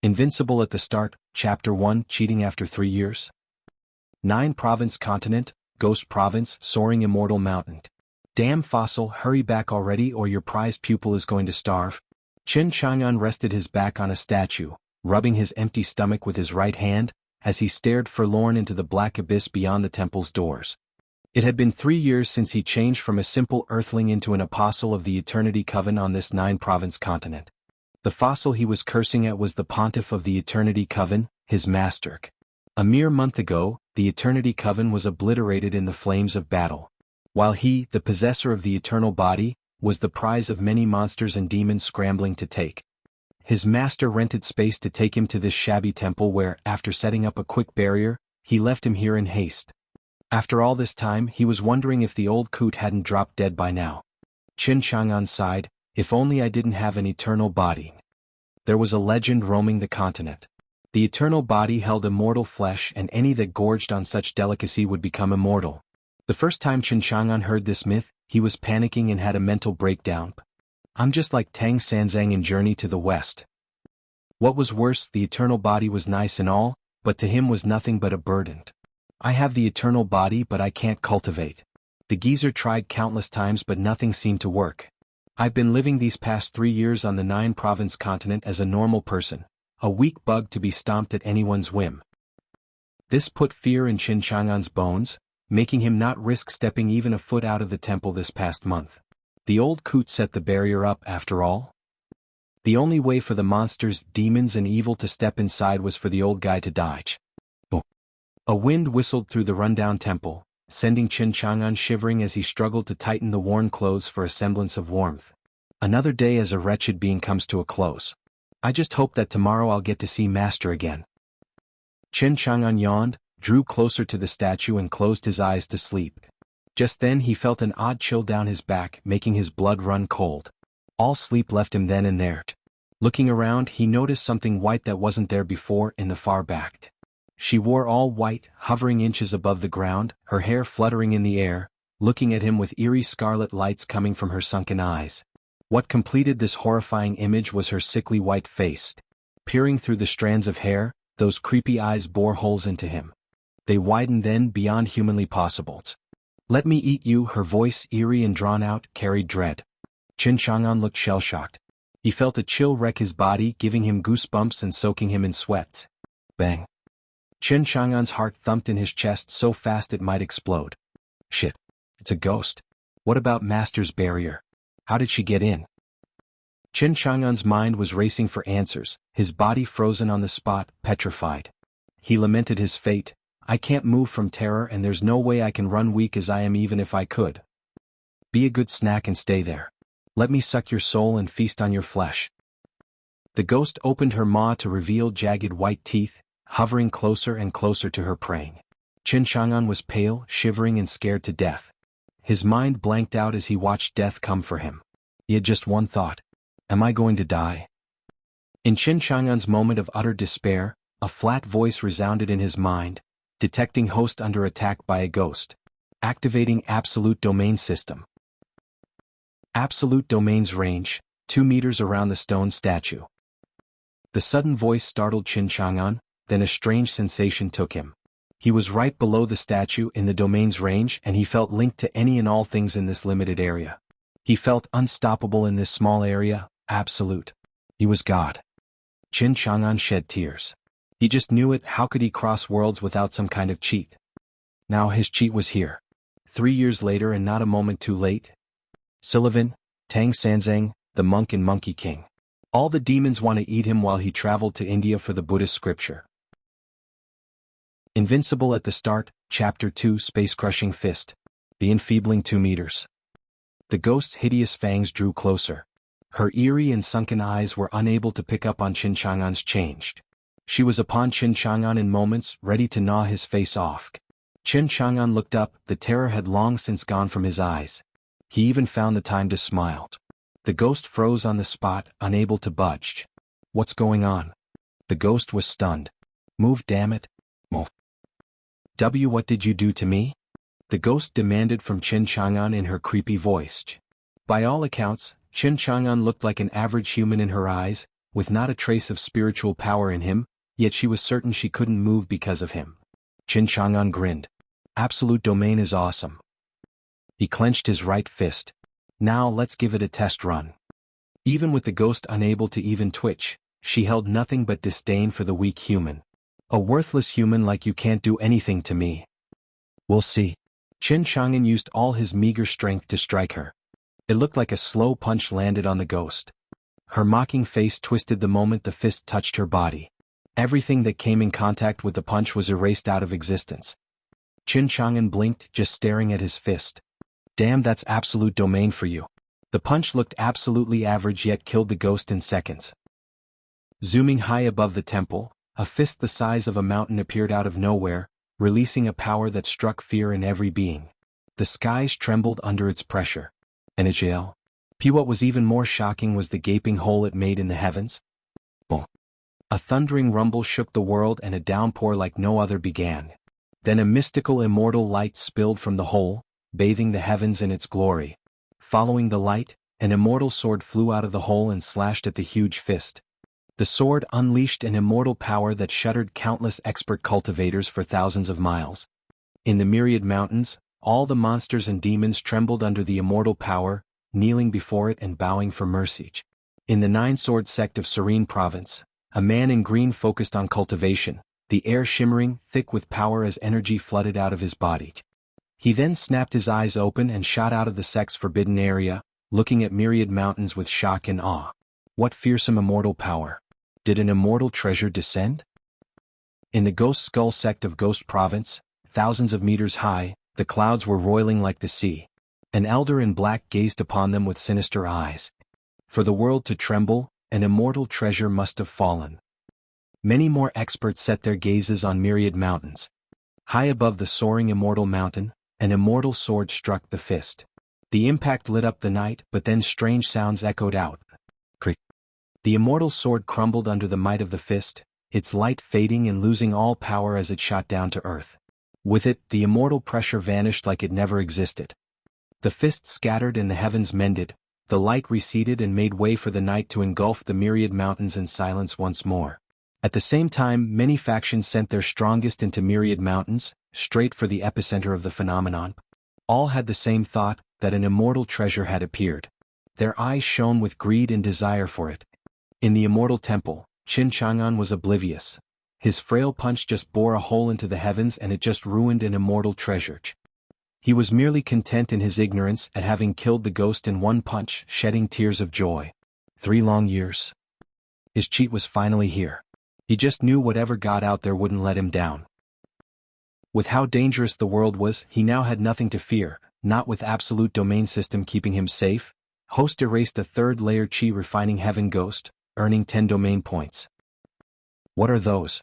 Invincible at the start, Chapter 1, Cheating after 3 years. 9 Province Continent, Ghost Province, Soaring Immortal Mountain. Damn fossil, hurry back already or your prized pupil is going to starve. Qin Chang'an rested his back on a statue, rubbing his empty stomach with his right hand, as he stared forlorn into the black abyss beyond the temple's doors. It had been 3 years since he changed from a simple earthling into an apostle of the Eternity Coven on this 9-province continent. The fossil he was cursing at was the pontiff of the Eternity Coven, his master. A mere month ago, the Eternity Coven was obliterated in the flames of battle. While he, the possessor of the eternal body, was the prize of many monsters and demons scrambling to take. His master rented space to take him to this shabby temple where, after setting up a quick barrier, he left him here in haste. After all this time, he was wondering if the old coot hadn't dropped dead by now. Qin Chang'an sighed, if only I didn't have an eternal body. There was a legend roaming the continent. The eternal body held immortal flesh and any that gorged on such delicacy would become immortal. The first time Qin Chang'an heard this myth, he was panicking and had a mental breakdown. I'm just like Tang Sanzang in Journey to the West. What was worse, the eternal body was nice and all, but to him was nothing but a burden. I have the eternal body but I can't cultivate. The geezer tried countless times but nothing seemed to work. I've been living these past 3 years on the 9-province continent as a normal person, a weak bug to be stomped at anyone's whim. This put fear in Qin Chang'an's bones, making him not risk stepping even a foot out of the temple this past month. The old coot set the barrier up after all? The only way for the monsters, demons and evil to step inside was for the old guy to die. A wind whistled through the rundown temple, sending Qin Chang'an shivering as he struggled to tighten the worn clothes for a semblance of warmth. Another day as a wretched being comes to a close. I just hope that tomorrow I'll get to see Master again. Qin Chang'an yawned, drew closer to the statue and closed his eyes to sleep. Just then he felt an odd chill down his back, making his blood run cold. All sleep left him then and there. Looking around, he noticed something white that wasn't there before in the far back. She wore all white, hovering inches above the ground, her hair fluttering in the air, looking at him with eerie scarlet lights coming from her sunken eyes. What completed this horrifying image was her sickly white face. Peering through the strands of hair, those creepy eyes bore holes into him. They widened then beyond humanly possible. Let me eat you, her voice eerie and drawn out, carried dread. Qin Chang'an looked shell-shocked. He felt a chill wreck his body, giving him goosebumps and soaking him in sweat. Bang. Qin Chang'an's heart thumped in his chest so fast it might explode. Shit. It's a ghost. What about Master's barrier? How did she get in? Qin Chang'an's mind was racing for answers, his body frozen on the spot, petrified. He lamented his fate. I can't move from terror and there's no way I can run weak as I am even if I could. Be a good snack and stay there. Let me suck your soul and feast on your flesh. The ghost opened her maw to reveal jagged white teeth, hovering closer and closer to her praying. Qin Chang'an was pale, shivering and scared to death. His mind blanked out as he watched death come for him. He had just one thought. Am I going to die? In Qin Chang'an's moment of utter despair, a flat voice resounded in his mind, detecting host under attack by a ghost. Activating Absolute Domain System. Absolute Domain's range, 2 meters around the stone statue. The sudden voice startled Qin Chang'an, then a strange sensation took him. He was right below the statue in the domain's range and he felt linked to any and all things in this limited area. He felt unstoppable in this small area, absolute. He was God. Qin Chang'an shed tears. He just knew it. How could he cross worlds without some kind of cheat? Now his cheat was here. 3 years later and not a moment too late. Sullivan, Tang Sanzang, the monk and Monkey King. All the demons want to eat him while he traveled to India for the Buddhist scripture. Invincible at the start, Chapter 2, Space-Crushing Fist. The enfeebling 2 meters. The ghost's hideous fangs drew closer. Her eerie and sunken eyes were unable to pick up on Qin Chang'an's change. She was upon Qin Chang'an in moments, ready to gnaw his face off. Qin Chang'an looked up, the terror had long since gone from his eyes. He even found the time to smile. The ghost froze on the spot, unable to budge. What's going on? The ghost was stunned. Move, damn it. Move. What did you do to me? The ghost demanded from Qin Chang'an in her creepy voice. By all accounts, Qin Chang'an looked like an average human in her eyes, with not a trace of spiritual power in him, yet she was certain she couldn't move because of him. Qin Chang'an grinned. Absolute domain is awesome. He clenched his right fist. Now let's give it a test run. Even with the ghost unable to even twitch, she held nothing but disdain for the weak human. A worthless human like you can't do anything to me. We'll see. Qin Chang'an used all his meager strength to strike her. It looked like a slow punch landed on the ghost. Her mocking face twisted the moment the fist touched her body. Everything that came in contact with the punch was erased out of existence. Qin Chang'an blinked, just staring at his fist. Damn, that's absolute domain for you. The punch looked absolutely average yet killed the ghost in seconds. Zooming high above the temple, a fist the size of a mountain appeared out of nowhere, releasing a power that struck fear in every being. The skies trembled under its pressure. And what was even more shocking was the gaping hole it made in the heavens. Boom. A thundering rumble shook the world and a downpour like no other began. Then a mystical immortal light spilled from the hole, bathing the heavens in its glory. Following the light, an immortal sword flew out of the hole and slashed at the huge fist. The sword unleashed an immortal power that shuddered countless expert cultivators for thousands of miles. In the myriad mountains, all the monsters and demons trembled under the immortal power, kneeling before it and bowing for mercy. In the nine-sword sect of Serene Province, a man in green focused on cultivation, the air shimmering, thick with power as energy flooded out of his body. He then snapped his eyes open and shot out of the sect's forbidden area, looking at myriad mountains with shock and awe. What fearsome immortal power! Did an immortal treasure descend? In the Ghost Skull sect of Ghost Province, thousands of meters high, the clouds were roiling like the sea. An elder in black gazed upon them with sinister eyes. For the world to tremble, an immortal treasure must have fallen. Many more experts set their gazes on myriad mountains. High above the soaring immortal mountain, an immortal sword struck the fist. The impact lit up the night, but then strange sounds echoed out. Crick. The immortal sword crumbled under the might of the fist, its light fading and losing all power as it shot down to earth. With it, the immortal pressure vanished like it never existed. The fist scattered and the heavens mended, the light receded and made way for the night to engulf the myriad mountains in silence once more. At the same time, many factions sent their strongest into myriad mountains, straight for the epicenter of the phenomenon. All had the same thought, that an immortal treasure had appeared. Their eyes shone with greed and desire for it. In the immortal temple, Qin Chang'an was oblivious. His frail punch just bore a hole into the heavens and it just ruined an immortal treasure. He was merely content in his ignorance at having killed the ghost in one punch, shedding tears of joy. 3 long years. His cheat was finally here. He just knew whatever got out there wouldn't let him down. With how dangerous the world was, he now had nothing to fear, not with absolute domain system keeping him safe. Host erased a 3rd layer chi refining heaven ghost, earning 10 domain points. What are those?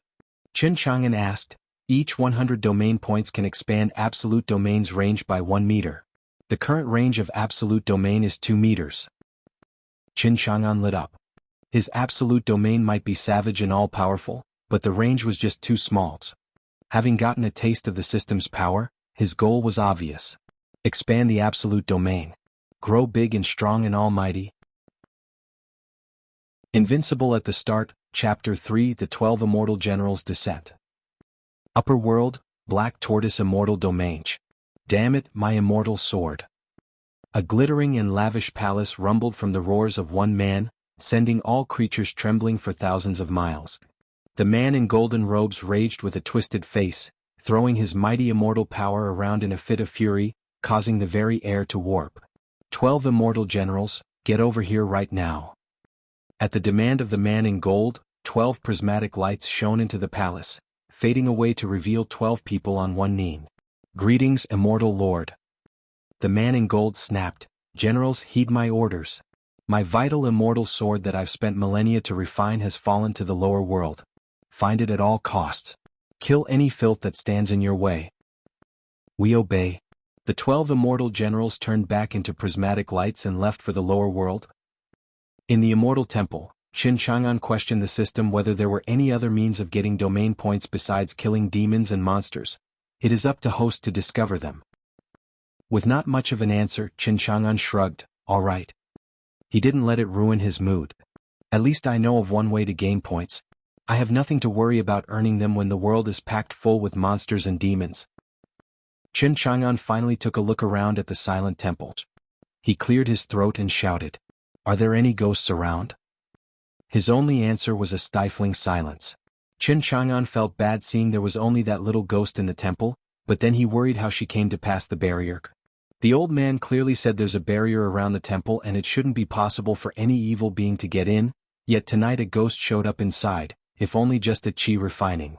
Qin Chang'an asked. Each 100 domain points can expand absolute domain's range by 1 meter. The current range of absolute domain is 2 meters. Qin Chang'an lit up. His absolute domain might be savage and all-powerful, but the range was just too small. Having gotten a taste of the system's power, his goal was obvious. Expand the absolute domain. Grow big and strong and almighty. Invincible at the start, Chapter 3 The 12 Immortal Generals' Descent. Upper World, Black Tortoise Immortal Domain. Damn it, my immortal sword. A glittering and lavish palace rumbled from the roars of one man, sending all creatures trembling for thousands of miles. The man in golden robes raged with a twisted face, throwing his mighty immortal power around in a fit of fury, causing the very air to warp. 12 immortal generals, get over here right now. At the demand of the man in gold, 12 prismatic lights shone into the palace, fading away to reveal 12 people on one knee. Greetings, immortal lord. The man in gold snapped, Generals, heed my orders. My vital immortal sword that I've spent millennia to refine has fallen to the lower world. Find it at all costs. Kill any filth that stands in your way. We obey. The 12 immortal generals turned back into prismatic lights and left for the lower world. In the immortal temple, Qin Chang'an questioned the system whether there were any other means of getting domain points besides killing demons and monsters. It is up to host to discover them. With not much of an answer, Qin Chang'an shrugged, all right. He didn't let it ruin his mood. At least I know of one way to gain points. I have nothing to worry about earning them when the world is packed full with monsters and demons. Qin Chang'an finally took a look around at the silent temple. He cleared his throat and shouted, "Are there any ghosts around?" His only answer was a stifling silence. Qin Chang'an felt bad seeing there was only that little ghost in the temple, but then he worried how she came to pass the barrier. The old man clearly said there's a barrier around the temple and it shouldn't be possible for any evil being to get in, yet tonight a ghost showed up inside, if only just a qi refining.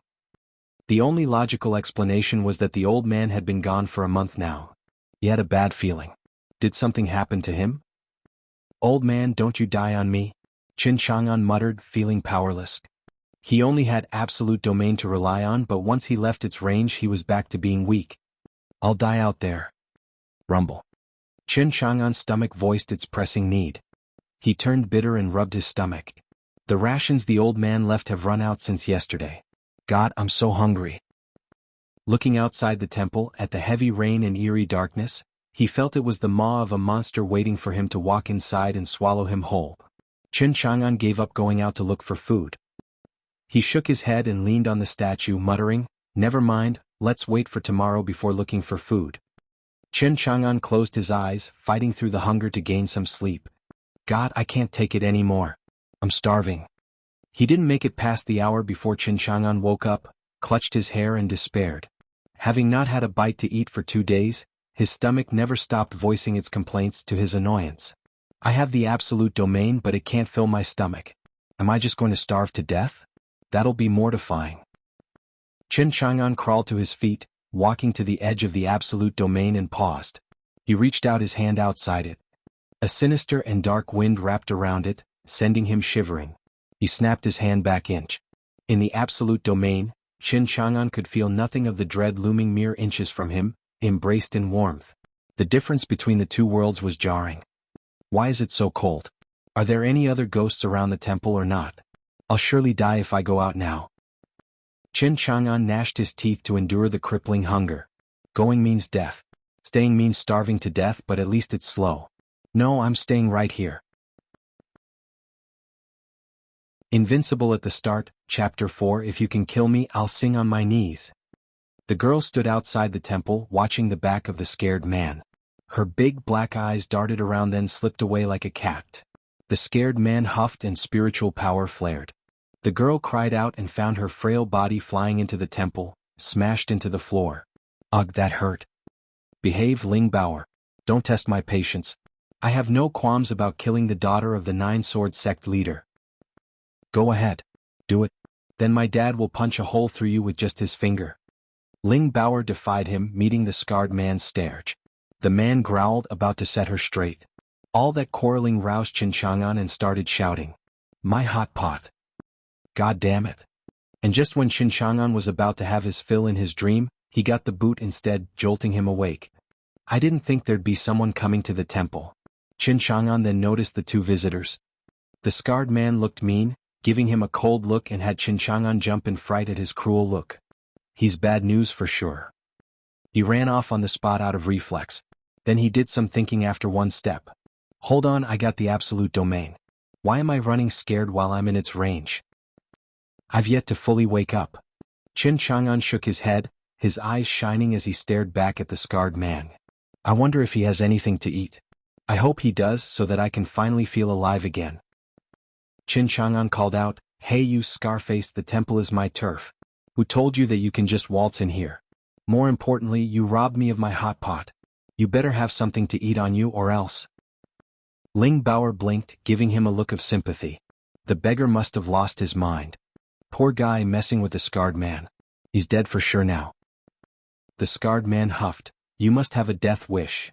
The only logical explanation was that the old man had been gone for a month now. He had a bad feeling. Did something happen to him? "Old man, don't you die on me," Qin Chang'an muttered, feeling powerless. He only had absolute domain to rely on, but once he left its range he was back to being weak. "I'll die out there." Rumble. Qin Chang'an's stomach voiced its pressing need. He turned bitter and rubbed his stomach. The rations the old man left have run out since yesterday. God, I'm so hungry. Looking outside the temple at the heavy rain and eerie darkness, he felt it was the maw of a monster waiting for him to walk inside and swallow him whole. Qin Chang'an gave up going out to look for food. He shook his head and leaned on the statue, muttering, "Never mind, let's wait for tomorrow before looking for food." Qin Chang'an closed his eyes, fighting through the hunger to gain some sleep. God, I can't take it anymore. I'm starving. He didn't make it past the hour before Qin Chang'an woke up, clutched his hair and despaired. Having not had a bite to eat for 2 days, his stomach never stopped voicing its complaints to his annoyance. I have the absolute domain, but it can't fill my stomach. Am I just going to starve to death? That'll be mortifying. Qin Chang'an crawled to his feet, walking to the edge of the absolute domain and paused. He reached out his hand outside it. A sinister and dark wind wrapped around it, sending him shivering. He snapped his hand back in. In the absolute domain, Qin Chang'an could feel nothing of the dread looming mere inches from him, embraced in warmth. The difference between the two worlds was jarring. Why is it so cold? Are there any other ghosts around the temple or not? I'll surely die if I go out now. Qin Chang'an gnashed his teeth to endure the crippling hunger. Going means death. Staying means starving to death, but at least it's slow. No, I'm staying right here. Invincible at the start, Chapter 4. If you can kill me, I'll sing on my knees. The girl stood outside the temple, watching the back of the scared man. Her big black eyes darted around, then slipped away like a cat. The scared man huffed and spiritual power flared. The girl cried out and found her frail body flying into the temple, smashed into the floor. Ugh, that hurt. Behave, Ling Baoer. Don't test my patience. I have no qualms about killing the daughter of the Nine-Sword sect leader. Go ahead. Do it. Then my dad will punch a hole through you with just his finger. Ling Baoer defied him, meeting the scarred man's stare. The man growled, about to set her straight. All that quarreling roused Qin Chang'an and started shouting, "My hot pot. God damn it." And just when Qin Chang'an was about to have his fill in his dream, he got the boot instead, jolting him awake. I didn't think there'd be someone coming to the temple. Qin Chang'an then noticed the 2 visitors. The scarred man looked mean, giving him a cold look, and had Qin Chang'an jump in fright at his cruel look. He's bad news for sure. He ran off on the spot out of reflex. Then he did some thinking after one step. Hold on, I got the absolute domain. Why am I running scared while I'm in its range? I've yet to fully wake up. Qin Chang'an shook his head, his eyes shining as he stared back at the scarred man. I wonder if he has anything to eat. I hope he does, so that I can finally feel alive again. Qin Chang'an called out, Hey you Scarface, the temple is my turf. Who told you that you can just waltz in here? More importantly, you robbed me of my hot pot. You better have something to eat on you or else. Ling Baoer blinked, giving him a look of sympathy. The beggar must have lost his mind. Poor guy messing with the scarred man. He's dead for sure now. The scarred man huffed, You must have a death wish.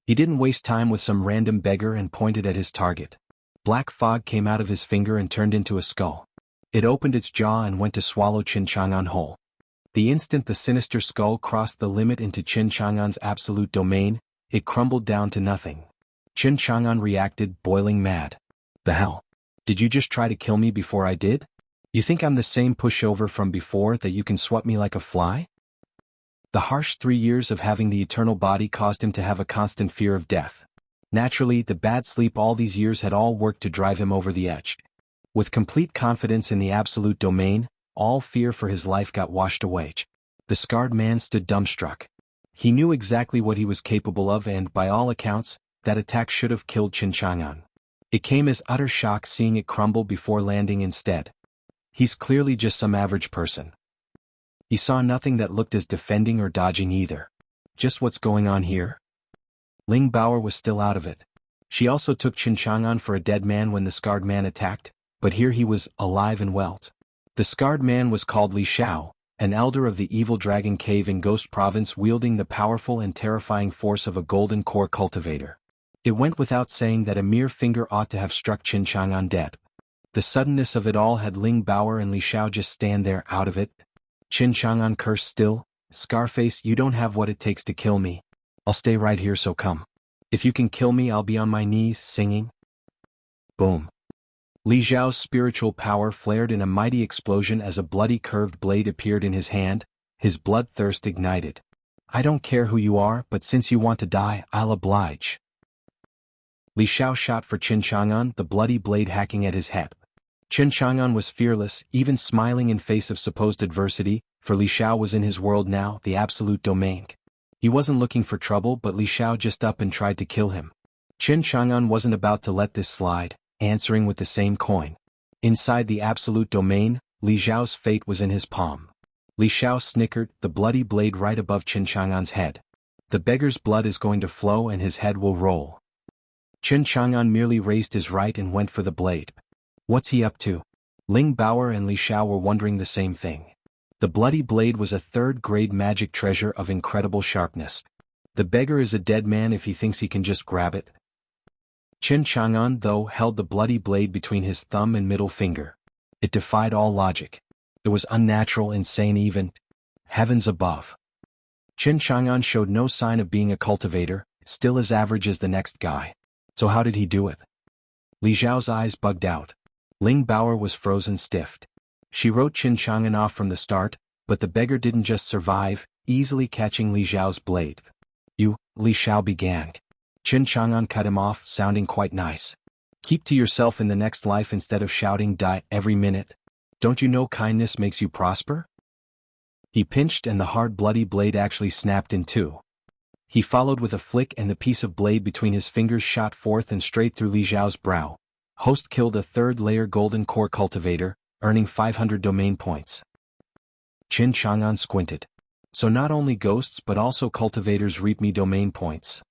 He didn't waste time with some random beggar and pointed at his target. Black fog came out of his finger and turned into a skull. It opened its jaw and went to swallow Qin Chang'an whole. The instant the sinister skull crossed the limit into Qin Chang'an's absolute domain, it crumbled down to nothing. Qin Chang'an reacted, boiling mad. The hell? Did you just try to kill me before I did? You think I'm the same pushover from before that you can swat me like a fly? The harsh 3 years of having the eternal body caused him to have a constant fear of death. Naturally, the bad sleep all these years had all worked to drive him over the edge. With complete confidence in the absolute domain, all fear for his life got washed away. The scarred man stood dumbstruck. He knew exactly what he was capable of and, by all accounts, that attack should have killed Qin Chang'an. It came as utter shock seeing it crumble before landing instead. He's clearly just some average person. He saw nothing that looked as defending or dodging either. Just what's going on here? Ling Baoer was still out of it. She also took Qin Chang'an for a dead man when the scarred man attacked, but here he was, alive and well. The scarred man was called Li Xiao, an elder of the evil dragon cave in Ghost Province wielding the powerful and terrifying force of a golden core cultivator. It went without saying that a mere finger ought to have struck Qin Chang'an dead. The suddenness of it all had Ling Baoer and Li Xiao just stand there out of it. Qin Chang'an cursed still, "Scarface, you don't have what it takes to kill me. I'll stay right here, so come. If you can kill me, I'll be on my knees singing." Boom. Li Xiao's spiritual power flared in a mighty explosion as a bloody curved blade appeared in his hand, his bloodthirst ignited. "I don't care who you are, but since you want to die, I'll oblige." Li Xiao shot for Qin Chang'an, the bloody blade hacking at his head. Qin Chang'an was fearless, even smiling in face of supposed adversity, for Li Xiao was in his world now, the absolute domain. He wasn't looking for trouble, but Li Xiao just up and tried to kill him. Qin Chang'an wasn't about to let this slide, answering with the same coin. Inside the absolute domain, Li Xiao's fate was in his palm. Li Xiao snickered, the bloody blade right above Qin Chang'an's head. The beggar's blood is going to flow and his head will roll. Qin Chang'an merely raised his right and went for the blade. What's he up to? Ling Baoer and Li Xiao were wondering the same thing. The bloody blade was a third-grade magic treasure of incredible sharpness. The beggar is a dead man if he thinks he can just grab it. Qin Chang'an, though, held the bloody blade between his thumb and middle finger. It defied all logic. It was unnatural, insane even. Heavens above. Qin Chang'an showed no sign of being a cultivator, still as average as the next guy. So how did he do it? Li Xiao's eyes bugged out. Ling Baoer was frozen stiff. She wrote Qin Chang'an off from the start, but the beggar didn't just survive, easily catching Li Xiao's blade. "You," Li Xiao began. Qin Chang'an cut him off, sounding quite nice. "Keep to yourself in the next life instead of shouting 'die' every minute. Don't you know kindness makes you prosper?" He pinched and the hard bloody blade actually snapped in two. He followed with a flick and the piece of blade between his fingers shot forth and straight through Li Xiao's brow. Host killed a third-layer golden core cultivator, earning 500 domain points. Qin Chang'an squinted. So not only ghosts but also cultivators reap me domain points.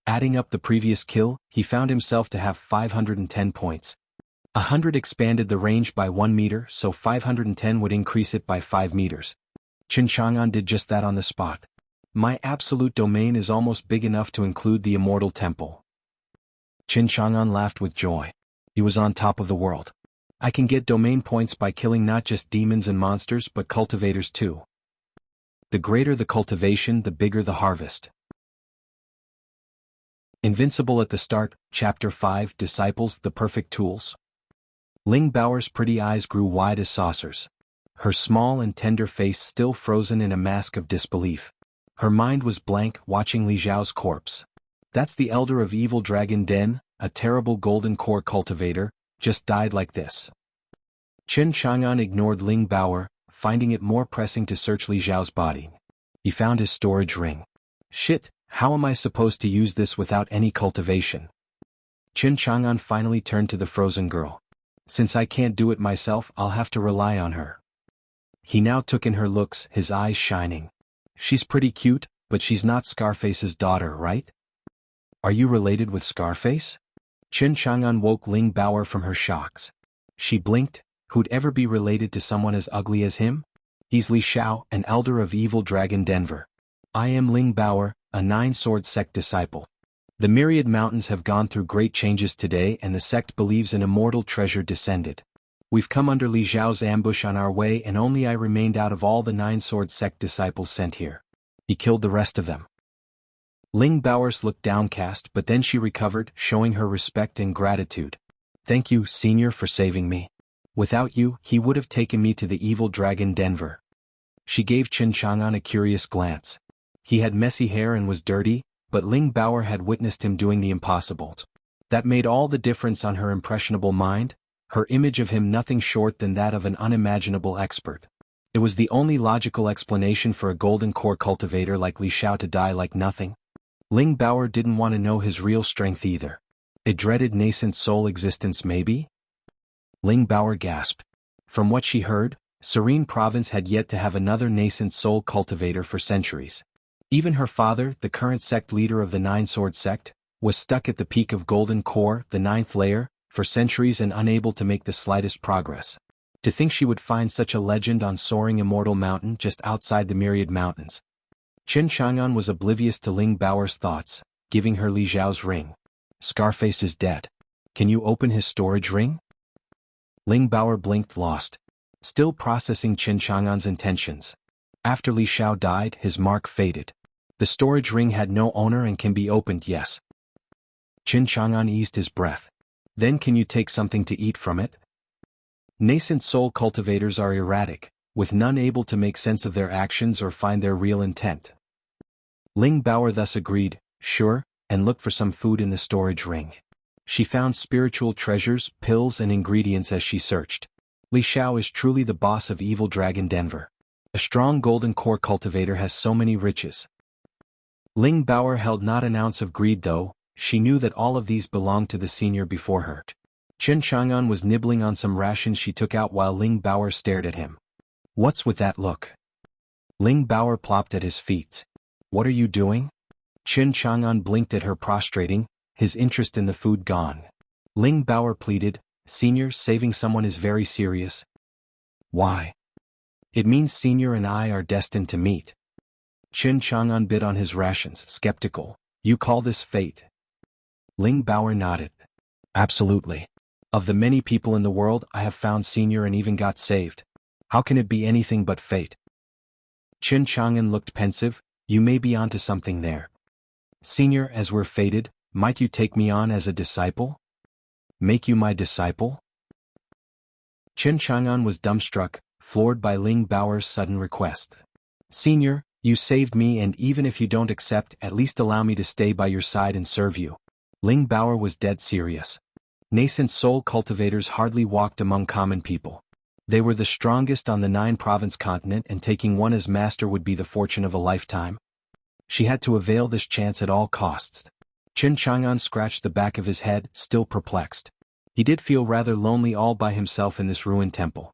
Adding up the previous kill, he found himself to have 510 points. 100 expanded the range by 1 meter, so 510 would increase it by 5 meters. Qin Chang'an did just that on the spot. "My absolute domain is almost big enough to include the immortal temple." Qin Chang'an laughed with joy. He was on top of the world. "I can get domain points by killing not just demons and monsters but cultivators too. The greater the cultivation, the bigger the harvest." Invincible at the start, Chapter 5, Disciples, the Perfect Tools. Ling Baoer's pretty eyes grew wide as saucers. Her small and tender face still frozen in a mask of disbelief. Her mind was blank, watching Li Xiao's corpse. That's the elder of Evil Dragon Den, a terrible golden core cultivator, just died like this. Qin Chang'an ignored Ling Baoer, finding it more pressing to search Li Xiao's body. He found his storage ring. "Shit, how am I supposed to use this without any cultivation?" Qin Chang'an finally turned to the frozen girl. "Since I can't do it myself, I'll have to rely on her." He now took in her looks, his eyes shining. "She's pretty cute, but she's not Scarface's daughter, right? Are you related with Scarface?" Qin Chang'an woke Ling Baoer from her shocks. She blinked. Who'd ever be related to someone as ugly as him? "He's Li Xiao, an elder of Evil Dragon Denver. I am Ling Baoer, a Nine-Sword Sect disciple. The Myriad Mountains have gone through great changes today and the sect believes an immortal treasure descended. We've come under Li Xiao's ambush on our way and only I remained out of all the Nine-Sword Sect disciples sent here. He killed the rest of them." Ling Baoers looked downcast but then she recovered, showing her respect and gratitude. "Thank you, Senior, for saving me. Without you, he would have taken me to the Evil Dragon Denver." She gave Qin Chang'an a curious glance. He had messy hair and was dirty, but Ling Baoer had witnessed him doing the impossible. That made all the difference on her impressionable mind. her image of him nothing short than that of an unimaginable expert. It was the only logical explanation for a golden core cultivator like Li Xiao to die like nothing. Ling Baoer didn't want to know his real strength either. A dreaded nascent soul existence maybe? Ling Baoer gasped. From what she heard, Serene Province had yet to have another nascent soul cultivator for centuries. Even her father, the current sect leader of the Nine Sword sect, was stuck at the peak of Golden Core, the ninth layer, for centuries and unable to make the slightest progress. To think she would find such a legend on soaring Immortal Mountain just outside the Myriad Mountains. Chen Chang'an was oblivious to Ling Baoer's thoughts, giving her Li Xiao's ring. Scarface is dead. Can you open his storage ring? Ling Baoer blinked lost, still processing Chen Chang'an's intentions. After Li Xiao died, his mark faded. The storage ring had no owner and can be opened, yes. Chen Chang'an eased his breath. Then can you take something to eat from it? Nascent soul cultivators are erratic, with none able to make sense of their actions or find their real intent. Ling Baoer thus agreed, sure, and looked for some food in the storage ring. She found spiritual treasures, pills and ingredients as she searched. Li Xiao is truly the boss of Evil Dragon Denver. A strong golden core cultivator has so many riches. Ling Baoer held not an ounce of greed though, she knew that all of these belonged to the senior before her. Chen Chang'an was nibbling on some rations she took out while Ling Baoer stared at him. What's with that look? Ling Baoer plopped at his feet. What are you doing? Chen Chang'an blinked at her prostrating, his interest in the food gone. Ling Baoer pleaded, Senior, saving someone is very serious. Why? It means Senior and I are destined to meet. Chen Chang'an bit on his rations, skeptical. You call this fate? Ling Baoer nodded. Absolutely. Of the many people in the world, I have found Senior and even got saved. How can it be anything but fate? Chen Chang'an looked pensive. You may be onto something there. Senior, as we're fated, might you take me on as a disciple? Make you my disciple? Chen Chang'an was dumbstruck, floored by Ling Baoer's sudden request. Senior, you saved me and even if you don't accept, at least allow me to stay by your side and serve you. Ling Baoer was dead serious. Nascent soul cultivators hardly walked among common people. They were the strongest on the 9-province continent and taking one as master would be the fortune of a lifetime. She had to avail this chance at all costs. Chen Chang'an scratched the back of his head, still perplexed. He did feel rather lonely all by himself in this ruined temple.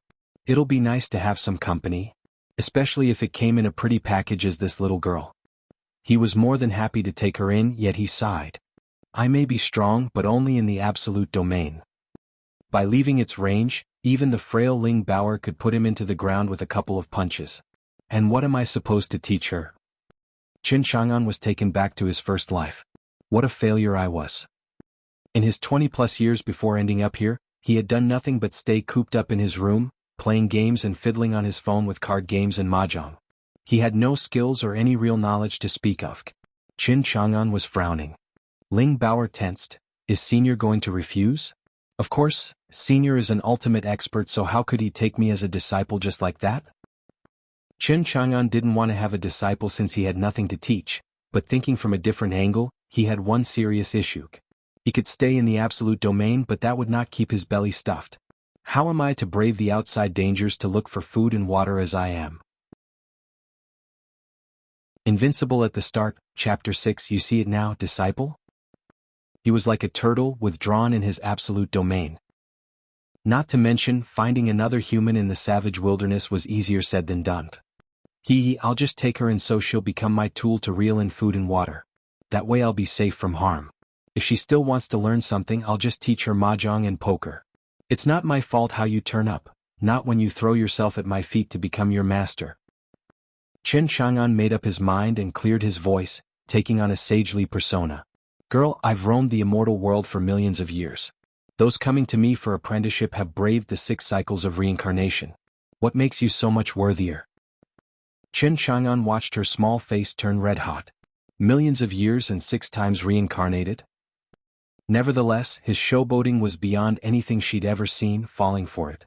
It'll be nice to have some company, especially if it came in a pretty package as this little girl. He was more than happy to take her in, yet he sighed. I may be strong but only in the absolute domain. By leaving its range, even the frail Ling Baoer could put him into the ground with a couple of punches. And what am I supposed to teach her? Chen Chang'an was taken back to his first life. What a failure I was. In his 20-plus years before ending up here, he had done nothing but stay cooped up in his room, playing games and fiddling on his phone with card games and mahjong. He had no skills or any real knowledge to speak of. Chen Chang'an was frowning. Ling Baoer tensed. Is Senior going to refuse? Of course, Senior is an ultimate expert, so how could he take me as a disciple just like that? Chen Chang'an didn't want to have a disciple since he had nothing to teach, but thinking from a different angle, he had one serious issue. He could stay in the absolute domain, but that would not keep his belly stuffed. How am I to brave the outside dangers to look for food and water as I am? Invincible at the start, Chapter 6. You see it now, disciple? He was like a turtle withdrawn in his absolute domain. Not to mention, finding another human in the savage wilderness was easier said than done. I'll just take her and so she'll become my tool to reel in food and water. That way I'll be safe from harm. If she still wants to learn something, I'll just teach her mahjong and poker. It's not my fault how you turn up, not when you throw yourself at my feet to become your master. Chen Chang'an made up his mind and cleared his voice, taking on a sagely persona. Girl, I've roamed the immortal world for millions of years. Those coming to me for apprenticeship have braved the 6 cycles of reincarnation. What makes you so much worthier? Chen Chang'an watched her small face turn red-hot. Millions of years and 6 times reincarnated? Nevertheless, his showboating was beyond anything she'd ever seen, falling for it.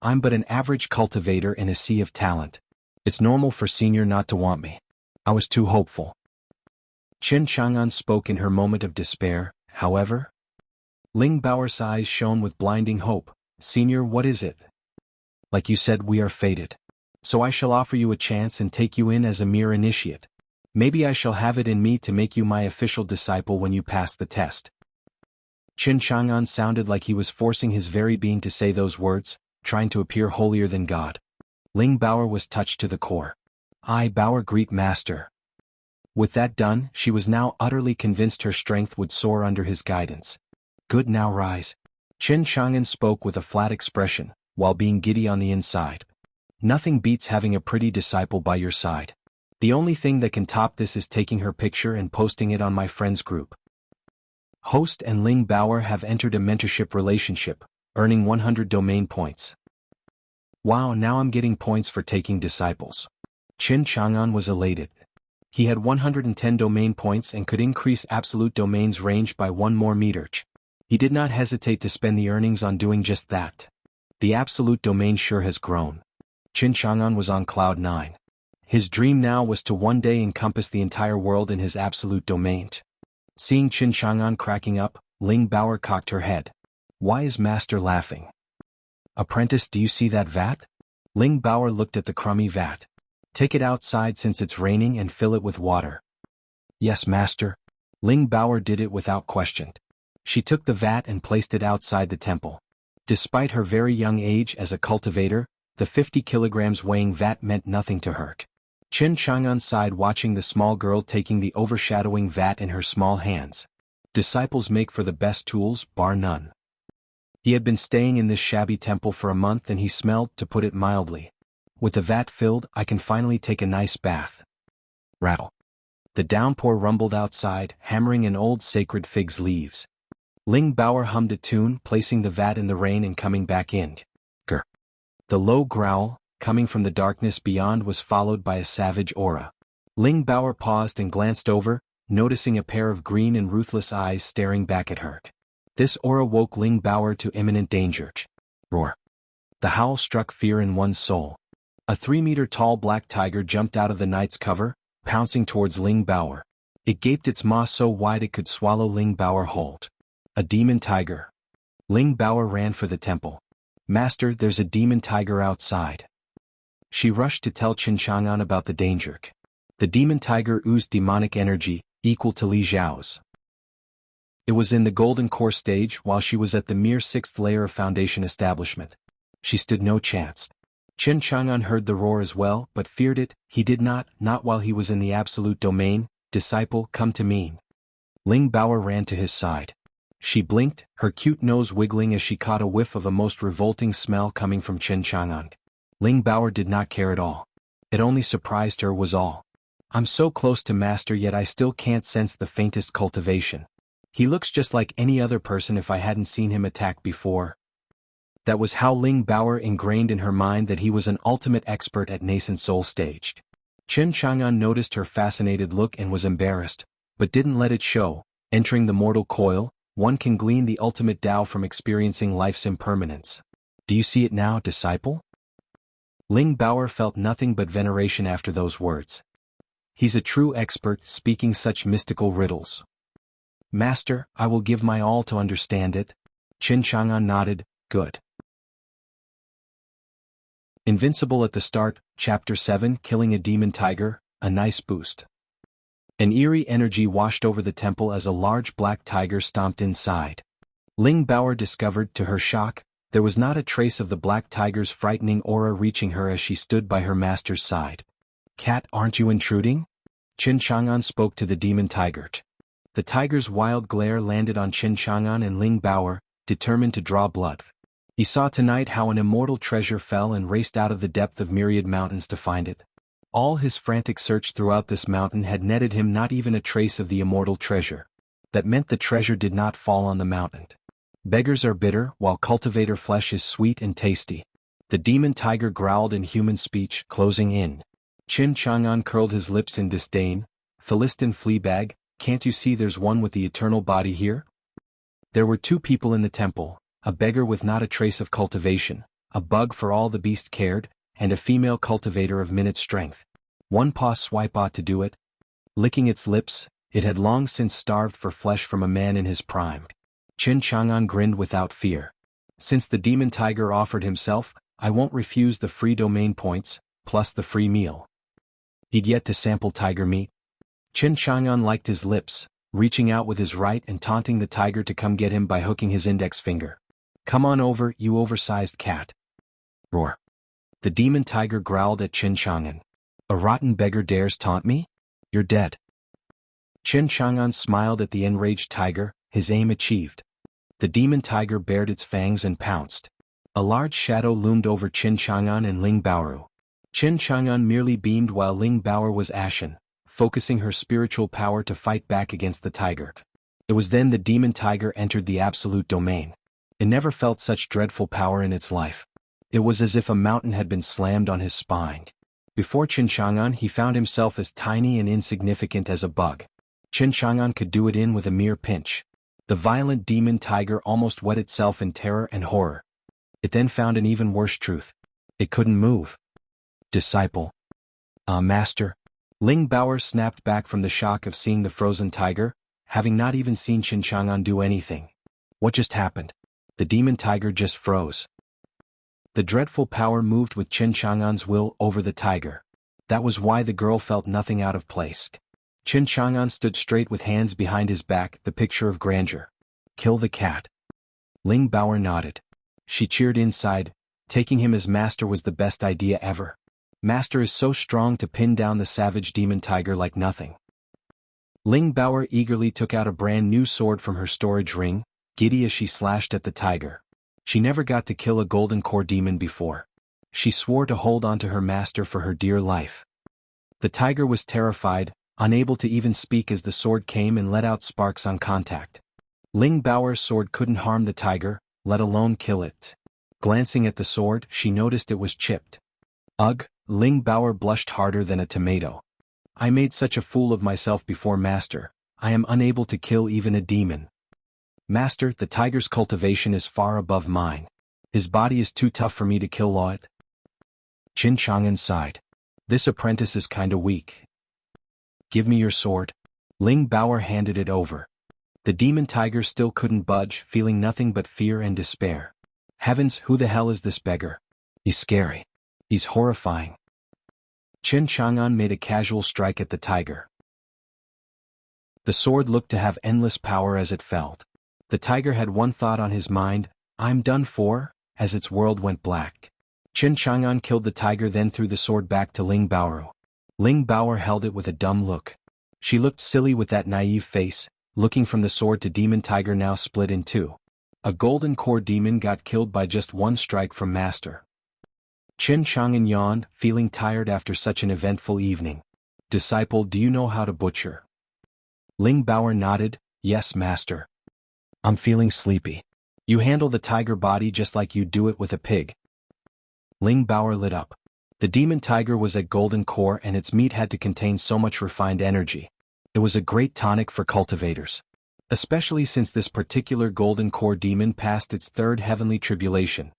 I'm but an average cultivator in a sea of talent. It's normal for Senior not to want me. I was too hopeful. Chen Chang'an spoke in her moment of despair, however. Ling Baoer's eyes shone with blinding hope. Senior, what is it? Like you said, we are fated. So I shall offer you a chance and take you in as a mere initiate. Maybe I shall have it in me to make you my official disciple when you pass the test. Qin Chang'an sounded like he was forcing his very being to say those words, trying to appear holier than God. Ling Baoer was touched to the core. I, Baoer, greet master. With that done, she was now utterly convinced her strength would soar under his guidance. Good, now rise. Qin Chang'an spoke with a flat expression, while being giddy on the inside. Nothing beats having a pretty disciple by your side. The only thing that can top this is taking her picture and posting it on my friends group. Host and Ling Baoer have entered a mentorship relationship, earning 100 domain points. Wow, now I'm getting points for taking disciples. Qin Chang'an was elated. He had 110 domain points and could increase absolute domain's range by 1 more meter. He did not hesitate to spend the earnings on doing just that. The absolute domain sure has grown. Qin Chang'an was on cloud 9. His dream now was to one day encompass the entire world in his absolute domain. Seeing Qin Chang'an cracking up, Ling Baoer cocked her head. Why is master laughing? Apprentice, do you see that vat? Ling Baoer looked at the crummy vat. Take it outside since it's raining and fill it with water. Yes, master. Ling Baoer did it without question. She took the vat and placed it outside the temple. Despite her very young age as a cultivator, the 50 kilograms weighing vat meant nothing to her. Qin Chang'an sighed watching the small girl taking the overshadowing vat in her small hands. Disciples make for the best tools, bar none. He had been staying in this shabby temple for a month and he smelled, to put it mildly. With the vat filled, I can finally take a nice bath. Rattle. The downpour rumbled outside, hammering in old sacred fig's leaves. Ling Baoer hummed a tune, placing the vat in the rain and coming back in. Grr. The low growl, coming from the darkness beyond, was followed by a savage aura. Ling Baoer paused and glanced over, noticing a pair of green and ruthless eyes staring back at her. This aura woke Ling Baoer to imminent danger. Roar. The howl struck fear in one's soul. A 3-meter-tall black tiger jumped out of the night's cover, pouncing towards Ling Baoer. It gaped its maw so wide it could swallow Ling Baoer whole. A demon tiger. Ling Baoer ran for the temple. Master, there's a demon tiger outside. She rushed to tell Qin Chang'an about the danger. The demon tiger oozed demonic energy, equal to Li Zhao's. It was in the golden core stage while she was at the mere 6th layer of foundation establishment. She stood no chance. Qin Chang'an heard the roar as well, but feared it. He did not while he was in the absolute domain. Disciple, come to me. Ling Baoer ran to his side. She blinked, her cute nose wiggling as she caught a whiff of a most revolting smell coming from Qin Chang'an. Ling Baoer did not care at all. It only surprised her was all. I'm so close to master yet I still can't sense the faintest cultivation. He looks just like any other person if I hadn't seen him attack before. That was how Ling Baoer ingrained in her mind that he was an ultimate expert at nascent soul stage. Qin Chang'an noticed her fascinated look and was embarrassed, but didn't let it show. Entering the mortal coil, one can glean the ultimate Tao from experiencing life's impermanence. Do you see it now, disciple? Ling Baoer felt nothing but veneration after those words. He's a true expert, speaking such mystical riddles. Master, I will give my all to understand it. Qin Chang'an nodded, good. Invincible at the start, Chapter 7, Killing a Demon Tiger, a nice boost. An eerie energy washed over the temple as a large black tiger stomped inside. Ling Baoer discovered, to her shock, there was not a trace of the black tiger's frightening aura reaching her as she stood by her master's side. Cat, aren't you intruding? Qin Chang'an spoke to the demon tiger. The tiger's wild glare landed on Qin Chang'an and Ling Baoer, determined to draw blood. He saw tonight how an immortal treasure fell and raced out of the depth of myriad mountains to find it. All his frantic search throughout this mountain had netted him not even a trace of the immortal treasure. That meant the treasure did not fall on the mountain. Beggars are bitter, while cultivator flesh is sweet and tasty. The demon tiger growled in human speech, closing in. Qin Chang'an curled his lips in disdain. Philistine fleabag, can't you see there's one with the eternal body here? There were 2 people in the temple, a beggar with not a trace of cultivation, a bug for all the beast cared, and a female cultivator of minute strength. One paw swipe ought to do it. Licking its lips, it had long since starved for flesh from a man in his prime. Qin Chang'an grinned without fear. Since the demon tiger offered himself, I won't refuse the free domain points, plus the free meal. He'd yet to sample tiger meat. Qin Chang'an liked his lips, reaching out with his right and taunting the tiger to come get him by hooking his index finger. Come on over, you oversized cat. Roar. The demon tiger growled at Qin Chang'an. A rotten beggar dares taunt me? You're dead. Qin Chang'an smiled at the enraged tiger, his aim achieved. The demon tiger bared its fangs and pounced. A large shadow loomed over Qin Chang'an and Ling Baoru. Qin Chang'an merely beamed while Ling Baoru was ashen, focusing her spiritual power to fight back against the tiger. It was then the demon tiger entered the absolute domain. It never felt such dreadful power in its life. It was as if a mountain had been slammed on his spine. Before Qin Chang'an he found himself as tiny and insignificant as a bug. Qin Chang'an could do it in with a mere pinch. The violent demon tiger almost wet itself in terror and horror. It then found an even worse truth. It couldn't move. Disciple. Master. Ling Baoru snapped back from the shock of seeing the frozen tiger, having not even seen Qin Chang'an do anything. What just happened? The demon tiger just froze. The dreadful power moved with Qin Chang'an's will over the tiger. That was why the girl felt nothing out of place. Qin Chang'an stood straight with hands behind his back, the picture of grandeur. Kill the cat. Ling Baoru nodded. She cheered inside, taking him as master was the best idea ever. Master is so strong to pin down the savage demon tiger like nothing. Ling Baoru eagerly took out a brand new sword from her storage ring, giddy as she slashed at the tiger. She never got to kill a golden core demon before. She swore to hold on to her master for her dear life. The tiger was terrified, unable to even speak as the sword came and let out sparks on contact. Ling Baoru's sword couldn't harm the tiger, let alone kill it. Glancing at the sword, she noticed it was chipped. Ugh, Ling Baoru blushed harder than a tomato. I made such a fool of myself before master. I am unable to kill even a demon. Master, the tiger's cultivation is far above mine. His body is too tough for me to kill it. Qin Chang'an sighed. This apprentice is kinda weak. Give me your sword. Ling Baoru handed it over. The demon tiger still couldn't budge, feeling nothing but fear and despair. Heavens, who the hell is this beggar? He's scary. He's horrifying. Qin Chang'an made a casual strike at the tiger. The sword looked to have endless power as it felt. The tiger had one thought on his mind, I'm done for, as its world went black. Qin Chang'an killed the tiger, then threw the sword back to Ling Baoru. Ling Baoru held it with a dumb look. She looked silly with that naive face, looking from the sword to demon tiger now split in two. A golden core demon got killed by just one strike from master. Qin Chang'an yawned, feeling tired after such an eventful evening. Disciple, do you know how to butcher? Ling Baoru nodded, yes master. I'm feeling sleepy. You handle the tiger body just like you'd do it with a pig. Ling Baoru lit up. The demon tiger was at golden core and its meat had to contain so much refined energy. It was a great tonic for cultivators. Especially since this particular golden core demon passed its third heavenly tribulation.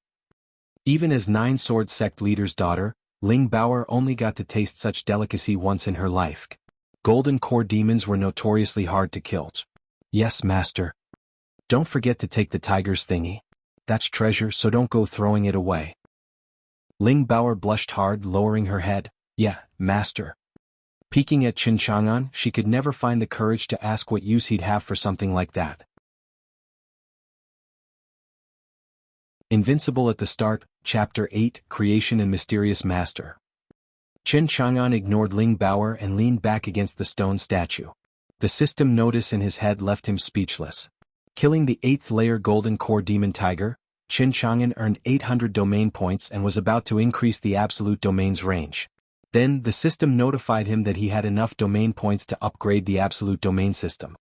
Even as Nine Sword Sect leader's daughter, Ling Baoru only got to taste such delicacy once in her life. Golden core demons were notoriously hard to kill. Yes master. Don't forget to take the tiger's thingy. That's treasure, so don't go throwing it away. Ling Baoru blushed hard, lowering her head. Yeah, master. Peeking at Qin Chang'an, she could never find the courage to ask what use he'd have for something like that. Invincible at the start, Chapter 8, Creation and Mysterious Master. Qin Chang'an ignored Ling Baoru and leaned back against the stone statue. The system notice in his head left him speechless. Killing the 8th layer golden core demon tiger, Qin Chang'an earned 800 domain points and was about to increase the absolute domain's range. Then, the system notified him that he had enough domain points to upgrade the absolute domain system.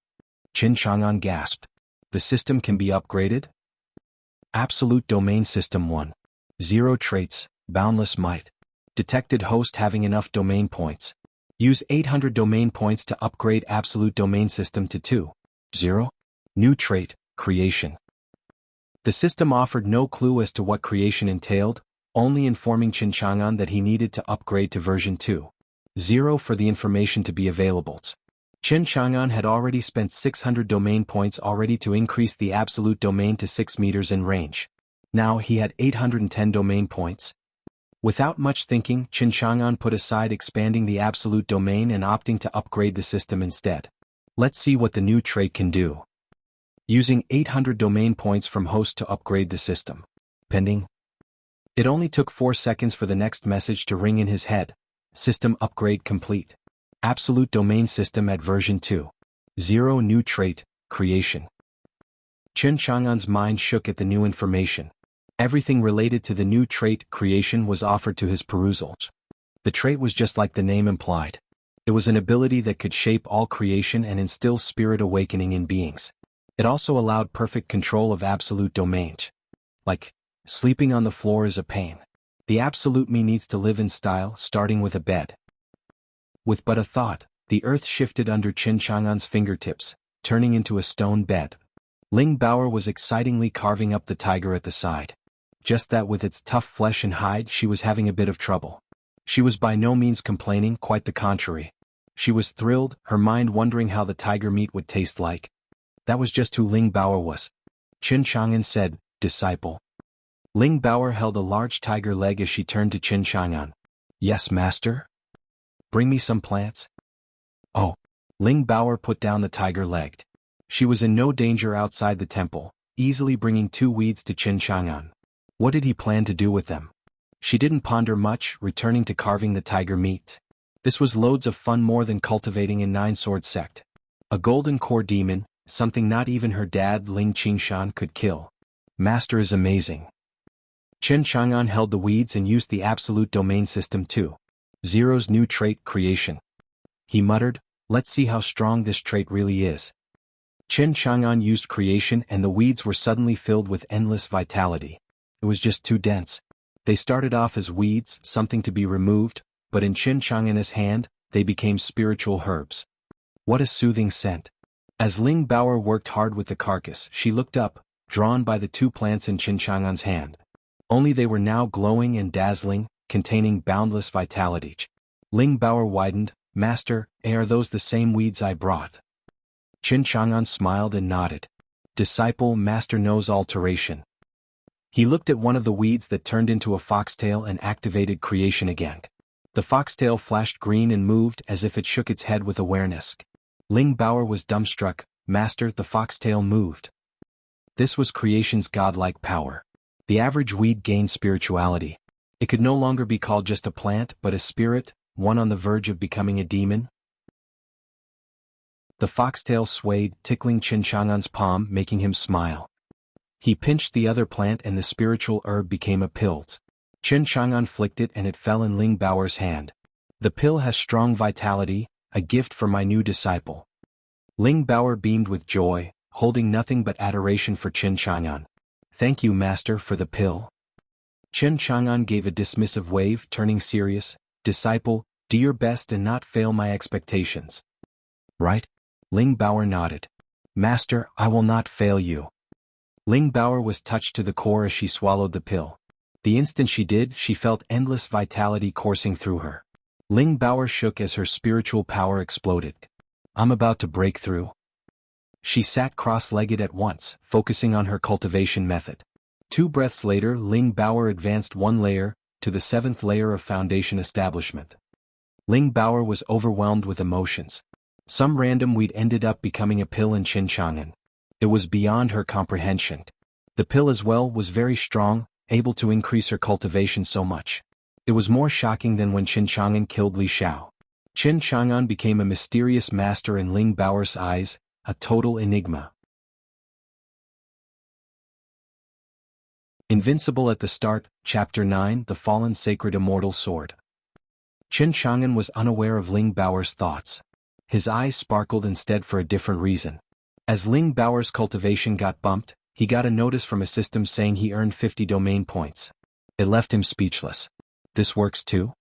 Qin Chang'an gasped. The system can be upgraded? Absolute Domain System 1. 0 traits, boundless might. Detected host having enough domain points. Use 800 domain points to upgrade Absolute Domain System to 2. 0. New trait, creation. The system offered no clue as to what creation entailed, only informing Qin Chang'an that he needed to upgrade to version 2. 0 for the information to be available. Qin Chang'an had already spent 600 domain points already to increase the absolute domain to 6 meters in range. Now he had 810 domain points. Without much thinking, Qin Chang'an put aside expanding the absolute domain and opting to upgrade the system instead. Let's see what the new trait can do. Using 800 domain points from host to upgrade the system. Pending. It only took 4 seconds for the next message to ring in his head. System upgrade complete. Absolute domain system at version 2.0 new trait, creation. Qin Chang'an's mind shook at the new information. Everything related to the new trait, creation, was offered to his perusal. The trait was just like the name implied. It was an ability that could shape all creation and instill spirit awakening in beings. It also allowed perfect control of absolute domain. Like, sleeping on the floor is a pain. The absolute me needs to live in style, starting with a bed. With but a thought, the earth shifted under Qin Chang'an's fingertips, turning into a stone bed. Ling Baoer was excitingly carving up the tiger at the side. Just that with its tough flesh and hide she was having a bit of trouble. She was by no means complaining, quite the contrary. She was thrilled, her mind wondering how the tiger meat would taste like. That was just who Ling Baoer was. Qin Chang'an said, "Disciple." Ling Baoer held a large tiger leg as she turned to Qin Chang'an. "Yes, master? Bring me some plants?" "Oh." Ling Baoer put down the tiger leg. She was in no danger outside the temple, easily bringing 2 weeds to Qin Chang'an. What did he plan to do with them? She didn't ponder much, returning to carving the tiger meat. This was loads of fun, more than cultivating a 9-sword sect. A golden core demon, something not even her dad Ling Qingshan could kill. Master is amazing. Qin Chang'an held the weeds and used the absolute domain system 2.0's new trait, creation. He muttered, "Let's see how strong this trait really is." Qin Chang'an used creation and the weeds were suddenly filled with endless vitality. It was just too dense. They started off as weeds, something to be removed, but in Qin Chang'an's hand, they became spiritual herbs. What a soothing scent. As Ling Baoer worked hard with the carcass, she looked up, drawn by the 2 plants in Qin Chang'an's hand. Only they were now glowing and dazzling, containing boundless vitality. Ling Baoer widened, "Master, are those the same weeds I brought?" Qin Chang'an smiled and nodded. "Disciple, master knows alteration." He looked at one of the weeds that turned into a foxtail and activated creation again. The foxtail flashed green and moved as if it shook its head with awareness. Ling Baoer was dumbstruck. "Master, the foxtail moved." This was creation's godlike power. The average weed gained spirituality. It could no longer be called just a plant but a spirit, one on the verge of becoming a demon. The foxtail swayed, tickling Qin Chang'an's palm, making him smile. He pinched the other plant and the spiritual herb became a pill. Qin Chang'an flicked it and it fell in Ling Baoer's hand. "The pill has strong vitality, a gift for my new disciple." Ling Baoer beamed with joy, holding nothing but adoration for Qin Chang'an. "Thank you, master, for the pill." Qin Chang'an gave a dismissive wave, turning serious. "Disciple, do your best and not fail my expectations." "Right?" Ling Baoer nodded. "Master, I will not fail you." Ling Baoer was touched to the core as she swallowed the pill. The instant she did, she felt endless vitality coursing through her. Ling Baoer shook as her spiritual power exploded. "I'm about to break through." She sat cross-legged at once, focusing on her cultivation method. 2 breaths later, Ling Baoer advanced 1 layer, to the 7th layer of foundation establishment. Ling Baoer was overwhelmed with emotions. Some random weed ended up becoming a pill in Qin Chang'an. It was beyond her comprehension. The pill as well was very strong, able to increase her cultivation so much. It was more shocking than when Qin Chang'an killed Li Xiao. Qin Chang'an became a mysterious master in Ling Baoer's eyes, a total enigma. Invincible at the start, Chapter 9, The Fallen Sacred Immortal Sword. Qin Chang'an was unaware of Ling Baoer's thoughts. His eyes sparkled instead for a different reason. As Ling Baoer's cultivation got bumped, he got a notice from a system saying he earned 50 domain points. It left him speechless. This works too?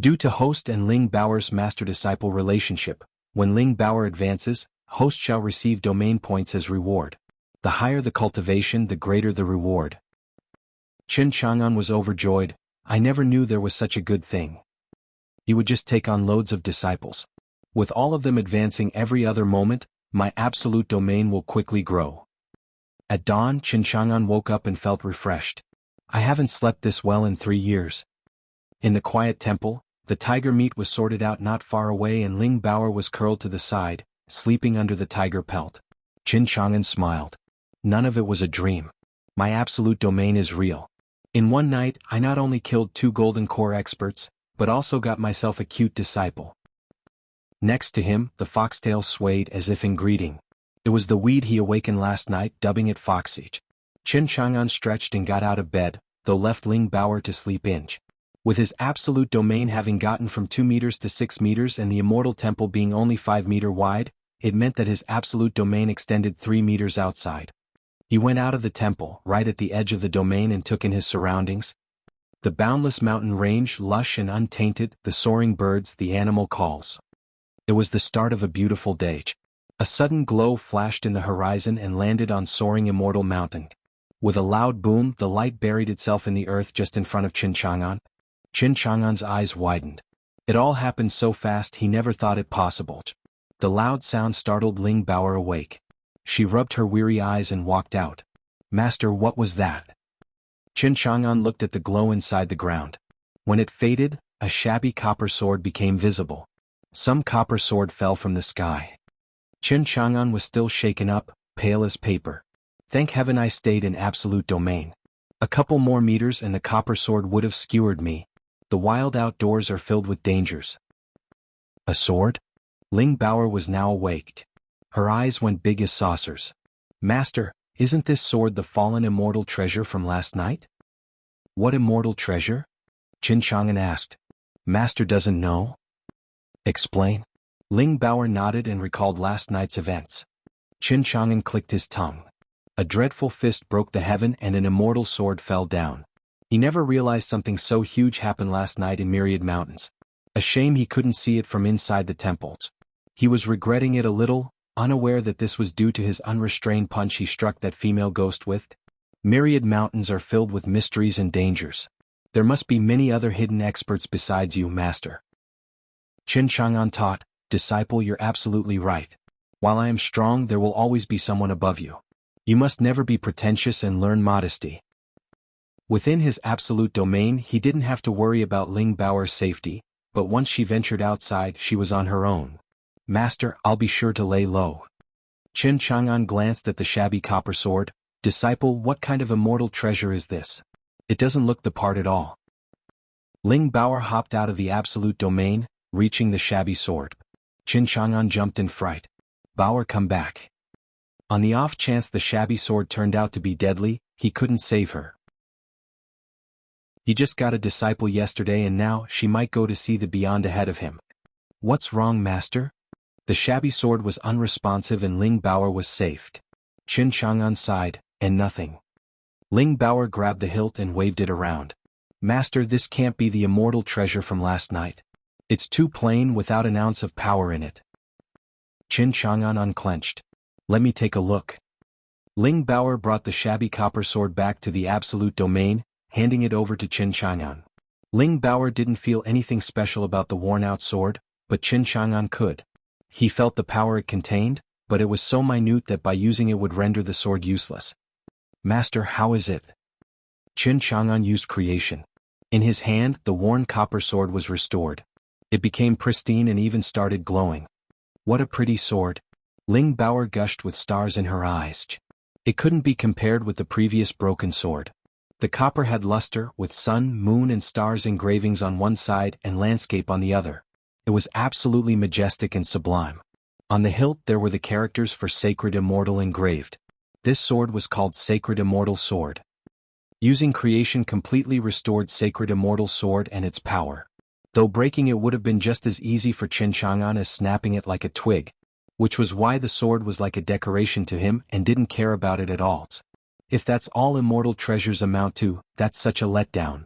Due to host and Ling Baoer's master-disciple relationship, when Ling Baoer advances, host shall receive domain points as reward. The higher the cultivation, the greater the reward. Qin Chang'an was overjoyed. "I never knew there was such a good thing." He would just take on loads of disciples. With all of them advancing every other moment, my absolute domain will quickly grow. At dawn, Qin Chang'an woke up and felt refreshed. I haven't slept this well in 3 years. In the quiet temple, the tiger meat was sorted out not far away and Ling Baoer was curled to the side, sleeping under the tiger pelt. Qin Chang'an smiled. None of it was a dream. My absolute domain is real. In one night, I not only killed 2 golden core experts, but also got myself a cute disciple. Next to him, the foxtail swayed as if in greeting. It was the weed he awakened last night, dubbing it Foxage. Qin Chang'an stretched and got out of bed, though left Ling Baoer to sleep inch. With his absolute domain having gotten from 2 meters to 6 meters and the immortal temple being only 5 meters wide, it meant that his absolute domain extended 3 meters outside. He went out of the temple, right at the edge of the domain, and took in his surroundings. The boundless mountain range, lush and untainted, the soaring birds, the animal calls. It was the start of a beautiful day. A sudden glow flashed in the horizon and landed on soaring immortal mountain. With a loud boom, the light buried itself in the earth just in front of Qin Chang'an. Qin Chang'an's eyes widened. It all happened so fast he never thought it possible. The loud sound startled Ling Baoer awake. She rubbed her weary eyes and walked out. Master, what was that? Qin Chang'an looked at the glow inside the ground. When it faded, a shabby copper sword became visible. Some copper sword fell from the sky. Qin Chang'an was still shaken up, pale as paper. Thank heaven I stayed in absolute domain. A couple more meters and the copper sword would have skewered me. The wild outdoors are filled with dangers. A sword? Ling Baoer was now awake. Her eyes went big as saucers. Master, isn't this sword the fallen immortal treasure from last night? What immortal treasure? Qin Chang'an asked. Master doesn't know? Explain. Ling Baoer nodded and recalled last night's events. Qin Chang'an clicked his tongue. A dreadful fist broke the heaven and an immortal sword fell down. He never realized something so huge happened last night in Myriad Mountains. A shame he couldn't see it from inside the temples. He was regretting it a little, unaware that this was due to his unrestrained punch he struck that female ghost with. Myriad Mountains are filled with mysteries and dangers. There must be many other hidden experts besides you, Master. Qin Chang'an taught, Disciple, you're absolutely right. While I am strong, there will always be someone above you. You must never be pretentious and learn modesty. Within his absolute domain, he didn't have to worry about Ling Baoer's safety, but once she ventured outside, she was on her own. Master, I'll be sure to lay low. Qin Chang'an glanced at the shabby copper sword. Disciple, what kind of immortal treasure is this? It doesn't look the part at all. Ling Baoer hopped out of the absolute domain, reaching the shabby sword. Qin Chang'an jumped in fright. Baoer, come back. On the off chance the shabby sword turned out to be deadly, he couldn't save her. He just got a disciple yesterday and now she might go to see the beyond ahead of him. What's wrong, Master? The shabby sword was unresponsive and Ling Baoer was safe. Qin Chang'an sighed, and nothing. Ling Baoer grabbed the hilt and waved it around. Master, this can't be the immortal treasure from last night. It's too plain without an ounce of power in it. Qin Chang'an unclenched. Let me take a look. Ling Baoer brought the shabby copper sword back to the absolute domain, handing it over to Qin Chang'an. Ling Baoer didn't feel anything special about the worn-out sword, but Qin Chang'an could. He felt the power it contained, but it was so minute that by using it would render the sword useless. Master, how is it? Qin Chang'an used creation. In his hand, the worn copper sword was restored. It became pristine and even started glowing. What a pretty sword. Ling Baoer gushed with stars in her eyes. It couldn't be compared with the previous broken sword. The copper had luster, with sun, moon and stars engravings on one side and landscape on the other. It was absolutely majestic and sublime. On the hilt there were the characters for Sacred Immortal engraved. This sword was called Sacred Immortal Sword. Using creation completely restored Sacred Immortal Sword and its power. Though breaking it would have been just as easy for Qin Chang'an as snapping it like a twig, which was why the sword was like a decoration to him and didn't care about it at all. If that's all immortal treasures amount to, that's such a letdown.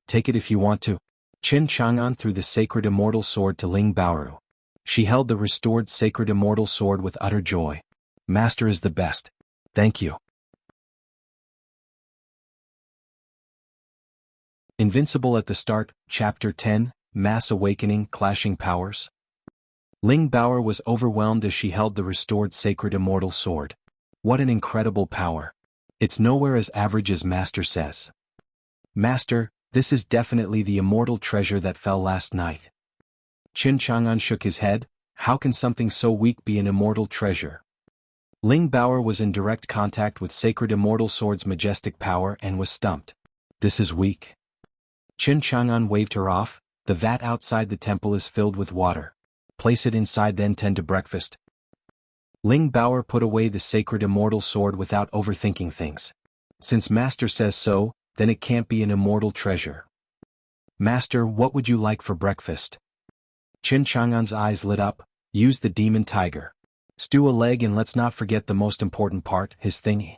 Take it if you want to. Qin Chang'an threw the Sacred Immortal Sword to Ling Baoer. She held the restored Sacred Immortal Sword with utter joy. Master is the best. Thank you. Invincible at the Start, Chapter 10, Mass Awakening, Clashing Powers. Ling Baoer was overwhelmed as she held the restored Sacred Immortal Sword. What an incredible power. It's nowhere as average as Master says. Master, this is definitely the immortal treasure that fell last night. Qin Chang'an shook his head. How can something so weak be an immortal treasure? Ling Baoer was in direct contact with Sacred Immortal Sword's majestic power and was stumped. This is weak. Qin Chang'an waved her off. The vat outside the temple is filled with water. Place it inside, then tend to breakfast. Ling Baoer put away the Sacred Immortal Sword without overthinking things. Since Master says so, then it can't be an immortal treasure. Master, what would you like for breakfast? Qin Chang'an's eyes lit up. Use the demon tiger. Stew a leg, and let's not forget the most important part, his thingy.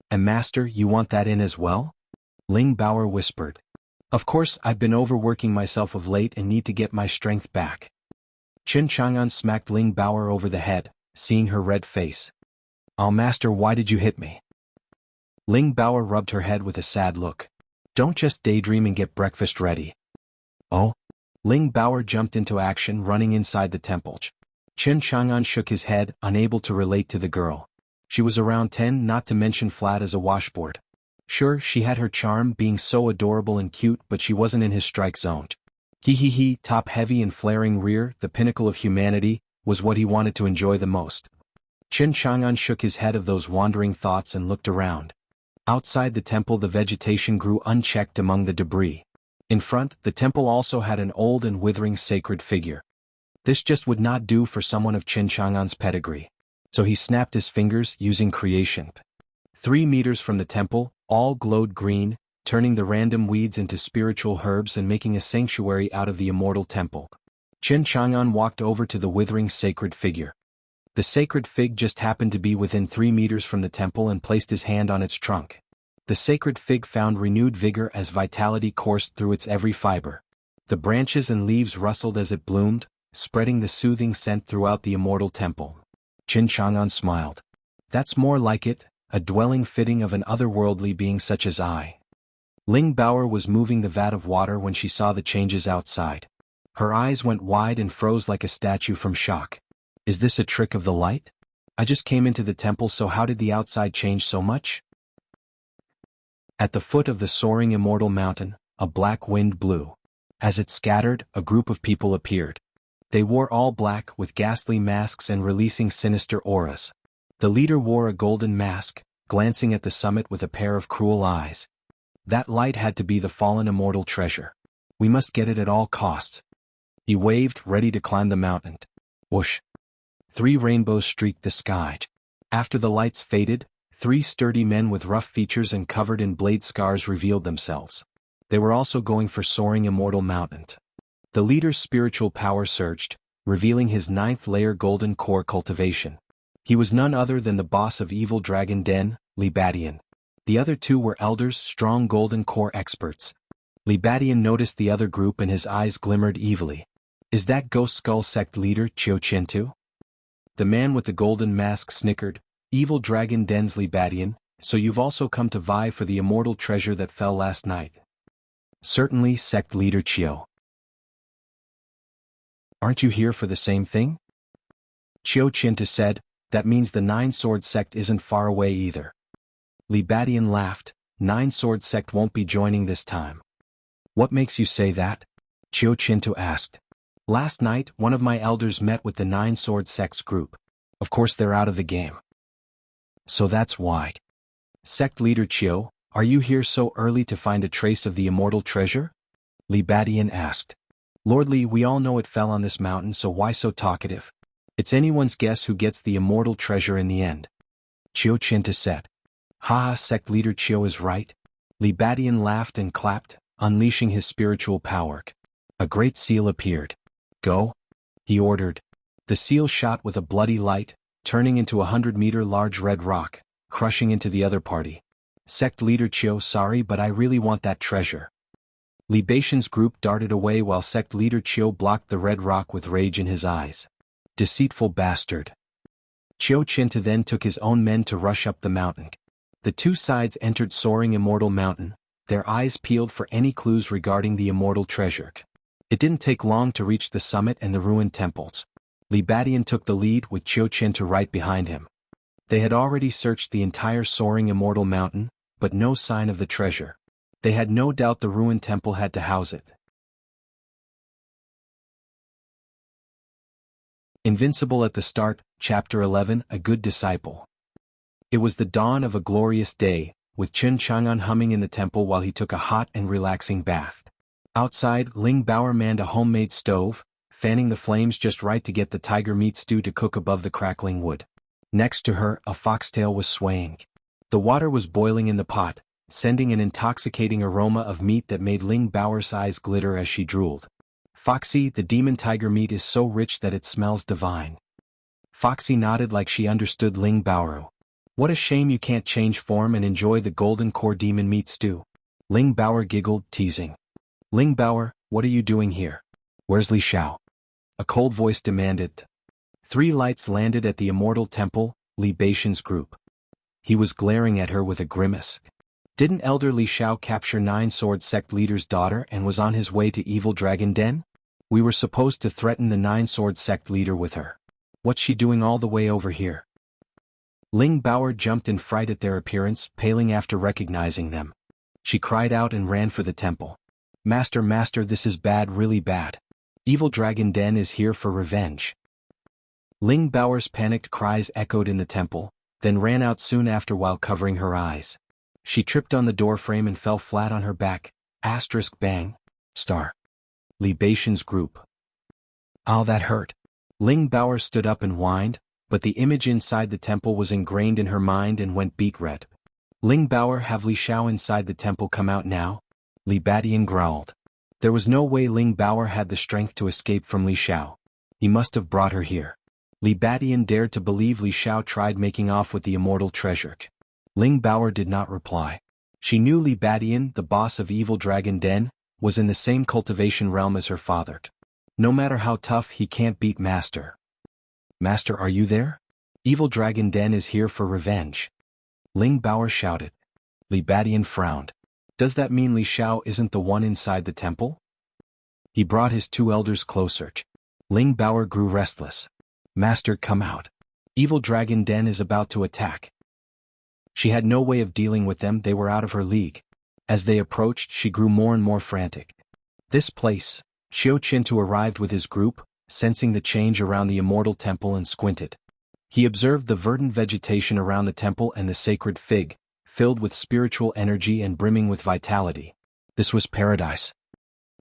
And Master, you want that in as well? Ling Baoer whispered. Of course, I've been overworking myself of late and need to get my strength back. Qin Chang'an smacked Ling Baoer over the head, seeing her red face. Oh Master, why did you hit me? Ling Baoer rubbed her head with a sad look. Don't just daydream and get breakfast ready. Oh? Ling Baoer jumped into action, running inside the temple. Qin Chang'an shook his head, unable to relate to the girl. She was around 10, not to mention flat as a washboard. Sure, she had her charm, being so adorable and cute, but she wasn't in his strike zone. He, top-heavy and flaring rear, the pinnacle of humanity, was what he wanted to enjoy the most. Qin Chang'an shook his head of those wandering thoughts and looked around. Outside the temple, the vegetation grew unchecked among the debris. In front, the temple also had an old and withering sacred figure. This just would not do for someone of Qin Chang'an's pedigree. So he snapped his fingers, using creation. 3 meters from the temple, all glowed green, turning the random weeds into spiritual herbs and making a sanctuary out of the immortal temple. Qin Chang'an walked over to the withering sacred figure. The sacred fig just happened to be within 3 meters from the temple and placed his hand on its trunk. The sacred fig found renewed vigor as vitality coursed through its every fiber. The branches and leaves rustled as it bloomed, spreading the soothing scent throughout the immortal temple. Qin Chang'an smiled. That's more like it, a dwelling fitting of an otherworldly being such as I. Ling Baoer was moving the vat of water when she saw the changes outside. Her eyes went wide and froze like a statue from shock. Is this a trick of the light? I just came into the temple, so how did the outside change so much? At the foot of the soaring immortal mountain, a black wind blew. As it scattered, a group of people appeared. They wore all black with ghastly masks and releasing sinister auras. The leader wore a golden mask, glancing at the summit with a pair of cruel eyes. That light had to be the fallen immortal treasure. We must get it at all costs. He waved, ready to climb the mountain. Whoosh! 3 rainbows streaked the sky. After the lights faded, 3 sturdy men with rough features and covered in blade scars revealed themselves. They were also going for soaring immortal mountain. The leader's spiritual power surged, revealing his 9th layer golden core cultivation. He was none other than the boss of Evil Dragon Den, Li Badian. The other 2 were elders, strong golden core experts. Li Badian noticed the other group and his eyes glimmered evilly. Is that Ghost Skull sect leader Qiu Qintu? The man with the golden mask snickered. Evil Dragon Den's Li Badian, so you've also come to vie for the immortal treasure that fell last night. Certainly, sect leader Qiu. Aren't you here for the same thing? Qiu Qintu said. That means the 9-Sword sect isn't far away either. Li Badian laughed. 9-Sword sect won't be joining this time. What makes you say that? Qiu Qintu asked. Last night, one of my elders met with the 9-Sword sect's group. Of course they're out of the game. So that's why. Sect leader Qiu, are you here so early to find a trace of the immortal treasure? Li Badian asked. Lord Li, we all know it fell on this mountain, so why so talkative? It's anyone's guess who gets the immortal treasure in the end. Qiu Qintu said. Ha, sect leader Qiu is right. Li Badian laughed and clapped, unleashing his spiritual power. A great seal appeared. Go, he ordered. The seal shot with a bloody light, turning into a 100-meter large red rock, crushing into the other party. Sect leader Qiu, sorry, but I really want that treasure. Li Badian's group darted away while sect leader Qiu blocked the red rock with rage in his eyes. Deceitful bastard. Qiu Qintu then took his own men to rush up the mountain. The 2 sides entered soaring immortal mountain, their eyes peeled for any clues regarding the immortal treasure. It didn't take long to reach the summit and the ruined temples. Li Badian took the lead with Qiu Qintu right behind him. They had already searched the entire soaring immortal mountain, but no sign of the treasure. They had no doubt the ruined temple had to house it. Invincible at the start, Chapter 11, A Good Disciple. It was the dawn of a glorious day, with Chen Chang'an humming in the temple while he took a hot and relaxing bath. Outside, Ling Baoer manned a homemade stove, fanning the flames just right to get the tiger meat stew to cook above the crackling wood. Next to her, a foxtail was swaying. The water was boiling in the pot, sending an intoxicating aroma of meat that made Ling Baoer's eyes glitter as she drooled. "Foxy, the demon tiger meat is so rich that it smells divine." Foxy nodded like she understood Ling Baoer. "What a shame you can't change form and enjoy the golden core demon meat stew." Ling Baoer giggled, teasing. "Ling Baoer, what are you doing here? Where's Li Xiao?" a cold voice demanded. 3 lights landed at the immortal temple, Li Baishan's group. He was glaring at her with a grimace. Didn't Elder Li Xiao capture 9 Sword Sect leader's daughter and was on his way to Evil Dragon Den? We were supposed to threaten the 9 Sword Sect leader with her. What's she doing all the way over here? Ling Baoer jumped in fright at their appearance, paling after recognizing them. She cried out and ran for the temple. Master, this is bad, really bad. Evil Dragon Den is here for revenge." Ling Baoer's panicked cries echoed in the temple, then ran out soon after while covering her eyes. She tripped on the doorframe and fell flat on her back. *bang. Star. Li Baishan's group. "Ow, that hurt." Ling Baoer stood up and whined, but the image inside the temple was ingrained in her mind and went beet red. "Ling Baoer, have Li Xiao inside the temple come out now?" Li Badian growled. There was no way Ling Baoer had the strength to escape from Li Xiao. He must have brought her here. Li Badian dared to believe Li Xiao tried making off with the immortal treasure. Ling Baoer did not reply. She knew Li Badian, the boss of Evil Dragon Den, was in the same cultivation realm as her father. No matter how tough, he can't beat Master. "Master, are you there? Evil Dragon Den is here for revenge." Ling Baoer shouted. Li Badian frowned. Does that mean Li Xiao isn't the one inside the temple? He brought his 2 elders closer. Ling Baoer grew restless. "Master, come out. Evil Dragon Den is about to attack." She had no way of dealing with them, they were out of her league. As they approached, she grew more and more frantic. This place. Xiao Qintu arrived with his group, sensing the change around the immortal temple and squinted. He observed the verdant vegetation around the temple and the sacred fig, filled with spiritual energy and brimming with vitality. This was paradise.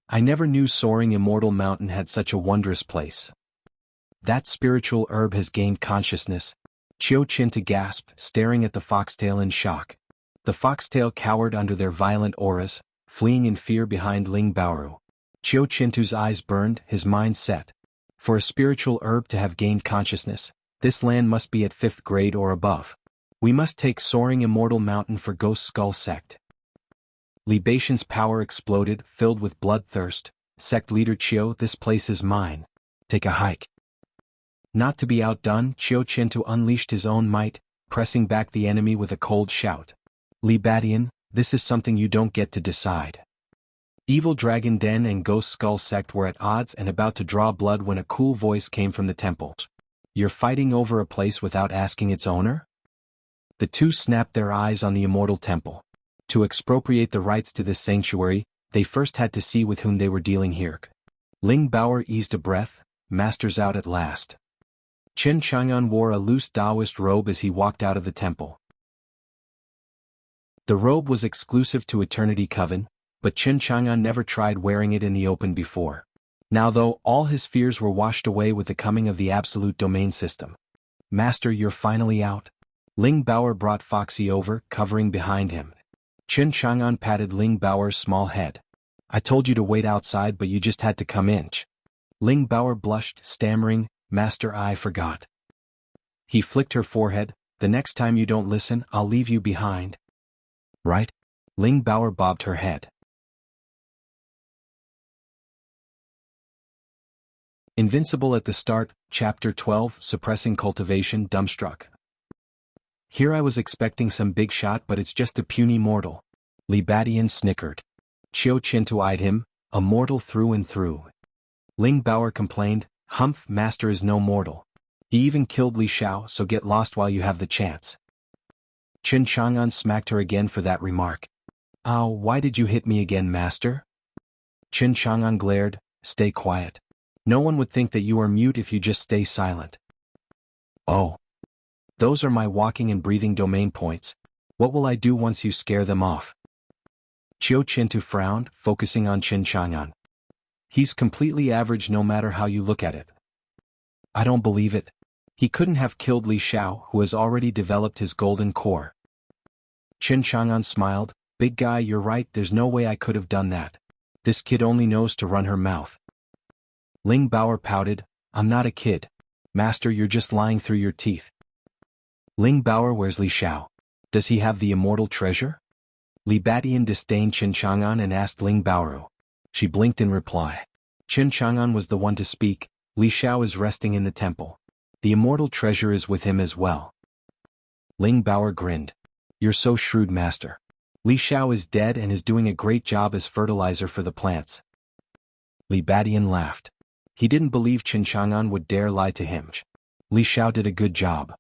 I never knew soaring immortal mountain had such a wondrous place. That spiritual herb has gained consciousness. Xiao Qintu gasped, staring at the foxtail in shock. The foxtail cowered under their violent auras, fleeing in fear behind Ling Baoer. Xiao Qintu's eyes burned, his mind set. For a spiritual herb to have gained consciousness, this land must be at 5th grade or above. We must take soaring immortal mountain for Ghost Skull Sect. Li Baishan's power exploded, filled with bloodthirst. Sect leader Qiao, this place is mine. Take a hike. Not to be outdone, Xiao Qintu unleashed his own might, pressing back the enemy with a cold shout. Li Badian, this is something you don't get to decide. Evil Dragon Den and Ghost Skull Sect were at odds and about to draw blood when a cool voice came from the temple. You're fighting over a place without asking its owner? The 2 snapped their eyes on the immortal temple. To expropriate the rights to this sanctuary, they first had to see with whom they were dealing here. Ling Baoer eased a breath, master's out at last. Chen Chang'an wore a loose Taoist robe as he walked out of the temple. The robe was exclusive to Eternity Coven, but Chen Chang'an never tried wearing it in the open before. Now though, all his fears were washed away with the coming of the Absolute Domain System. Master, you're finally out. Ling Baoer brought Foxy over, covering behind him. Chen Chang'an patted Ling Baoer's small head. I told you to wait outside, but you just had to come in. Ling Baoer blushed, stammering, Master, I forgot. He flicked her forehead. The next time you don't listen, I'll leave you behind. Right? Ling Baoer bobbed her head. Invincible at the start, Chapter 12, Suppressing Cultivation, Dumbstruck. Here I was expecting some big shot, but it's just a puny mortal. Li Badian snickered. Xiao Qintu eyed him, a mortal through and through. Ling Baoer complained, Humph, Master is no mortal. He even killed Li Xiao, so get lost while you have the chance. Qin Chang'an smacked her again for that remark. Ow, why did you hit me again, master? Qin Chang'an glared, stay quiet. No one would think that you are mute if you just stay silent. Oh. Those are my walking and breathing domain points. What will I do once you scare them off? Qiu Qintu frowned, focusing on Qin Chang'an. He's completely average no matter how you look at it. I don't believe it. He couldn't have killed Li Xiao, who has already developed his golden core. Qin Chang'an smiled, big guy, you're right, there's no way I could have done that. This kid only knows to run her mouth. Ling Baoer pouted, I'm not a kid. Master, you're just lying through your teeth. Ling Baoer, where's Li Xiao? Does he have the immortal treasure? Li Batian disdained Qin Chang'an and asked Ling Baoer. She blinked in reply. Qin Chang'an was the one to speak. Li Xiao is resting in the temple. The immortal treasure is with him as well. Ling Baoer grinned. You're so shrewd, master. Li Xiao is dead and is doing a great job as fertilizer for the plants. Li Batian laughed. He didn't believe Qin Chang'an would dare lie to him. Li Xiao did a good job.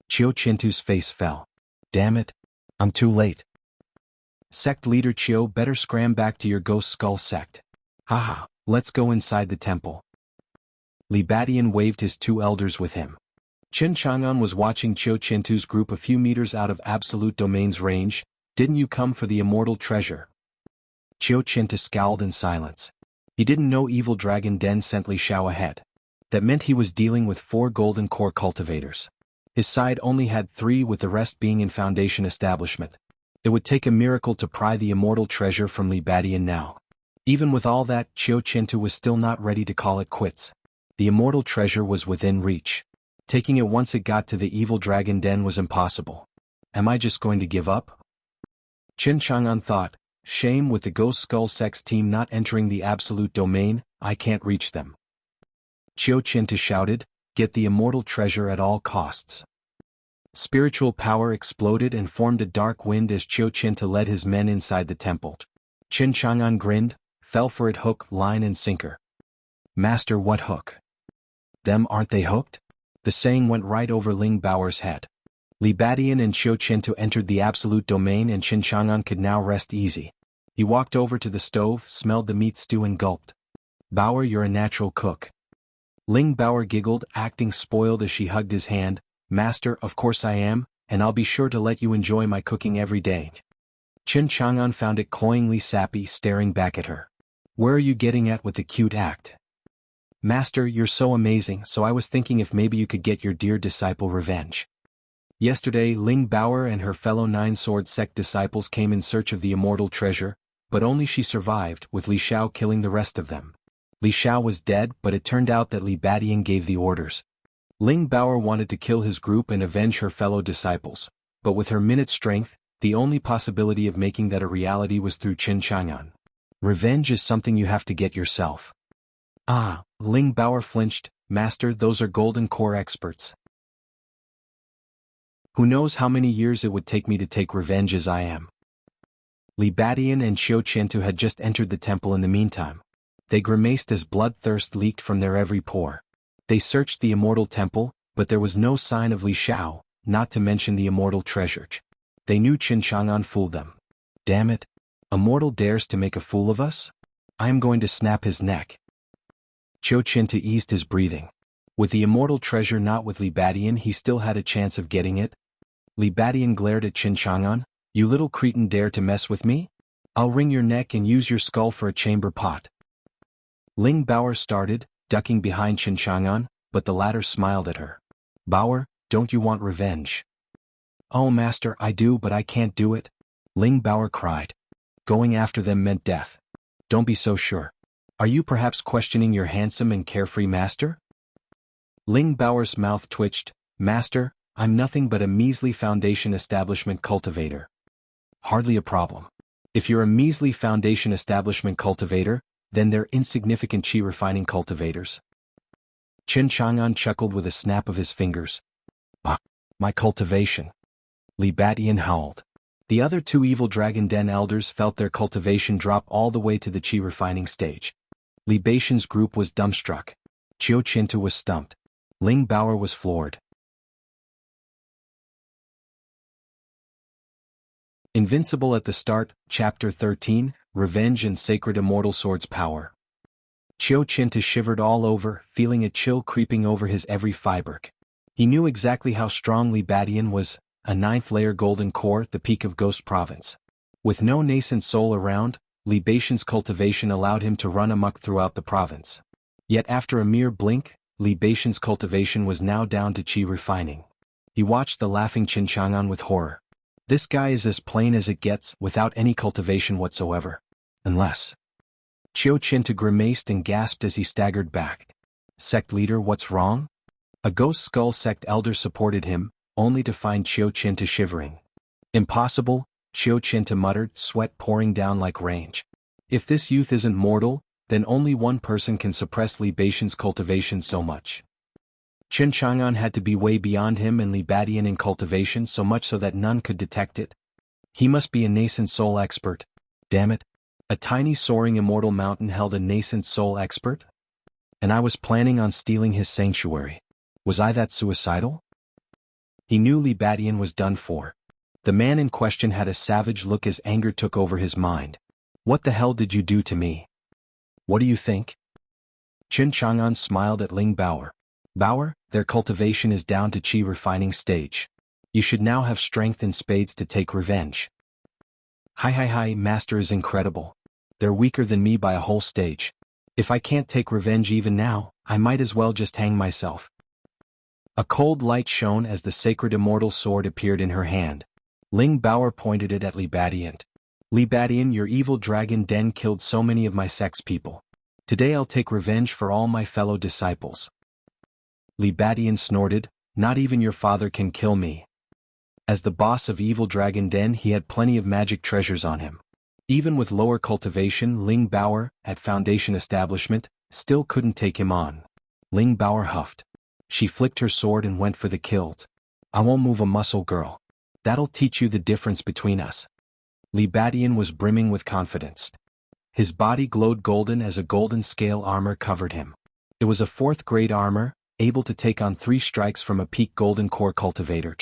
Qiu Qintu's face fell. Damn it. I'm too late. Sect leader Qiu, better scram back to your ghost skull sect. Haha, let's go inside the temple. Li Batian waved his two elders with him. Qin Chang'an was watching Qiu Qintu's group a few meters out of absolute domain's range. Didn't you come for the immortal treasure? Qiu Qintu scowled in silence. He didn't know Evil Dragon Den sent Li Xiao ahead. That meant he was dealing with 4 golden core cultivators. His side only had 3, with the rest being in Foundation establishment. It would take a miracle to pry the immortal treasure from Li Batian now. Even with all that, Qiu Qintu was still not ready to call it quits. The immortal treasure was within reach. Taking it once it got to the Evil Dragon Den was impossible. Am I just going to give up? Qin Chang'an thought, shame, with the Ghost Skull Sect's team not entering the absolute domain, I can't reach them. Qiu Qintu shouted, get the immortal treasure at all costs. Spiritual power exploded and formed a dark wind as Qiu Qintu led his men inside the temple. Qin Chang'an grinned, fell for it hook, line and sinker. Master, what hook? Them aren't they hooked? The saying went right over Ling Baoer's head. Li Batian and Qiu Qintu entered the absolute domain and Qin Chang'an could now rest easy. He walked over to the stove, smelled the meat stew and gulped. Baoer, you're a natural cook. Ling Baoer giggled, acting spoiled as she hugged his hand. Master, of course I am, and I'll be sure to let you enjoy my cooking every day. Qin Chang'an found it cloyingly sappy, staring back at her. Where are you getting at with the cute act? Master, you're so amazing, so I was thinking if maybe you could get your dear disciple revenge. Yesterday, Ling Baoer and her fellow 9-sword sect disciples came in search of the immortal treasure, but only she survived, with Li Xiao killing the rest of them. Li Xiao was dead, but it turned out that Li Batian gave the orders. Ling Baoer wanted to kill his group and avenge her fellow disciples, but with her minute strength, the only possibility of making that a reality was through Qin Chang'an. Revenge is something you have to get yourself. Ah, Ling Baoer flinched. Master, those are golden core experts. Who knows how many years it would take me to take revenge as I am. Li Batian and Qiu Qintu had just entered the temple in the meantime. They grimaced as bloodthirst leaked from their every pore. They searched the immortal temple, but there was no sign of Li Xiao, not to mention the immortal treasure. They knew Qin Chang'an fooled them. Damn it. A mortal dares to make a fool of us? I am going to snap his neck. Qiu Qintu eased his breathing. With the immortal treasure not with Li Batian, he still had a chance of getting it. Li Batian glared at Qin Chang'an. You little cretin, dare to mess with me? I'll wring your neck and use your skull for a chamber pot. Ling Baoer started, ducking behind Qin Chang'an, but the latter smiled at her. Baoer, don't you want revenge? Oh master, I do, but I can't do it. Ling Baoer cried. Going after them meant death. Don't be so sure. Are you perhaps questioning your handsome and carefree master? Ling Baoer's mouth twitched. Master, I'm nothing but a measly Foundation establishment cultivator. Hardly a problem. If you're a measly Foundation establishment cultivator, then they're insignificant chi refining cultivators. Qin Chang'an chuckled with a snap of his fingers. Ah, my cultivation. Li Batian howled. The other 2 Evil Dragon Den elders felt their cultivation drop all the way to the chi refining stage. Li Batian's group was dumbstruck. Qiu Qintu was stumped. Ling Baoer was floored. Invincible at the Start, Chapter 13, Revenge and Sacred Immortal Sword's Power. Qiu Qinta shivered all over, feeling a chill creeping over his every fiber. He knew exactly how strong Li Badian was, a 9th-layer golden core at the peak of Ghost Province. With no nascent soul around, Li Badian's cultivation allowed him to run amok throughout the province. Yet after a mere blink, Li Badian's cultivation was now down to qi refining. He watched the laughing Qin Chang'an with horror. This guy is as plain as it gets, without any cultivation whatsoever. Unless... Qiu Qinta grimaced and gasped as he staggered back. Sect leader, what's wrong? A ghost skull sect elder supported him, only to find Qiu Qinta shivering. Impossible, Qiu Qinta muttered, sweat pouring down like rain. If this youth isn't mortal, then only one person can suppress Li Badian's cultivation so much. Qin Chang'an had to be way beyond him and Li Badian in cultivation, so much so that none could detect it. He must be a nascent soul expert. Damn it. A tiny soaring immortal mountain held a nascent soul expert? And I was planning on stealing his sanctuary. Was I that suicidal? He knew Li Badian was done for. The man in question had a savage look as anger took over his mind. What the hell did you do to me? What do you think? Qin Chang'an smiled at Ling Baoer. Baoer, their cultivation is down to qi refining stage. You should now have strength in spades to take revenge. Hi, master is incredible. They're weaker than me by a whole stage. If I can't take revenge even now, I might as well just hang myself. A cold light shone as the sacred immortal sword appeared in her hand. Ling Baoer pointed it at Li Badian. Li Badian, your evil dragon den killed so many of my sect's people. Today I'll take revenge for all my fellow disciples. Li Badian snorted, not even your father can kill me. As the boss of Evil Dragon Den, he had plenty of magic treasures on him. Even with lower cultivation, Ling Baoer, at Foundation Establishment, still couldn't take him on. Ling Baoer huffed. She flicked her sword and went for the kilt. I won't move a muscle, girl. That'll teach you the difference between us. Li Badian was brimming with confidence. His body glowed golden as a golden scale armor covered him. It was a 4th-grade armor, able to take on 3 strikes from a peak golden core cultivator.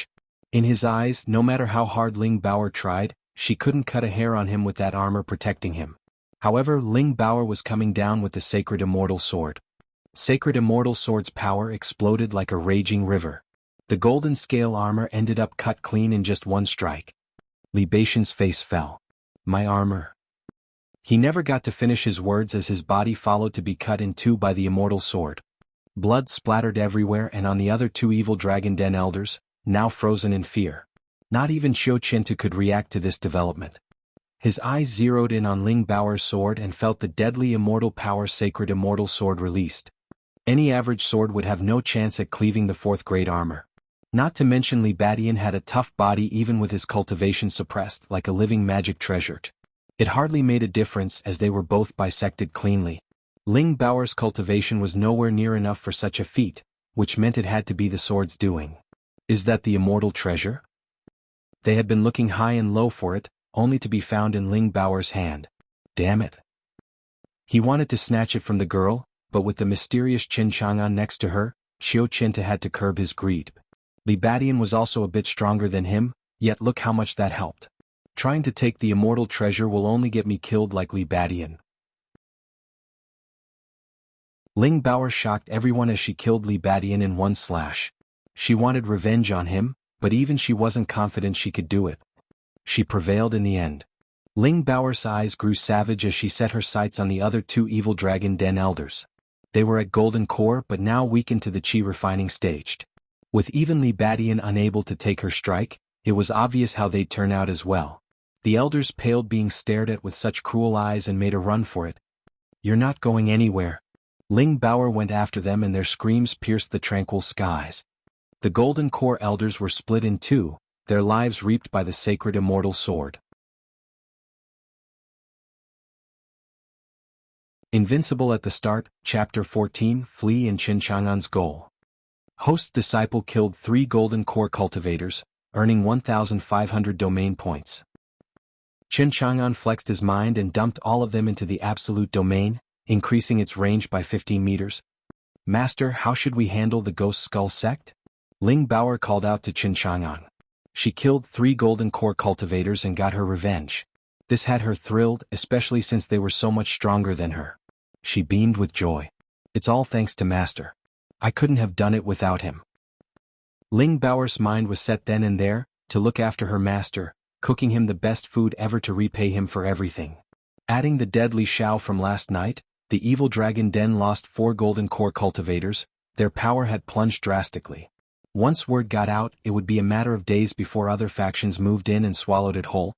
In his eyes, no matter how hard Ling Baoer tried, she couldn't cut a hair on him with that armor protecting him. However, Ling Baoer was coming down with the Sacred Immortal Sword. Sacred Immortal Sword's power exploded like a raging river. The golden scale armor ended up cut clean in just 1 strike. Li Badian's face fell. My armor. He never got to finish his words as his body followed to be cut in 2 by the immortal sword. Blood splattered everywhere and on the other 2 Evil Dragon Den elders, now frozen in fear. Not even Qiu Qinta could react to this development. His eyes zeroed in on Ling Baoer's sword and felt the deadly immortal power Sacred Immortal Sword released. Any average sword would have no chance at cleaving the 4th-grade armor. Not to mention Li Badian had a tough body even with his cultivation suppressed like a living magic treasure. It hardly made a difference as they were both bisected cleanly. Ling Baoer's cultivation was nowhere near enough for such a feat, which meant it had to be the sword's doing. Is that the immortal treasure? They had been looking high and low for it, only to be found in Ling Baoer's hand. Damn it. He wanted to snatch it from the girl, but with the mysterious Qin Chang'an next to her, Qiu Qinta had to curb his greed. Li Badian was also a bit stronger than him, yet look how much that helped. Trying to take the immortal treasure will only get me killed like Li Badian. Ling Baoer shocked everyone as she killed Li Badian in 1 slash. She wanted revenge on him, but even she wasn't confident she could do it. She prevailed in the end. Ling Baoer's eyes grew savage as she set her sights on the other 2 Evil Dragon Den elders. They were at golden core but now weakened to the qi refining stage. With even Li Badian unable to take her strike, it was obvious how they'd turn out as well. The elders paled being stared at with such cruel eyes and made a run for it. You're not going anywhere. Ling Baoer went after them and their screams pierced the tranquil skies. The Golden Core elders were split in 2, their lives reaped by the Sacred Immortal Sword. Invincible at the Start, Chapter 14, Flee and Qin Chang'an's Goal. Host's disciple killed 3 Golden Core cultivators, earning 1,500 domain points. Qin Chang'an flexed his mind and dumped all of them into the absolute domain, increasing its range by 15 meters. Master, how should we handle the Ghost Skull sect? Ling Baoer called out to Qin Chang'an. She killed 3 golden core cultivators and got her revenge. This had her thrilled, especially since they were so much stronger than her. She beamed with joy. It's all thanks to Master. I couldn't have done it without him. Ling Baoer's mind was set then and there, to look after her master, cooking him the best food ever to repay him for everything. Adding the deadly Shao from last night, the evil dragon den lost 4 golden core cultivators. Their power had plunged drastically. Once word got out, it would be a matter of days before other factions moved in and swallowed it whole.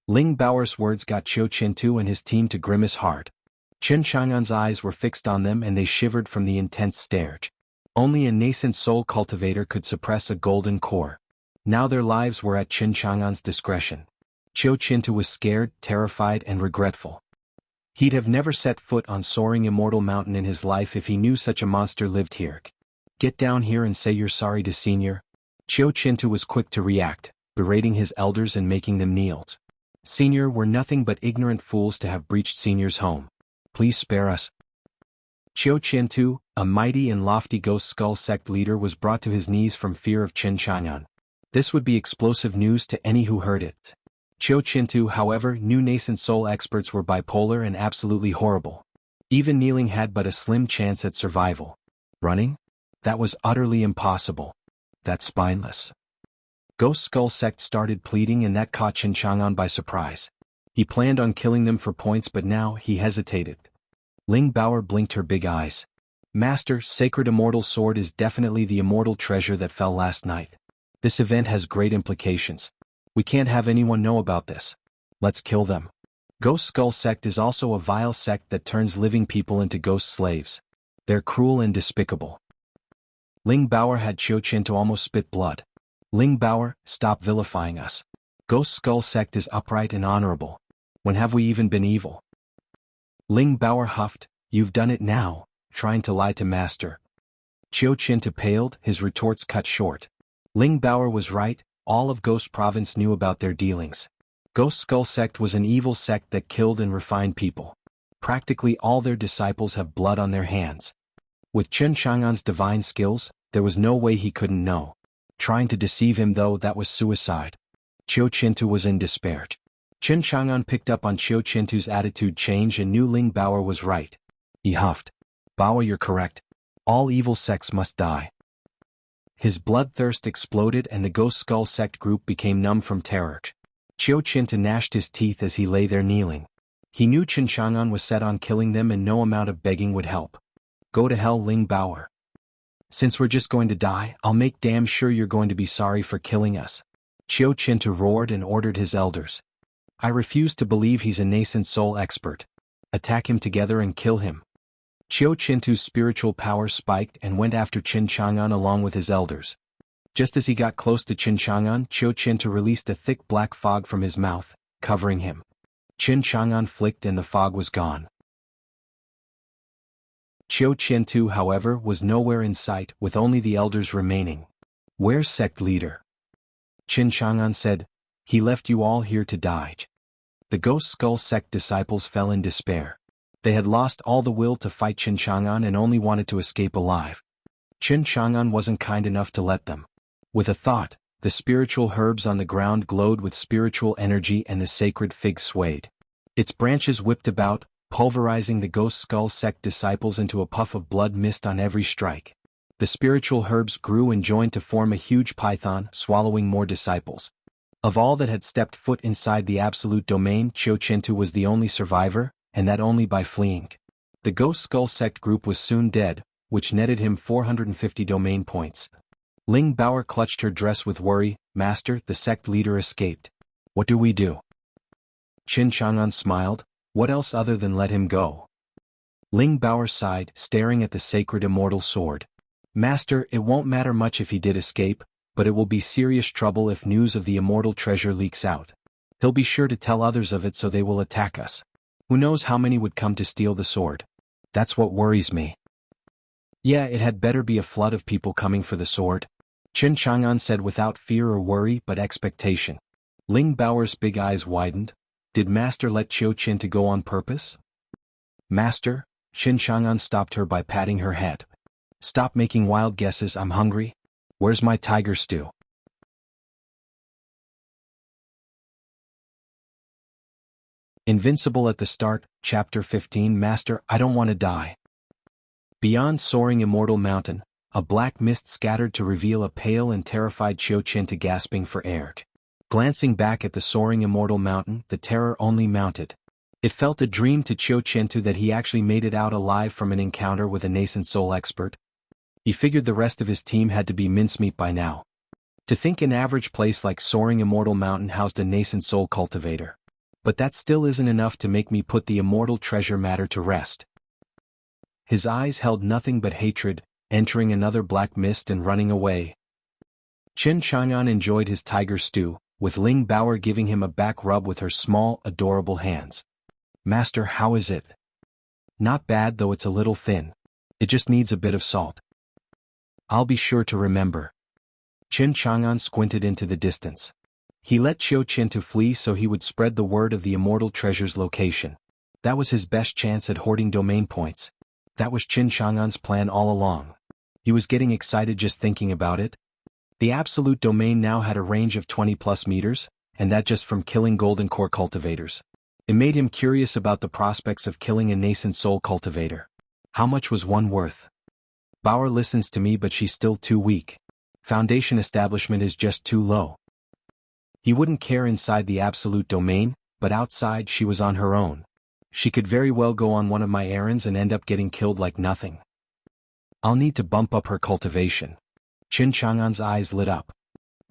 Ling Baoer's words got Qiu Qintu and his team to grimace hard. Qin Chang'an's eyes were fixed on them and they shivered from the intense stare. Only a nascent soul cultivator could suppress a golden core. Now their lives were at Qin Chang'an's discretion. Qiu Qintu was scared, terrified, and regretful. He'd have never set foot on soaring immortal mountain in his life if he knew such a monster lived here. Get down here and say you're sorry to Senior. Qiu Qintu was quick to react, berating his elders and making them kneel. Senior, we're nothing but ignorant fools to have breached Senior's home. Please spare us. Qiu Qintu, a mighty and lofty Ghost Skull sect leader, was brought to his knees from fear of Qin Chang'an. This would be explosive news to any who heard it. Qiu Qintu, however, knew nascent soul experts were bipolar and absolutely horrible. Even kneeling had but a slim chance at survival. Running? That was utterly impossible. That's spineless. Ghost Skull sect started pleading and that caught Qin Chang'an by surprise. He planned on killing them for points but now he hesitated. Ling Baoer blinked her big eyes. Master, Sacred Immortal Sword is definitely the immortal treasure that fell last night. This event has great implications. We can't have anyone know about this. Let's kill them. Ghost Skull sect is also a vile sect that turns living people into ghost slaves. They're cruel and despicable. Ling Baoer had Qiu Qintu almost spit blood. Ling Baoer, stop vilifying us. Ghost Skull sect is upright and honorable. When have we even been evil? Ling Baoer huffed, you've done it now, trying to lie to Master. Qiu Qintu paled, his retorts cut short. Ling Baoer was right, all of Ghost Province knew about their dealings. Ghost Skull sect was an evil sect that killed and refined people. Practically all their disciples have blood on their hands. With Qin Chang'an's divine skills, there was no way he couldn't know. Trying to deceive him though, that was suicide. Qiu Qintu was in despair. Qin Chang'an picked up on Qiu Qintu's attitude change and knew Ling Baoer was right. He huffed. Baoer, you're correct. All evil sects must die. His bloodthirst exploded and the Ghost Skull sect group became numb from terror. Qiu Qintu gnashed his teeth as he lay there kneeling. He knew Qin Chang'an was set on killing them and no amount of begging would help. Go to hell, Ling Baoer. Since we're just going to die, I'll make damn sure you're going to be sorry for killing us. Qiu Qintu roared and ordered his elders. I refuse to believe he's a nascent soul expert. Attack him together and kill him. Qiu Qintu's spiritual power spiked and went after Qin Chang'an along with his elders. Just as he got close to Qin Chang'an, Qiu Qintu released a thick black fog from his mouth, covering him. Qin Chang'an flicked and the fog was gone. Qiu Qintu, however, was nowhere in sight, with only the elders remaining. Where's sect leader? Qin Chang'an said, he left you all here to die. The Ghost Skull sect disciples fell in despair. They had lost all the will to fight Qin Chang'an and only wanted to escape alive. Qin Chang'an wasn't kind enough to let them. With a thought, the spiritual herbs on the ground glowed with spiritual energy and the sacred fig swayed. Its branches whipped about, pulverizing the Ghost Skull sect disciples into a puff of blood mist on every strike. The spiritual herbs grew and joined to form a huge python, swallowing more disciples. Of all that had stepped foot inside the absolute domain, Qiu Qintu was the only survivor, and that only by fleeing. The Ghost Skull sect group was soon dead, which netted him 450 domain points. Ling Baoer clutched her dress with worry. Master, the sect leader escaped. What do we do? Qin Chang'an smiled. What else other than let him go? Ling Baoer sighed, staring at the sacred immortal sword. Master, it won't matter much if he did escape, but it will be serious trouble if news of the immortal treasure leaks out. He'll be sure to tell others of it so they will attack us. Who knows how many would come to steal the sword? That's what worries me. Yeah, it had better be a flood of people coming for the sword. Qin Chang'an said without fear or worry but expectation. Ling Baoer's big eyes widened. Did Master let Qiu Qintu go on purpose? Master? Qin Chang'an stopped her by patting her head. Stop making wild guesses, I'm hungry. Where's my tiger stew? Invincible at the start, Chapter 15. Master, I don't want to die. Beyond soaring immortal mountain, a black mist scattered to reveal a pale and terrified Chiochinta gasping for air. Glancing back at the soaring immortal mountain, the terror only mounted. It felt a dream to Chiochinta that he actually made it out alive from an encounter with a nascent soul expert. He figured the rest of his team had to be mincemeat by now. To think an average place like soaring immortal mountain housed a nascent soul cultivator. But that still isn't enough to make me put the immortal treasure matter to rest. His eyes held nothing but hatred, entering another black mist and running away. Qin Chang'an enjoyed his tiger stew, with Ling Bao'er giving him a back rub with her small, adorable hands. Master, how is it? Not bad, though it's a little thin. It just needs a bit of salt. I'll be sure to remember. Qin Chang'an squinted into the distance. He let Chiochinta flee so he would spread the word of the immortal treasure's location. That was his best chance at hoarding domain points. That was Qin Chang'an's plan all along. He was getting excited just thinking about it. The absolute domain now had a range of 20+ meters, and that just from killing golden core cultivators. It made him curious about the prospects of killing a nascent soul cultivator. How much was one worth? Bao'er listens to me, but she's still too weak. Foundation establishment is just too low. He wouldn't care inside the absolute domain, but outside she was on her own. She could very well go on one of my errands and end up getting killed like nothing. I'll need to bump up her cultivation. Qin Chang'an's eyes lit up.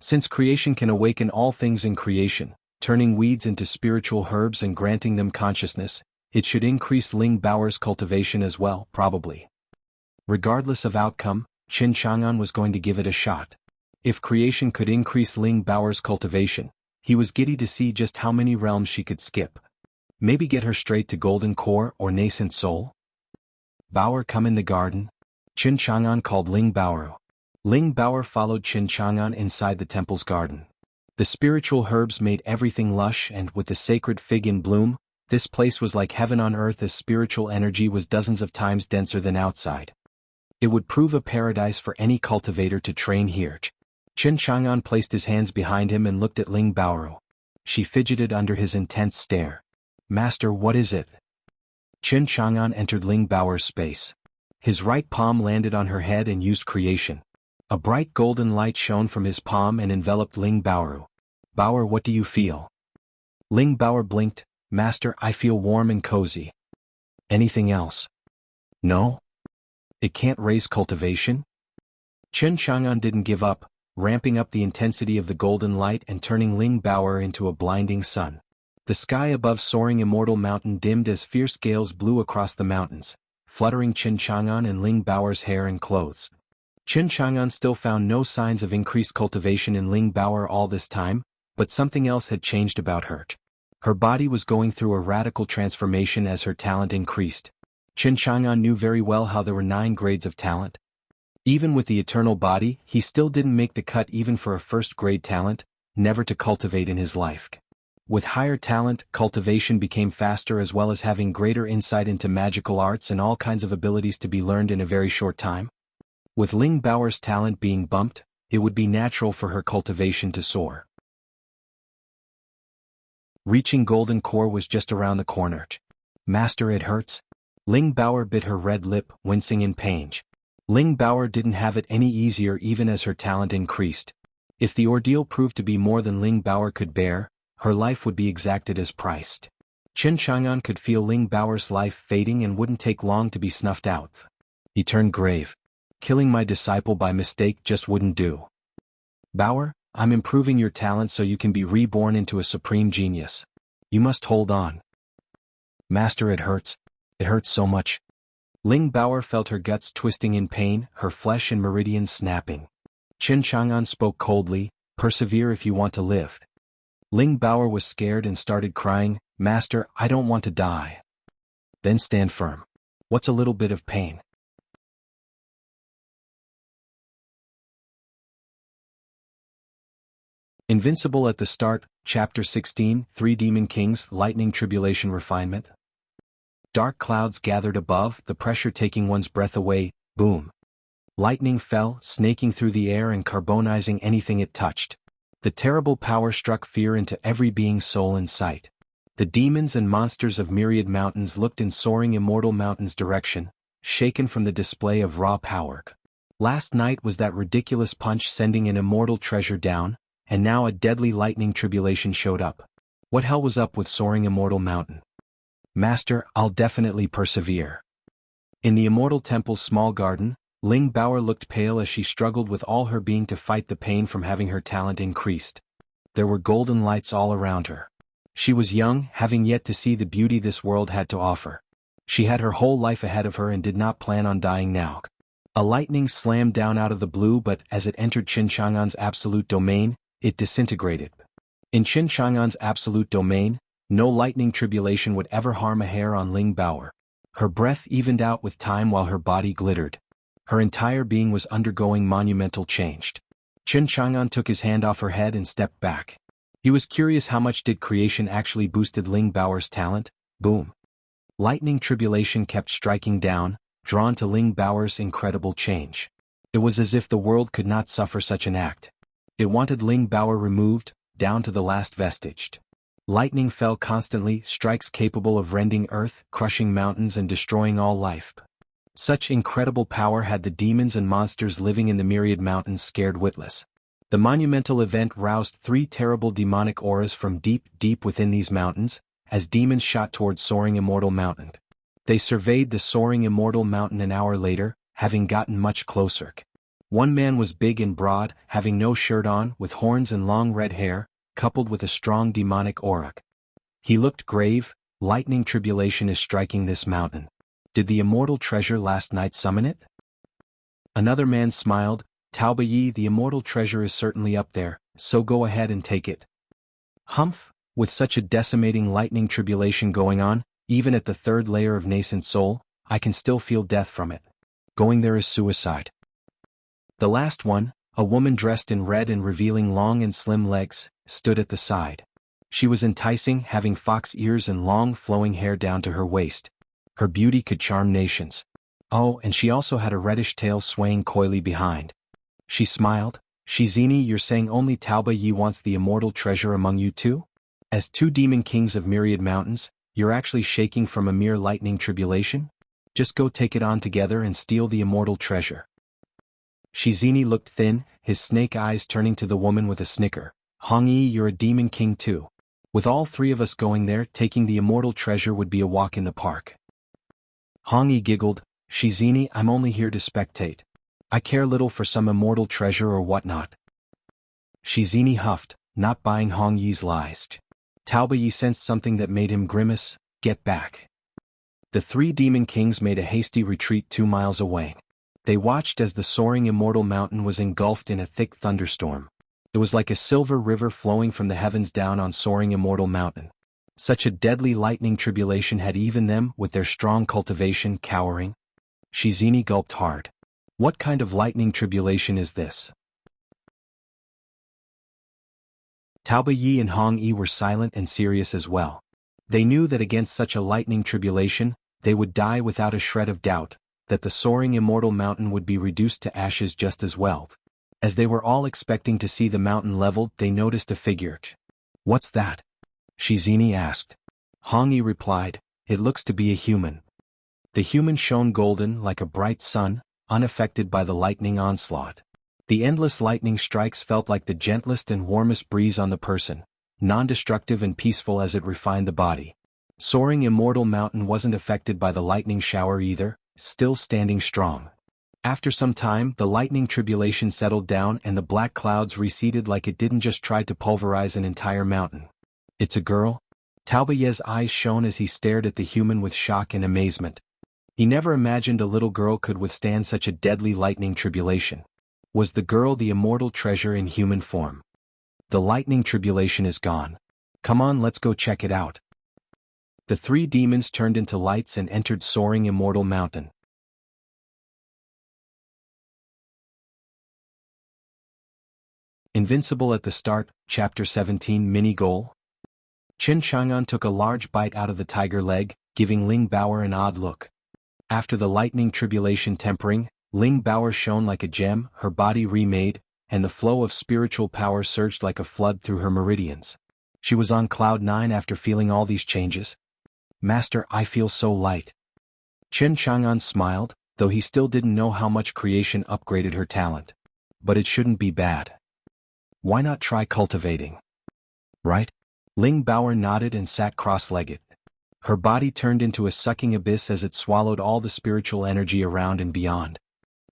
Since creation can awaken all things in creation, turning weeds into spiritual herbs and granting them consciousness, it should increase Ling Bao'er's cultivation as well, probably. Regardless of outcome, Qin Chang'an was going to give it a shot. If creation could increase Ling Bao'er's cultivation, he was giddy to see just how many realms she could skip. Maybe get her straight to golden core or nascent soul? Bao'er, come in the garden. Qin Chang'an called Ling Bao'er. Ling Bao'er followed Qin Chang'an inside the temple's garden. The spiritual herbs made everything lush, and with the sacred fig in bloom, this place was like heaven on earth as spiritual energy was dozens of times denser than outside. It would prove a paradise for any cultivator to train here. Qin Chang'an placed his hands behind him and looked at Ling Bao'er. She fidgeted under his intense stare. Master, what is it? Qin Chang'an entered Ling Bao'er's space. His right palm landed on her head and used creation. A bright golden light shone from his palm and enveloped Ling Bao'er. Bao'er, what do you feel? Ling Bao'er blinked. Master, I feel warm and cozy. Anything else? No? It can't raise cultivation? Qin Chang'an didn't give up, ramping up the intensity of the golden light and turning Ling Bao'er into a blinding sun. The sky above soaring immortal mountain dimmed as fierce gales blew across the mountains, fluttering Qin Chang'an and Ling Bao'er's hair and clothes. Qin Chang'an still found no signs of increased cultivation in Ling Bao'er all this time, but something else had changed about her. Her body was going through a radical transformation as her talent increased. Qin Chang'an knew very well how there were 9 grades of talent. Even with the eternal body, he still didn't make the cut even for a first-grade talent, never to cultivate in his life. With higher talent, cultivation became faster as well as having greater insight into magical arts and all kinds of abilities to be learned in a very short time. With Ling Bao'er's talent being bumped, it would be natural for her cultivation to soar. Reaching golden core was just around the corner. Master, it hurts. Ling Bao'er bit her red lip, wincing in pain. Ling Bao'er didn't have it any easier even as her talent increased. If the ordeal proved to be more than Ling Bao'er could bear, her life would be exacted as priced. Qin Chang'an could feel Ling Bao'er's life fading and wouldn't take long to be snuffed out. He turned grave. Killing my disciple by mistake just wouldn't do. Bao'er, I'm improving your talent so you can be reborn into a supreme genius. You must hold on. Master, it hurts. It hurts so much. Ling Bao'er felt her guts twisting in pain, her flesh and meridians snapping. Qin Chang'an spoke coldly, persevere if you want to live. Ling Bao'er was scared and started crying, Master, I don't want to die. Then stand firm. What's a little bit of pain? Invincible at the start, Chapter 16, 3 Demon Kings, Lightning Tribulation Refinement. Dark clouds gathered above, the pressure taking one's breath away, boom. Lightning fell, snaking through the air and carbonizing anything it touched. The terrible power struck fear into every being's soul in sight. The demons and monsters of myriad mountains looked in soaring immortal mountain's direction, shaken from the display of raw power. Last night was that ridiculous punch sending an immortal treasure down, and now a deadly lightning tribulation showed up. What hell was up with soaring immortal mountain? Master, I'll definitely persevere. In the immortal temple's small garden, Ling Bauer looked pale as she struggled with all her being to fight the pain from having her talent increased. There were golden lights all around her. She was young, having yet to see the beauty this world had to offer. She had her whole life ahead of her and did not plan on dying now. A lightning slammed down out of the blue, but as it entered Qin Chang'an's absolute domain, it disintegrated. In Qin Chang'an's absolute domain, no lightning tribulation would ever harm a hair on Ling Bauer. Her breath evened out with time while her body glittered. Her entire being was undergoing monumental change. Qin Chang'an took his hand off her head and stepped back. He was curious how much did creation actually boosted Ling Bauer's talent. Boom. Lightning tribulation kept striking down, drawn to Ling Bauer's incredible change. It was as if the world could not suffer such an act. It wanted Ling Bauer removed, down to the last vestige. Lightning fell constantly, strikes capable of rending earth, crushing mountains and destroying all life. Such incredible power had the demons and monsters living in the myriad mountains scared witless. The monumental event roused 3 terrible demonic auras from deep, deep within these mountains, as demons shot towards soaring immortal mountain. They surveyed the soaring immortal mountain an hour later, having gotten much closer. One man was big and broad, having no shirt on, with horns and long red hair, coupled with a strong demonic aura. He looked grave. Lightning tribulation is striking this mountain. Did the immortal treasure last night summon it? Another man smiled. Taoba Yi, the immortal treasure is certainly up there, so go ahead and take it. Humph, with such a decimating lightning tribulation going on, even at the 3rd layer of nascent soul, I can still feel death from it. Going there is suicide. The last one, a woman dressed in red and revealing long and slim legs, stood at the side. She was enticing, having fox ears and long flowing hair down to her waist. Her beauty could charm nations. Oh, and she also had a reddish tail swaying coyly behind. She smiled. Shizini, you're saying only Taoba Yi wants the immortal treasure among you two? As 2 demon kings of myriad mountains, you're actually shaking from a mere lightning tribulation? Just go take it on together and steal the immortal treasure. Shizini looked thin, his snake eyes turning to the woman with a snicker. Hong Yi, you're a demon king too. With all 3 of us going there, taking the immortal treasure would be a walk in the park. Hong Yi giggled. Shizini, I'm only here to spectate. I care little for some immortal treasure or whatnot. Shizini huffed, not buying Hong Yi's lies. Taoba Yi sensed something that made him grimace. Get back. The 3 demon kings made a hasty retreat 2 miles away. They watched as the soaring immortal mountain was engulfed in a thick thunderstorm. It was like a silver river flowing from the heavens down on soaring immortal mountain. Such a deadly lightning tribulation had even them, with their strong cultivation, cowering. Shizini gulped hard. What kind of lightning tribulation is this? Taoba Yi and Hong Yi were silent and serious as well. They knew that against such a lightning tribulation, they would die without a shred of doubt, that the soaring immortal mountain would be reduced to ashes just as well. As they were all expecting to see the mountain leveled, they noticed a figure. What's that? Shizini asked. Hong Yi replied, it looks to be a human. The human shone golden like a bright sun, unaffected by the lightning onslaught. The endless lightning strikes felt like the gentlest and warmest breeze on the person, non-destructive and peaceful as it refined the body. Soaring immortal mountain wasn't affected by the lightning shower either, still standing strong. After some time, the lightning tribulation settled down and the black clouds receded like it didn't just try to pulverize an entire mountain. It's a girl? Taoba Yi's eyes shone as he stared at the human with shock and amazement. He never imagined a little girl could withstand such a deadly lightning tribulation. Was the girl the immortal treasure in human form? The lightning tribulation is gone. Come on, let's go check it out. The 3 demons turned into lights and entered soaring immortal mountain. Invincible at the start, Chapter 17 Mini Goal. Qin Chang'an took a large bite out of the tiger leg, giving Ling Bauer an odd look. After the lightning tribulation tempering, Ling Bao shone like a gem, her body remade, and the flow of spiritual power surged like a flood through her meridians. She was on cloud 9 after feeling all these changes. Master, I feel so light. Chen Chang'an smiled, though he still didn't know how much creation upgraded her talent. But it shouldn't be bad. Why not try cultivating? Right? Ling Bao nodded and sat cross-legged. Her body turned into a sucking abyss as it swallowed all the spiritual energy around and beyond.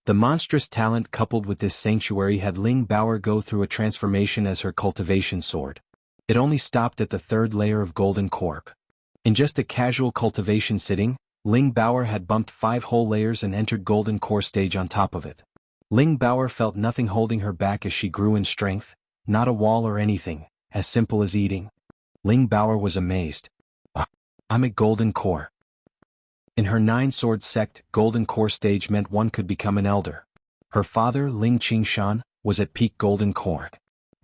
The monstrous talent coupled with this sanctuary had Ling Bao go through a transformation as her cultivation soared. It only stopped at the 3rd layer of golden core. In just a casual cultivation sitting, Ling Bao had bumped 5 whole layers and entered golden core stage on top of it. Ling Bao felt nothing holding her back as she grew in strength, not a wall or anything, as simple as eating. Ling Bao was amazed. I'm at golden core. In her 9-sword sect, golden core stage meant one could become an elder. Her father, Ling Qingshan, was at peak golden core.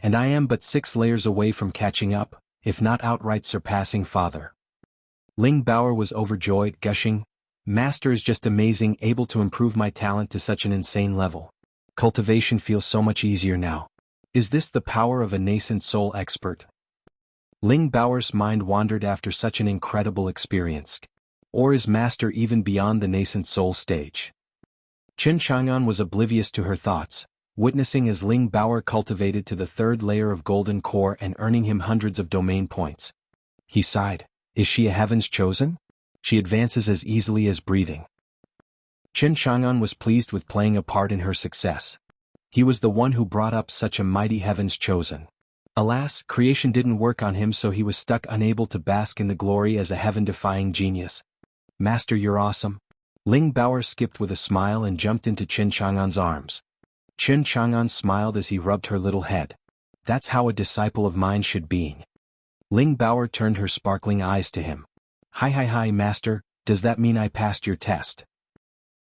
And I am but 6 layers away from catching up, if not outright surpassing father. Ling Bao was overjoyed, gushing, Master is just amazing, able to improve my talent to such an insane level. Cultivation feels so much easier now. Is this the power of a nascent soul expert? Ling Bao's mind wandered after such an incredible experience. Or is Master even beyond the nascent soul stage? Chen Chang'an was oblivious to her thoughts, witnessing as Ling Bao cultivated to the 3rd layer of golden core and earning him hundreds of domain points. He sighed, is she a heaven's chosen? She advances as easily as breathing. Chen Chang'an was pleased with playing a part in her success. He was the one who brought up such a mighty heaven's chosen. Alas, creation didn't work on him, so he was stuck unable to bask in the glory as a heaven-defying genius. Master, you're awesome. Ling Bao skipped with a smile and jumped into Chen Chang'an's arms. Chen Chang'an smiled as he rubbed her little head. That's how a disciple of mine should be. Ling Bao turned her sparkling eyes to him. Hi, Master, does that mean I passed your test?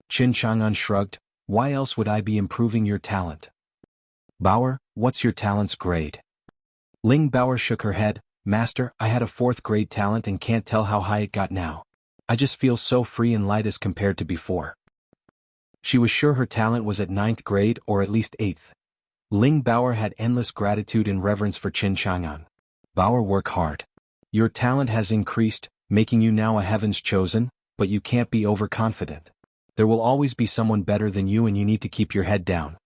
Chen Chang'an shrugged, why else would I be improving your talent? Bao, what's your talent's grade? Ling Bao shook her head, Master, I had a 4th grade talent and can't tell how high it got now. I just feel so free and light as compared to before. She was sure her talent was at 9th grade or at least 8th. Ling Bao had endless gratitude and reverence for Chen Chang'an. Bao, work hard. Your talent has increased, making you now a heaven's chosen, but you can't be overconfident. There will always be someone better than you and you need to keep your head down.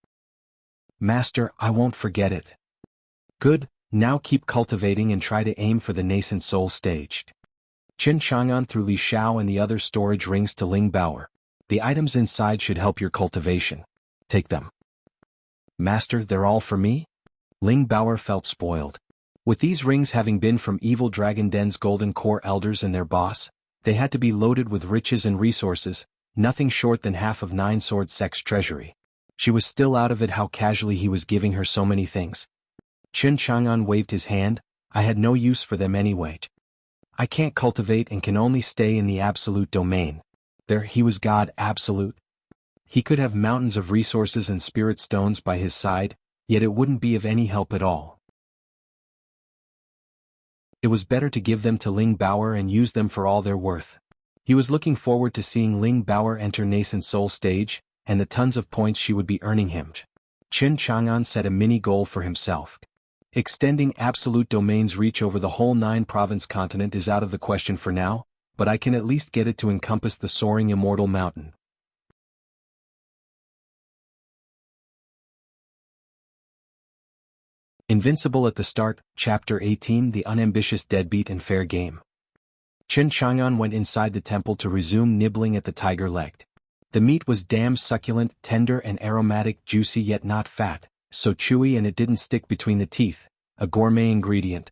Master, I won't forget it. Good, now keep cultivating and try to aim for the nascent soul stage. Chen Chang'an threw Li Xiao and the other storage rings to Ling Bao. The items inside should help your cultivation. Take them. Master, they're all for me? Ling Bao felt spoiled. With these rings having been from Evil Dragon Den's golden core elders and their boss, they had to be loaded with riches and resources, nothing short than half of 9-sword sect's treasury. She was still out of it how casually he was giving her so many things. Chen Chang'an waved his hand, I had no use for them anyway. I can't cultivate and can only stay in the absolute domain. There he was God absolute. He could have mountains of resources and spirit stones by his side, yet it wouldn't be of any help at all. It was better to give them to Ling Bao and use them for all they're worth. He was looking forward to seeing Ling Bao enter nascent soul stage, and the tons of points she would be earning him. Chen Chang'an set a mini goal for himself. Extending absolute domain's reach over the whole 9-province continent is out of the question for now, but I can at least get it to encompass the soaring immortal mountain. Invincible at the start, Chapter 18, The Unambitious Deadbeat and Fair Game. Chen Chang'an went inside the temple to resume nibbling at the tiger leg. The meat was damn succulent, tender and aromatic, juicy yet not fat, so chewy and it didn't stick between the teeth, a gourmet ingredient.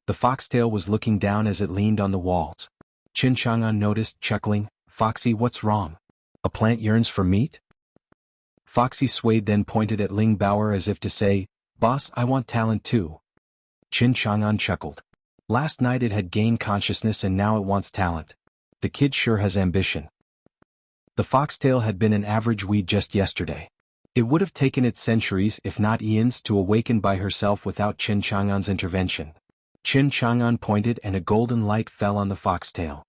The foxtail was looking down as it leaned on the walls. Chen Chang'an noticed, chuckling, Foxy, what's wrong? A plant yearns for meat? Foxy swayed, then pointed at Ling Bao as if to say, Boss, I want talent too. Chen Chang'an chuckled. Last night it had gained consciousness and now it wants talent. The kid sure has ambition. The foxtail had been an average weed just yesterday. It would have taken it centuries if not eons to awaken by herself without Chen Chang'an's intervention. Chen Chang'an pointed and a golden light fell on the foxtail.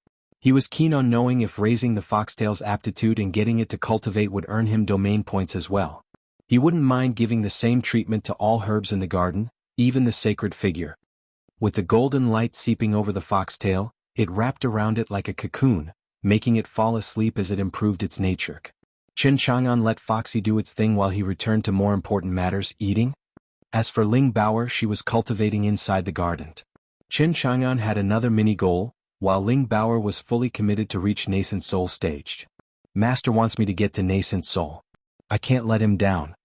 He was keen on knowing if raising the foxtail's aptitude and getting it to cultivate would earn him domain points as well. He wouldn't mind giving the same treatment to all herbs in the garden, even the sacred figure. With the golden light seeping over the foxtail, it wrapped around it like a cocoon, making it fall asleep as it improved its nature. Chen Chang'an let Foxy do its thing while he returned to more important matters, eating. As for Ling Baoer, she was cultivating inside the garden. Chen Chang'an had another mini-goal, while Ling Baoer was fully committed to reach nascent soul stage. Master wants me to get to nascent soul. I can't let him down.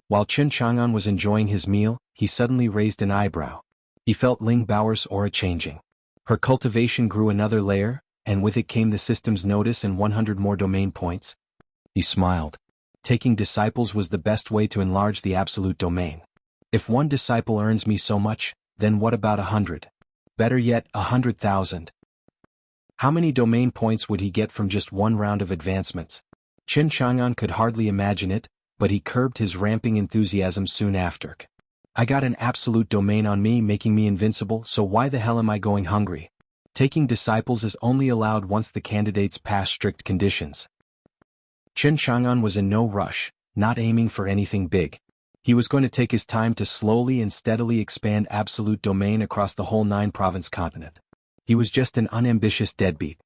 While Chen Chang'an was enjoying his meal, he suddenly raised an eyebrow. He felt Ling Baoer's aura changing. Her cultivation grew another layer, and with it came the system's notice and 100 more domain points. He smiled. Taking disciples was the best way to enlarge the absolute domain. If one disciple earns me so much, then what about 100? Better yet, 100,000. How many domain points would he get from just one round of advancements? Chen Chang'an could hardly imagine it, but he curbed his ramping enthusiasm soon after. I got an absolute domain on me, making me invincible, so why the hell am I going hungry? Taking disciples is only allowed once the candidates pass strict conditions. Chen Chang'an was in no rush, not aiming for anything big. He was going to take his time to slowly and steadily expand absolute domain across the whole 9-province continent. He was just an unambitious deadbeat.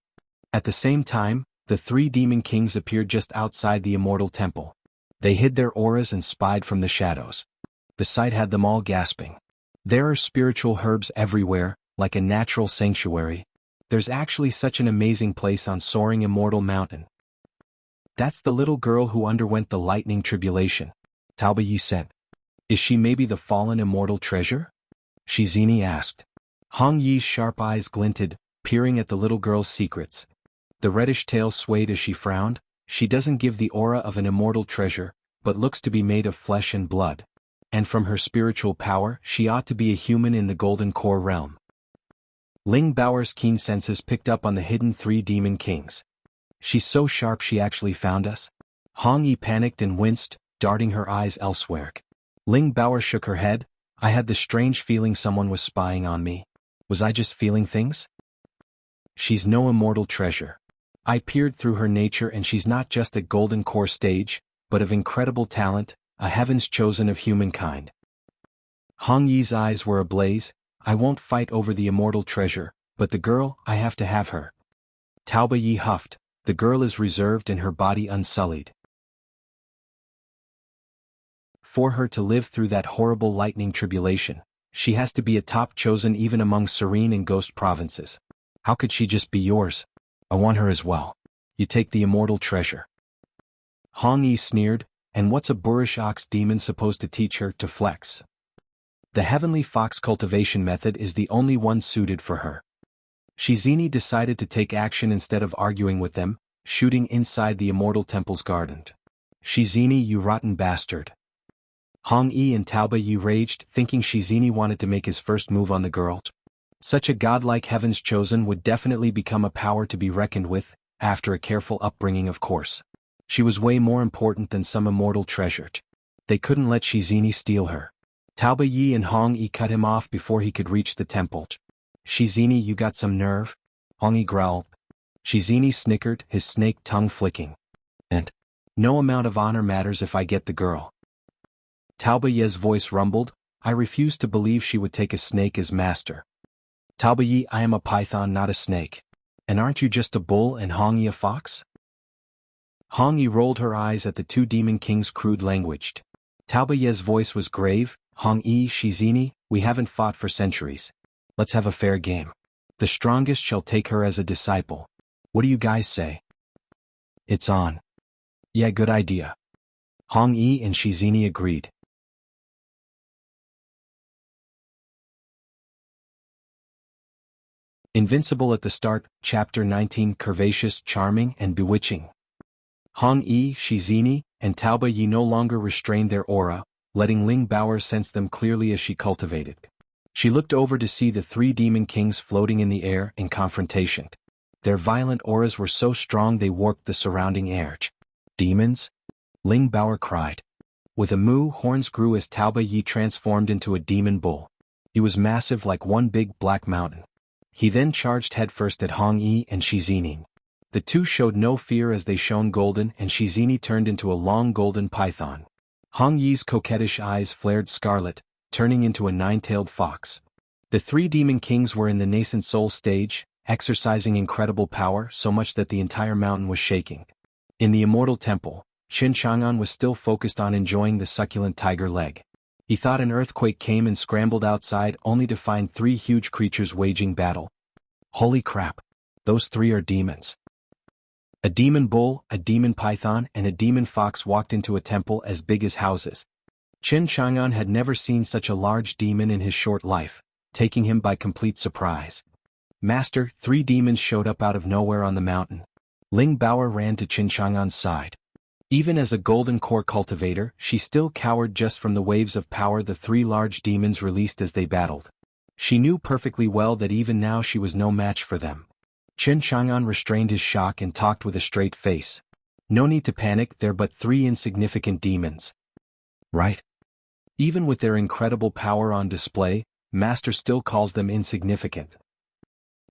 At the same time, the 3 demon kings appeared just outside the immortal temple. They hid their auras and spied from the shadows. The sight had them all gasping. There are spiritual herbs everywhere, like a natural sanctuary. There's actually such an amazing place on soaring immortal mountain. That's the little girl who underwent the lightning tribulation, Taoba Yi said. Is she maybe the fallen immortal treasure? Shizini asked. Hong Yi's sharp eyes glinted, peering at the little girl's secrets. The reddish tail swayed as she frowned. She doesn't give the aura of an immortal treasure, but looks to be made of flesh and blood. And from her spiritual power, she ought to be a human in the golden core realm. Ling Baoer's keen senses picked up on the hidden 3 demon kings. She's so sharp she actually found us? Hong Yi panicked and winced, darting her eyes elsewhere. Ling Baoer shook her head. I had the strange feeling someone was spying on me. Was I just feeling things? She's no immortal treasure. I peered through her nature and she's not just at golden core stage, but of incredible talent, a heaven's chosen of humankind. Hong Yi's eyes were ablaze. I won't fight over the immortal treasure, but the girl, I have to have her. Taoba Yi huffed. The girl is reserved and her body unsullied. For her to live through that horrible lightning tribulation, she has to be a top chosen even among serene and ghost provinces. How could she just be yours? I want her as well. You take the immortal treasure. Hong Yi sneered. And what's a boorish ox demon supposed to teach her to flex? The heavenly fox cultivation method is the only one suited for her. Shizini decided to take action instead of arguing with them, shooting inside the immortal temple's garden. Shizini, you rotten bastard. Hong Yi and Taoba Yi raged, thinking Shizini wanted to make his first move on the girl. Such a godlike heaven's chosen would definitely become a power to be reckoned with, after a careful upbringing of course. She was way more important than some immortal treasure. They couldn't let Shizini steal her. Taoba Yi and Hong Yi cut him off before he could reach the temple. Shizini, you got some nerve? Hong Yi growled. Shizini snickered, his snake tongue flicking. And no amount of honor matters if I get the girl. Taoba Yi's voice rumbled. I refuse to believe she would take a snake as master. Taoba Yi, I am a python, not a snake. And aren't you just a bull and Hong Yi a fox? Hong Yi rolled her eyes at the 2 demon kings' crude language. Taoba Yi's voice was grave. Hong Yi, Shizini, we haven't fought for centuries. Let's have a fair game. The strongest shall take her as a disciple. What do you guys say? It's on. Yeah, good idea. Hong Yi and Shizini agreed. Invincible at the start, Chapter 19. Curvaceous, charming, and bewitching. Hong Yi, Shizini, and Taoba Yi no longer restrained their aura, letting Ling Baoer sense them clearly as she cultivated. She looked over to see the 3 demon kings floating in the air in confrontation. Their violent auras were so strong they warped the surrounding air. Demons? Ling Baoer cried. With a moo, horns grew as Taoba Yi transformed into a demon bull. He was massive like one big black mountain. He then charged headfirst at Hong Yi and Shizini. The two showed no fear as they shone golden, and Shizini turned into a long golden python. Hong Yi's coquettish eyes flared scarlet, turning into a nine-tailed fox. The three demon kings were in the nascent soul stage, exercising incredible power so much that the entire mountain was shaking. In the immortal temple, Qin Chang'an was still focused on enjoying the succulent tiger leg. He thought an earthquake came and scrambled outside only to find three huge creatures waging battle. Holy crap! Those three are demons. A demon bull, a demon python, and a demon fox walked into a temple as big as houses. Qin Chang'an had never seen such a large demon in his short life, taking him by complete surprise. Master, three demons showed up out of nowhere on the mountain. Ling Baoer ran to Qin Chang'an's side. Even as a golden core cultivator, she still cowered just from the waves of power the three large demons released as they battled. She knew perfectly well that even now she was no match for them. Qin Chang'an restrained his shock and talked with a straight face. No need to panic, they're but three insignificant demons. Right? Even with their incredible power on display, Master still calls them insignificant.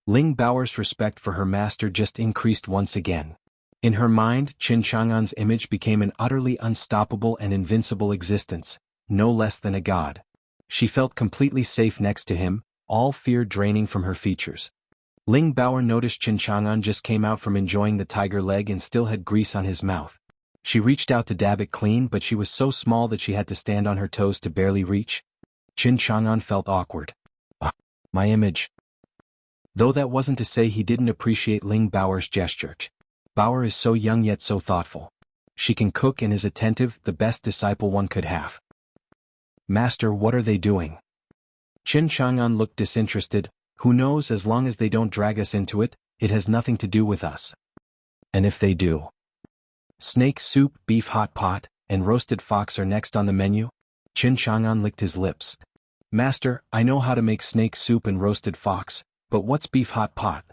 Ling Baoer's respect for her master just increased once again. In her mind, Qin Chang'an's image became an utterly unstoppable and invincible existence, no less than a god. She felt completely safe next to him, all fear draining from her features. Ling Baoer noticed Qin Chang'an just came out from enjoying the tiger leg and still had grease on his mouth. She reached out to dab it clean, but she was so small that she had to stand on her toes to barely reach. Qin Chang'an felt awkward. My image. Though that wasn't to say he didn't appreciate Ling Baoer's gesture. Baoer is so young yet so thoughtful. She can cook and is attentive, the best disciple one could have. Master, what are they doing? Qin Chang'an looked disinterested. Who knows, as long as they don't drag us into it, it has nothing to do with us. And if they do? Snake soup, beef hot pot, and roasted fox are next on the menu? Qin Chang'an licked his lips. Master, I know how to make snake soup and roasted fox, but what's beef hot pot?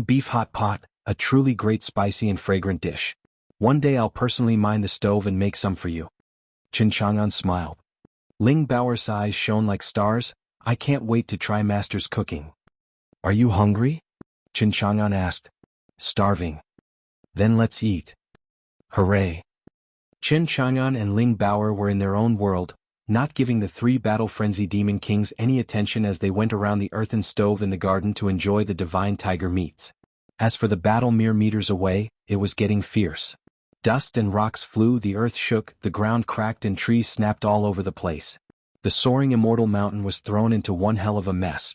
Beef hot pot, a truly great spicy and fragrant dish. One day I'll personally mind the stove and make some for you. Qin Chang'an smiled. Ling Baoer's eyes shone like stars. I can't wait to try Master's cooking. Are you hungry? Qin Chang'an asked. Starving. Then let's eat. Hooray. Qin Chang'an and Ling Baoer were in their own world, not giving the three battle-frenzied demon kings any attention as they went around the earthen stove in the garden to enjoy the divine tiger meats. As for the battle mere meters away, it was getting fierce. Dust and rocks flew, the earth shook, the ground cracked and trees snapped all over the place. The soaring immortal mountain was thrown into one hell of a mess.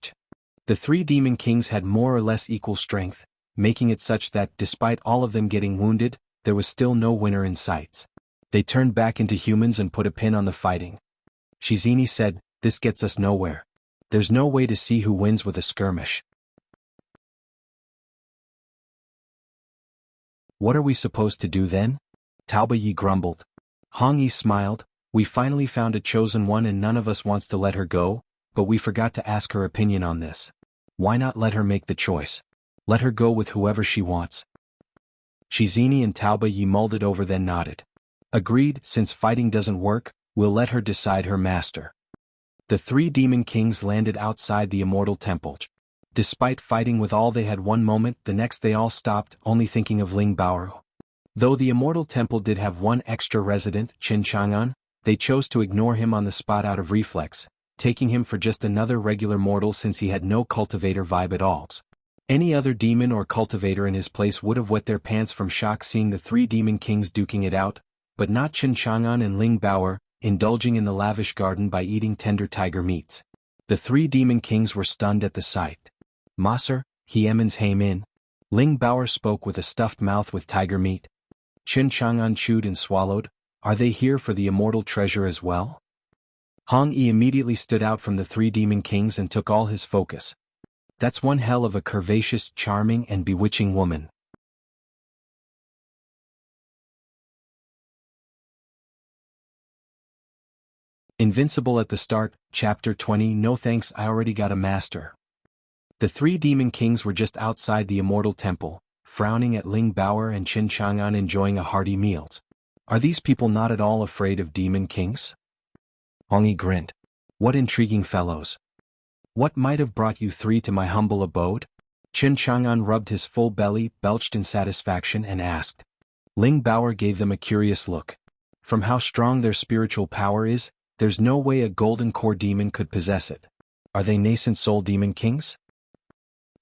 The three demon kings had more or less equal strength, making it such that, despite all of them getting wounded, there was still no winner in sight. They turned back into humans and put a pin on the fighting. Shizini said, "This gets us nowhere. There's no way to see who wins with a skirmish." What are we supposed to do then? Taoba Yi grumbled. Hong Yi smiled. We finally found a chosen one and none of us wants to let her go, but we forgot to ask her opinion on this. Why not let her make the choice? Let her go with whoever she wants. Shizini and Taoba Yi mulled it over then nodded. Agreed, since fighting doesn't work, we'll let her decide her master. The three demon kings landed outside the immortal temple. Despite fighting with all they had one moment, the next they all stopped, only thinking of Ling Baoer. Though the immortal temple did have one extra resident, Qin Chang'an, they chose to ignore him on the spot out of reflex, taking him for just another regular mortal since he had no cultivator vibe at all. Any other demon or cultivator in his place would have wet their pants from shock seeing the three demon kings duking it out, but not Qin Chang'an and Ling Baoer, indulging in the lavish garden by eating tender tiger meats. The three demon kings were stunned at the sight. Master, he emmons hame in. Ling Baoer spoke with a stuffed mouth with tiger meat. Qin Chang'an chewed and swallowed. Are they here for the immortal treasure as well? Hong Yi immediately stood out from the three demon kings and took all his focus. That's one hell of a curvaceous, charming and bewitching woman. Invincible at the start, Chapter 20. No thanks, I already got a master. The three demon kings were just outside the immortal temple, frowning at Ling Baoer and Qin Chang'an enjoying a hearty meal. Are these people not at all afraid of demon kings? Hong Yi grinned. What intriguing fellows. What might have brought you three to my humble abode? Qin Chang'an rubbed his full belly, belched in satisfaction and asked. Ling Baoer gave them a curious look. From how strong their spiritual power is, there's no way a golden core demon could possess it. Are they nascent soul demon kings?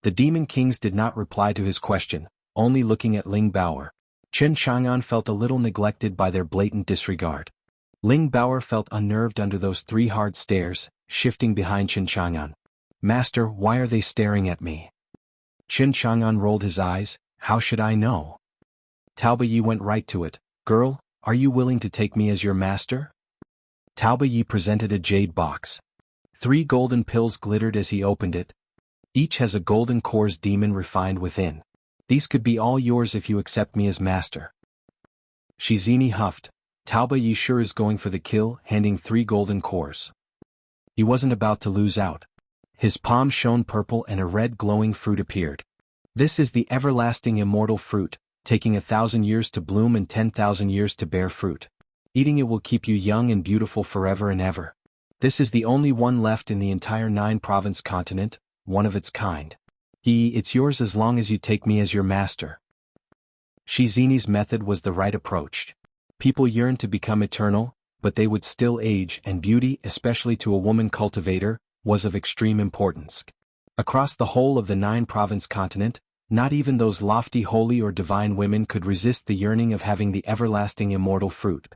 The demon kings did not reply to his question, only looking at Ling Baoer. Qin Chang'an felt a little neglected by their blatant disregard. Ling Baoer felt unnerved under those three hard stares, shifting behind Qin Chang'an. Master, why are they staring at me? Qin Chang'an rolled his eyes. How should I know? Taoba Yi went right to it. Girl, are you willing to take me as your master? Taoba Yi presented a jade box. 3 golden pills glittered as he opened it. Each has a golden core's demon refined within. These could be all yours if you accept me as master. Shizini huffed. Taoba Yi sure is going for the kill, handing 3 golden cores. He wasn't about to lose out. His palm shone purple and a red glowing fruit appeared. This is the everlasting immortal fruit, taking 1,000 years to bloom and 10,000 years to bear fruit. Eating it will keep you young and beautiful forever and ever. This is the only one left in the entire 9-province continent, one of its kind. It's yours as long as you take me as your master. Shizini's method was the right approach. People yearned to become eternal, but they would still age, and beauty, especially to a woman cultivator, was of extreme importance. Across the whole of the 9-province continent, not even those lofty holy or divine women could resist the yearning of having the everlasting immortal fruit.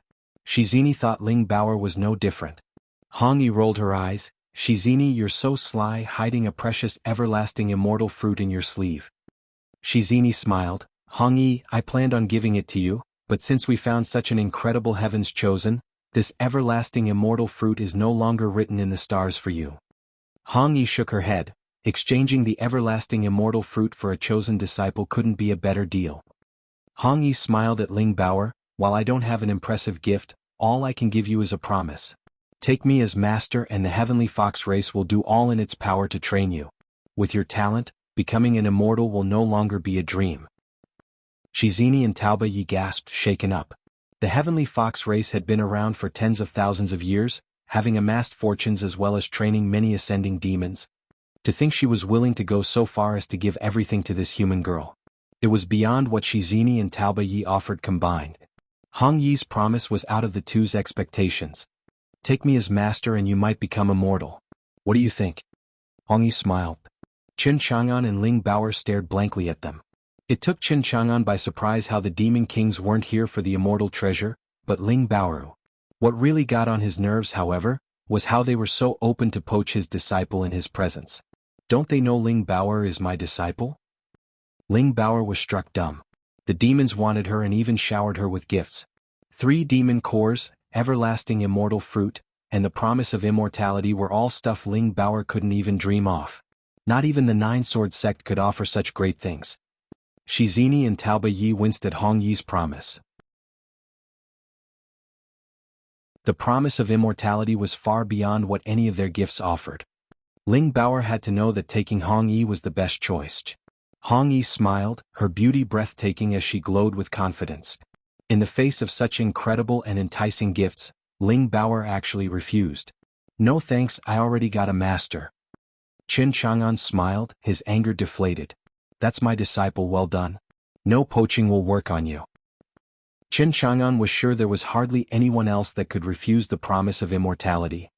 Shizini thought Ling Baoer was no different. Hong Yi rolled her eyes. Shizini, you're so sly, hiding a precious everlasting immortal fruit in your sleeve. Shizini smiled. Hong Yi, I planned on giving it to you, but since we found such an incredible heavens chosen, this everlasting immortal fruit is no longer written in the stars for you. Hong Yi shook her head. Exchanging the everlasting immortal fruit for a chosen disciple couldn't be a better deal. Hong Yi smiled at Ling Baoer. While I don't have an impressive gift, all I can give you is a promise. Take me as master and the heavenly fox race will do all in its power to train you. With your talent, becoming an immortal will no longer be a dream. Shizini and Taoba Yi gasped, shaken up. The heavenly fox race had been around for tens of thousands of years, having amassed fortunes as well as training many ascending demons. To think she was willing to go so far as to give everything to this human girl. It was beyond what Shizini and Taoba Yi offered combined. Hong Yi's promise was out of the two's expectations. Take me as master and you might become immortal. What do you think? Hong Yi smiled. Qin Chang'an and Ling Baoer stared blankly at them. It took Qin Chang'an by surprise how the demon kings weren't here for the immortal treasure, but Ling Baoer. What really got on his nerves, however, was how they were so open to poach his disciple in his presence. Don't they know Ling Baoer is my disciple? Ling Baoer was struck dumb. The demons wanted her and even showered her with gifts. 3 demon cores, everlasting immortal fruit, and the promise of immortality were all stuff Ling Baoer couldn't even dream of. Not even the 9-sword sect could offer such great things. Shizini and Taoba Yi winced at Hong Yi's promise. The promise of immortality was far beyond what any of their gifts offered. Ling Baoer had to know that taking Hong Yi was the best choice. Hong Yi smiled, her beauty breathtaking as she glowed with confidence. In the face of such incredible and enticing gifts, Ling Baoer actually refused. No thanks, I already got a master. Qin Chang'an smiled, his anger deflated. That's my disciple, well done. No poaching will work on you. Qin Chang'an was sure there was hardly anyone else that could refuse the promise of immortality.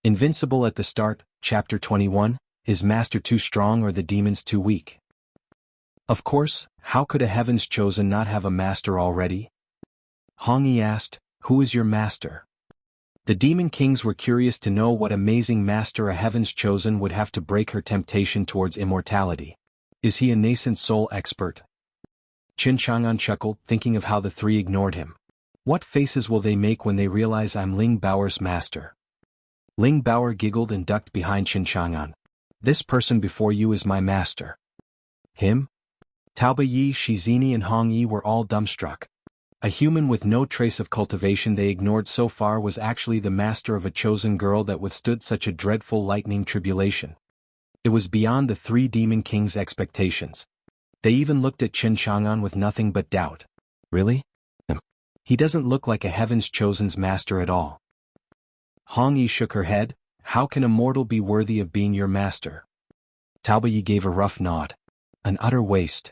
Invincible at the start, Chapter 21, Is Master too strong or the demons too weak? Of course, how could a heavens chosen not have a master already? Hong Yi asked, who is your master? The demon kings were curious to know what amazing master a heavens chosen would have to break her temptation towards immortality. Is he a nascent soul expert? Qin Chang'an chuckled, thinking of how the 3 ignored him. What faces will they make when they realize I'm Ling Baoer's master? Ling Baoer giggled and ducked behind Qin Chang'an. This person before you is my master. Him? Taoba Yi, Shizini and Hong Yi were all dumbstruck. A human with no trace of cultivation they ignored so far was actually the master of a chosen girl that withstood such a dreadful lightning tribulation. It was beyond the 3 demon kings' expectations. They even looked at Qin Chang'an with nothing but doubt. Really? He doesn't look like a Heaven's Chosen's master at all. Hong Yi shook her head. How can a mortal be worthy of being your master? Taoba Yi gave a rough nod. An utter waste.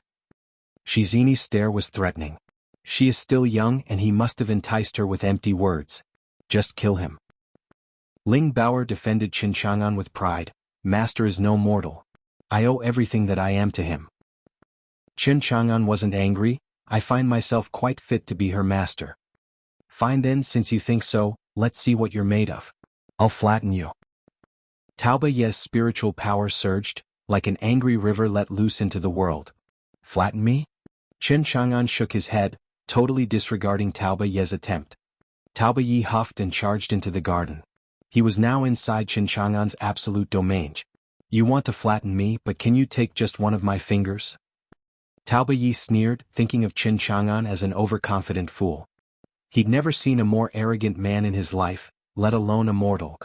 Shizini's stare was threatening. She is still young and he must have enticed her with empty words. Just kill him. Ling Baoer defended Qin Chang'an with pride. Master is no mortal. I owe everything that I am to him. Qin Chang'an wasn't angry. I find myself quite fit to be her master. Fine then, since you think so, let's see what you're made of. I'll flatten you. Taoba Ye's spiritual power surged, like an angry river let loose into the world. Flatten me? Qin Chang'an shook his head, totally disregarding Taoba Ye's attempt. Taoba Yi huffed and charged into the garden. He was now inside Qin Chang'an's absolute domain. You want to flatten me, but can you take just one of my fingers? Taoba Yi sneered, thinking of Qin Chang'an as an overconfident fool. He'd never seen a more arrogant man in his life, let alone a mortal.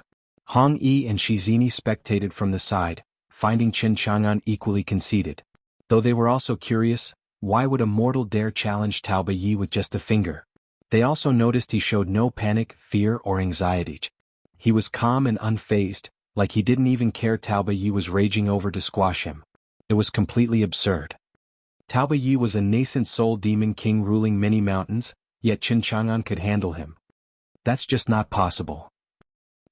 Hong Yi and Shizini spectated from the side, finding Qin Chang'an equally conceited. Though they were also curious, why would a mortal dare challenge Taoba Yi with just a finger? They also noticed he showed no panic, fear, or anxiety. He was calm and unfazed, like he didn't even care Taoba Yi was raging over to squash him. It was completely absurd. Taoba Yi was a nascent soul demon king ruling many mountains, yet Qin Chang'an could handle him. That's just not possible.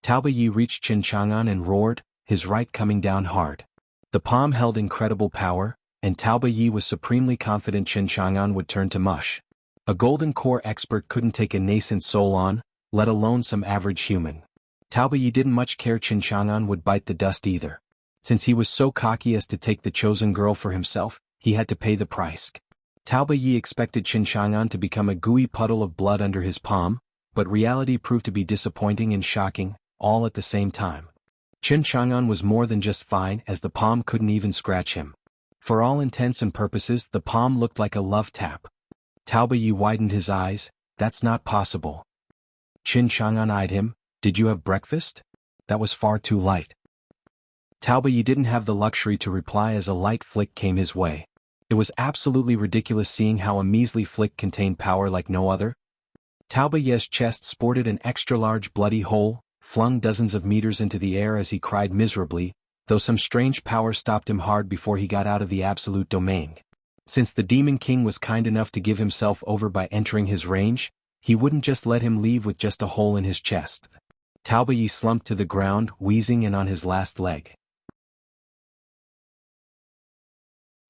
Taoba Yi reached Qin Chang'an and roared, his right coming down hard. The palm held incredible power, and Taoba Yi was supremely confident Qin Chang'an would turn to mush. A golden core expert couldn't take a nascent soul on, let alone some average human. Taoba Yi didn't much care Qin Chang'an would bite the dust either. Since he was so cocky as to take the chosen girl for himself, he had to pay the price. Taoba Yi expected Qin Chang'an to become a gooey puddle of blood under his palm, but reality proved to be disappointing and shocking, all at the same time. Qin Chang'an was more than just fine, as the palm couldn't even scratch him. For all intents and purposes, the palm looked like a love tap. Taoba Yi widened his eyes. That's not possible. Qin Chang'an eyed him. Did you have breakfast? That was far too light. Taoba Yi didn't have the luxury to reply as a light flick came his way. It was absolutely ridiculous seeing how a measly flick contained power like no other. Taoba Yi's chest sported an extra-large bloody hole, flung dozens of meters into the air as he cried miserably, though some strange power stopped him hard before he got out of the absolute domain. Since the Demon King was kind enough to give himself over by entering his range, he wouldn't just let him leave with just a hole in his chest. Taoba Yi slumped to the ground, wheezing and on his last leg.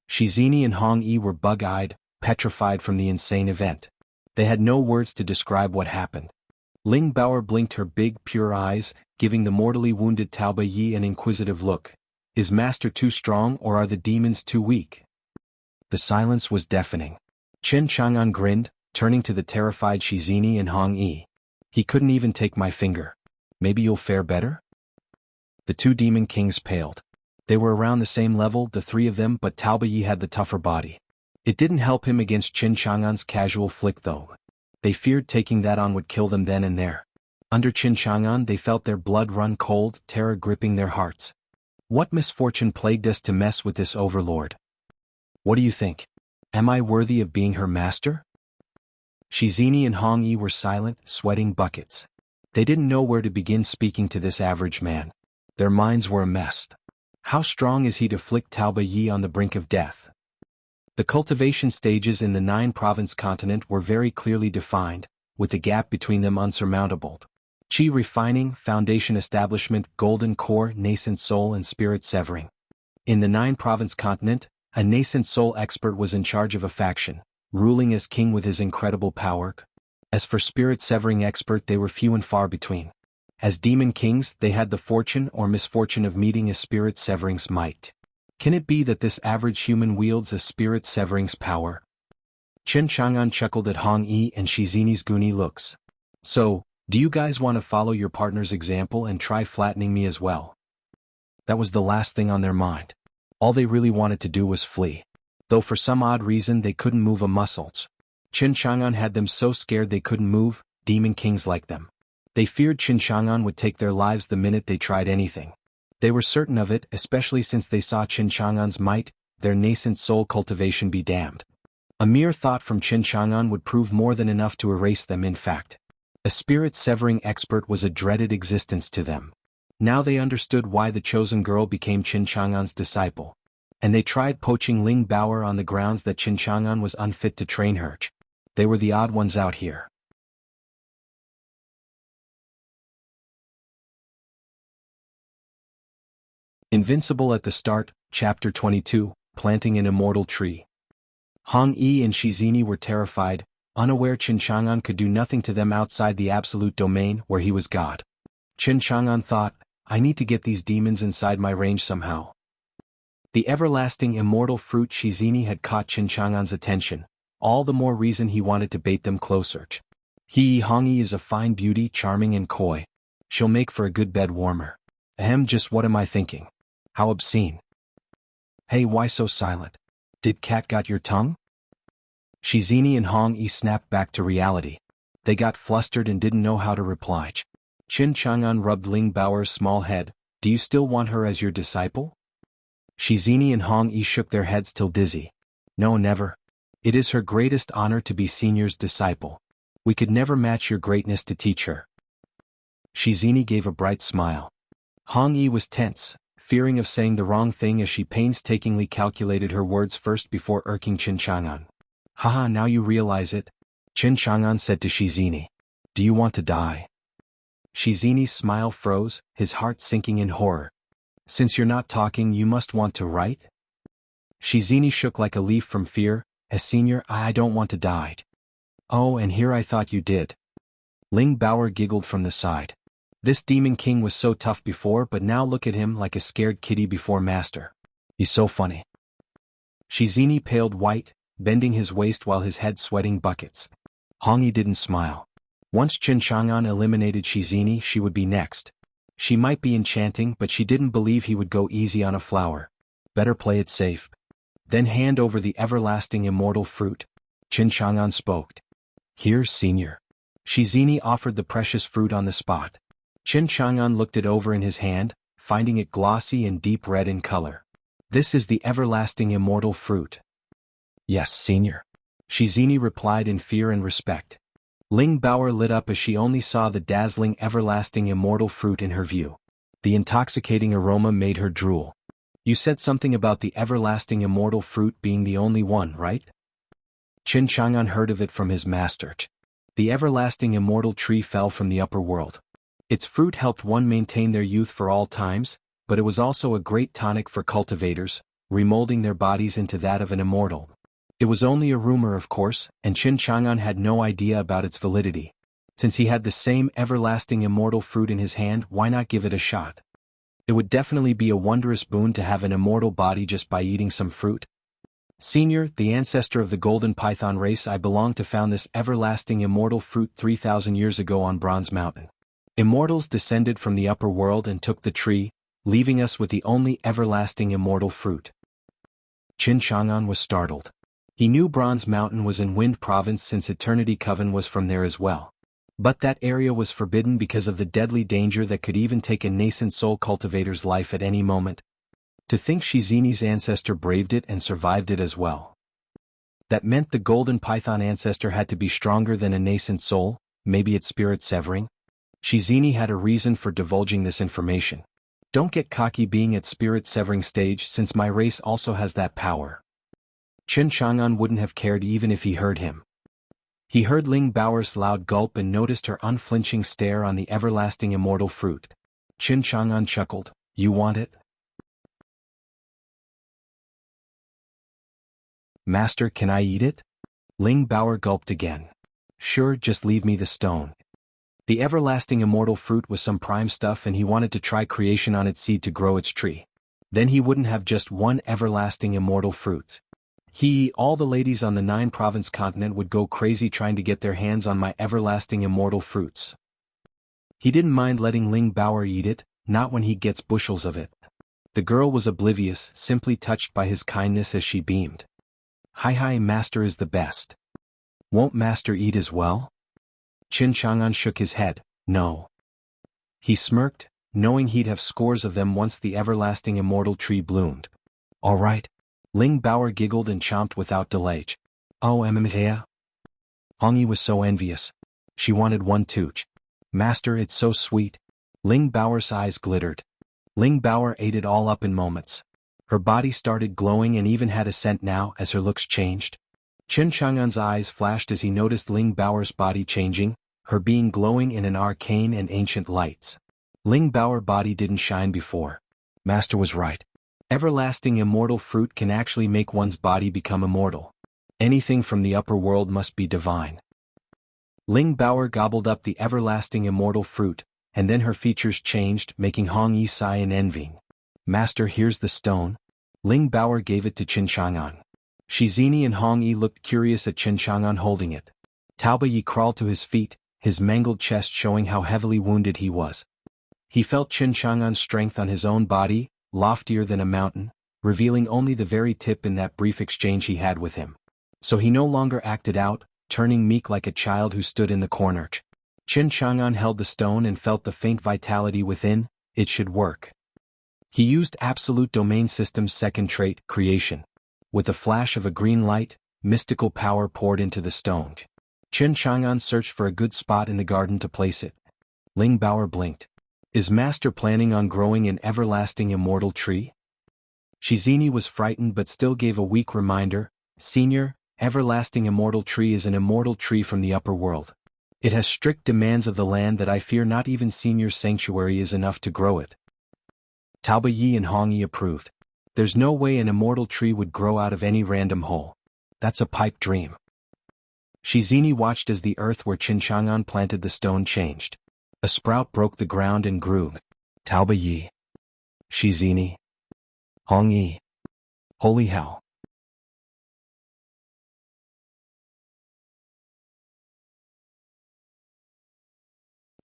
Shizini and Hong Yi were bug-eyed, petrified from the insane event. They had no words to describe what happened. Ling Baoer blinked her big, pure eyes, giving the mortally wounded Taoba Yi an inquisitive look. Is Master too strong or are the demons too weak? The silence was deafening. Qin Chang'an grinned, turning to the terrified Shizini and Hong Yi. He couldn't even take my finger. Maybe you'll fare better? The two demon kings paled. They were around the same level, the three of them, but Taoba Yi had the tougher body. It didn't help him against Qin Chang'an's casual flick though. They feared taking that on would kill them then and there. Under Qin Chang'an they felt their blood run cold, terror gripping their hearts. What misfortune plagued us to mess with this overlord? What do you think? Am I worthy of being her master? Shizini and Hong Yi were silent, sweating buckets. They didn't know where to begin speaking to this average man. Their minds were a mess. How strong is he to flick Taoba Yi on the brink of death? The cultivation stages in the 9-province continent were very clearly defined, with the gap between them unsurmountable. Qi refining, foundation establishment, golden core, nascent soul and spirit severing. In the 9-province continent, a nascent soul expert was in charge of a faction, ruling as king with his incredible power. As for spirit severing expert, they were few and far between. As demon kings, they had the fortune or misfortune of meeting a spirit severing's might. Can it be that this average human wields a spirit severing's power? Qin Chang'an chuckled at Hong Yi and Shizini's goony looks. So, do you guys want to follow your partner's example and try flattening me as well? That was the last thing on their mind. All they really wanted to do was flee. Though for some odd reason they couldn't move a muscle. Qin Chang'an had them so scared they couldn't move, demon kings like them. They feared Qin Chang'an would take their lives the minute they tried anything. They were certain of it, especially since they saw Qin Chang'an's might, their nascent soul cultivation be damned. A mere thought from Qin Chang'an would prove more than enough to erase them. In fact, a spirit-severing expert was a dreaded existence to them. Now they understood why the chosen girl became Qin Chang'an's disciple. And they tried poaching Ling Baoer on the grounds that Qin Chang'an was unfit to train her. They were the odd ones out here. Invincible at the start, Chapter 22, Planting an Immortal Tree. Hong Yi and Shizini were terrified, unaware Qin Chang'an could do nothing to them outside the absolute domain where he was God. Qin Chang'an thought, I need to get these demons inside my range somehow. The everlasting immortal fruit Shizini had caught Qin Chang'an's attention, all the more reason he wanted to bait them closer. Hong Yi is a fine beauty, charming and coy. She'll make for a good bed warmer. Ahem, just what am I thinking? How obscene. Hey, why so silent? Did cat got your tongue? Shizini and Hong Yi snapped back to reality. They got flustered and didn't know how to reply. Qin Chang'an rubbed Ling Baoer's small head. Do you still want her as your disciple? Shizini and Hong Yi shook their heads till dizzy. No, never. It is her greatest honor to be Senior's disciple. We could never match your greatness to teach her. Shizini gave a bright smile. Hong Yi was tense, fearing of saying the wrong thing as she painstakingly calculated her words first before irking Qin Chang'an. Haha, now you realize it? Qin Chang'an said to Shizini. Do you want to die? Shizini's smile froze, his heart sinking in horror. Since you're not talking, you must want to write? Shizini shook like a leaf from fear. As Senior, I don't want to die. Oh, and here I thought you did. Ling Baoer giggled from the side. This demon king was so tough before, but now look at him like a scared kitty before master. He's so funny. Shizini paled white, bending his waist while his head sweating buckets. Hong Yi didn't smile. Once Qin Chang'an eliminated Shizini, she would be next. She might be enchanting, but she didn't believe he would go easy on a flower. Better play it safe. Then hand over the everlasting immortal fruit. Qin Chang'an spoke. Here's Senior. Shizini offered the precious fruit on the spot. Qin Chang'an looked it over in his hand, finding it glossy and deep red in color. This is the everlasting immortal fruit. Yes, Senior. Shizini replied in fear and respect. Ling Baoer lit up as she only saw the dazzling everlasting immortal fruit in her view. The intoxicating aroma made her drool. You said something about the everlasting immortal fruit being the only one, right? Qin Chang'an heard of it from his master. The everlasting immortal tree fell from the upper world. Its fruit helped one maintain their youth for all times, but it was also a great tonic for cultivators, remolding their bodies into that of an immortal. It was only a rumor, of course, and Qin Chang'an had no idea about its validity. Since he had the same everlasting immortal fruit in his hand, why not give it a shot? It would definitely be a wondrous boon to have an immortal body just by eating some fruit. Senior, the ancestor of the golden python race I belong to, found this everlasting immortal fruit 3,000 years ago on Bronze Mountain. Immortals descended from the upper world and took the tree, leaving us with the only everlasting immortal fruit. Qin Chang'an was startled. He knew Bronze Mountain was in Wind Province since Eternity Coven was from there as well. But that area was forbidden because of the deadly danger that could even take a nascent soul cultivator's life at any moment. To think Shizini's ancestor braved it and survived it as well. That meant the golden python ancestor had to be stronger than a nascent soul, maybe its spirit severing. Shizini had a reason for divulging this information. Don't get cocky being at spirit severing stage, since my race also has that power. Qin Chang'an wouldn't have cared even if he heard him. He heard Ling Baoer's loud gulp and noticed her unflinching stare on the everlasting immortal fruit. Qin Chang'an chuckled. You want it? Master, can I eat it? Ling Baoer gulped again. Sure, just leave me the stone. The everlasting immortal fruit was some prime stuff, and he wanted to try creation on its seed to grow its tree. Then he wouldn't have just one everlasting immortal fruit. All the ladies on the 9-province continent would go crazy trying to get their hands on my everlasting immortal fruits. He didn't mind letting Ling Baoer eat it, not when he gets bushels of it. The girl was oblivious, simply touched by his kindness as she beamed. Hi, Master is the best. Won't Master eat as well? Qin Chang'an shook his head. No. He smirked, knowing he'd have scores of them once the everlasting immortal tree bloomed. All right. Ling Baoer giggled and chomped without delay. Oh, mmhea. Hong Yi was so envious. She wanted one too. Master, it's so sweet. Ling Bao's eyes glittered. Ling Bao ate it all up in moments. Her body started glowing and even had a scent now as her looks changed. Qin Chang'an's eyes flashed as he noticed Ling Bao's body changing, her being glowing in an arcane and ancient lights. Ling Bao's body didn't shine before. Master was right. Everlasting immortal fruit can actually make one's body become immortal. Anything from the upper world must be divine. Ling Bao gobbled up the everlasting immortal fruit, and then her features changed, making Hong Yi sigh in envying. Master, here's the stone. Ling Bao gave it to Qin Chang'an. Shizini and Hong Yi looked curious at Qin Chang'an holding it. Taoba Yi crawled to his feet, his mangled chest showing how heavily wounded he was. He felt Qin Chang'an's strength on his own body, loftier than a mountain, revealing only the very tip in that brief exchange he had with him. So he no longer acted out, turning meek like a child who stood in the corner. Qin Chang'an held the stone and felt the faint vitality within. It should work. He used Absolute Domain System's second trait, Creation. With a flash of a green light, mystical power poured into the stone. Qin Chang'an searched for a good spot in the garden to place it. Ling Bao blinked. Is Master planning on growing an everlasting immortal tree? Shizini was frightened but still gave a weak reminder. Senior, everlasting immortal tree is an immortal tree from the upper world. It has strict demands of the land that I fear not even Senior's sanctuary is enough to grow it. Taoba Yi and Hong Yi approved. There's no way an immortal tree would grow out of any random hole. That's a pipe dream. Shizini watched as the earth where Qin Chang'an planted the stone changed. A sprout broke the ground and grew. Taoba Yi. Shizini. Hong Yi. Holy hell.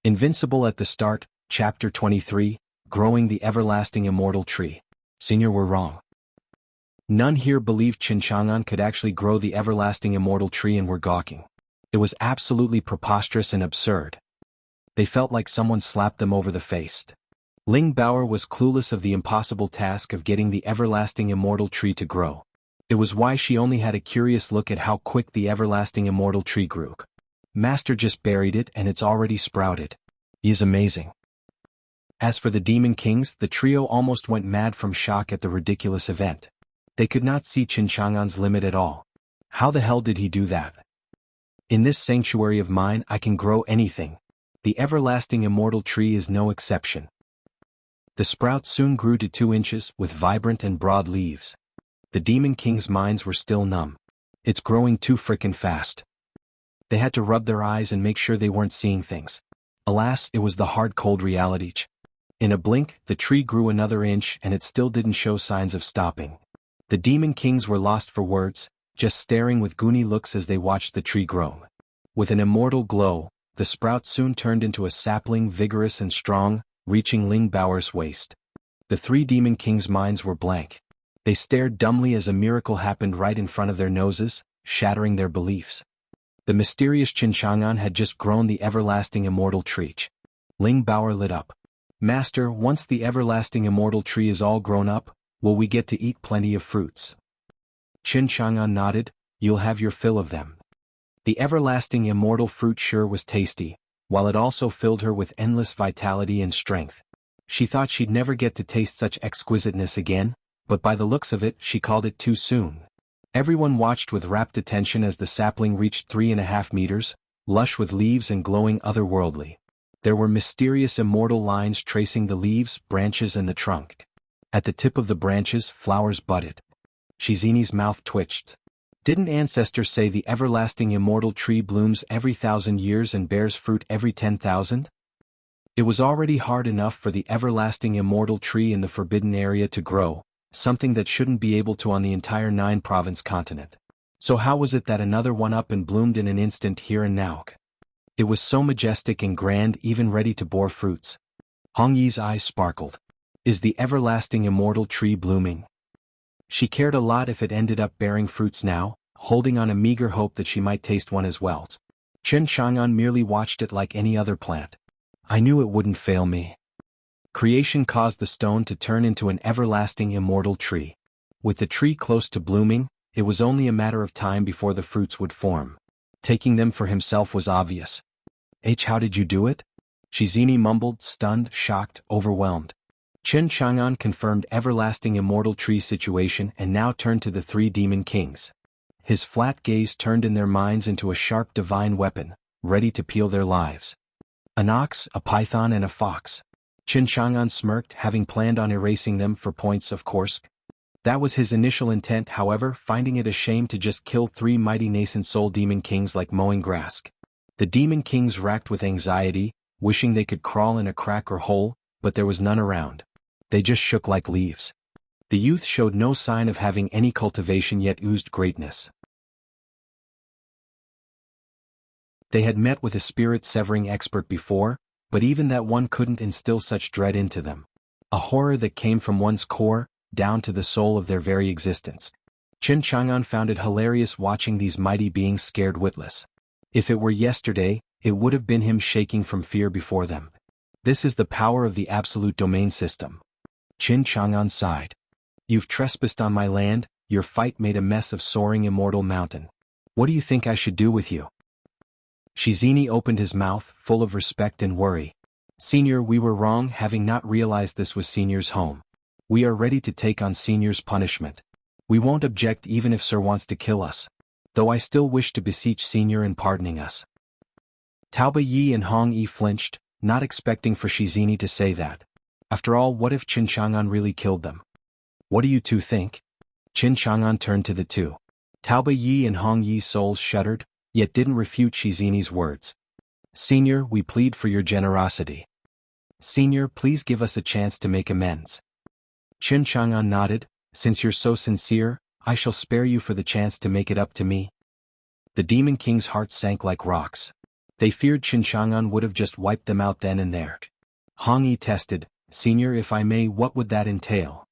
Invincible at the start, Chapter 23, Growing the Everlasting Immortal Tree. Senior, we're wrong. None here believed Qin Chang'an could actually grow the everlasting immortal tree and were gawking. It was absolutely preposterous and absurd. They felt like someone slapped them over the face. Ling Bao was clueless of the impossible task of getting the everlasting immortal tree to grow. It was why she only had a curious look at how quick the everlasting immortal tree grew. Master just buried it and it's already sprouted. He is amazing. As for the Demon Kings, the trio almost went mad from shock at the ridiculous event. They could not see Qin Chang'an's limit at all. How the hell did he do that? In this sanctuary of mine I can grow anything. The everlasting immortal tree is no exception. The sprout soon grew to 2 inches with vibrant and broad leaves. The Demon King's minds were still numb. It's growing too frickin' fast. They had to rub their eyes and make sure they weren't seeing things. Alas, it was the hard cold reality. In a blink, the tree grew another inch and it still didn't show signs of stopping. The Demon Kings were lost for words, just staring with goony looks as they watched the tree grow. With an immortal glow, the sprout soon turned into a sapling vigorous and strong, reaching Ling Bao's waist. The 3 Demon Kings' minds were blank. They stared dumbly as a miracle happened right in front of their noses, shattering their beliefs. The mysterious Qin Chang'an had just grown the everlasting immortal tree. Ling Bao lit up. Master, once the everlasting immortal tree is all grown up, will we get to eat plenty of fruits? Qin Chang'an nodded. You'll have your fill of them. The everlasting immortal fruit sure was tasty, while it also filled her with endless vitality and strength. She thought she'd never get to taste such exquisiteness again, but by the looks of it she called it too soon. Everyone watched with rapt attention as the sapling reached 3.5 meters, lush with leaves and glowing otherworldly. There were mysterious immortal lines tracing the leaves, branches and the trunk. At the tip of the branches, flowers budded. Shizini's mouth twitched. Didn't ancestors say the everlasting immortal tree blooms every 1,000 years and bears fruit every 10,000? It was already hard enough for the everlasting immortal tree in the forbidden area to grow, something that shouldn't be able to on the entire 9-province continent. So how was it that another one up and bloomed in an instant here and now? It was so majestic and grand, even ready to bore fruits. Hong Yi's eyes sparkled. Is the everlasting immortal tree blooming? She cared a lot if it ended up bearing fruits now, holding on a meager hope that she might taste one as well. Qin Chang'an merely watched it like any other plant. I knew it wouldn't fail me. Creation caused the stone to turn into an everlasting immortal tree. With the tree close to blooming, it was only a matter of time before the fruits would form. Taking them for himself was obvious. How did you do it? Shizini mumbled, stunned, shocked, overwhelmed. Qin Chang'an confirmed everlasting immortal tree situation and now turned to the three demon kings. His flat gaze turned in their minds into a sharp divine weapon, ready to peel their lives. An ox, a python and a fox. Qin Chang'an smirked, having planned on erasing them for points, of course. That was his initial intent, however, finding it a shame to just kill three mighty nascent soul demon kings like mowing grass. The demon kings racked with anxiety, wishing they could crawl in a crack or hole, but there was none around. They just shook like leaves. The youth showed no sign of having any cultivation yet oozed greatness. They had met with a spirit-severing expert before, but even that one couldn't instill such dread into them. A horror that came from one's core, down to the soul of their very existence. Qin Chang'an found it hilarious watching these mighty beings scared witless. If it were yesterday, it would have been him shaking from fear before them. This is the power of the absolute domain system. Qin Chang'an sighed. You've trespassed on my land, your fight made a mess of soaring immortal mountain. What do you think I should do with you? Shizini opened his mouth, full of respect and worry. Senior, we were wrong, having not realized this was Senior's home. We are ready to take on Senior's punishment. We won't object even if Sir wants to kill us. Though I still wish to beseech Senior in pardoning us. Taoba Yi and Hong Yi flinched, not expecting for Shizini to say that. After all, what if Qin Chang'an really killed them? What do you two think? Qin Chang'an turned to the two. Taoba Yi and Hong Yi's souls shuddered, yet didn't refute Shizini's words. Senior, we plead for your generosity. Senior, please give us a chance to make amends. Qin Chang'an nodded. Since you're so sincere, I shall spare you for the chance to make it up to me. The demon king's heart sank like rocks. They feared Qin Chang'an would have just wiped them out then and there. Hong Yi tested, Senior, if I may, what would that entail?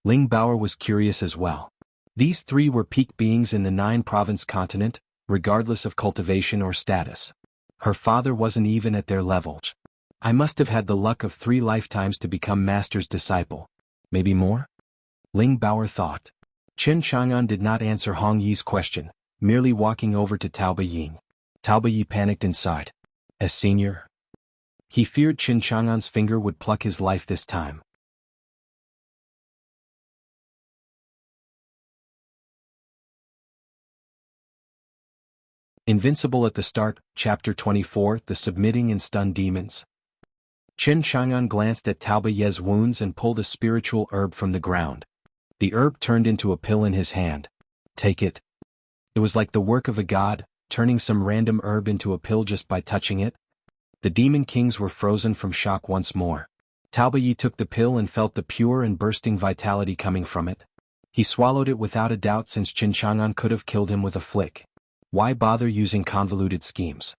Ling Baoer was curious as well. These three were peak beings in the 9-province continent, regardless of cultivation or status. Her father wasn't even at their level. I must have had the luck of 3 lifetimes to become master's disciple. Maybe more? Ling Baoer thought. Qin Chang'an did not answer Hong Yi's question, merely walking over to Taoba Yi. Taoba Yi panicked inside. As senior? He feared Qin Chang'an's finger would pluck his life this time. Invincible at the start, Chapter 24, The Submitting and Stunned Demons. Qin Chang'an glanced at Taoba Yi's wounds and pulled a spiritual herb from the ground. The herb turned into a pill in his hand. Take it. It was like the work of a god, turning some random herb into a pill just by touching it. The demon kings were frozen from shock once more. Taoba Yi took the pill and felt the pure and bursting vitality coming from it. He swallowed it without a doubt since Qin Chang'an could have killed him with a flick. Why bother using convoluted schemes?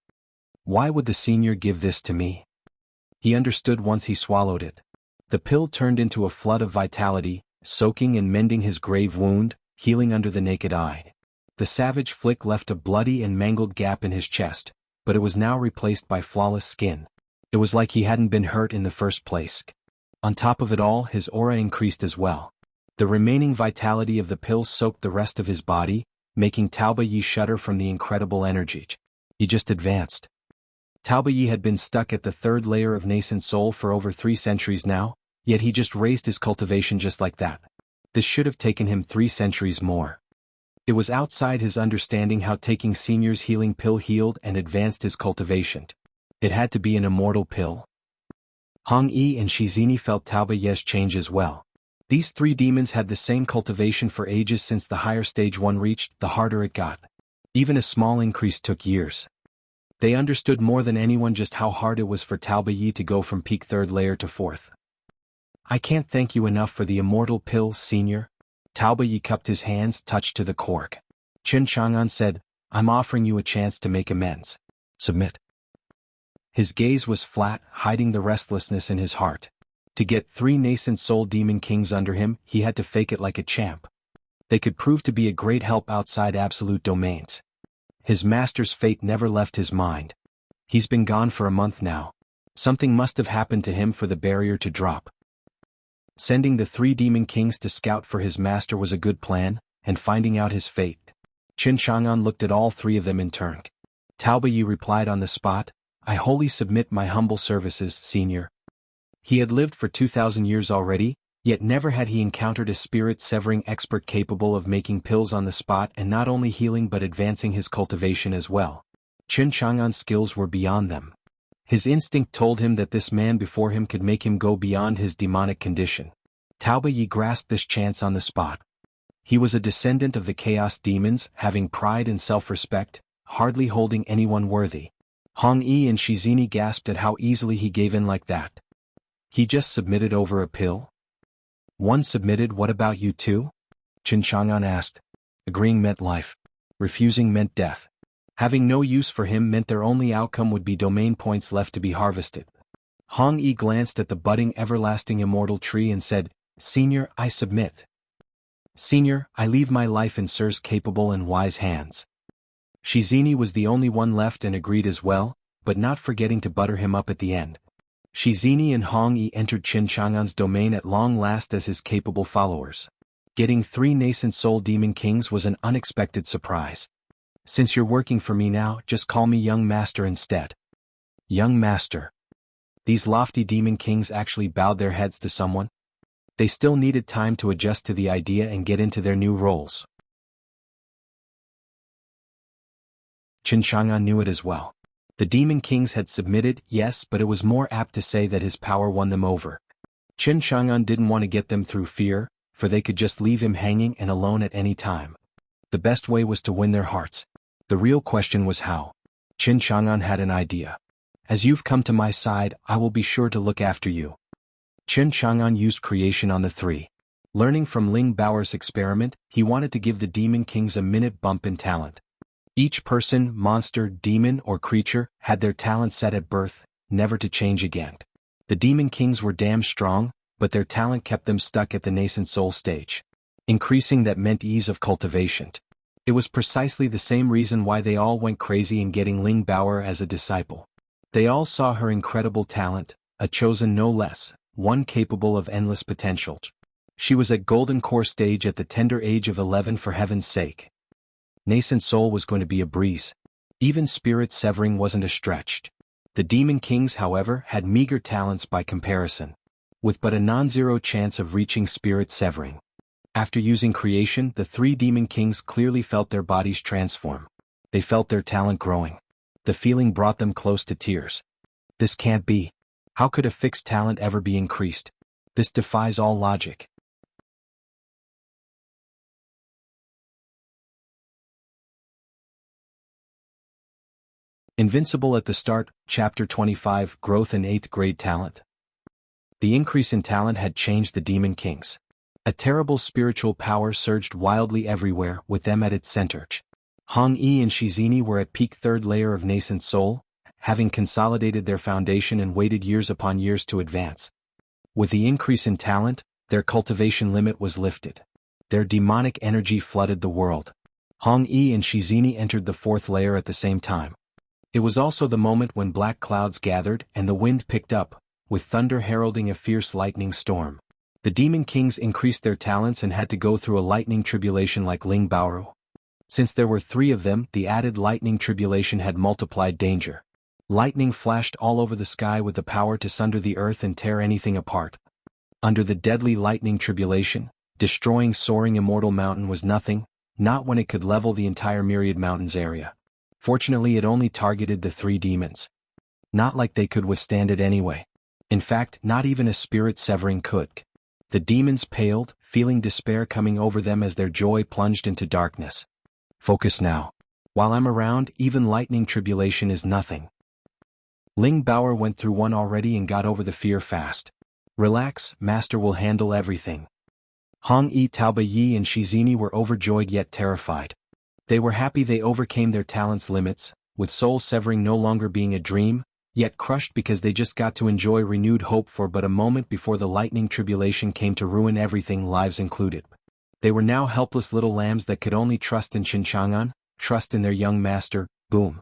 Why would the senior give this to me? He understood once he swallowed it. The pill turned into a flood of vitality, soaking and mending his grave wound, healing under the naked eye. The savage flick left a bloody and mangled gap in his chest, but it was now replaced by flawless skin. It was like he hadn't been hurt in the first place. On top of it all, his aura increased as well. The remaining vitality of the pill soaked the rest of his body, making Taoba Yi shudder from the incredible energy. He just advanced. Taoba Yi had been stuck at the 3rd layer of nascent soul for over 3 centuries now, yet he just raised his cultivation just like that. This should have taken him 3 centuries more. It was outside his understanding how taking Senior's healing pill healed and advanced his cultivation. It had to be an immortal pill. Hong Yi and Shizini felt Taoba Yi's change as well. These 3 demons had the same cultivation for ages since the higher stage one reached, the harder it got. Even a small increase took years. They understood more than anyone just how hard it was for Taoba Yi to go from peak 3rd layer to 4th. I can't thank you enough for the immortal pill, Senior. Taoba Yi cupped his hands, touched to the cork. Qin Chang'an said, I'm offering you a chance to make amends. Submit. His gaze was flat, hiding the restlessness in his heart. To get 3 nascent soul demon kings under him, he had to fake it like a champ. They could prove to be a great help outside absolute domains. His master's fate never left his mind. He's been gone for a month now. Something must have happened to him for the barrier to drop. Sending the 3 demon kings to scout for his master was a good plan, and finding out his fate. Qin Chang'an looked at all three of them in turn. Taobai replied on the spot, "I wholly submit my humble services, senior." He had lived for 2,000 years already, yet never had he encountered a spirit-severing expert capable of making pills on the spot and not only healing but advancing his cultivation as well. Qin Chang'an's skills were beyond them. His instinct told him that this man before him could make him go beyond his demonic condition. Taobai grasped this chance on the spot. He was a descendant of the chaos demons, having pride and self-respect, hardly holding anyone worthy. Hong Yi and Shizini gasped at how easily he gave in like that. He just submitted over a pill? One submitted, what about you too? Qin Chang'an asked. Agreeing meant life. Refusing meant death. Having no use for him meant their only outcome would be domain points left to be harvested. Hong Yi glanced at the budding everlasting immortal tree and said, "Senior, I submit. Senior, I leave my life in Sir's capable and wise hands." Shizini was the only one left and agreed as well, but not forgetting to butter him up at the end. Shizini and Hong Yi entered Qin Chang'an's domain at long last as his capable followers. Getting 3 nascent soul demon kings was an unexpected surprise. "Since you're working for me now, just call me young master instead." Young master. These lofty demon kings actually bowed their heads to someone. They still needed time to adjust to the idea and get into their new roles. Qin Chang'an knew it as well. The demon kings had submitted, yes, but it was more apt to say that his power won them over. Qin Chang'an didn't want to get them through fear, for they could just leave him hanging and alone at any time. The best way was to win their hearts. The real question was how. Qin Chang'an had an idea. "As you've come to my side, I will be sure to look after you." Qin Chang'an used creation on the 3. Learning from Ling Bao's experiment, he wanted to give the demon kings a minute bump in talent. Each person, monster, demon, or creature had their talent set at birth, never to change again. The demon kings were damn strong, but their talent kept them stuck at the nascent soul stage. Increasing that meant ease of cultivation. It was precisely the same reason why they all went crazy in getting Ling Bao as a disciple. They all saw her incredible talent, a chosen no less, one capable of endless potential. She was at golden core stage at the tender age of 11 for heaven's sake. Nascent soul was going to be a breeze. Even spirit severing wasn't a stretch. The demon kings, however, had meager talents by comparison, with but a non-zero chance of reaching spirit severing. After using creation, the 3 demon kings clearly felt their bodies transform. They felt their talent growing. The feeling brought them close to tears. This can't be. How could a fixed talent ever be increased? This defies all logic. Invincible at the start, Chapter 25, Growth in 8th Grade Talent. The increase in talent had changed the demon kings. A terrible spiritual power surged wildly everywhere, with them at its center. Hong Yi and Shizini were at peak 3rd layer of nascent soul, having consolidated their foundation and waited years upon years to advance. With the increase in talent, their cultivation limit was lifted. Their demonic energy flooded the world. Hong Yi and Shizini entered the 4th layer at the same time. It was also the moment when black clouds gathered and the wind picked up, with thunder heralding a fierce lightning storm. The demon kings increased their talents and had to go through a lightning tribulation like Ling Bao. Since there were 3 of them, the added lightning tribulation had multiplied danger. Lightning flashed all over the sky with the power to sunder the earth and tear anything apart. Under the deadly lightning tribulation, destroying soaring immortal mountain was nothing, not when it could level the entire myriad mountains area. Fortunately, it only targeted the 3 demons. Not like they could withstand it anyway. In fact, not even a spirit severing could. The demons paled, feeling despair coming over them as their joy plunged into darkness. Focus now. While I'm around, even lightning tribulation is nothing. Ling Bao went through one already and got over the fear fast. Relax, Master will handle everything. Hong Yi, Taobai and Shizini were overjoyed yet terrified. They were happy they overcame their talent's limits, with soul severing no longer being a dream, yet crushed because they just got to enjoy renewed hope for but a moment before the lightning tribulation came to ruin everything, lives included. They were now helpless little lambs that could only trust in Qin Chang'an, trust in their young master. Boom.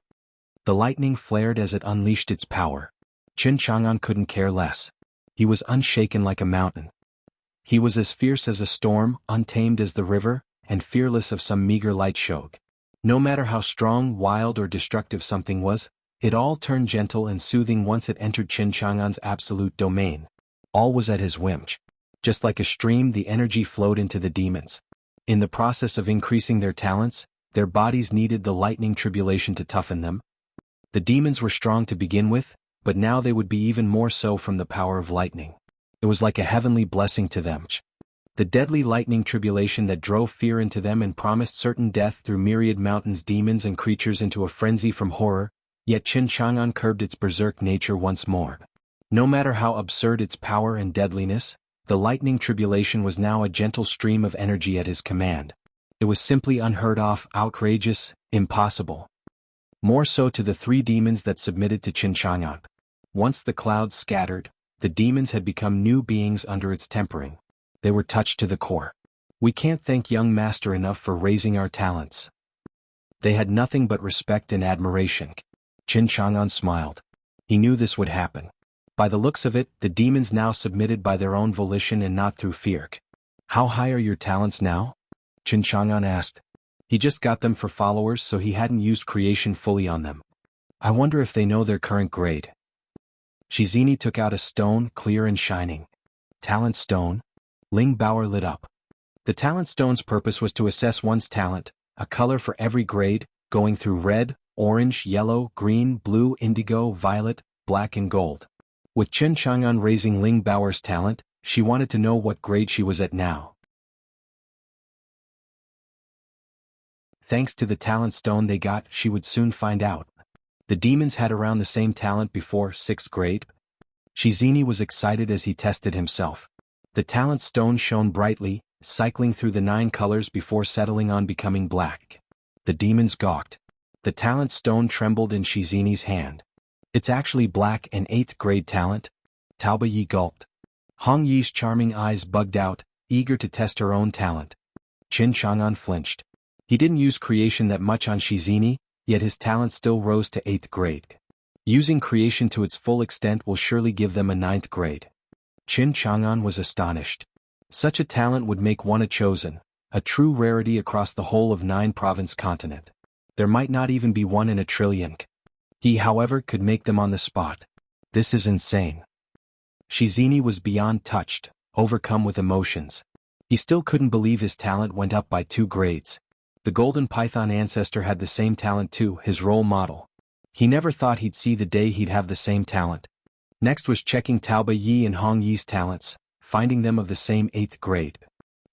The lightning flared as it unleashed its power. Qin Chang'an couldn't care less. He was unshaken like a mountain. He was as fierce as a storm, untamed as the river, and fearless of some meager light show. No matter how strong, wild, or destructive something was, it all turned gentle and soothing once it entered Qin Chang'an's absolute domain. All was at his whim. Just like a stream, the energy flowed into the demons. In the process of increasing their talents, their bodies needed the lightning tribulation to toughen them. The demons were strong to begin with, but now they would be even more so from the power of lightning. It was like a heavenly blessing to them. The deadly lightning tribulation that drove fear into them and promised certain death threw myriad mountains, demons and creatures into a frenzy from horror, yet Qin Chang'an curbed its berserk nature once more. No matter how absurd its power and deadliness, the lightning tribulation was now a gentle stream of energy at his command. It was simply unheard of, outrageous, impossible. More so to the three demons that submitted to Qin Chang'an. Once the clouds scattered, the demons had become new beings under its tempering. They were touched to the core. We can't thank young master enough for raising our talents. They had nothing but respect and admiration. Qin Chang'an smiled. He knew this would happen. By the looks of it, the demons now submitted by their own volition and not through fear. How high are your talents now? Qin Chang'an asked. He just got them for followers, so he hadn't used creation fully on them. I wonder if they know their current grade. Shizini took out a stone, clear and shining. Talent stone. Ling Baoer lit up. The talent stone's purpose was to assess one's talent, a color for every grade, going through red, orange, yellow, green, blue, indigo, violet, black and gold. With Qin Chang'an raising Ling Baoer's talent, she wanted to know what grade she was at now. Thanks to the talent stone they got, she would soon find out. The demons had around the same talent before 6th grade. Shizini was excited as he tested himself. The talent stone shone brightly, cycling through the 9 colors before settling on becoming black. The demons gawked. The talent stone trembled in Shizini's hand. It's actually black and 8th grade talent. Taoba Yi gulped. Hong Yi's charming eyes bugged out, eager to test her own talent. Qin Chang'an flinched. He didn't use creation that much on Shizini, yet his talent still rose to 8th grade. Using creation to its full extent will surely give them a 9th grade. Qin Chang'an was astonished. Such a talent would make one a chosen, a true rarity across the whole of 9-province continent. There might not even be one in a trillion. He, however, could make them on the spot. This is insane. Shizini was beyond touched, overcome with emotions. He still couldn't believe his talent went up by 2 grades. The Golden Python ancestor had the same talent too, his role model. He never thought he'd see the day he'd have the same talent. Next was checking Taoba Yi and Hong Yi's talents, finding them of the same 8th grade.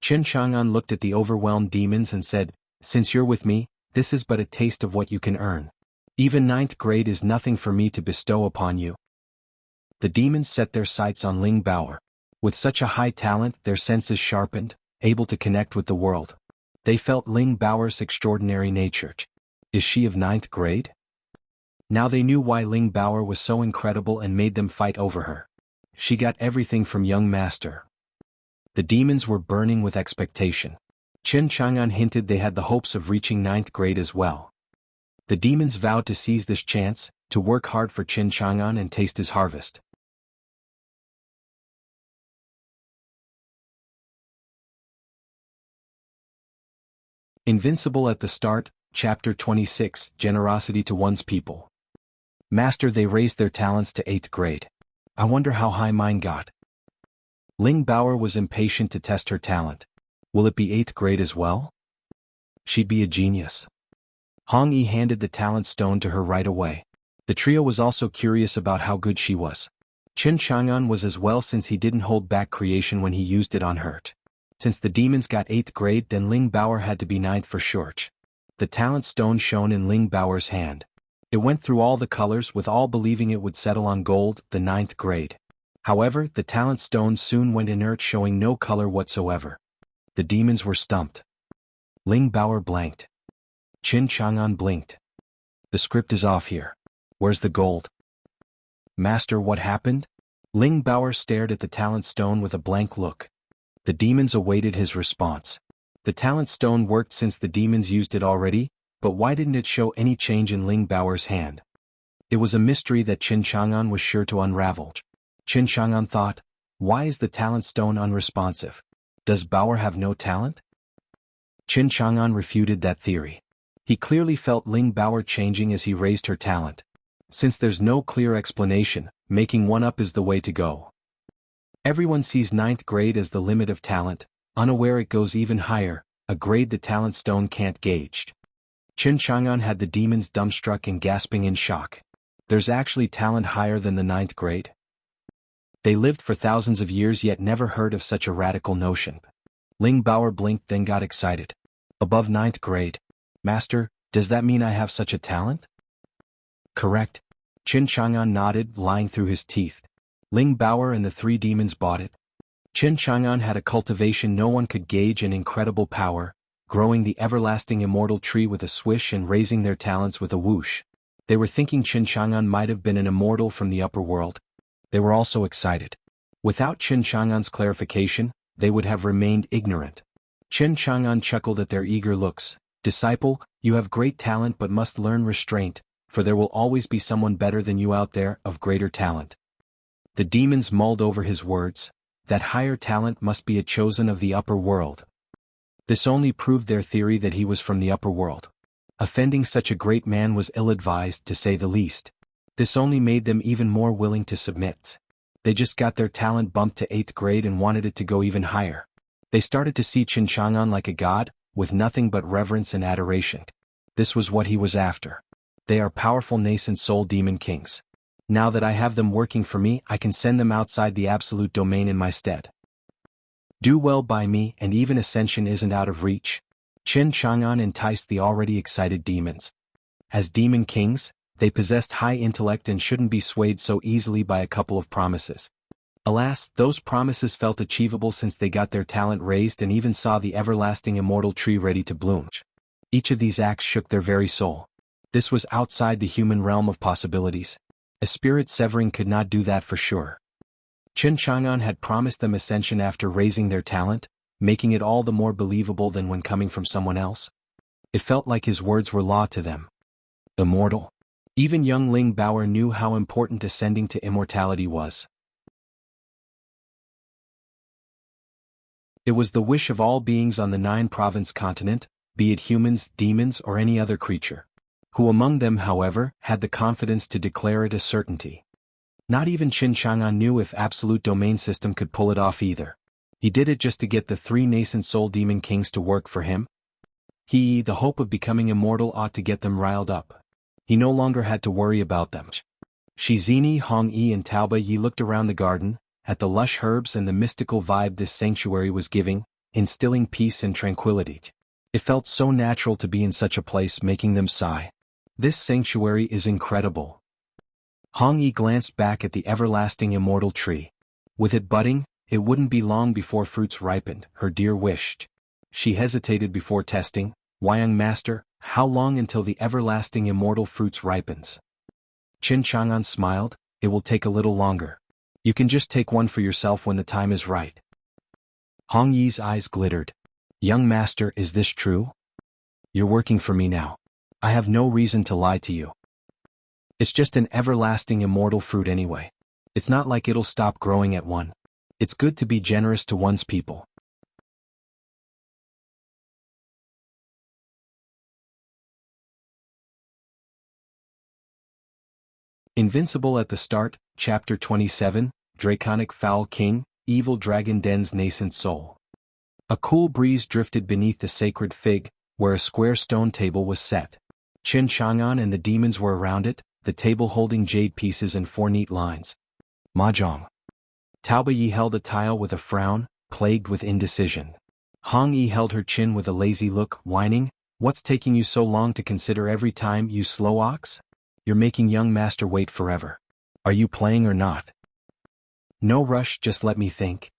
Qin Chang'an looked at the overwhelmed demons and said, "Since you're with me, this is but a taste of what you can earn. Even 9th grade is nothing for me to bestow upon you." The demons set their sights on Ling Baoer. With such a high talent, their senses sharpened, able to connect with the world. They felt Ling Baoer's extraordinary nature. Is she of 9th grade? Now they knew why Ling Baoer was so incredible and made them fight over her. She got everything from young master. The demons were burning with expectation. Qin Chang'an hinted they had the hopes of reaching 9th grade as well. The demons vowed to seize this chance, to work hard for Qin Chang'an and taste his harvest. Invincible at the start, Chapter 26, Generosity to One's People. Master, they raised their talents to 8th grade. I wonder how high mine got. Ling Baoer was impatient to test her talent. Will it be 8th grade as well? She'd be a genius. Hong Yi handed the talent stone to her right away. The trio was also curious about how good she was. Qin Chang'an was as well, since he didn't hold back creation when he used it on her. Since the demons got 8th grade, then Ling Baoer had to be 9th for sure. The talent stone shone in Ling Baoer's hand. It went through all the colors, with all believing it would settle on gold, the 9th grade. However, the talent stone soon went inert, showing no color whatsoever. The demons were stumped. Ling Baoer blanked. Qin Chang'an blinked. The script is off here. Where's the gold? Master, what happened? Ling Baoer stared at the talent stone with a blank look. The demons awaited his response. The talent stone worked since the demons used it already, but why didn't it show any change in Ling Baoer's hand? It was a mystery that Qin Chang'an was sure to unravel. Qin Chang'an thought, why is the talent stone unresponsive? Does Baoer have no talent? Qin Chang'an refuted that theory. He clearly felt Ling Baoer changing as he raised her talent. Since there's no clear explanation, making one up is the way to go. Everyone sees ninth grade as the limit of talent, unaware it goes even higher, a grade the talent stone can't gauge. Qin Chang'an had the demons dumbstruck and gasping in shock. There's actually talent higher than the ninth grade? They lived for thousands of years yet never heard of such a radical notion. Ling Baoer blinked then got excited. Above ninth grade. Master, does that mean I have such a talent? Correct. Qin Chang'an nodded, lying through his teeth. Ling Baoer and the three demons bought it. Qin Chang'an had a cultivation no one could gauge and incredible power, growing the everlasting immortal tree with a swish and raising their talents with a whoosh. They were thinking Qin Chang'an might have been an immortal from the upper world. They were also excited. Without Qin Chang'an's clarification, they would have remained ignorant. Qin Chang'an chuckled at their eager looks. Disciple, you have great talent but must learn restraint, for there will always be someone better than you out there, of greater talent. The demons mulled over his words. That higher talent must be a chosen of the upper world. This only proved their theory that he was from the upper world. Offending such a great man was ill-advised, to say the least. This only made them even more willing to submit. They just got their talent bumped to 8th grade and wanted it to go even higher. They started to see Qin Chang'an like a god, with nothing but reverence and adoration. This was what he was after. They are powerful nascent soul demon kings. Now that I have them working for me, I can send them outside the absolute domain in my stead. Do well by me, and even ascension isn't out of reach. Qin Chang'an enticed the already excited demons. As demon kings, they possessed high intellect and shouldn't be swayed so easily by a couple of promises. Alas, those promises felt achievable since they got their talent raised and even saw the everlasting immortal tree ready to bloom. Each of these acts shook their very soul. This was outside the human realm of possibilities. A spirit severing could not do that for sure. Qin Chang'an had promised them ascension after raising their talent, making it all the more believable than when coming from someone else. It felt like his words were law to them. Immortal. Even young Ling Baoer knew how important ascending to immortality was. It was the wish of all beings on the 9-province continent, be it humans, demons, or any other creature. Who among them, however, had the confidence to declare it a certainty? Not even Qin Chang'an knew if absolute domain system could pull it off either. He did it just to get the 3 nascent soul demon kings to work for him. The hope of becoming immortal ought to get them riled up. He no longer had to worry about them. Shizini, Hong-yi and Taoba-yi looked around the garden, at the lush herbs and the mystical vibe this sanctuary was giving, instilling peace and tranquility. It felt so natural to be in such a place, making them sigh. This sanctuary is incredible. Hong-yi glanced back at the everlasting immortal tree. With it budding, it wouldn't be long before fruits ripened, her dear wished. She hesitated before testing. Why, young master, how long until the everlasting immortal fruits ripens? Qin Chang'an smiled. It will take a little longer. You can just take one for yourself when the time is right. Hong-yi's eyes glittered. Young master, is this true? You're working for me now. I have no reason to lie to you. It's just an everlasting immortal fruit anyway. It's not like it'll stop growing at one. It's good to be generous to one's people. Invincible at the start, Chapter 27, Draconic Foul King, Evil Dragon Den's Nascent Soul. A cool breeze drifted beneath the sacred fig, where a square stone table was set. Qin Chang'an and the demons were around it, the table holding jade pieces and 4 neat lines. Mahjong. Taoba-yi held a tile with a frown, plagued with indecision. Hong-yi held her chin with a lazy look, whining, "What's taking you so long to consider every time, you slow ox? You're making young master wait forever. Are you playing or not?" "No rush, just let me think."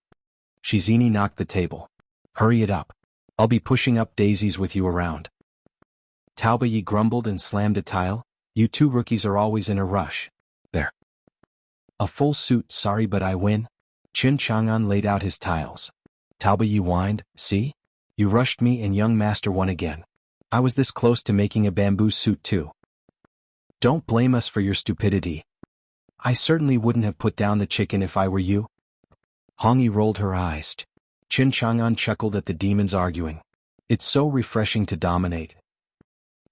Shizini knocked the table. "Hurry it up. I'll be pushing up daisies with you around." Taoba-yi grumbled and slammed a tile. "You 2 rookies are always in a rush." "There. A full suit, sorry but I win." Qin Chang'an laid out his tiles. Taoba-yi whined, "See? You rushed me and young master won again. I was this close to making a bamboo suit too." "Don't blame us for your stupidity. I certainly wouldn't have put down the chicken if I were you." Hong-yi rolled her eyes. Qin Chang'an chuckled at the demons arguing. It's so refreshing to dominate.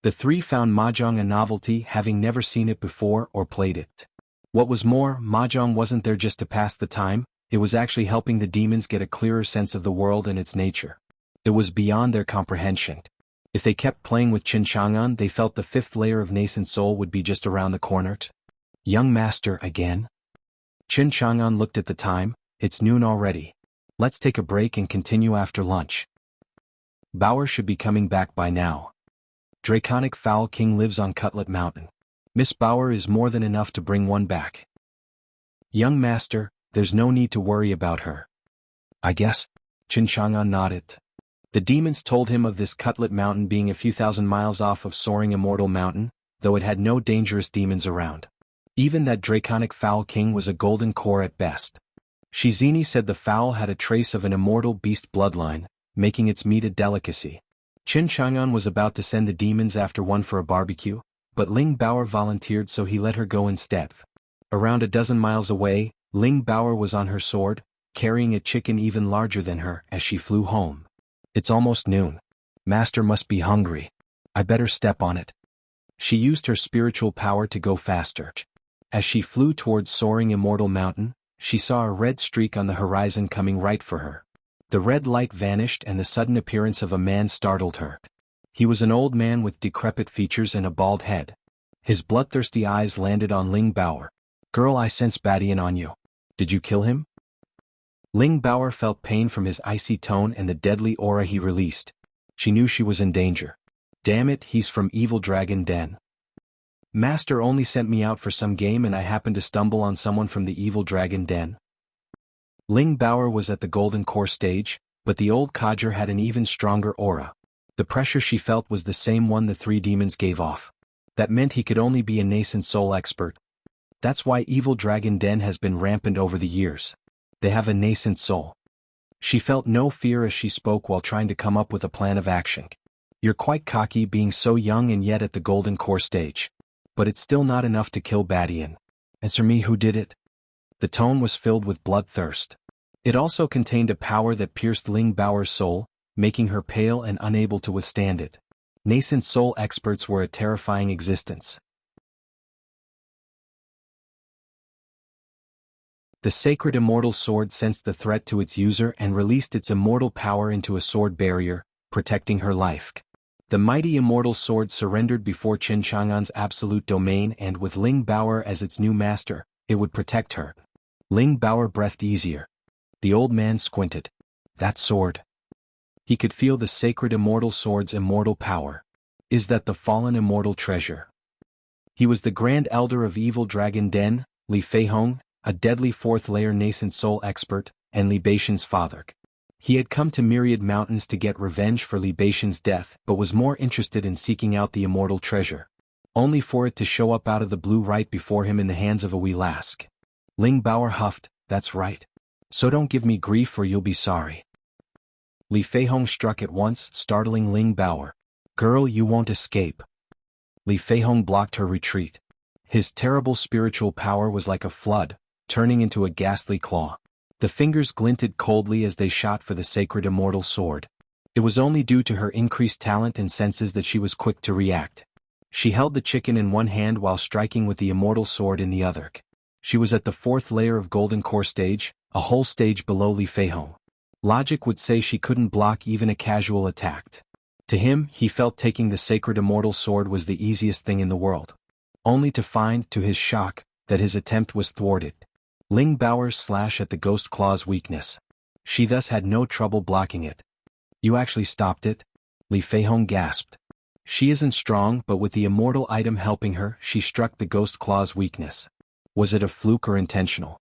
The three found Mahjong a novelty, having never seen it before or played it. What was more, Mahjong wasn't there just to pass the time, it was actually helping the demons get a clearer sense of the world and its nature. It was beyond their comprehension. If they kept playing with Qin Chang'an, they felt the fifth layer of nascent soul would be just around the corner. Young master, again? Qin Chang'an looked at the time. It's noon already. Let's take a break and continue after lunch. Bauer should be coming back by now. Draconic Fowl King lives on Cutlet Mountain. Miss Bauer is more than enough to bring one back. Young master, there's no need to worry about her. I guess. Qin Chang'an nodded. The demons told him of this Cutlet Mountain being a few thousand miles off of Soaring Immortal Mountain, though it had no dangerous demons around. Even that Draconic Fowl King was a golden core at best. Shizini said the fowl had a trace of an immortal beast bloodline, making its meat a delicacy. Qin Chang'an was about to send the demons after one for a barbecue, but Ling Bauer volunteered, so he let her go instead. Around a dozen miles away, Ling Bauer was on her sword, carrying a chicken even larger than her as she flew home. It's almost noon. Master must be hungry. I better step on it. She used her spiritual power to go faster. As she flew towards Soaring Immortal Mountain, she saw a red streak on the horizon coming right for her. The red light vanished and the sudden appearance of a man startled her. He was an old man with decrepit features and a bald head. His bloodthirsty eyes landed on Ling Bauer. Girl, I sense Badian on you. Did you kill him? Ling Bauer felt pain from his icy tone and the deadly aura he released. She knew she was in danger. Damn it, he's from Evil Dragon Den. Master only sent me out for some game and I happened to stumble on someone from the Evil Dragon Den. Ling Bauer was at the Golden Core stage, but the old codger had an even stronger aura. The pressure she felt was the same one the three demons gave off. That meant he could only be a nascent soul expert. That's why Evil Dragon Den has been rampant over the years. They have a nascent soul. She felt no fear as she spoke while trying to come up with a plan of action. You're quite cocky being so young and yet at the Golden Core stage. But it's still not enough to kill Badian. Answer me, who did it? The tone was filled with bloodthirst. It also contained a power that pierced Ling Bauer's soul, making her pale and unable to withstand it. Nascent soul experts were a terrifying existence. The sacred immortal sword sensed the threat to its user and released its immortal power into a sword barrier, protecting her life. The mighty immortal sword surrendered before Qin Chang'an's absolute domain, and with Ling Bauer as its new master, it would protect her. Ling Bauer breathed easier. The old man squinted. That sword. He could feel the sacred immortal sword's immortal power. Is that the fallen immortal treasure? He was the Grand Elder of Evil Dragon Den, Li Feihong, a deadly fourth-layer nascent soul expert, and Li Beixian's father. He had come to Myriad Mountains to get revenge for Li Beixian's death, but was more interested in seeking out the immortal treasure. Only for it to show up out of the blue right before him in the hands of a wee lask. Ling Bauer huffed, that's right. So don't give me grief or you'll be sorry. Li Feihong struck at once, startling Ling Bauer. Girl, you won't escape. Li Feihong blocked her retreat. His terrible spiritual power was like a flood, turning into a ghastly claw. The fingers glinted coldly as they shot for the sacred immortal sword. It was only due to her increased talent and senses that she was quick to react. She held the chicken in one hand while striking with the immortal sword in the other. She was at the fourth layer of Golden Core stage, a whole stage below Li Feihong. Logic would say she couldn't block even a casual attack. To him, he felt taking the sacred immortal sword was the easiest thing in the world. Only to find, to his shock, that his attempt was thwarted. Ling Bauer's slash at the ghost claw's weakness. She thus had no trouble blocking it. You actually stopped it? Li Feihong gasped. She isn't strong, but with the immortal item helping her, she struck the ghost claw's weakness. Was it a fluke or intentional?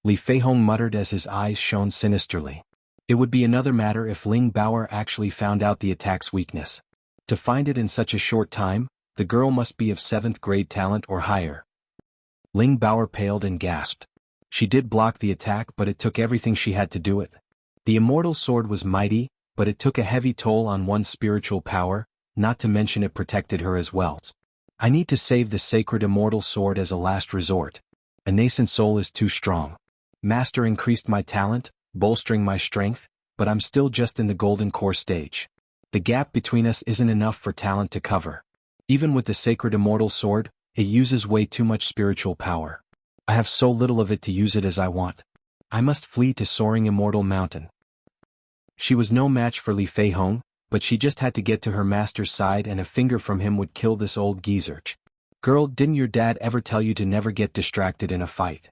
Li Feihong muttered as his eyes shone sinisterly. It would be another matter if Ling Bauer actually found out the attack's weakness. To find it in such a short time, the girl must be of 7th grade talent or higher. Ling Bauer paled and gasped. She did block the attack, but it took everything she had to do it. The immortal sword was mighty, but it took a heavy toll on one's spiritual power, not to mention it protected her as well. I need to save the sacred immortal sword as a last resort. A nascent soul is too strong. Master increased my talent, bolstering my strength, but I'm still just in the Golden Core stage. The gap between us isn't enough for talent to cover. Even with the sacred immortal sword, it uses way too much spiritual power. I have so little of it to use it as I want. I must flee to soaring immortal mountain. She was no match for Li Feihong, but she just had to get to her master's side, and a finger from him would kill this old geezer. Girl, didn't your dad ever tell you to never get distracted in a fight?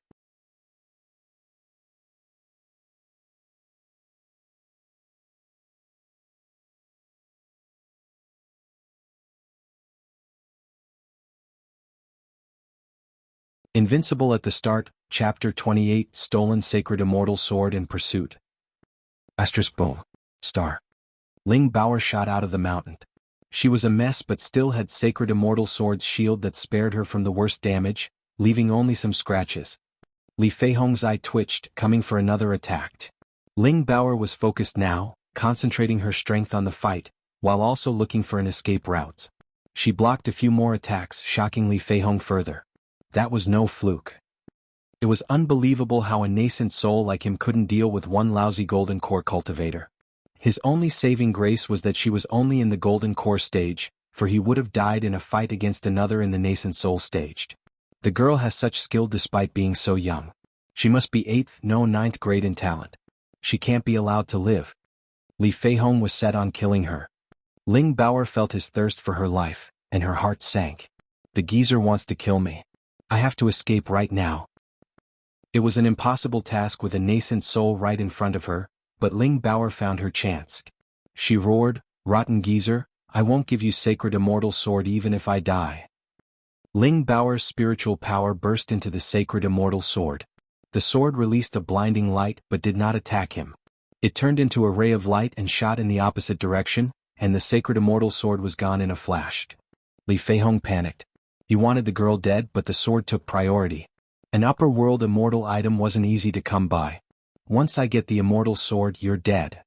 Invincible at the start, Chapter 28, Stolen Sacred Immortal Sword in Pursuit. Asterisk boom. Star. Ling Bauer shot out of the mountain. She was a mess but still had Sacred Immortal Sword's shield that spared her from the worst damage, leaving only some scratches. Li Feihong's eye twitched, coming for another attack. Ling Bauer was focused now, concentrating her strength on the fight, while also looking for an escape route. She blocked a few more attacks, shocking Li Feihong further. That was no fluke. It was unbelievable how a nascent soul like him couldn't deal with one lousy golden core cultivator. His only saving grace was that she was only in the golden core stage, for he would have died in a fight against another in the nascent soul stage. The girl has such skill despite being so young. She must be 8th, no 9th grade in talent. She can't be allowed to live. Li Feihong was set on killing her. Ling Bauer felt his thirst for her life, and her heart sank. The geezer wants to kill me. I have to escape right now. It was an impossible task with a nascent soul right in front of her, but Ling Bauer found her chance. She roared, "Rotten geezer, I won't give you sacred immortal sword even if I die." Ling Bauer's spiritual power burst into the sacred immortal sword. The sword released a blinding light but did not attack him. It turned into a ray of light and shot in the opposite direction, and the sacred immortal sword was gone in a flash. Li Feihong panicked. He wanted the girl dead, but the sword took priority. An upper world immortal item wasn't easy to come by. Once I get the immortal sword, you're dead.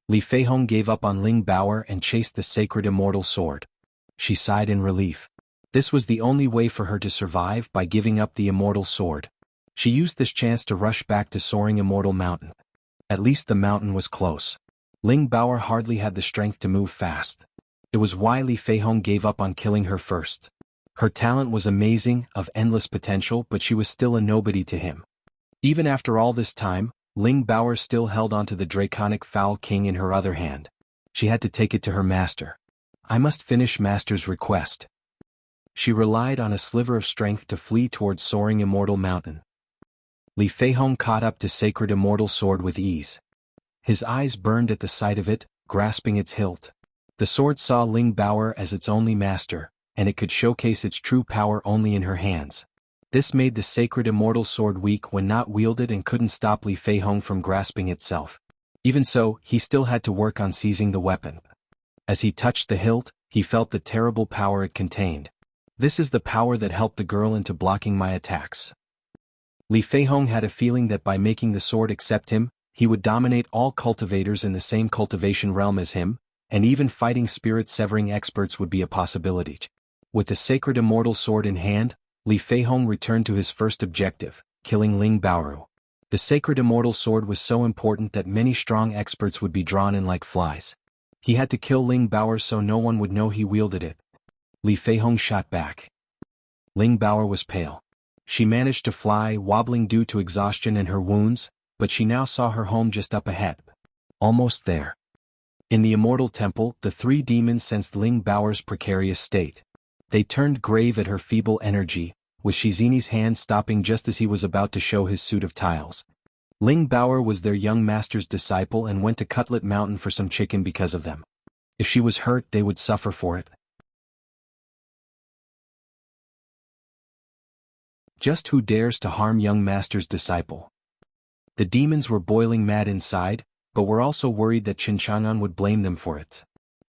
Li Feihong gave up on Ling Bauer and chased the sacred immortal sword. She sighed in relief. This was the only way for her to survive, by giving up the immortal sword. She used this chance to rush back to soaring immortal mountain. At least the mountain was close. Ling Bauer hardly had the strength to move fast. It was why Li Feihong gave up on killing her first. Her talent was amazing, of endless potential, but she was still a nobody to him. Even after all this time, Ling Bauer still held onto the draconic Foul King in her other hand. She had to take it to her master. I must finish master's request. She relied on a sliver of strength to flee towards soaring immortal mountain. Li Feihong caught up to sacred immortal sword with ease. His eyes burned at the sight of it, grasping its hilt. The sword saw Ling Bauer as its only master, and it could showcase its true power only in her hands. This made the sacred immortal sword weak when not wielded and couldn't stop Li Feihong from grasping itself. Even so, he still had to work on seizing the weapon. As he touched the hilt, he felt the terrible power it contained. This is the power that helped the girl into blocking my attacks. Li Feihong had a feeling that by making the sword accept him, he would dominate all cultivators in the same cultivation realm as him, and even fighting spirit-severing experts would be a possibility. With the sacred immortal sword in hand, Li Feihong returned to his first objective, killing Ling Bauer. The sacred immortal sword was so important that many strong experts would be drawn in like flies. He had to kill Ling Bauer so no one would know he wielded it. Li Feihong shot back. Ling Bauer was pale. She managed to fly, wobbling due to exhaustion and her wounds, but she now saw her home just up ahead. Almost there. In the immortal temple, the three demons sensed Ling Bauer's precarious state. They turned grave at her feeble energy, with Shizini's hand stopping just as he was about to show his suit of tiles. Ling Bauer was their young master's disciple and went to Cutlet Mountain for some chicken because of them. If she was hurt, they would suffer for it. Just who dares to harm young master's disciple? The demons were boiling mad inside, but were also worried that Chinchongan would blame them for it.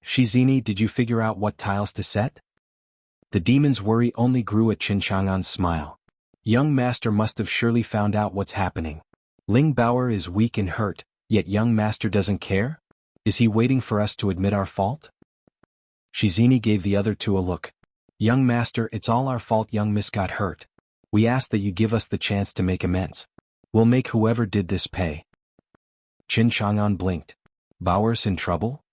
Shizini, did you figure out what tiles to set? The demon's worry only grew at Chinchongan's smile. Young master must have surely found out what's happening. Ling Bauer is weak and hurt, yet young master doesn't care? Is he waiting for us to admit our fault? Shizini gave the other two a look. Young master, it's all our fault young miss got hurt. We ask that you give us the chance to make amends. We'll make whoever did this pay. Chinchongan blinked. Bauer's in trouble?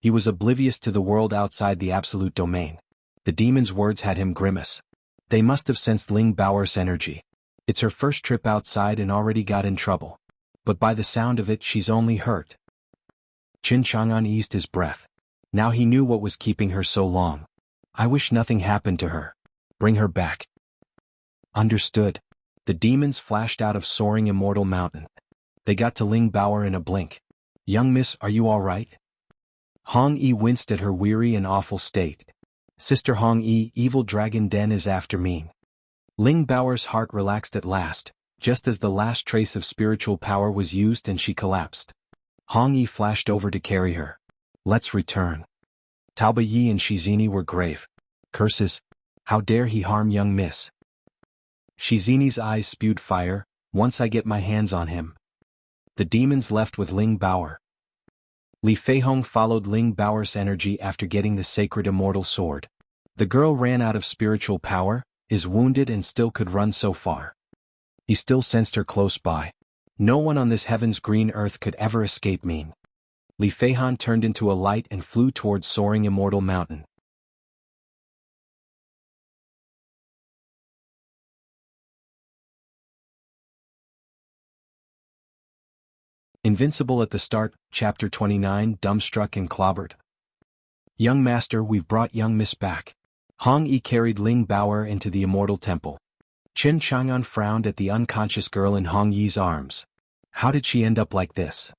He was oblivious to the world outside the absolute domain. The demon's words had him grimace. They must have sensed Ling Bao's energy. It's her first trip outside and already got in trouble. But by the sound of it, she's only hurt. Qin Chang'an eased his breath. Now he knew what was keeping her so long. I wish nothing happened to her. Bring her back. Understood. The demons flashed out of soaring immortal mountain. They got to Ling Bao in a blink. Young miss, are you all right? Hong Yi winced at her weary and awful state. Sister Hong Yi, evil dragon Den is after me. Ling Bao's heart relaxed at last, just as the last trace of spiritual power was used and she collapsed. Hong Yi flashed over to carry her. Let's return. Taoba Yi and Shizini were grave. Curses! How dare he harm young miss? Shizini's eyes spewed fire. Once I get my hands on him. The demons left with Ling Bao. Li Feihong followed Ling Bao's energy after getting the sacred immortal sword. The girl ran out of spiritual power, is wounded and still could run so far. He still sensed her close by. No one on this heaven's green earth could ever escape me. Li Feihong turned into a light and flew towards soaring immortal mountain. Invincible at the start, Chapter 29, dumbstruck and clobbered. Young master, we've brought young miss back. Hong Yi carried Ling Bao into the immortal temple. Qin Chang'an frowned at the unconscious girl in Hong Yi's arms. How did she end up like this?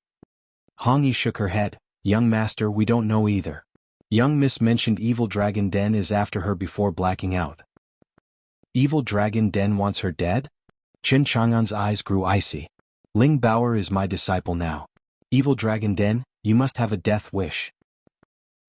Hong Yi shook her head. Young master, we don't know either. Young miss mentioned evil dragon Den is after her before blacking out. Evil dragon Den wants her dead? Qin Chang'an's eyes grew icy. Ling Bao is my disciple now. Evil dragon Den, you must have a death wish.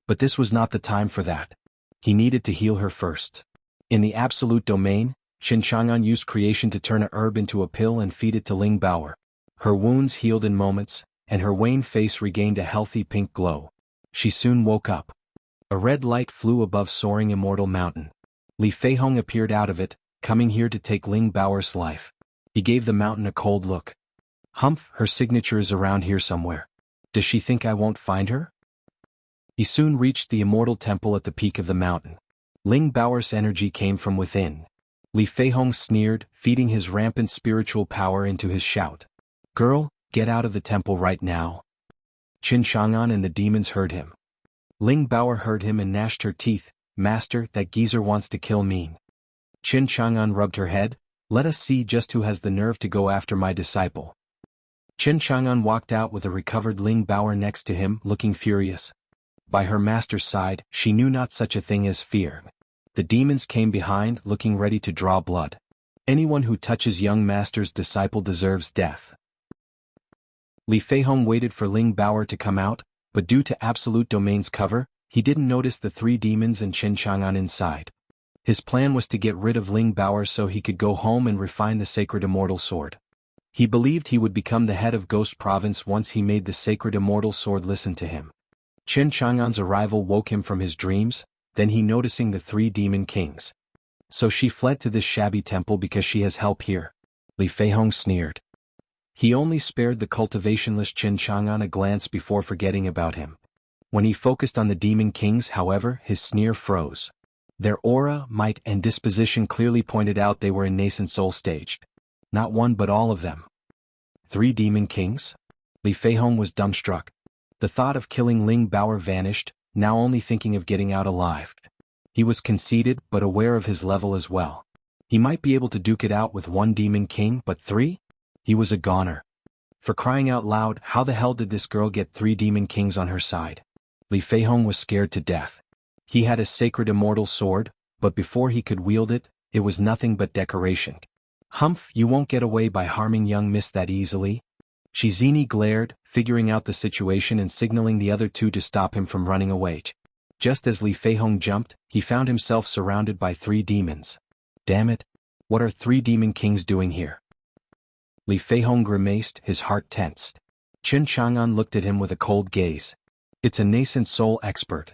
But this was not the time for that. He needed to heal her first. In the absolute domain, Qin Chang'an used creation to turn a herb into a pill and feed it to Ling Bao. Her wounds healed in moments, and her wan face regained a healthy pink glow. She soon woke up. A red light flew above soaring immortal mountain. Li Feihong appeared out of it, coming here to take Ling Bao's life. He gave the mountain a cold look. Humph, her signature is around here somewhere. Does she think I won't find her? He soon reached the immortal temple at the peak of the mountain. Ling Bao's energy came from within. Li Feihong sneered, feeding his rampant spiritual power into his shout. Girl, get out of the temple right now. Qin Chang'an and the demons heard him. Ling Bao heard him and gnashed her teeth. Master, that geezer wants to kill me. Qin Chang'an rubbed her head. Let us see just who has the nerve to go after my disciple. Qin Chang'an walked out with a recovered Ling Bao next to him, looking furious. By her master's side, she knew not such a thing as fear. The demons came behind, looking ready to draw blood. Anyone who touches young master's disciple deserves death. Li Feihong waited for Ling Bao to come out, but due to absolute domain's cover, he didn't notice the three demons and Qin Chang'an inside. His plan was to get rid of Ling Bao so he could go home and refine the sacred immortal sword. He believed he would become the head of Ghost Province once he made the sacred immortal sword listen to him. Qin Chang'an's arrival woke him from his dreams, then he noticing the three demon kings. So she fled to this shabby temple because she has help here. Li Feihong sneered. He only spared the cultivationless Qin Chang'an a glance before forgetting about him. When he focused on the demon kings, however, his sneer froze. Their aura, might, and disposition clearly pointed out they were in nascent soul stage. Not one but all of them. Three demon kings? Li Feihong was dumbstruck. The thought of killing Ling Bao vanished, now only thinking of getting out alive. He was conceited but aware of his level as well. He might be able to duke it out with one demon king, but three? He was a goner. For crying out loud, how the hell did this girl get three demon kings on her side? Li Feihong was scared to death. He had a sacred immortal sword, but before he could wield it, it was nothing but decoration. Humph, you won't get away by harming young miss that easily. Shizini glared, figuring out the situation and signaling the other two to stop him from running away. Just as Li Feihong jumped, he found himself surrounded by three demons. Damn it! What are three demon kings doing here? Li Feihong grimaced, his heart tensed. Qin Chang'an looked at him with a cold gaze. It's a nascent soul expert.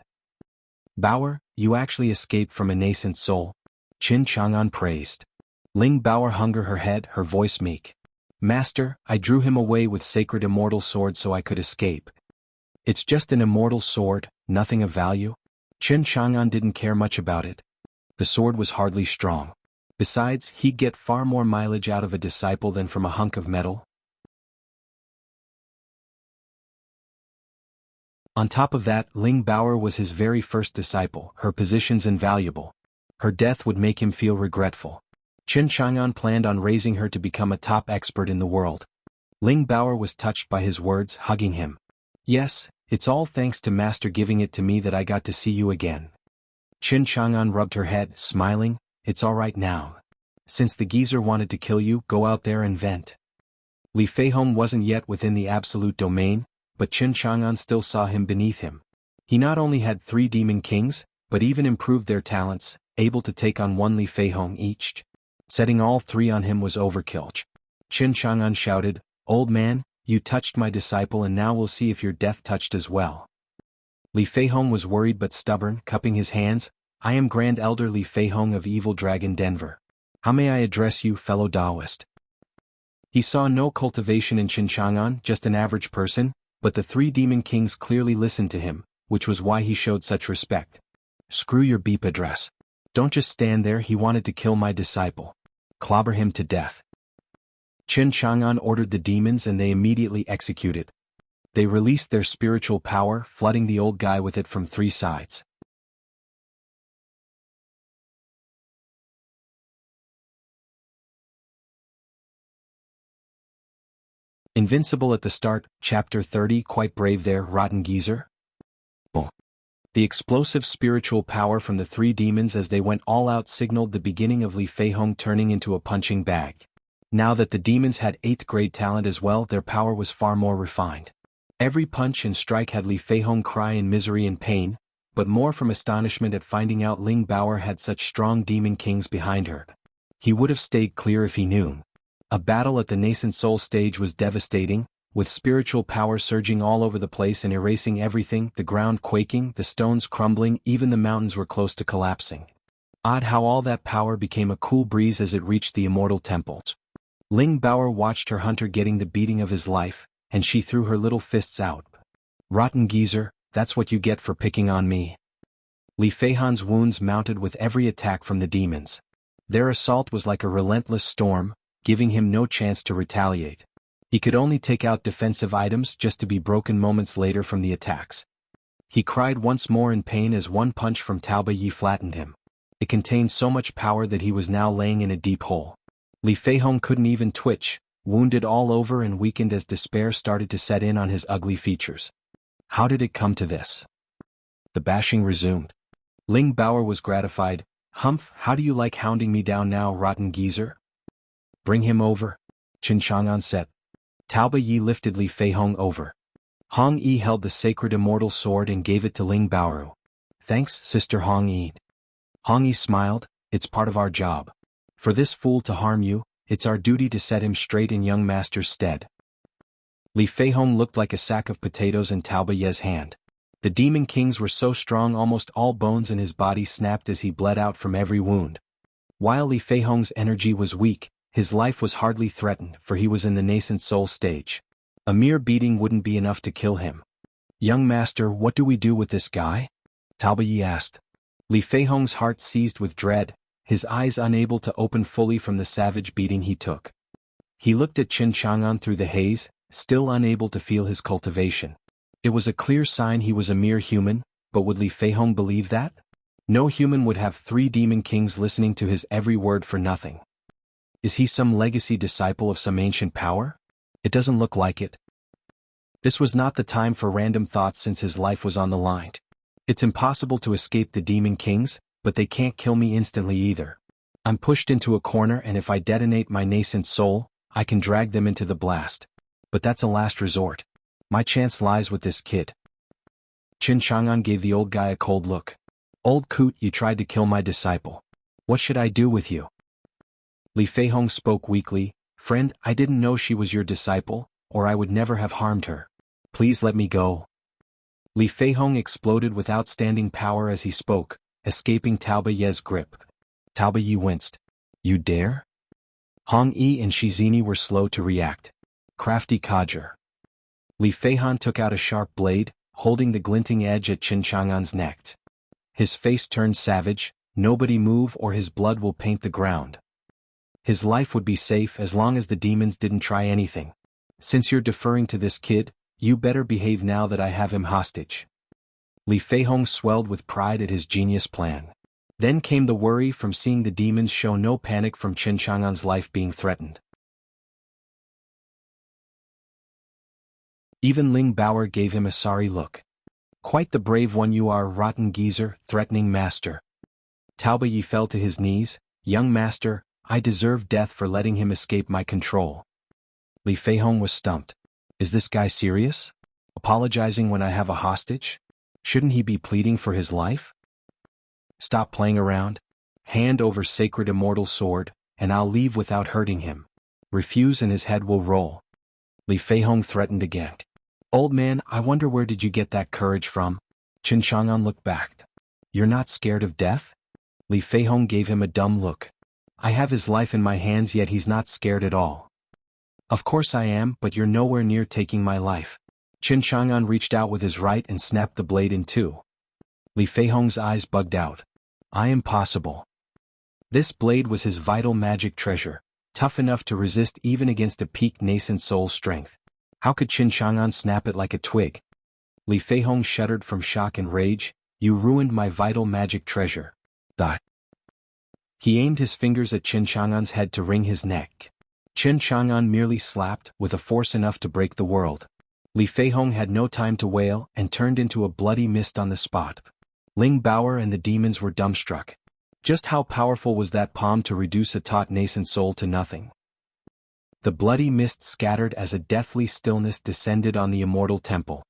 Bao, you actually escaped from a nascent soul. Qin Chang'an praised. Ling Bao hung her head, her voice meek. Master, I drew him away with sacred immortal sword so I could escape. It's just an immortal sword, nothing of value? Chen Chang'an didn't care much about it. The sword was hardly strong. Besides, he'd get far more mileage out of a disciple than from a hunk of metal. On top of that, Ling Bao'er was his very first disciple. Her position's invaluable. Her death would make him feel regretful. Chen Chang'an planned on raising her to become a top expert in the world. Ling Bao'er was touched by his words, hugging him. Yes, it's all thanks to Master giving it to me that I got to see you again. Chen Chang'an rubbed her head, smiling. It's all right now. Since the geezer wanted to kill you, go out there and vent. Li Feihong wasn't yet within the absolute domain, but Chen Chang'an still saw him beneath him. He not only had 3 demon kings, but even improved their talents, able to take on 1 Li Feihong each. Setting all 3 on him was overkill. Chen Chang'an shouted, "Old man, you touched my disciple and now we'll see if your death touched as well." Li Feihong was worried but stubborn, cupping his hands. "I am Grand Elder Li Feihong of Evil Dragon Denver. How may I address you, fellow Taoist?" He saw no cultivation in Chen Chang'an, just an average person, but the 3 demon kings clearly listened to him, which was why he showed such respect. "Screw your beep address. Don't just stand there, he wanted to kill my disciple. Clobber him to death." Chen Chang'an ordered the demons and they immediately executed. They released their spiritual power, flooding the old guy with it from 3 sides. Invincible at the start, Chapter 30. Quite brave there, rotten geezer. Boom. The explosive spiritual power from the 3 demons as they went all out signaled the beginning of Li Feihong turning into a punching bag. Now that the demons had 8th grade talent as well, their power was far more refined. Every punch and strike had Li Feihong cry in misery and pain, but more from astonishment at finding out Ling Bao'er had such strong demon kings behind her. He would have stayed clear if he knew. A battle at the nascent soul stage was devastating, with spiritual power surging all over the place and erasing everything, the ground quaking, the stones crumbling, even the mountains were close to collapsing. Odd how all that power became a cool breeze as it reached the immortal temples. Ling Bao'er watched her hunter getting the beating of his life, and she threw her little fists out. "Rotten geezer, that's what you get for picking on me." Li Feihong's wounds mounted with every attack from the demons. Their assault was like a relentless storm, giving him no chance to retaliate. He could only take out defensive items just to be broken moments later from the attacks. He cried once more in pain as one punch from Taoba Yi flattened him. It contained so much power that he was now laying in a deep hole. Li Feihong couldn't even twitch, wounded all over and weakened as despair started to set in on his ugly features. How did it come to this? The bashing resumed. Ling Bao'er was gratified. "Humph, how do you like hounding me down now, rotten geezer?" "Bring him over," Chen Chang'an said. Taoba Yi lifted Li Feihong over. Hong Yi held the sacred immortal sword and gave it to Ling Bao'er. "Thanks, Sister Hong Yi." Hong Yi smiled. "It's part of our job. For this fool to harm you, it's our duty to set him straight in young master's stead." Li Feihong looked like a sack of potatoes in Taoba Yi's hand. The demon kings were so strong almost all bones in his body snapped as he bled out from every wound. While Li Feihong's energy was weak, his life was hardly threatened, for he was in the nascent soul stage. A mere beating wouldn't be enough to kill him. "Young master, what do we do with this guy?" Taoba Yi asked. Li Feihong's heart seized with dread, his eyes unable to open fully from the savage beating he took. He looked at Chen Chang'an through the haze, still unable to feel his cultivation. It was a clear sign he was a mere human, but would Li Feihong believe that? No human would have 3 demon kings listening to his every word for nothing. Is he some legacy disciple of some ancient power? It doesn't look like it. This was not the time for random thoughts since his life was on the line. It's impossible to escape the demon kings, but they can't kill me instantly either. I'm pushed into a corner and if I detonate my nascent soul, I can drag them into the blast. But that's a last resort. My chance lies with this kid. Chen Chang'an gave the old guy a cold look. "Old coot, you tried to kill my disciple. What should I do with you?" Li Feihong spoke weakly. "Friend, I didn't know she was your disciple, or I would never have harmed her. Please let me go." Li Feihong exploded with outstanding power as he spoke, escaping Taoba Yi's grip. Taoba Yi winced. "You dare?" Hong Yi and Shizini were slow to react. Crafty codger. Li Feihong took out a sharp blade, holding the glinting edge at Qin Chang'an's neck. His face turned savage. Nobody move or his blood will paint the ground. His life would be safe as long as the demons didn't try anything. Since you're deferring to this kid, you better behave now that I have him hostage. Li Feihong swelled with pride at his genius plan. Then came the worry from seeing the demons show no panic from Qin Chang'an's life being threatened. Even Ling Baoer gave him a sorry look. Quite the brave one you are, rotten geezer, threatening master. Taoba Yi fell to his knees. Young master, I deserve death for letting him escape my control. Li Feihong was stumped. Is this guy serious? Apologizing when I have a hostage? Shouldn't he be pleading for his life? Stop playing around. Hand over sacred immortal sword, and I'll leave without hurting him. Refuse and his head will roll. Li Feihong threatened again. Old man, I wonder where did you get that courage from? Qin Chang'an looked back. You're not scared of death? Li Feihong gave him a dumb look. I have his life in my hands yet he's not scared at all. Of course I am, but you're nowhere near taking my life. Qin Chang'an reached out with his right and snapped the blade in two. Li Feihong's eyes bugged out. Impossible. This blade was his vital magic treasure, tough enough to resist even against a peak nascent soul strength. How could Qin Chang'an snap it like a twig? Li Feihong shuddered from shock and rage. You ruined my vital magic treasure. He aimed his fingers at Qin Chang'an's head to wring his neck. Qin Chang'an merely slapped, with a force enough to break the world. Li Feihong had no time to wail and turned into a bloody mist on the spot. Ling Baoer and the demons were dumbstruck. Just how powerful was that palm to reduce a taut nascent soul to nothing? The bloody mist scattered as a deathly stillness descended on the immortal temple.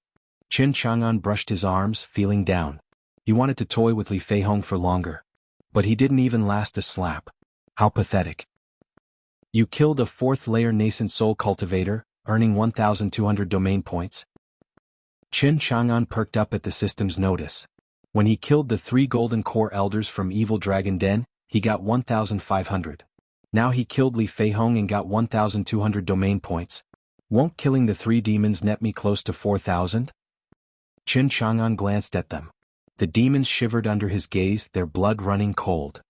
Qin Chang'an brushed his arms, feeling down. He wanted to toy with Li Feihong for longer. But he didn't even last a slap. How pathetic. You killed a fourth-layer nascent soul cultivator, earning 1,200 domain points. Qin Chang'an perked up at the system's notice. When he killed the 3 golden core elders from Evil Dragon Den, he got 1,500. Now he killed Li Feihong and got 1,200 domain points. Won't killing the 3 demons net me close to 4,000? Qin Chang'an glanced at them. The demons shivered under his gaze, their blood running cold.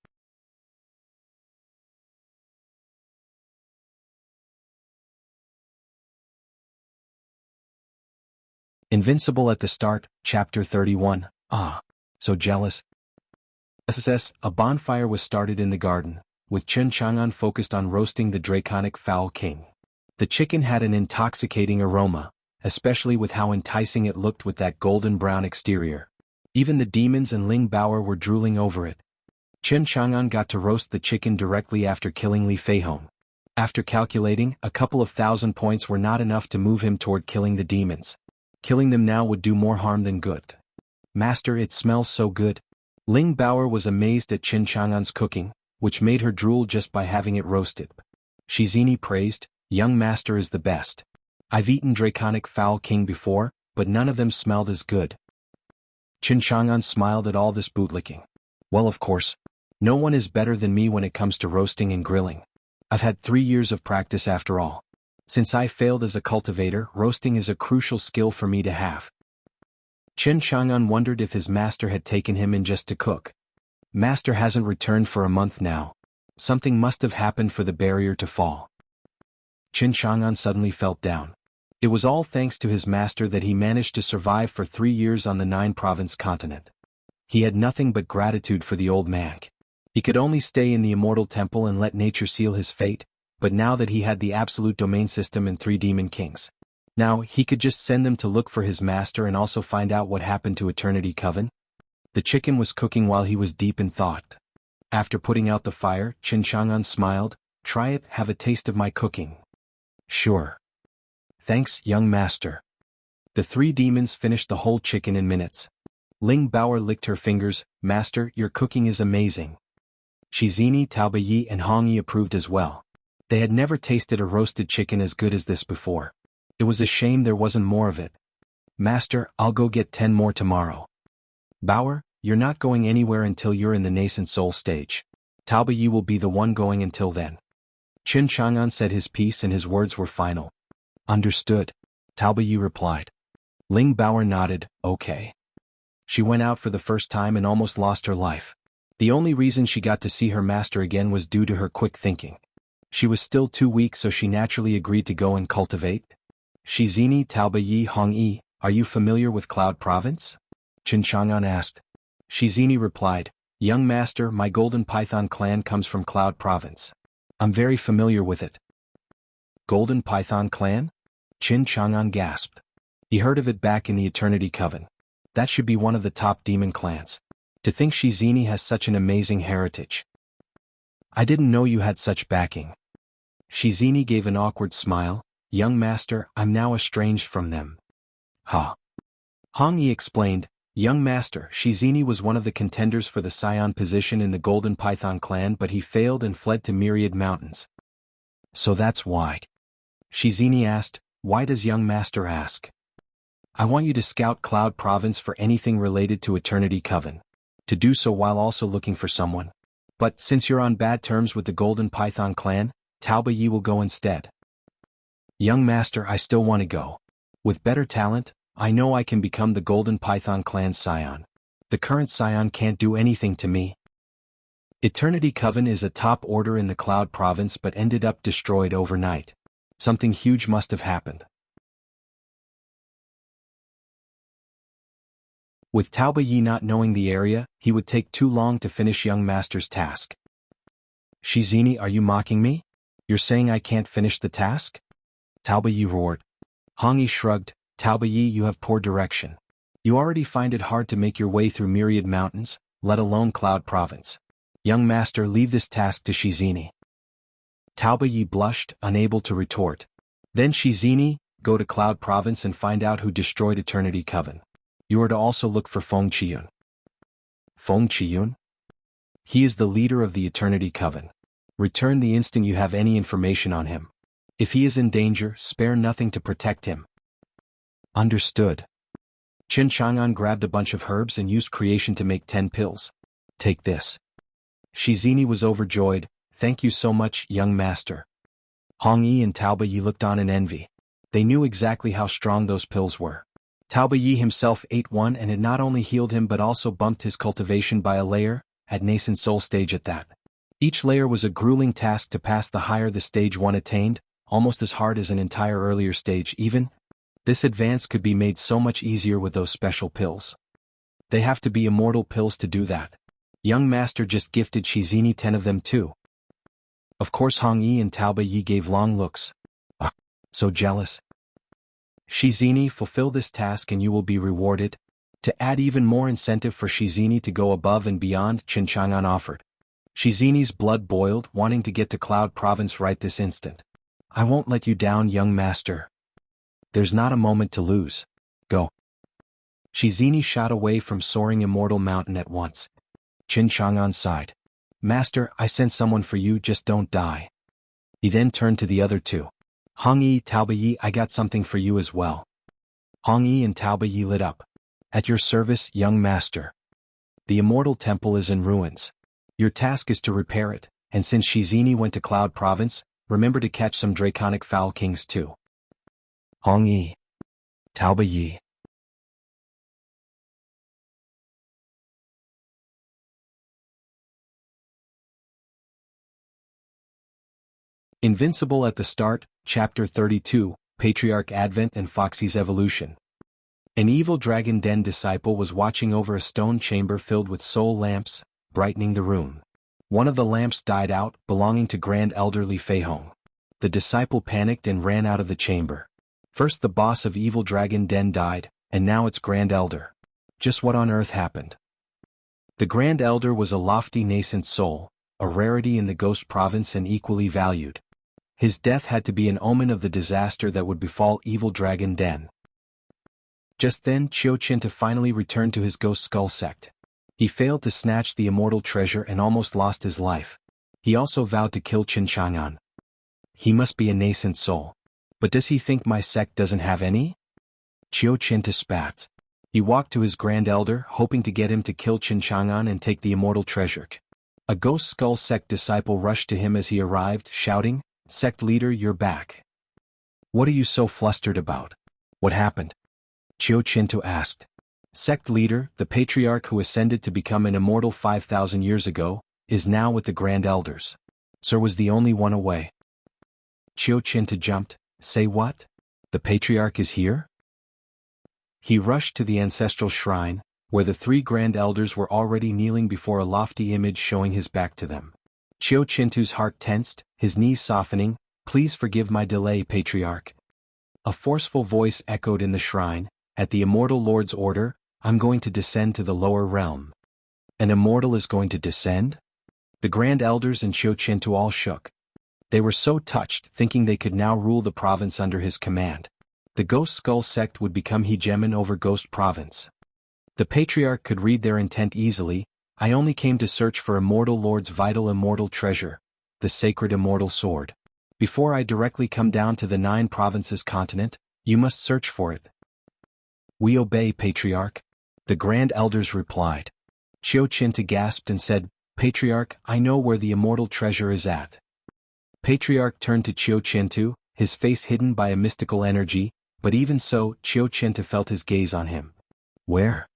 Invincible at the start, Chapter 31. So jealous. A bonfire was started in the garden, with Qin Chang'an focused on roasting the draconic fowl king. The chicken had an intoxicating aroma, especially with how enticing it looked with that golden brown exterior. Even the demons and Ling Baoer were drooling over it. Qin Chang'an got to roast the chicken directly after killing Li Feihong. After calculating, a couple of thousand points were not enough to move him toward killing the demons. Killing them now would do more harm than good. Master, it smells so good. Ling Baoer was amazed at Qin Chang'an's cooking, which made her drool just by having it roasted. Shizini praised, young master is the best. I've eaten draconic fowl king before, but none of them smelled as good. Qin Chang'an smiled at all this bootlicking. Well, of course. No one is better than me when it comes to roasting and grilling. I've had 3 years of practice after all. Since I failed as a cultivator, roasting is a crucial skill for me to have. Qin Chang'an wondered if his master had taken him in just to cook. Master hasn't returned for a month now. Something must have happened for the barrier to fall. Qin Chang'an suddenly felt down. It was all thanks to his master that he managed to survive for 3 years on the 9-province continent. He had nothing but gratitude for the old man. He could only stay in the immortal temple and let nature seal his fate, but now that he had the absolute domain system and 3 demon kings, now he could just send them to look for his master and also find out what happened to Eternity Coven. The chicken was cooking while he was deep in thought. After putting out the fire, Qin Chang'an smiled. Try it, have a taste of my cooking. Sure. Thanks, young master. The 3 demons finished the whole chicken in minutes. Ling Baoer licked her fingers. Master, your cooking is amazing. Shizini, Taoba Yi and Hong Yi approved as well. They had never tasted a roasted chicken as good as this before. It was a shame there wasn't more of it. Master, I'll go get 10 more tomorrow. Baoer, you're not going anywhere until you're in the nascent soul stage. Taoba Yi will be the one going until then. Qin Chang'an said his piece and his words were final. Understood. Taoba Yi replied. Ling Bauer nodded, okay. She went out for the first time and almost lost her life. The only reason she got to see her master again was due to her quick thinking. She was still too weak, so she naturally agreed to go and cultivate. Shizini Taobayi Hongyi, are you familiar with Cloud Province? Qin Chang'an asked. Shizini replied, young master, my Golden Python clan comes from Cloud Province. I'm very familiar with it. Golden Python clan? Qin Chang'an gasped. He heard of it back in the Eternity Coven. That should be one of the top demon clans. To think Shizini has such an amazing heritage. I didn't know you had such backing. Shizini gave an awkward smile. Young master, I'm now estranged from them. Ha. Hong Yi explained, young master, Shizini was one of the contenders for the scion position in the Golden Python clan, but he failed and fled to Myriad Mountains. So that's why. Shizini asked, why does young master ask? I want you to scout Cloud Province for anything related to Eternity Coven. To do so while also looking for someone. But since you're on bad terms with the Golden Python clan, Taobayi will go instead. Young master, I still want to go. With better talent, I know I can become the Golden Python clan's scion. The current scion can't do anything to me. Eternity Coven is a top order in the Cloud Province but ended up destroyed overnight. Something huge must have happened. With Taobayi not knowing the area, he would take too long to finish young master's task. Shizini, are you mocking me? You're saying I can't finish the task? Taobayi roared. Hong Yi shrugged, Taobayi, you have poor direction. You already find it hard to make your way through Myriad Mountains, let alone Cloud Province. Young master, leave this task to Shizini. Taobayi blushed, unable to retort. Then Shizini, go to Cloud Province and find out who destroyed Eternity Coven. You are to also look for Feng Qiyun. Feng Qiyun? He is the leader of the Eternity Coven. Return the instant you have any information on him. If he is in danger, spare nothing to protect him. Understood. Qin Chang'an grabbed a bunch of herbs and used creation to make 10 pills. Take this. Shizini was overjoyed. Thank you so much, young master. Hong Yi and Taobayi looked on in envy. They knew exactly how strong those pills were. Taobayi himself ate one and it not only healed him but also bumped his cultivation by a layer, at nascent soul stage at that. Each layer was a grueling task to pass. The higher the stage one attained, almost as hard as an entire earlier stage even. This advance could be made so much easier with those special pills. They have to be immortal pills to do that. Young master just gifted Shizini 10 of them too. Of course Hong Yi and Taobayi gave long looks. Ah, so jealous. Shizini, fulfill this task and you will be rewarded. To add even more incentive for Shizini to go above and beyond, Qin Chang'an offered. Shizini's blood boiled, wanting to get to Cloud Province right this instant. I won't let you down, young master. There's not a moment to lose. Go. Shizini shot away from soaring Immortal Mountain at once. Qin Chang'an sighed. Master, I sent someone for you, just don't die. He then turned to the other two. Hong Yi, Taobayi, I got something for you as well. Hong Yi and Taobayi lit up. At your service, young master. The Immortal Temple is in ruins. Your task is to repair it, and since Shizini went to Cloud Province, remember to catch some Draconic Foul Kings too. Hong Yi. Taobayi. Invincible at the Start, Chapter 32, Patriarch Advent and Foxy's Evolution. An evil dragon den disciple was watching over a stone chamber filled with soul lamps, brightening the room. One of the lamps died out, belonging to Grand Elder Li Feihong. The disciple panicked and ran out of the chamber. First the boss of Evil Dragon Den died, and now it's Grand Elder. Just what on earth happened? The Grand Elder was a lofty nascent soul, a rarity in the Ghost Province and equally valued. His death had to be an omen of the disaster that would befall Evil Dragon Den. Just then Qiu Qinta finally returned to his Ghost Skull sect. He failed to snatch the immortal treasure and almost lost his life. He also vowed to kill Qin Chang'an. He must be a nascent soul. But does he think my sect doesn't have any? Qiu Qinta spat. He walked to his Grand Elder, hoping to get him to kill Qin Chang'an and take the immortal treasure. A Ghost Skull sect disciple rushed to him as he arrived, shouting, Sect leader, you're back. What are you so flustered about? What happened? Chiu Chintu asked. Sect leader, the patriarch who ascended to become an immortal 5,000 years ago, is now with the Grand Elders. Sir was the only one away. Chiu Chintu jumped. Say what? The patriarch is here? He rushed to the ancestral shrine, where the 3 Grand Elders were already kneeling before a lofty image showing his back to them. Chiu Chintu's heart tensed, his knees softening. Please forgive my delay, patriarch. A forceful voice echoed in the shrine. At the immortal lord's order, I'm going to descend to the lower realm. An immortal is going to descend? The Grand Elders and Chiu Chintu all shook. They were so touched, thinking they could now rule the province under his command. The Ghost Skull sect would become hegemon over Ghost Province. The patriarch could read their intent easily. I only came to search for Immortal Lord's vital immortal treasure, the sacred immortal sword. Before I directly come down to the 9 provinces continent, you must search for it. We obey, patriarch. The Grand Elders replied. Chiu Chintu gasped and said, Patriarch, I know where the immortal treasure is at. Patriarch turned to Chiu Chintu, his face hidden by a mystical energy, but even so, Chiu Chintu felt his gaze on him. Where?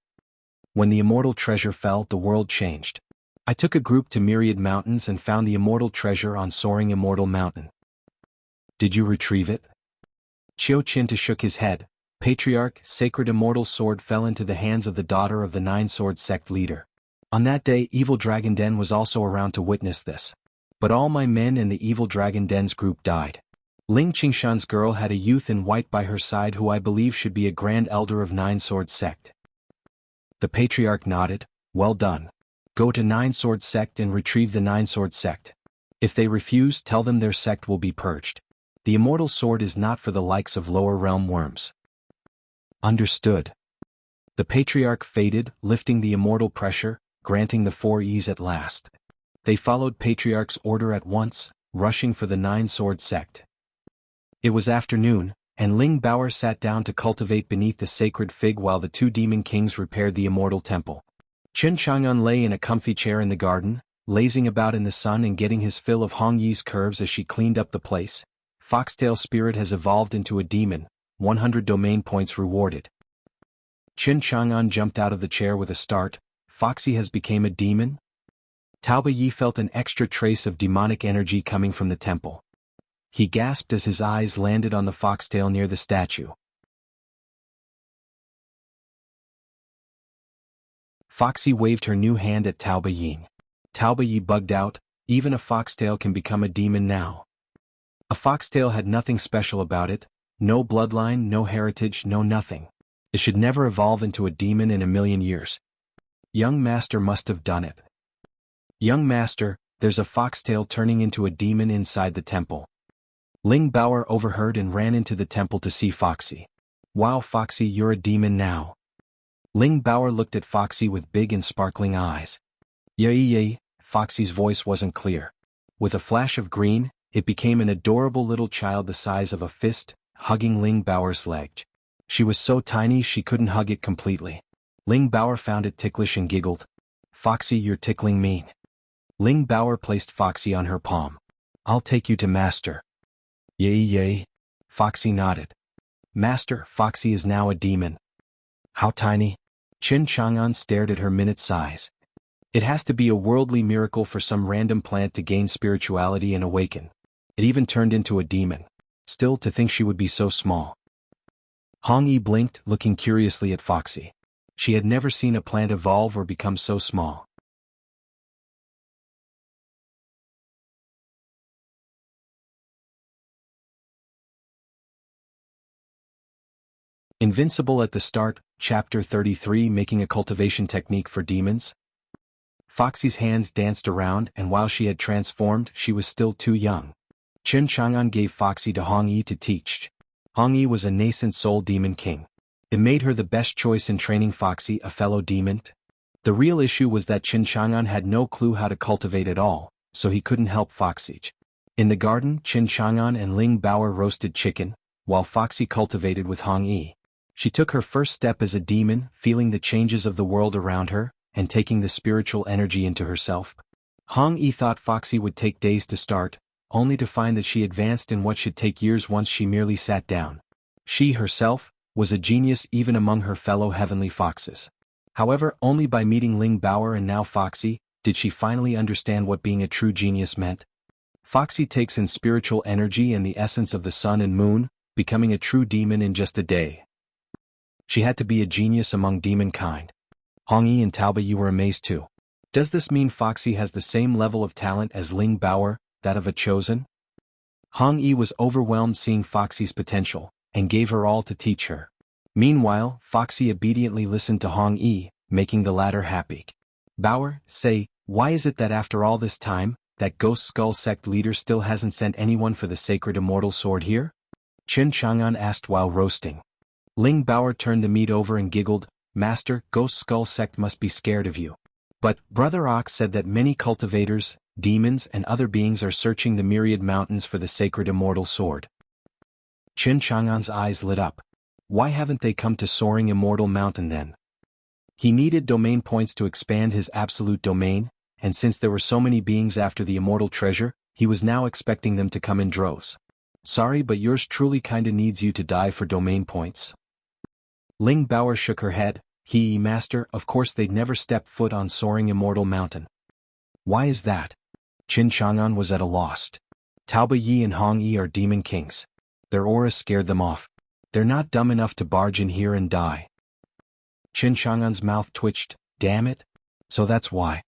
When the immortal treasure fell, the world changed. I took a group to Myriad Mountains and found the immortal treasure on Soaring Immortal Mountain. Did you retrieve it? Chiu Chintu shook his head. Patriarch, sacred immortal sword fell into the hands of the daughter of the 9-sword sect leader. On that day, Evil Dragon Den was also around to witness this. But all my men and the Evil Dragon Den's group died. Ling Qingshan's girl had a youth in white by her side who I believe should be a Grand Elder of 9-sword sect. The patriarch nodded. Well done. Go to 9-sword sect and retrieve the 9-sword sect. If they refuse, tell them their sect will be purged. The immortal sword is not for the likes of lower realm worms. Understood. The patriarch faded, lifting the immortal pressure, granting the 4 E's at last. They followed patriarch's order at once, rushing for the 9-sword sect. It was afternoon, and Ling Baoer sat down to cultivate beneath the sacred fig while the 2 demon kings repaired the immortal temple. Chen Chang'an lay in a comfy chair in the garden, lazing about in the sun and getting his fill of Hong Yi's curves as she cleaned up the place. Foxtail spirit has evolved into a demon, 100 domain points rewarded. Chen Chang'an jumped out of the chair with a start. Foxy has become a demon? Taoba Yi felt an extra trace of demonic energy coming from the temple. He gasped as his eyes landed on the foxtail near the statue. Foxy waved her new hand at Taoba Yi. Taoba Yi bugged out. Even a foxtail can become a demon now. A foxtail had nothing special about it, no bloodline, no heritage, no nothing. It should never evolve into a demon in a million years. Young Master must have done it. Young Master, there's a foxtail turning into a demon inside the temple. Ling Baoer overheard and ran into the temple to see Foxy. Wow, Foxy, you're a demon now. Ling Baoer looked at Foxy with big and sparkling eyes. Yay. Foxy's voice wasn't clear. With a flash of green, it became an adorable little child the size of a fist, hugging Ling Baoer's leg. She was so tiny she couldn't hug it completely. Ling Baoer found it ticklish and giggled. Foxy, you're tickling me. Ling Baoer placed Foxy on her palm. I'll take you to Master. Yay. Foxy nodded. Master, Foxy is now a demon. How tiny? Chen Chang'an stared at her minute size. It has to be a worldly miracle for some random plant to gain spirituality and awaken. It even turned into a demon. Still, to think she would be so small. Hong Yi blinked, looking curiously at Foxy. She had never seen a plant evolve or become so small. Invincible at the start, Chapter 33, Making a Cultivation Technique for Demons. Foxy's hands danced around, and while she had transformed, she was still too young. Chen Chang'an gave Foxy to Hong Yi to teach. Hong Yi was a nascent soul demon king. It made her the best choice in training Foxy, a fellow demon. The real issue was that Chen Chang'an had no clue how to cultivate at all, so he couldn't help Foxy. In the garden, Chen Chang'an and Ling Baoer roasted chicken, while Foxy cultivated with Hong Yi. She took her first step as a demon, feeling the changes of the world around her, and taking the spiritual energy into herself. Hong Yi thought Foxy would take days to start, only to find that she advanced in what should take years once she merely sat down. She herself, was a genius even among her fellow heavenly foxes. However, only by meeting Ling Bauer and now Foxy, did she finally understand what being a true genius meant. Foxy takes in spiritual energy and the essence of the sun and moon, becoming a true demon in just a day. She had to be a genius among demon kind. Hong Yi and Taoba Yi were amazed too. Does this mean Foxy has the same level of talent as Ling Bauer, that of a chosen? Hong Yi was overwhelmed seeing Foxy's potential, and gave her all to teach her. Meanwhile, Foxy obediently listened to Hong Yi, making the latter happy. Bauer, say, why is it that after all this time, that Ghost Skull sect leader still hasn't sent anyone for the sacred immortal sword here? Qin Chang'an asked while roasting. Ling Bauer turned the meat over and giggled, Master, Ghost Skull sect must be scared of you. But, Brother Ox said that many cultivators, demons and other beings are searching the myriad mountains for the sacred immortal sword. Qin Chang'an's eyes lit up. Why haven't they come to Soaring Immortal Mountain then? He needed domain points to expand his absolute domain, and since there were so many beings after the immortal treasure, he was now expecting them to come in droves. Sorry, but yours truly kinda needs you to die for domain points. Ling Bauer shook her head. Master, of course they'd never step foot on Soaring Immortal Mountain. Why is that? Qin Chang'an was at a loss. Taoba Yi and Hong Yi are demon kings. Their aura scared them off. They're not dumb enough to barge in here and die. Qin Chang'an's mouth twitched. Damn it. So that's why.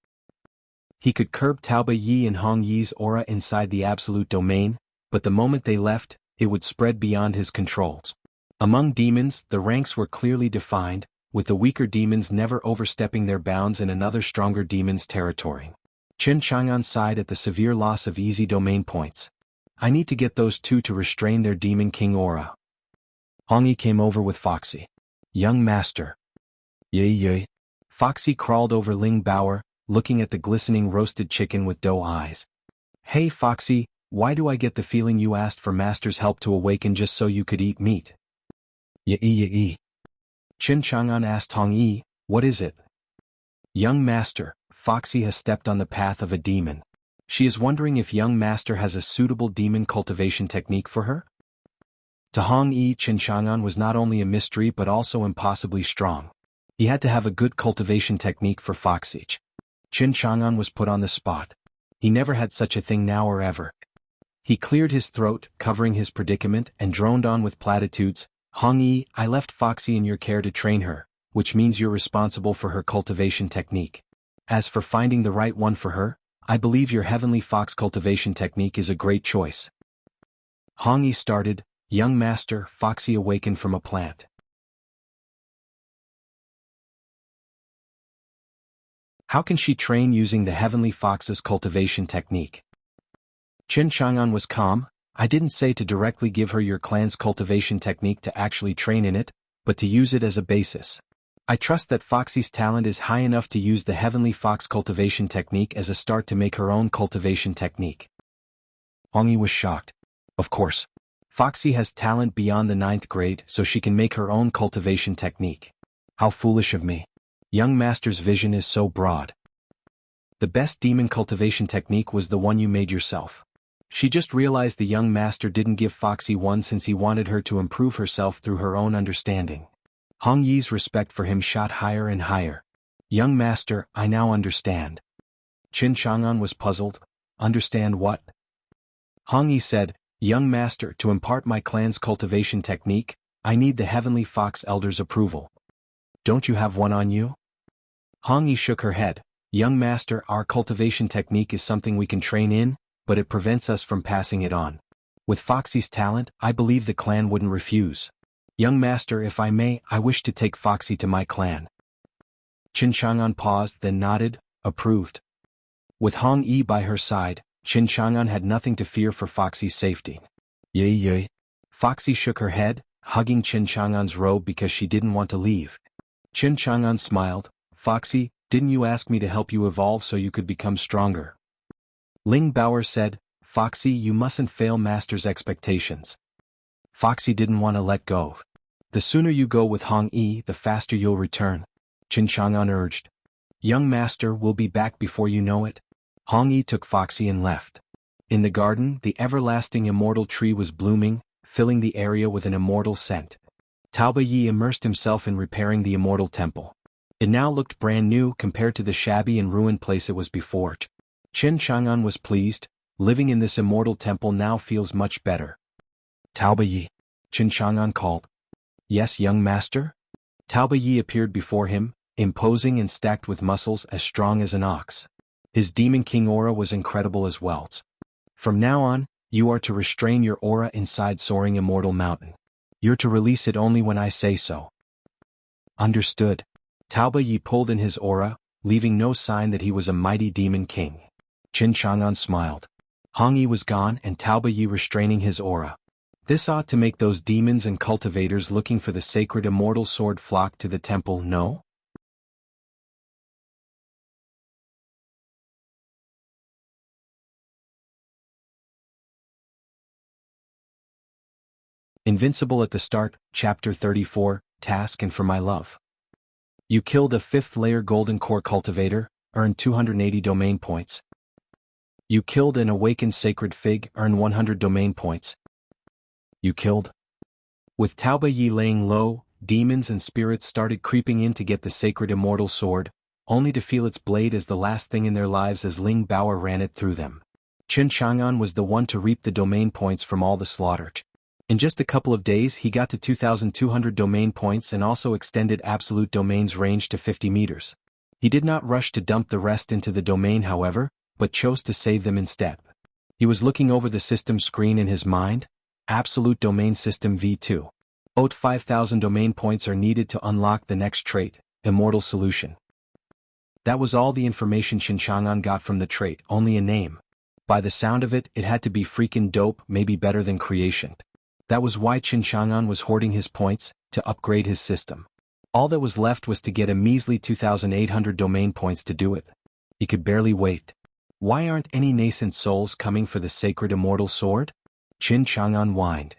He could curb Taoba Yi and Hong Yi's aura inside the absolute domain, but the moment they left, it would spread beyond his controls. Among demons, the ranks were clearly defined, with the weaker demons never overstepping their bounds in another stronger demon's territory. Qin Chang'an sighed at the severe loss of easy domain points. I need to get those two to restrain their demon king aura. Hong Yi came over with Foxy. Young master. Yay. Foxy crawled over Ling Bauer, looking at the glistening roasted chicken with doe eyes. Hey Foxy, why do I get the feeling you asked for master's help to awaken just so you could eat meat? Yay. Qin Chang'an asked Hong Yi, what is it? Young master, Foxy has stepped on the path of a demon. She is wondering if young master has a suitable demon cultivation technique for her? To Hong Yi, Qin Chang'an was not only a mystery but also impossibly strong. He had to have a good cultivation technique for Foxy. Qin Chang'an was put on the spot. He never had such a thing now or ever. He cleared his throat, covering his predicament, and droned on with platitudes. Hong Yi, I left Foxy in your care to train her, which means you're responsible for her cultivation technique. As for finding the right one for her, I believe your heavenly fox cultivation technique is a great choice. Hong Yi started, young master, Foxy awakened from a plant. How can she train using the heavenly fox's cultivation technique? Qin Chang'an was calm. I didn't say to directly give her your clan's cultivation technique to actually train in it, but to use it as a basis. I trust that Foxy's talent is high enough to use the heavenly fox cultivation technique as a start to make her own cultivation technique. Hong Yi was shocked. Of course. Foxy has talent beyond the 9th grade, so she can make her own cultivation technique. How foolish of me. Young master's vision is so broad. The best demon cultivation technique was the one you made yourself. She just realized the young master didn't give Foxy one since he wanted her to improve herself through her own understanding. Hong Yi's respect for him shot higher and higher. Young master, I now understand. Qin Chang'an was puzzled. Understand what? Hong Yi said, young master, to impart my clan's cultivation technique, I need the heavenly fox elder's approval. Don't you have one on you? Hong Yi shook her head. Young master, our cultivation technique is something we can train in, but it prevents us from passing it on. With Foxy's talent, I believe the clan wouldn't refuse. Young master, if I may, I wish to take Foxy to my clan. Qin Chang'an paused, then nodded, approved. With Hong Yi by her side, Qin Chang'an had nothing to fear for Foxy's safety. Yay. Foxy shook her head, hugging Qin Chang'an's robe because she didn't want to leave. Qin Chang'an smiled. Foxy, didn't you ask me to help you evolve so you could become stronger? Ling Bauer said, Foxy, you mustn't fail master's expectations. Foxy didn't want to let go. The sooner you go with Hong Yi, the faster you'll return. Qin Chang'an urged. Young master, we'll be back before you know it. Hong Yi took Foxy and left. In the garden, the everlasting immortal tree was blooming, filling the area with an immortal scent. Taoba Yi immersed himself in repairing the immortal temple. It now looked brand new compared to the shabby and ruined place it was before. Qin Chang'an was pleased. Living in this immortal temple now feels much better. Taoba Yi. Qin Chang'an called. Yes, young master? Taoba Yi appeared before him, imposing and stacked with muscles as strong as an ox. His Demon King aura was incredible as well. From now on, you are to restrain your aura inside Soaring Immortal Mountain. You're to release it only when I say so. Understood. Taoba Yi pulled in his aura, leaving no sign that he was a mighty Demon King. Qin Chang'an smiled. Hong Yi was gone and Taoba Yi restraining his aura. This ought to make those demons and cultivators looking for the sacred immortal sword flock to the temple, no? Invincible at the start, Chapter 34, Task and for my love. You killed a 5th layer golden core cultivator, earned 280 domain points. You killed an awakened sacred fig, earned 100 domain points. You killed. With Taoba Yi laying low, demons and spirits started creeping in to get the sacred immortal sword, only to feel its blade as the last thing in their lives as Ling Baoer ran it through them. Qin Chang'an was the one to reap the domain points from all the slaughter. In just a couple of days he got to 2,200 domain points and also extended absolute domain's range to 50 meters. He did not rush to dump the rest into the domain however, but chose to save them instead. He was looking over the system screen in his mind. Absolute Domain System V2. 5,000 domain points are needed to unlock the next trait, Immortal Solution. That was all the information Qin Chang'an got from the trait, only a name. By the sound of it, it had to be freaking dope, maybe better than creation. That was why Qin Chang'an was hoarding his points, to upgrade his system. All that was left was to get a measly 2,800 domain points to do it. He could barely wait. Why aren't any nascent souls coming for the sacred immortal sword? Qin Chang'an whined.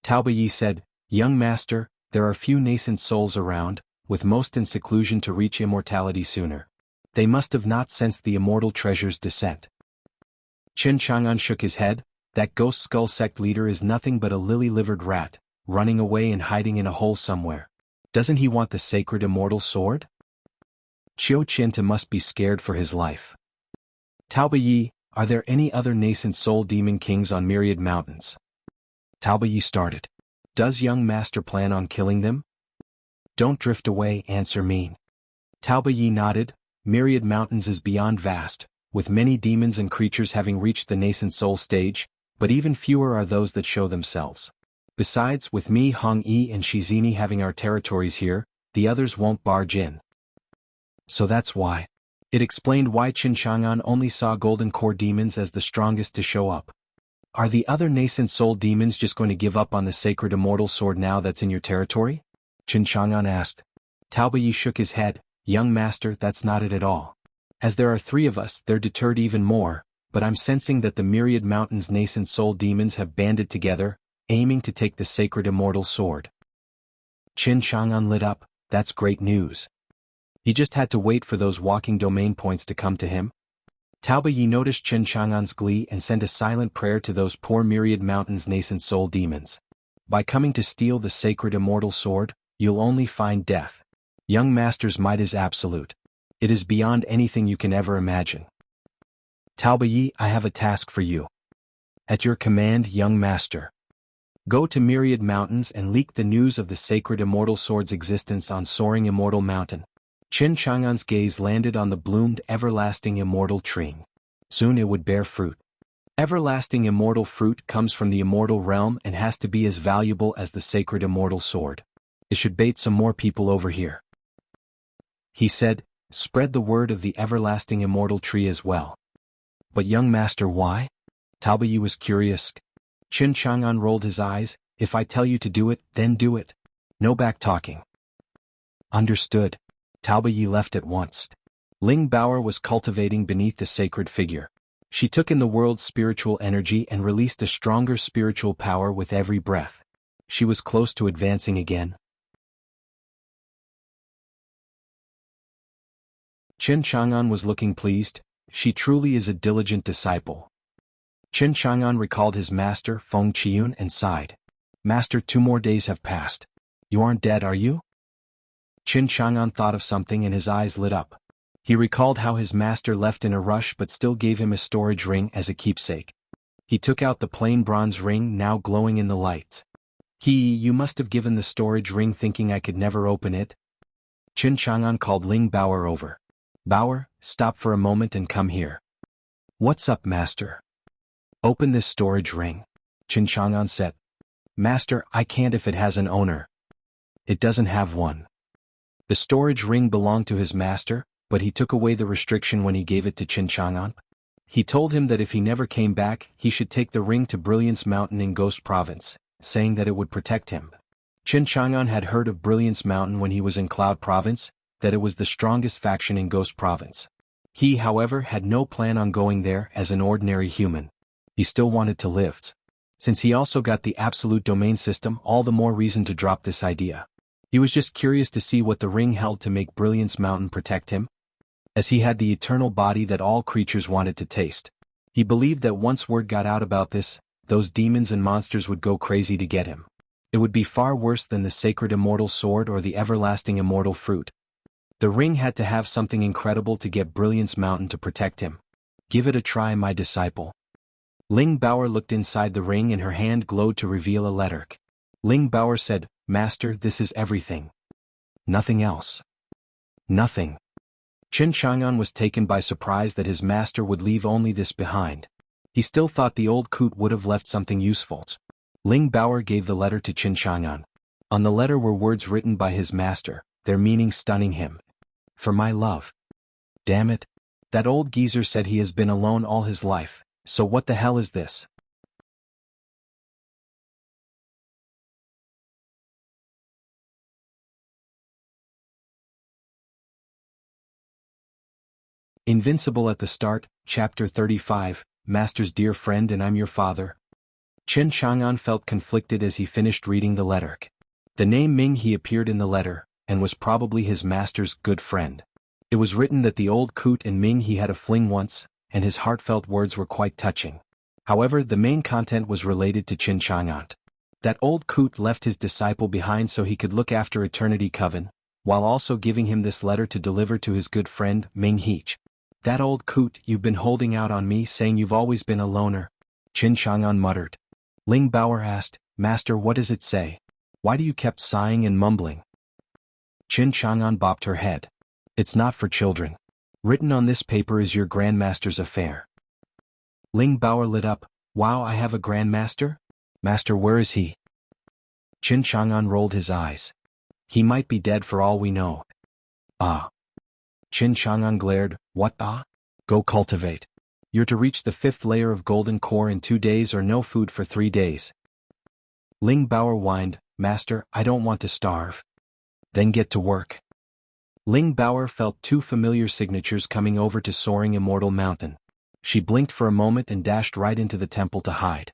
Taoba Yi said, Young master, there are few nascent souls around, with most in seclusion to reach immortality sooner. They must have not sensed the immortal treasure's descent. Qin Chang'an shook his head. That ghost skull sect leader is nothing but a lily-livered rat, running away and hiding in a hole somewhere. Doesn't he want the sacred immortal sword? Qiu Qinta must be scared for his life. Taoba Yi, are there any other nascent soul demon kings on Myriad Mountains? Taoba Yi started. Does young master plan on killing them? Don't drift away, answer mean. Taoba Yi nodded. Myriad Mountains is beyond vast, with many demons and creatures having reached the nascent soul stage, but even fewer are those that show themselves. Besides, with me, Hong Yi and Shizini having our territories here, the others won't barge in. So that's why. It explained why Qin Chang'an only saw golden core demons as the strongest to show up. Are the other nascent soul demons just going to give up on the sacred immortal sword now that's in your territory? Qin Chang'an asked. Taoba Yi shook his head. Young master, that's not it at all. As there are 3 of us, they're deterred even more, but I'm sensing that the Myriad Mountains nascent soul demons have banded together, aiming to take the sacred immortal sword. Qin Chang'an lit up. That's great news. He just had to wait for those walking domain points to come to him. Taoba Yi noticed Qin Chang'an's glee and sent a silent prayer to those poor Myriad Mountains nascent soul demons. By coming to steal the sacred immortal sword, you'll only find death. Young master's might is absolute. It is beyond anything you can ever imagine. Taoba Yi, I have a task for you. At your command, young master. Go to Myriad Mountains and leak the news of the sacred immortal sword's existence on Soaring Immortal Mountain. Qin Chang'an's gaze landed on the bloomed everlasting immortal tree. Soon it would bear fruit. Everlasting immortal fruit comes from the immortal realm and has to be as valuable as the sacred immortal sword. It should bait some more people over here. He said, spread the word of the everlasting immortal tree as well. But young master, why? Taoba Yi was curious. Qin Chang'an rolled his eyes. If I tell you to do it, then do it. No back-talking. Understood. Taoba Yi left at once. Ling Baoer was cultivating beneath the sacred figure. She took in the world's spiritual energy and released a stronger spiritual power with every breath. She was close to advancing again. Qin Chang'an was looking pleased. She truly is a diligent disciple. Qin Chang'an recalled his master, Feng Qiun, and sighed. Master, 2 more days have passed. You aren't dead, are you? Qin Chang'an thought of something and his eyes lit up. He recalled how his master left in a rush but still gave him a storage ring as a keepsake. He took out the plain bronze ring now glowing in the lights. You must have given the storage ring thinking I could never open it. Qin Chang'an called Ling Baoer over. Baoer, stop for a moment and come here. What's up, master? Open this storage ring. Qin Chang'an said. Master, I can't if it has an owner. It doesn't have one. The storage ring belonged to his master, but he took away the restriction when he gave it to Qin Chang'an. He told him that if he never came back, he should take the ring to Brilliance Mountain in Ghost Province, saying that it would protect him. Qin Chang'an had heard of Brilliance Mountain when he was in Cloud Province, that it was the strongest faction in Ghost Province. He, however, had no plan on going there as an ordinary human. He still wanted to live. Since he also got the absolute domain system, all the more reason to drop this idea. He was just curious to see what the ring held to make Brilliance Mountain protect him. As he had the eternal body that all creatures wanted to taste. He believed that once word got out about this, those demons and monsters would go crazy to get him. It would be far worse than the sacred immortal sword or the everlasting immortal fruit. The ring had to have something incredible to get Brilliance Mountain to protect him. Give it a try, my disciple. Ling Baoer looked inside the ring and her hand glowed to reveal a letter. Ling Baoer said, Master, this is everything. Nothing else. Nothing. Qin Chang'an was taken by surprise that his master would leave only this behind. He still thought the old coot would have left something useful. Ling Baoer gave the letter to Qin Chang'an. On the letter were words written by his master, their meaning stunning him. For my love. Damn it. That old geezer said he has been alone all his life, so what the hell is this? Invincible at the start, Chapter 35, Master's dear friend and I'm your father. Qin Chang'an felt conflicted as he finished reading the letter. The name Ming He appeared in the letter, and was probably his master's good friend. It was written that the old coot and Ming He had a fling once, and his heartfelt words were quite touching. However, the main content was related to Qin Chang'an. That old coot left his disciple behind so he could look after Eternity Coven, while also giving him this letter to deliver to his good friend, Ming He. That old coot, you've been holding out on me saying you've always been a loner. Qin Chang'an muttered. Ling Baoer asked, Master, what does it say? Why do you kept sighing and mumbling? Qin Chang'an bopped her head. It's not for children. Written on this paper is your grandmaster's affair. Ling Baoer lit up. Wow, I have a grandmaster? Master, where is he? Qin Chang'an rolled his eyes. He might be dead for all we know. Ah. Qin Chang'an glared. What ah? Go cultivate. You're to reach the 5th layer of golden core in 2 days or no food for 3 days. Ling Baoer whined, Master, I don't want to starve. Then get to work. Ling Baoer felt 2 familiar signatures coming over to soaring Immortal Mountain. She blinked for a moment and dashed right into the temple to hide.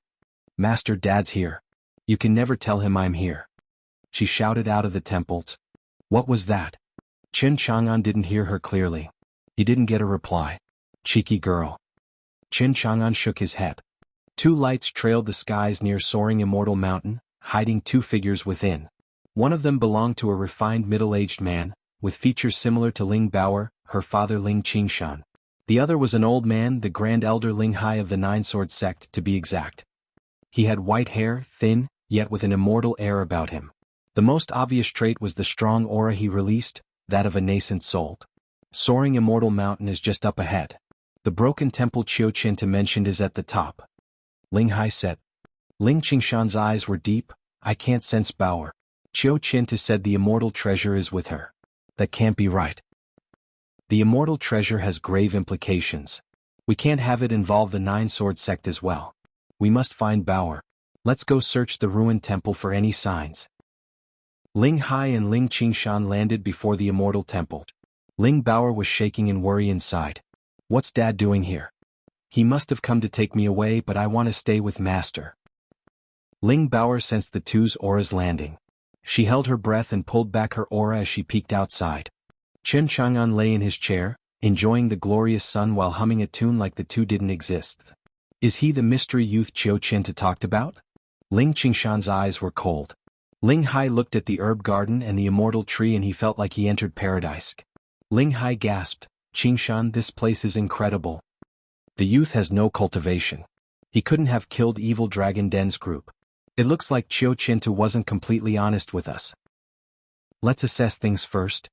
Master, Dad's here. You can never tell him I'm here. She shouted out of the temple. What was that? Qin Chang'an didn't hear her clearly. He didn't get a reply. Cheeky girl. Qin Chang'an shook his head. 2 lights trailed the skies near soaring Immortal Mountain, hiding 2 figures within. One of them belonged to a refined middle-aged man, with features similar to Ling Baoer, her father Ling Qingshan. The other was an old man, the Grand Elder Ling Hai of the Nine-Sword sect to be exact. He had white hair, thin, yet with an immortal air about him. The most obvious trait was the strong aura he released, that of a nascent soul. Soaring Immortal Mountain is just up ahead. The broken temple Qiuqin mentioned is at the top. Ling Hai said. Ling Qingshan's eyes were deep. I can't sense Baoer. Qiuqin said the immortal treasure is with her. That can't be right. The immortal treasure has grave implications. We can't have it involve the Nine-Sword sect as well. We must find Baoer. Let's go search the ruined temple for any signs. Ling Hai and Ling Qingshan landed before the immortal temple. Ling Baoer was shaking in worry inside. What's Dad doing here? He must have come to take me away, but I want to stay with Master. Ling Baoer sensed the 2's auras landing. She held her breath and pulled back her aura as she peeked outside. Qin Chang'an lay in his chair, enjoying the glorious sun while humming a tune like the 2 didn't exist. Is he the mystery youth Qiuqin talked about? Ling Qingshan's eyes were cold. Ling Hai looked at the herb garden and the immortal tree and he felt like he entered paradise. Ling Hai gasped, Qingshan, this place is incredible. The youth has no cultivation. He couldn't have killed evil Dragon Den's group. It looks like Qiu Qintu wasn't completely honest with us. Let's assess things first.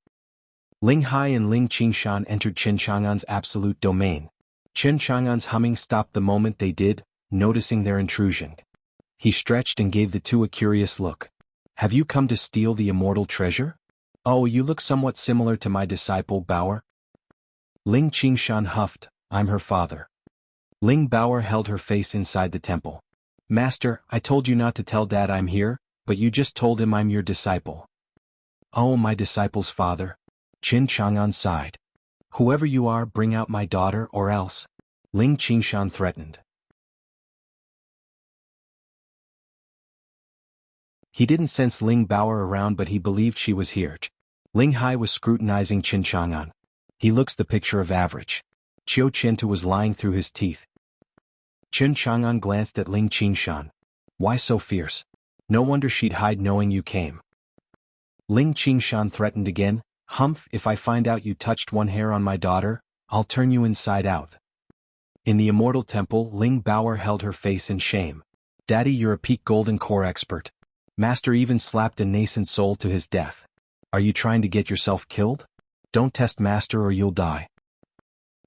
Ling Hai and Ling Qingshan entered Qin Chang'an's absolute domain. Qin Chang'an's humming stopped the moment they did, noticing their intrusion. He stretched and gave the two a curious look. Have you come to steal the immortal treasure? Oh, you look somewhat similar to my disciple Bauer. Ling Qingshan huffed, I'm her father. Ling Bauer held her face inside the temple. Master, I told you not to tell Dad I'm here, but you just told him I'm your disciple. Oh, my disciple's father. Qin Chang'an sighed. Whoever you are, bring out my daughter or else. Ling Qingshan threatened. He didn't sense Ling Bauer around but he believed she was here. Ling Hai was scrutinizing Qin Chang'an. He looks the picture of average. Qiu Qintu was lying through his teeth. Qin Chang'an glanced at Ling Qingshan. Why so fierce? No wonder she'd hide knowing you came. Ling Qingshan threatened again, Humph, if I find out you touched one hair on my daughter, I'll turn you inside out. In the immortal temple, Ling Bauer held her face in shame. Daddy, you're a peak golden core expert. Master even slapped a nascent soul to his death. Are you trying to get yourself killed? Don't test Master or you'll die.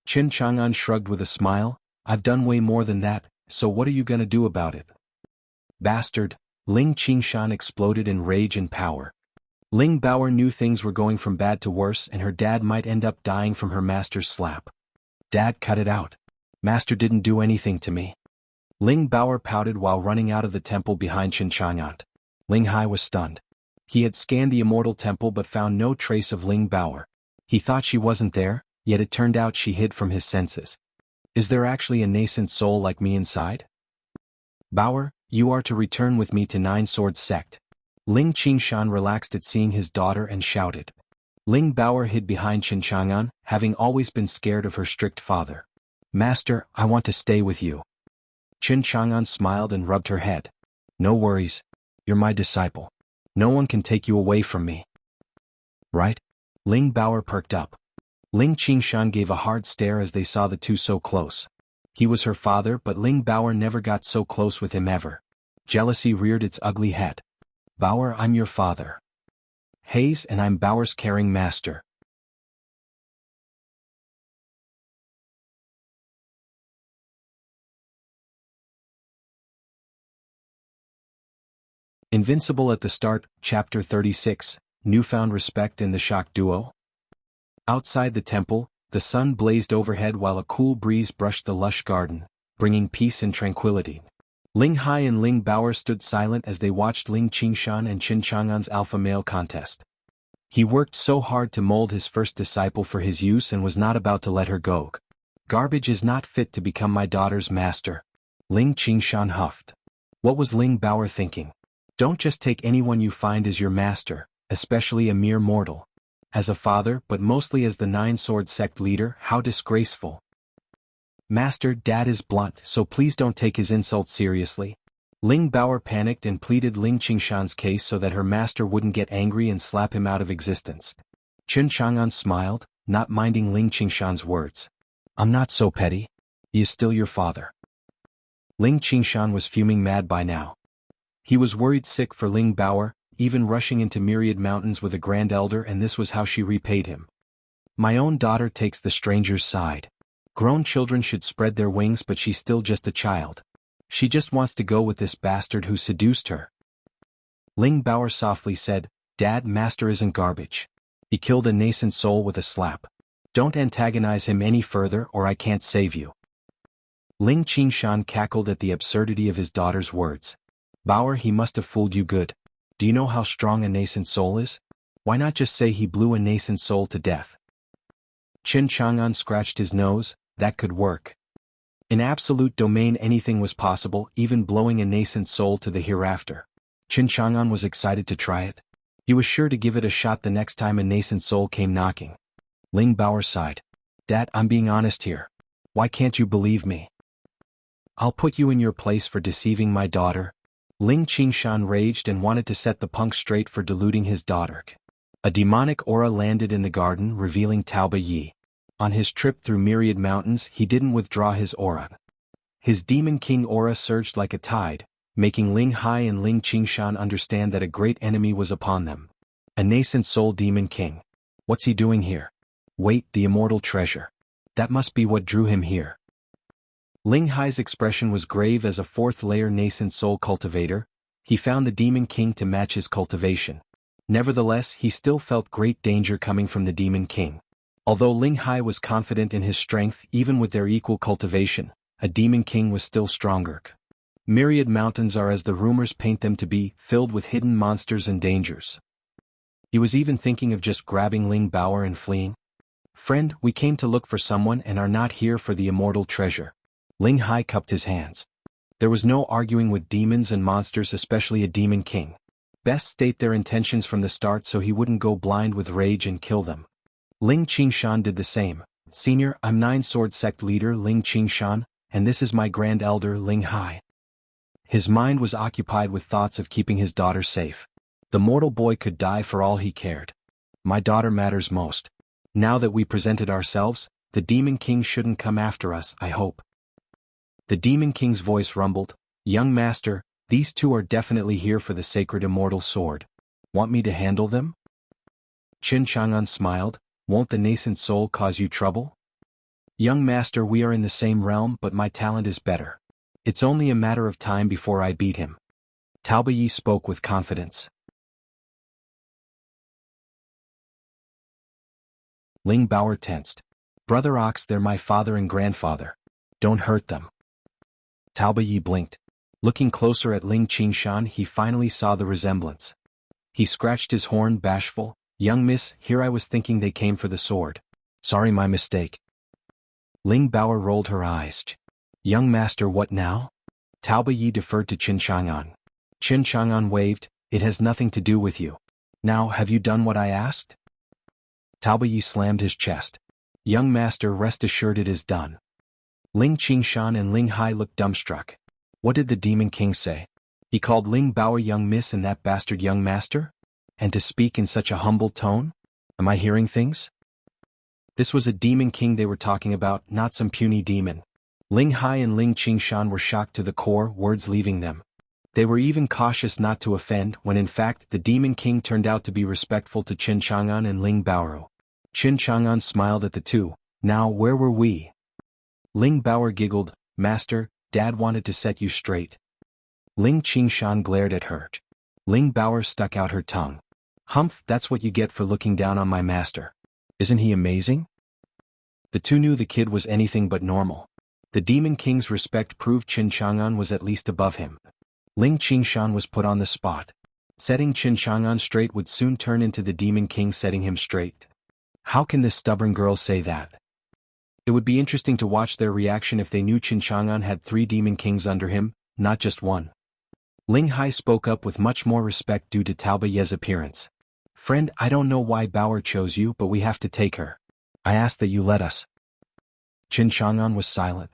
Qin Chang'an shrugged with a smile, I've done way more than that, so what are you gonna do about it? Bastard! Ling Qingshan exploded in rage and power. Ling Bauer knew things were going from bad to worse and her dad might end up dying from her master's slap. Dad, cut it out. Master didn't do anything to me. Ling Bauer pouted while running out of the temple behind Qin Chang'an. Ling Hai was stunned. He had scanned the immortal temple but found no trace of Ling Bauer. He thought she wasn't there, yet it turned out she hid from his senses. Is there actually a nascent soul like me inside? Bauer, you are to return with me to Nine Swords Sect. Ling Qingshan relaxed at seeing his daughter and shouted. Ling Bauer hid behind Qin Chang'an, having always been scared of her strict father. Master, I want to stay with you. Qin Chang'an smiled and rubbed her head. No worries. You're my disciple. No one can take you away from me. Right? Ling Bauer perked up. Ling Qingshan gave a hard stare as they saw the two so close. He was her father but Ling Bauer never got so close with him ever. Jealousy reared its ugly head. Bauer, I'm your father. Hayes, and I'm Bauer's caring master. Invincible at the start, Chapter 36, Newfound Respect in the Shock Duo. Outside the temple, the sun blazed overhead while a cool breeze brushed the lush garden, bringing peace and tranquility. Ling Hai and Ling Bauer stood silent as they watched Ling Qingshan and Qin Chang'an's alpha male contest. He worked so hard to mold his first disciple for his use and was not about to let her go. Garbage is not fit to become my daughter's master. Ling Qingshan huffed. What was Ling Bauer thinking? Don't just take anyone you find as your master, especially a mere mortal. As a father, but mostly as the Nine Sword Sect leader, how disgraceful. Master, Dad is blunt, so please don't take his insults seriously. Ling Bauer panicked and pleaded Ling Qingshan's case so that her master wouldn't get angry and slap him out of existence. Qin Chang'an smiled, not minding Ling Qingshan's words. I'm not so petty. He is still your father. Ling Qingshan was fuming mad by now. He was worried sick for Ling Bauer, even rushing into Myriad Mountains with a grand elder, and this was how she repaid him. My own daughter takes the stranger's side. Grown children should spread their wings but she's still just a child. She just wants to go with this bastard who seduced her. Ling Bauer softly said, Dad, Master isn't garbage. He killed a nascent soul with a slap. Don't antagonize him any further or I can't save you. Ling Qingshan cackled at the absurdity of his daughter's words. Bauer, he must have fooled you good. Do you know how strong a nascent soul is? Why not just say he blew a nascent soul to death? Qin Chang'an scratched his nose. That could work. In absolute domain anything was possible, even blowing a nascent soul to the hereafter. Qin Chang'an was excited to try it. He was sure to give it a shot the next time a nascent soul came knocking. Ling Bauer sighed. Dad, I'm being honest here. Why can't you believe me? I'll put you in your place for deceiving my daughter. Ling Qingshan raged and wanted to set the punk straight for deluding his daughter. A demonic aura landed in the garden, revealing Taoba Yi. On his trip through myriad mountains, he didn't withdraw his aura. His Demon King aura surged like a tide, making Ling Hai and Ling Qingshan understand that a great enemy was upon them. A nascent soul Demon King. What's he doing here? Wait, the immortal treasure. That must be what drew him here. Ling Hai's expression was grave as a fourth-layer nascent soul cultivator. He found the Demon King to match his cultivation. Nevertheless, he still felt great danger coming from the Demon King. Although Ling Hai was confident in his strength even with their equal cultivation, a Demon King was still stronger. Myriad mountains are, as the rumors paint them to be, filled with hidden monsters and dangers. He was even thinking of just grabbing Ling Baoer and fleeing. Friend, we came to look for someone and are not here for the immortal treasure. Ling Hai cupped his hands. There was no arguing with demons and monsters, especially a Demon King. Best state their intentions from the start so he wouldn't go blind with rage and kill them. Ling Qingshan did the same. Senior, I'm Nine Sword Sect leader Ling Qingshan, and this is my grand elder Ling Hai. His mind was occupied with thoughts of keeping his daughter safe. The mortal boy could die for all he cared. My daughter matters most. Now that we presented ourselves, the Demon King shouldn't come after us, I hope. The Demon King's voice rumbled. Young master, these two are definitely here for the sacred immortal sword. Want me to handle them? Qin Chang'an smiled. Won't the nascent soul cause you trouble? Young master, we are in the same realm, but my talent is better. It's only a matter of time before I beat him. Taoba Yi spoke with confidence. Ling Baoer tensed. Brother Ox, they're my father and grandfather. Don't hurt them. Taoba Yi blinked. Looking closer at Ling Qingshan, he finally saw the resemblance. He scratched his horn, bashful. Young miss, here I was thinking they came for the sword. Sorry, my mistake. Ling Baoer rolled her eyes. Young master, what now? Taoba Yi deferred to Qin Chang'an. Qin Chang'an waved. It has nothing to do with you. Now, have you done what I asked? Taoba Yi slammed his chest. Young master, rest assured it is done. Ling Qingshan and Ling Hai looked dumbstruck. What did the Demon King say? He called Ling Baoer young miss and that bastard young master? And to speak in such a humble tone? Am I hearing things? This was a Demon King they were talking about, not some puny demon. Ling Hai and Ling Qingshan were shocked to the core, words leaving them. They were even cautious not to offend, when in fact the Demon King turned out to be respectful to Qin Chang'an and Ling Baoer. Qin Chang'an smiled at the two. Now, where were we? Ling Baoer giggled. Master, Dad wanted to set you straight. Ling Qingshan glared at her. Ling Baoer stuck out her tongue. Humph, that's what you get for looking down on my master. Isn't he amazing? The two knew the kid was anything but normal. The Demon King's respect proved Qin Chang'an was at least above him. Ling Qingshan was put on the spot. Setting Qin Chang'an straight would soon turn into the Demon King setting him straight. How can this stubborn girl say that? It would be interesting to watch their reaction if they knew Qin Chang'an had 3 Demon Kings under him, not just one. Ling Hai spoke up with much more respect due to Taoba Ye's appearance. Friend, I don't know why Baoer chose you, but we have to take her. I ask that you let us. Qin Chang'an was silent.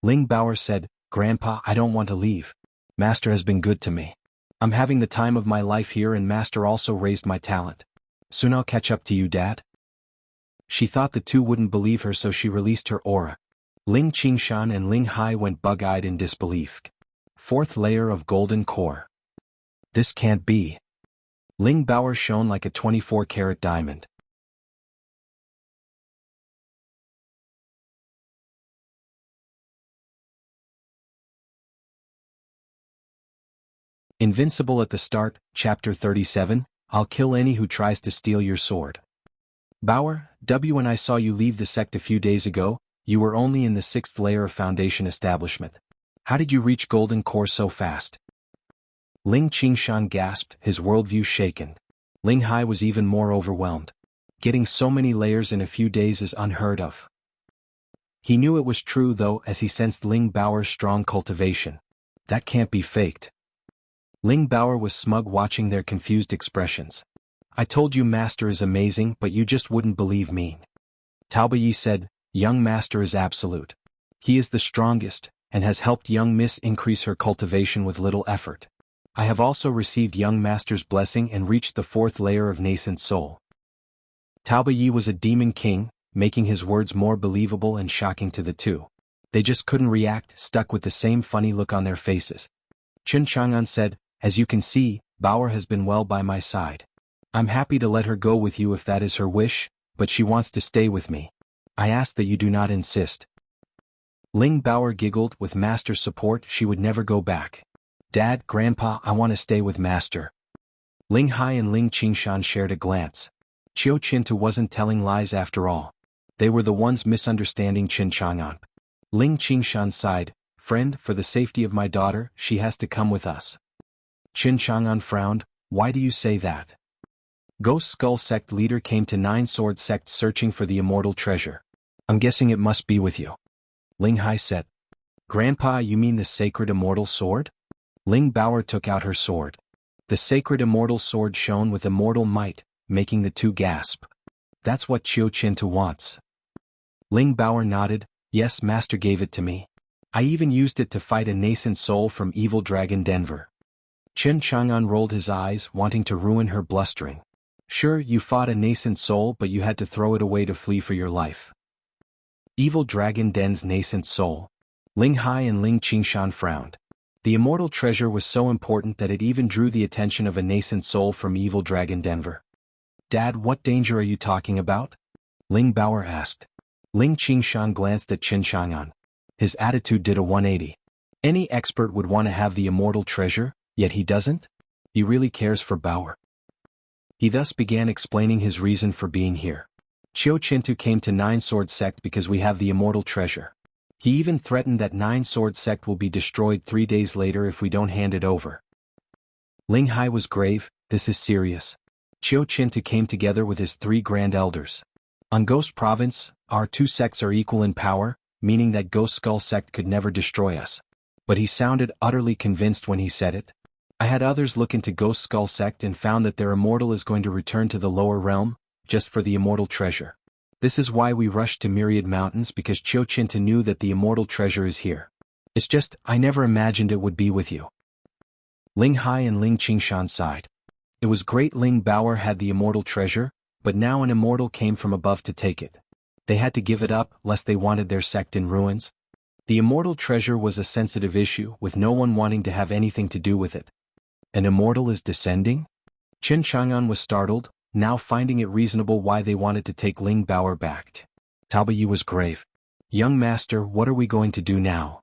Ling Baoer said, Grandpa, I don't want to leave. Master has been good to me. I'm having the time of my life here and Master also raised my talent. Soon I'll catch up to you, Dad. She thought the two wouldn't believe her, so she released her aura. Ling Qingshan and Ling Hai went bug-eyed in disbelief. 4th layer of golden core. This can't be. Ling Baoer shone like a 24-karat diamond. Invincible at the start, Chapter 37, I'll kill any who tries to steal your sword. Baoer, when I saw you leave the sect a few days ago, you were only in the 6th layer of Foundation establishment. How did you reach Golden Core so fast? Ling Qingshan gasped, his worldview shaken. Ling Hai was even more overwhelmed. Getting so many layers in a few days is unheard of. He knew it was true though, as he sensed Ling Baoer's strong cultivation. That can't be faked. Ling Baoer was smug, watching their confused expressions. I told you Master is amazing, but you just wouldn't believe me. Taoba Yi said, Young Master is absolute. He is the strongest, and has helped young Miss increase her cultivation with little effort. I have also received young master's blessing and reached the 4th layer of nascent soul. Taoba Yi was a demon king, making his words more believable and shocking to the two. They just couldn't react, stuck with the same funny look on their faces. Chen Chang'an said, "As you can see, Bauer has been well by my side. I'm happy to let her go with you if that is her wish, but she wants to stay with me. I ask that you do not insist." Ling Bauer giggled. With Master's support she would never go back. "Dad, Grandpa, I want to stay with Master." Ling Hai and Ling Qingshan shared a glance. Qiu Qintu wasn't telling lies after all. They were the ones misunderstanding Chen Chang'an. Ling Qingshan sighed, "Friend, for the safety of my daughter, she has to come with us." Chen Chang'an frowned, "Why do you say that?" Ghost Skull Sect leader came to Nine Sword Sect searching for the immortal treasure. "I'm guessing it must be with you." Ling Hai said. "Grandpa, you mean the sacred immortal sword?" Ling Bauer took out her sword. The sacred immortal sword shone with immortal might, making the two gasp. "That's what Qiu Qintu wants." Ling Bauer nodded, "Yes, Master gave it to me. I even used it to fight a nascent soul from Evil Dragon Denver." Chen Chang'an rolled his eyes, wanting to ruin her blustering. "Sure, you fought a nascent soul, but you had to throw it away to flee for your life." Evil Dragon Den's nascent soul. Ling Hai and Ling Qingshan frowned. The immortal treasure was so important that it even drew the attention of a nascent soul from Evil Dragon Denver. "Dad, what danger are you talking about?" Ling Bauer asked. Ling Qingshan glanced at Chen Chang'an. His attitude did a 180. Any expert would want to have the immortal treasure, yet he doesn't? He really cares for Bauer. He thus began explaining his reason for being here. "Qiu Qintu came to Nine Sword Sect because we have the immortal treasure. He even threatened that Nine Sword Sect will be destroyed 3 days later if we don't hand it over." Ling Hai was grave. "This is serious." Qiu Qintu came together with his 3 grand elders. "On Ghost Province, our 2 sects are equal in power, meaning that Ghost Skull Sect could never destroy us." But he sounded utterly convinced when he said it. "I had others look into Ghost Skull Sect and found that their immortal is going to return to the lower realm, just for the immortal treasure. This is why we rushed to Myriad Mountains, because Qiu Qintu knew that the immortal treasure is here. It's just, I never imagined it would be with you." Ling Hai and Ling Qingshan sighed. It was great Ling Bauer had the immortal treasure, but now an immortal came from above to take it. They had to give it up, lest they wanted their sect in ruins. The immortal treasure was a sensitive issue, with no one wanting to have anything to do with it. An immortal is descending? Chen Chang'an was startled, now finding it reasonable why they wanted to take Ling Bauer back. Taoba Yi was grave. "Young master, what are we going to do now?"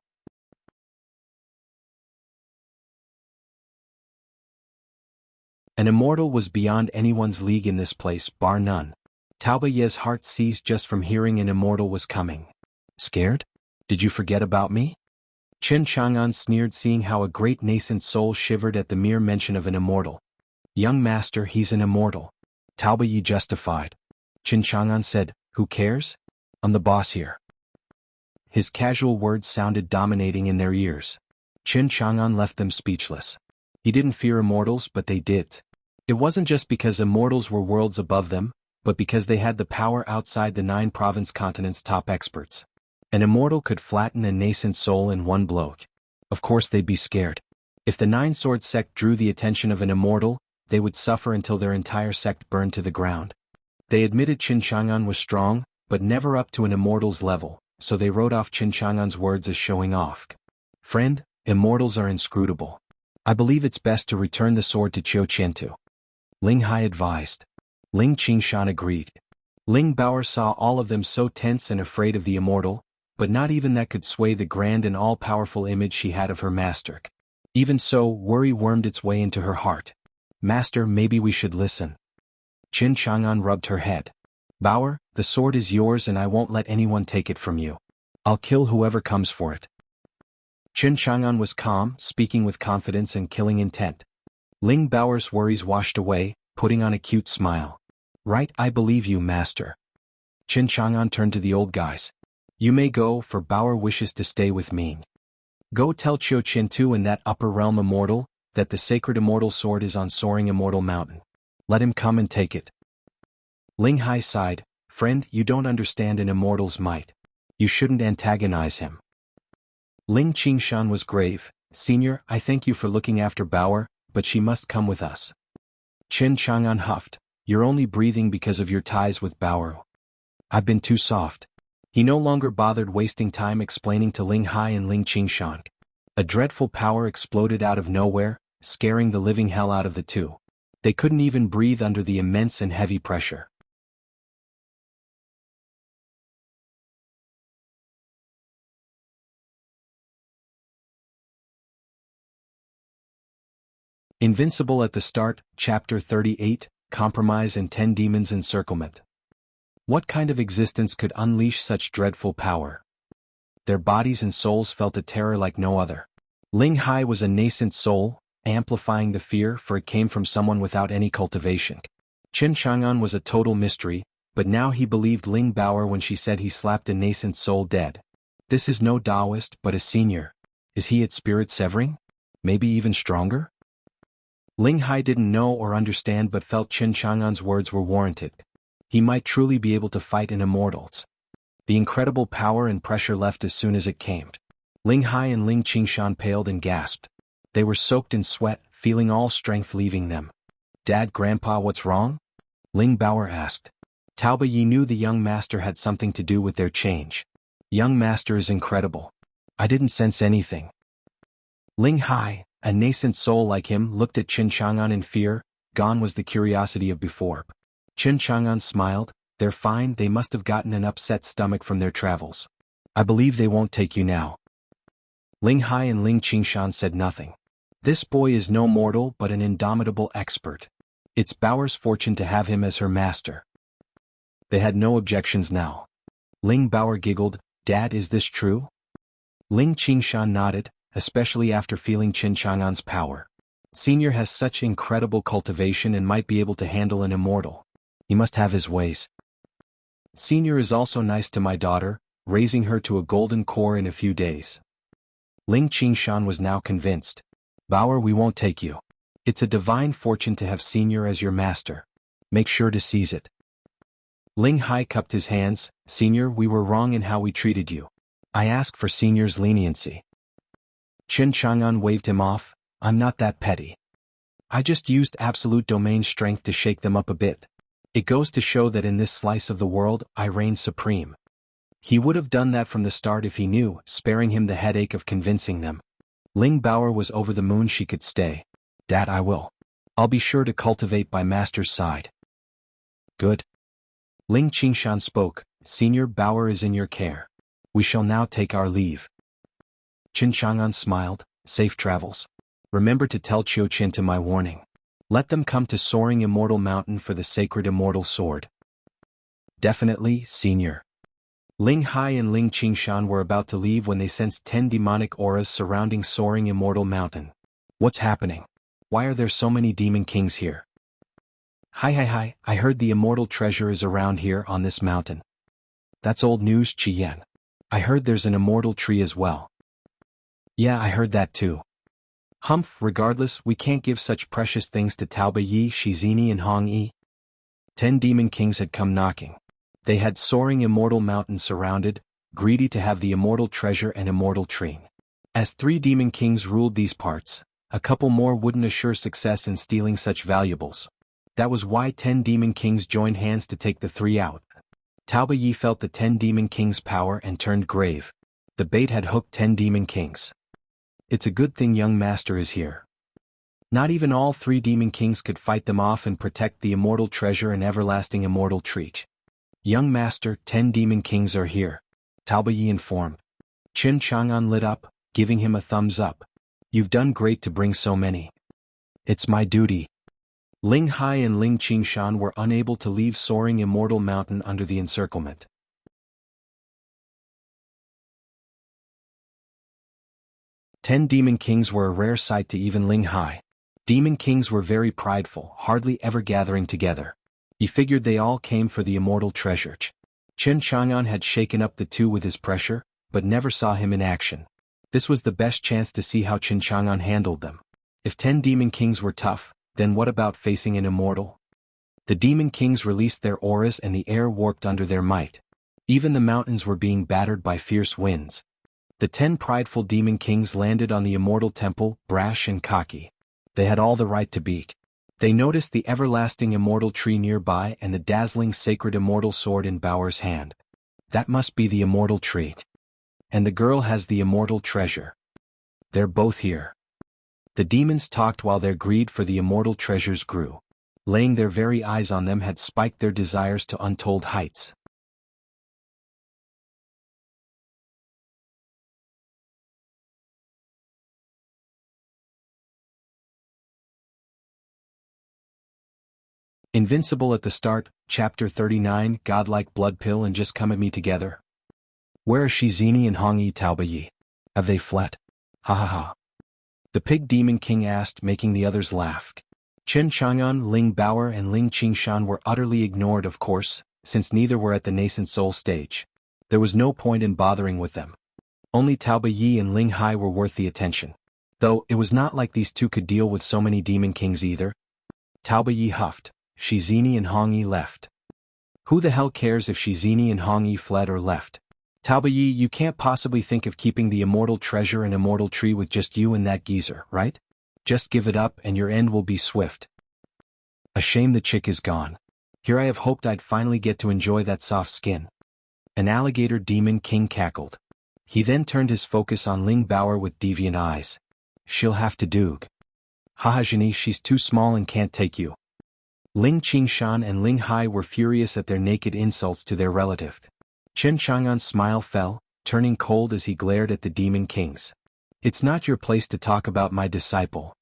An immortal was beyond anyone's league in this place, bar none. Taoba Yi's heart seized just from hearing an immortal was coming. "Scared? Did you forget about me?" Chen Chang'an sneered, seeing how a great nascent soul shivered at the mere mention of an immortal. "Young master, he's an immortal." Taoba Yi justified. Chen Chang'an said, "Who cares? I'm the boss here." His casual words sounded dominating in their ears. Chen Chang'an left them speechless. He didn't fear immortals, but they did. It wasn't just because immortals were worlds above them, but because they had the power outside the 9 province continent's top experts. An immortal could flatten a nascent soul in one blow. Of course they'd be scared. If the 9 Sword Sect drew the attention of an immortal, they would suffer until their entire sect burned to the ground. They admitted Chen Chang'an was strong, but never up to an immortal's level, so they wrote off Chen Chang'an's words as showing off. "Friend, immortals are inscrutable. I believe it's best to return the sword to Qiu Qintu." Ling Hai advised. Ling Qingshan agreed. Ling Bauer saw all of them so tense and afraid of the immortal, but not even that could sway the grand and all-powerful image she had of her master. Even so, worry wormed its way into her heart. "Master, maybe we should listen." Chen Chang'an rubbed her head. "Bauer, the sword is yours and I won't let anyone take it from you. I'll kill whoever comes for it." Chen Chang'an was calm, speaking with confidence and killing intent. Ling Bauer's worries washed away, putting on a cute smile. "Right, I believe you, master." Chen Chang'an turned to the old guys. "You may go, for Bauer wishes to stay with me. Go tell Qiu Qintu and that upper realm immortal that the sacred immortal sword is on Soaring Immortal Mountain. Let him come and take it." Ling Hai sighed. "Friend, you don't understand an immortal's might. You shouldn't antagonize him." Ling Qingshan was grave. "Senior, I thank you for looking after Bauer, but she must come with us. Qin Chang'an huffed. You're only breathing because of your ties with Bao. I've been too soft. He no longer bothered wasting time explaining to Ling Hai and Ling Qingshan. A dreadful power exploded out of nowhere, scaring the living hell out of the two. They couldn't even breathe under the immense and heavy pressure. Invincible at the start, Chapter 38, Compromise and 10 Demons Encirclement. What kind of existence could unleash such dreadful power? Their bodies and souls felt a terror like no other. Ling Hai was a nascent soul, amplifying the fear for it came from someone without any cultivation. Qin Chang'an was a total mystery, but now he believed Ling Bao when she said he slapped a nascent soul dead. This is no Taoist but a senior. Is he its spirit severing? Maybe even stronger? Ling Hai didn't know or understand but felt Qin Chang'an's words were warranted. He might truly be able to fight in immortals. The incredible power and pressure left as soon as it came. Ling Hai and Ling Qingshan paled and gasped. They were soaked in sweat, feeling all strength leaving them. Dad, Grandpa, what's wrong? Ling Bao asked. Taoba Yi knew the young master had something to do with their change. Young master is incredible. I didn't sense anything. Ling Hai, a nascent soul like him, looked at Qin Chang'an in fear. Gone was the curiosity of before. Qin Chang'an smiled. They're fine, they must have gotten an upset stomach from their travels. I believe they won't take you now. Ling Hai and Ling Qingshan said nothing. This boy is no mortal but an indomitable expert. It's Bao's fortune to have him as her master. They had no objections now. Ling Bao giggled. Dad, is this true? Ling Qingshan nodded, especially after feeling Qin Chang'an's power. Senior has such incredible cultivation and might be able to handle an immortal. He must have his ways. Senior is also nice to my daughter, raising her to a golden core in a few days. Ling Qingshan was now convinced. Bao, we won't take you. It's a divine fortune to have Senior as your master. Make sure to seize it. Ling Hai cupped his hands. Senior, we were wrong in how we treated you. I ask for Senior's leniency. Qin Chang'an waved him off. I'm not that petty. I just used absolute domain strength to shake them up a bit. It goes to show that in this slice of the world, I reign supreme. He would have done that from the start if he knew, sparing him the headache of convincing them. Ling Bao was over the moon she could stay. That I will. I'll be sure to cultivate by master's side. Good. Ling Qingshan spoke. Senior, Bao is in your care. We shall now take our leave. Qin Chang'an smiled. Safe travels. Remember to tell Qiu Qin to my warning. Let them come to Soaring Immortal Mountain for the sacred immortal sword. Definitely, Senior. Ling Hai and Ling Qingshan were about to leave when they sensed 10 demonic auras surrounding Soaring Immortal Mountain. What's happening? Why are there so many demon kings here? Hi, I heard the immortal treasure is around here on this mountain. That's old news, Qi Yan. I heard there's an immortal tree as well. Yeah, I heard that too. Humph, regardless, we can't give such precious things to Taoba Yi, Shizini and Hong Yi. 10 demon kings had come knocking. They had Soaring Immortal Mountain surrounded, greedy to have the immortal treasure and immortal tree. As 3 demon kings ruled these parts, a couple more wouldn't assure success in stealing such valuables. That was why 10 demon kings joined hands to take the 3 out. Taoba Yi felt the 10 demon kings' power and turned grave. The bait had hooked 10 demon kings. It's a good thing young master is here. Not even all 3 demon kings could fight them off and protect the immortal treasure and everlasting immortal treat. Young master, 10 demon kings are here. Taoba Yi informed. Qin Chang'an lit up, giving him a thumbs up. You've done great to bring so many. It's my duty. Ling Hai and Ling Qingshan were unable to leave Soaring Immortal Mountain under the encirclement. 10 demon kings were a rare sight to even Ling Hai. Demon kings were very prideful, hardly ever gathering together. He figured they all came for the immortal treasure. Qin Chang'an had shaken up the 2 with his pressure, but never saw him in action. This was the best chance to see how Qin Chang'an handled them. If 10 demon kings were tough, then what about facing an immortal? The demon kings released their auras and the air warped under their might. Even the mountains were being battered by fierce winds. The 10 prideful demon kings landed on the immortal temple, brash and cocky. They had all the right to be. They noticed the everlasting immortal tree nearby and the dazzling sacred immortal sword in Bauer's hand. That must be the immortal tree. And the girl has the immortal treasure. They're both here. The demons talked while their greed for the immortal treasures grew. Laying their very eyes on them had spiked their desires to untold heights. Invincible at the start, Chapter 39, Godlike blood pill and just come at me together. Where are Shizini and Hongyi Taobayi? Have they fled? Ha ha ha. The pig demon king asked, making the others laugh. Chen Chang'an, Ling Bauer and Ling Qingshan were utterly ignored, of course, since neither were at the nascent soul stage. There was no point in bothering with them. Only Taobayi and Ling Hai were worth the attention. Though, it was not like these two could deal with so many demon kings either. Taobayi huffed. Shizini and Hongyi left. Who the hell cares if Shizini and Hongyi fled or left? Taobayi, you can't possibly think of keeping the immortal treasure and immortal tree with just you and that geezer, right? Just give it up and your end will be swift. A shame the chick is gone. Here I have hoped I'd finally get to enjoy that soft skin. An alligator demon king cackled. He then turned his focus on Ling Bauer with deviant eyes. She'll have to doog. Haha Jini, she's too small and can't take you. Ling Qingshan and Ling Hai were furious at their naked insults to their relative. Chen Chang'an's smile fell, turning cold as he glared at the demon kings. It's not your place to talk about my disciple.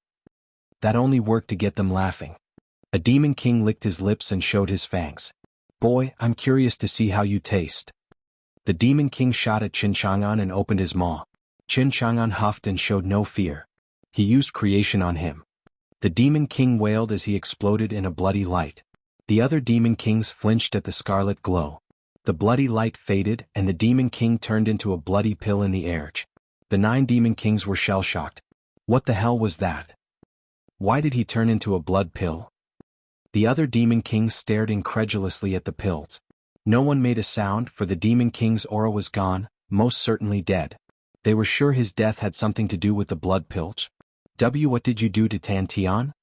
That only worked to get them laughing. A demon king licked his lips and showed his fangs. Boy, I'm curious to see how you taste. The demon king shot at Chen Chang'an and opened his maw. Chen Chang'an huffed and showed no fear. He used creation on him. The demon king wailed as he exploded in a bloody light. The other demon kings flinched at the scarlet glow. The bloody light faded and the demon king turned into a bloody pill in the air. The 9 demon kings were shell-shocked. What the hell was that? Why did he turn into a blood pill? The other demon kings stared incredulously at the pills. No one made a sound, for the demon king's aura was gone, most certainly dead. They were sure his death had something to do with the blood pills. What did you do to Tan Tian?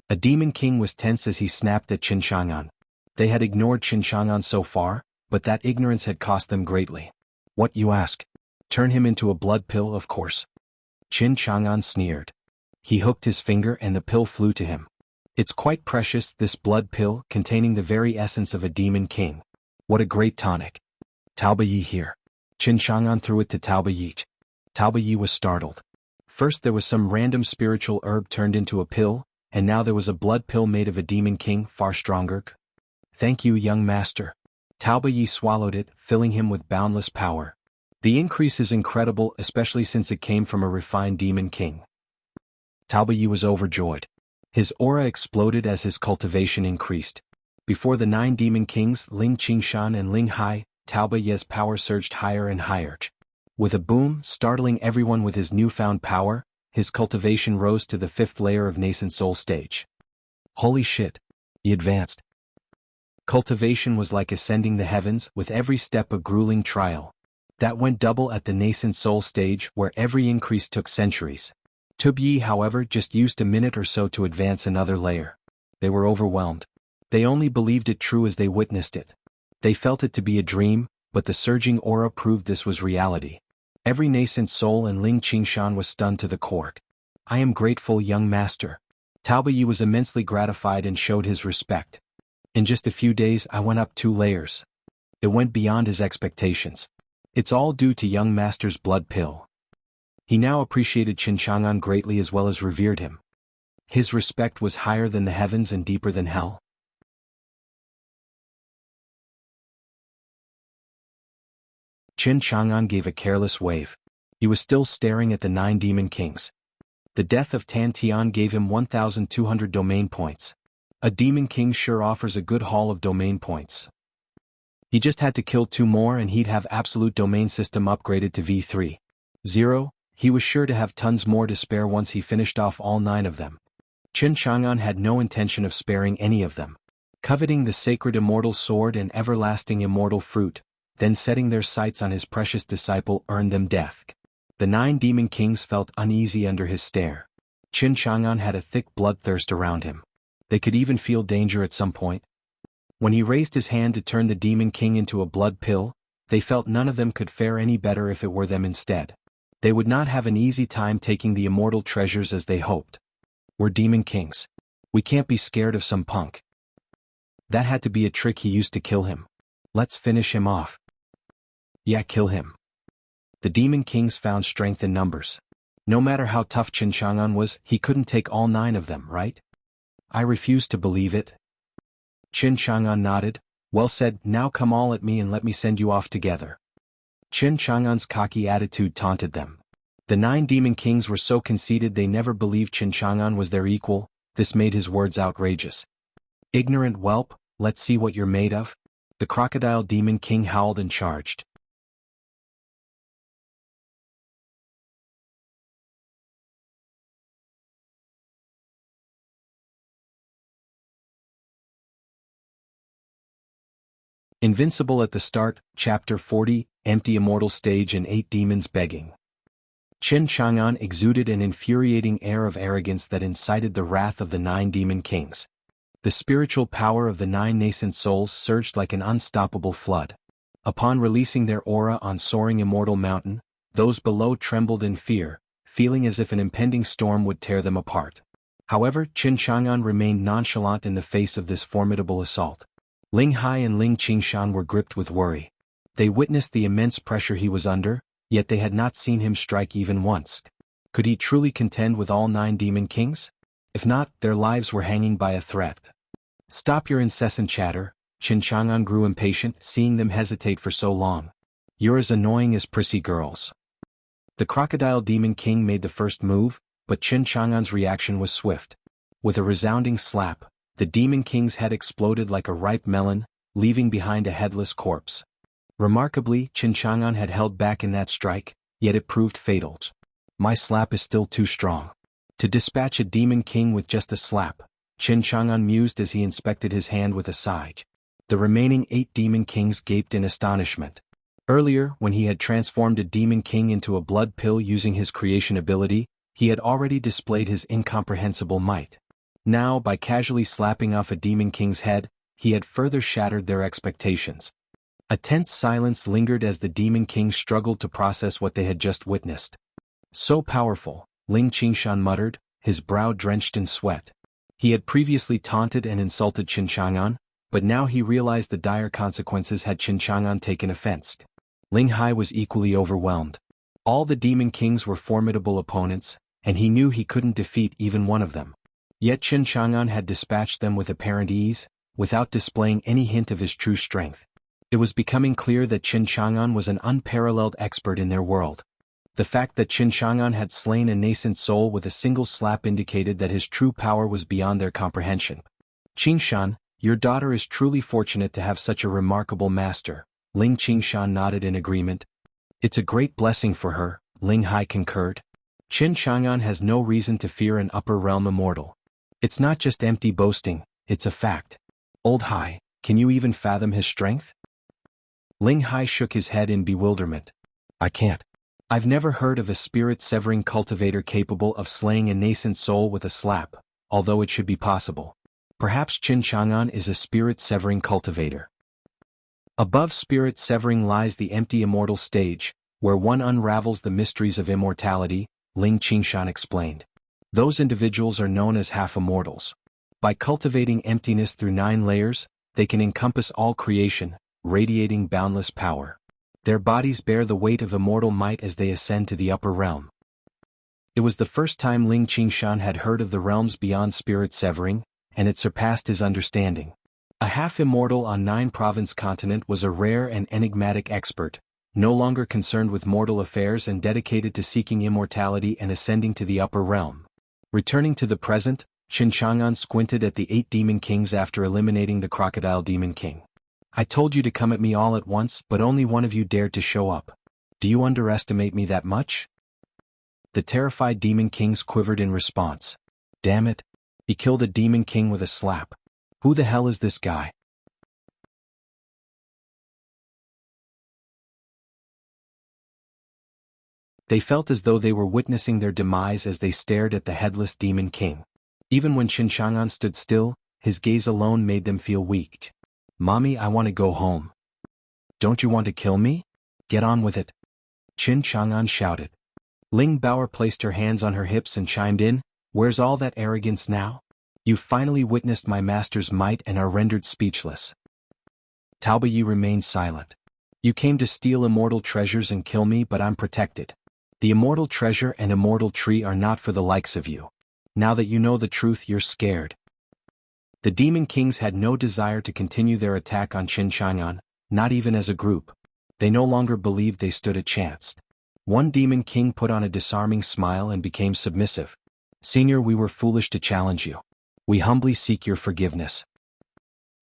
A demon king was tense as he snapped at Chen Chang'an. They had ignored Chen Chang'an so far, but that ignorance had cost them greatly. What, you ask? Turn him into a blood pill, of course. Chen Chang'an sneered. He hooked his finger and the pill flew to him. It's quite precious, this blood pill, containing the very essence of a demon king. What a great tonic. Taobayi here. Chen Chang'an threw it to Taobayi. Taobayi was startled. First there was some random spiritual herb turned into a pill, and now there was a blood pill made of a demon king far stronger. Thank you, young master. Taobayi swallowed it, filling him with boundless power. The increase is incredible, especially since it came from a refined demon king. Taobayi was overjoyed. His aura exploded as his cultivation increased. Before the 9 demon kings, Ling Qingshan and Ling Hai, Taobayi's power surged higher and higher. With a boom, startling everyone with his newfound power, his cultivation rose to the 5th layer of nascent soul stage. Holy shit. He advanced. Cultivation was like ascending the heavens, with every step a grueling trial. That went double at the nascent soul stage, where every increase took centuries. Tubyi, however, just used a minute or so to advance another layer. They were overwhelmed. They only believed it true as they witnessed it. They felt it to be a dream, but the surging aura proved this was reality. Every nascent soul in Ling Qingshan was stunned to the core. I am grateful, young master. Taobayi was immensely gratified and showed his respect. In just a few days I went up 2 layers. It went beyond his expectations. It's all due to young master's blood pill. He now appreciated Chen Chang'an greatly as well as revered him. His respect was higher than the heavens and deeper than hell. Chen Chang'an gave a careless wave. He was still staring at the 9 demon kings. The death of Tan Tian gave him 1,200 domain points. A demon king sure offers a good haul of domain points. He just had to kill 2 more and he'd have absolute domain system upgraded to V3. 0, he was sure to have tons more to spare once he finished off all 9 of them. Chen Chang'an had no intention of sparing any of them. Coveting the sacred immortal sword and everlasting immortal fruit, then setting their sights on his precious disciple earned them death. The 9 demon kings felt uneasy under his stare. Qin Chang'an had a thick bloodthirst around him. They could even feel danger at some point. When he raised his hand to turn the Demon King into a blood pill, they felt none of them could fare any better if it were them instead. They would not have an easy time taking the immortal treasures as they hoped. We're Demon Kings. We can't be scared of some punk. That had to be a trick he used to kill him. Let's finish him off. Yeah, kill him. The Demon Kings found strength in numbers. No matter how tough Qin Chang'an was, he couldn't take all 9 of them, right? I refuse to believe it. Qin Chang'an nodded. Well said, now come all at me and let me send you off together. Qin Chang'an's cocky attitude taunted them. The 9 Demon Kings were so conceited they never believed Qin Chang'an was their equal. This made his words outrageous. Ignorant whelp, let's see what you're made of. The Crocodile Demon King howled and charged. Invincible at the start, Chapter 40, Empty Immortal Stage and 8 Demons Begging. Qin Chang'an exuded an infuriating air of arrogance that incited the wrath of the 9 Demon Kings. The spiritual power of the 9 nascent souls surged like an unstoppable flood. Upon releasing their aura on soaring immortal mountain, those below trembled in fear, feeling as if an impending storm would tear them apart. However, Qin Chang'an remained nonchalant in the face of this formidable assault. Ling Hai and Ling Qingshan were gripped with worry. They witnessed the immense pressure he was under, yet they had not seen him strike even once. Could he truly contend with all 9 Demon Kings? If not, their lives were hanging by a thread. Stop your incessant chatter. Qin Chang'an grew impatient, seeing them hesitate for so long. You're as annoying as prissy girls. The Crocodile Demon King made the first move, but Qin Chang'an's reaction was swift. With a resounding slap, the Demon King's head exploded like a ripe melon, leaving behind a headless corpse. Remarkably, Qin Chang'an had held back in that strike, yet it proved fatal. My slap is still too strong. To dispatch a Demon King with just a slap, Qin Chang'an mused as he inspected his hand with a sigh. The remaining 8 Demon Kings gaped in astonishment. Earlier, when he had transformed a Demon King into a blood pill using his creation ability, he had already displayed his incomprehensible might. Now, by casually slapping off a Demon King's head, he had further shattered their expectations. A tense silence lingered as the Demon King struggled to process what they had just witnessed. So powerful, Ling Qingshan muttered, his brow drenched in sweat. He had previously taunted and insulted Qin Chang'an, but now he realized the dire consequences had Qin Chang'an taken offense. Ling Hai was equally overwhelmed. All the Demon Kings were formidable opponents, and he knew he couldn't defeat even one of them. Yet Qin Chang'an had dispatched them with apparent ease, without displaying any hint of his true strength. It was becoming clear that Qin Chang'an was an unparalleled expert in their world. The fact that Qin Chang'an had slain a nascent soul with a single slap indicated that his true power was beyond their comprehension. Qingshan, your daughter is truly fortunate to have such a remarkable master. Ling Qingshan nodded in agreement. It's a great blessing for her, Ling Hai concurred. Qin Chang'an has no reason to fear an upper realm immortal. It's not just empty boasting, it's a fact. Old Hai, can you even fathom his strength? Ling Hai shook his head in bewilderment. I can't. I've never heard of a spirit-severing cultivator capable of slaying a nascent soul with a slap, although it should be possible. Perhaps Qin Chang'an is a spirit-severing cultivator. Above spirit-severing lies the empty immortal stage, where one unravels the mysteries of immortality, Ling Qingshan explained. Those individuals are known as half-immortals. By cultivating emptiness through 9 layers, they can encompass all creation, radiating boundless power. Their bodies bear the weight of immortal might as they ascend to the upper realm. It was the first time Ling Qingshan had heard of the realms beyond spirit severing, and it surpassed his understanding. A half-immortal on 9 province continent was a rare and enigmatic expert, no longer concerned with mortal affairs and dedicated to seeking immortality and ascending to the upper realm. Returning to the present, Qin Chang'an squinted at the 8 Demon Kings after eliminating the Crocodile Demon King. I told you to come at me all at once, but only one of you dared to show up. Do you underestimate me that much? The terrified Demon Kings quivered in response. Damn it. He killed a Demon King with a slap. Who the hell is this guy? They felt as though they were witnessing their demise as they stared at the headless demon king. Even when Qin Chang'an stood still, his gaze alone made them feel weak. "Mommy, I want to go home." "Don't you want to kill me? Get on with it," Qin Chang'an shouted. Ling Baoer placed her hands on her hips and chimed in, "Where's all that arrogance now? You've finally witnessed my master's might and are rendered speechless." Tao Yi remained silent. "You came to steal immortal treasures and kill me, but I'm protected. The immortal treasure and immortal tree are not for the likes of you. Now that you know the truth, you're scared." The demon kings had no desire to continue their attack on Qin Chang'an, not even as a group. They no longer believed they stood a chance. One demon king put on a disarming smile and became submissive. "Senior, we were foolish to challenge you. We humbly seek your forgiveness."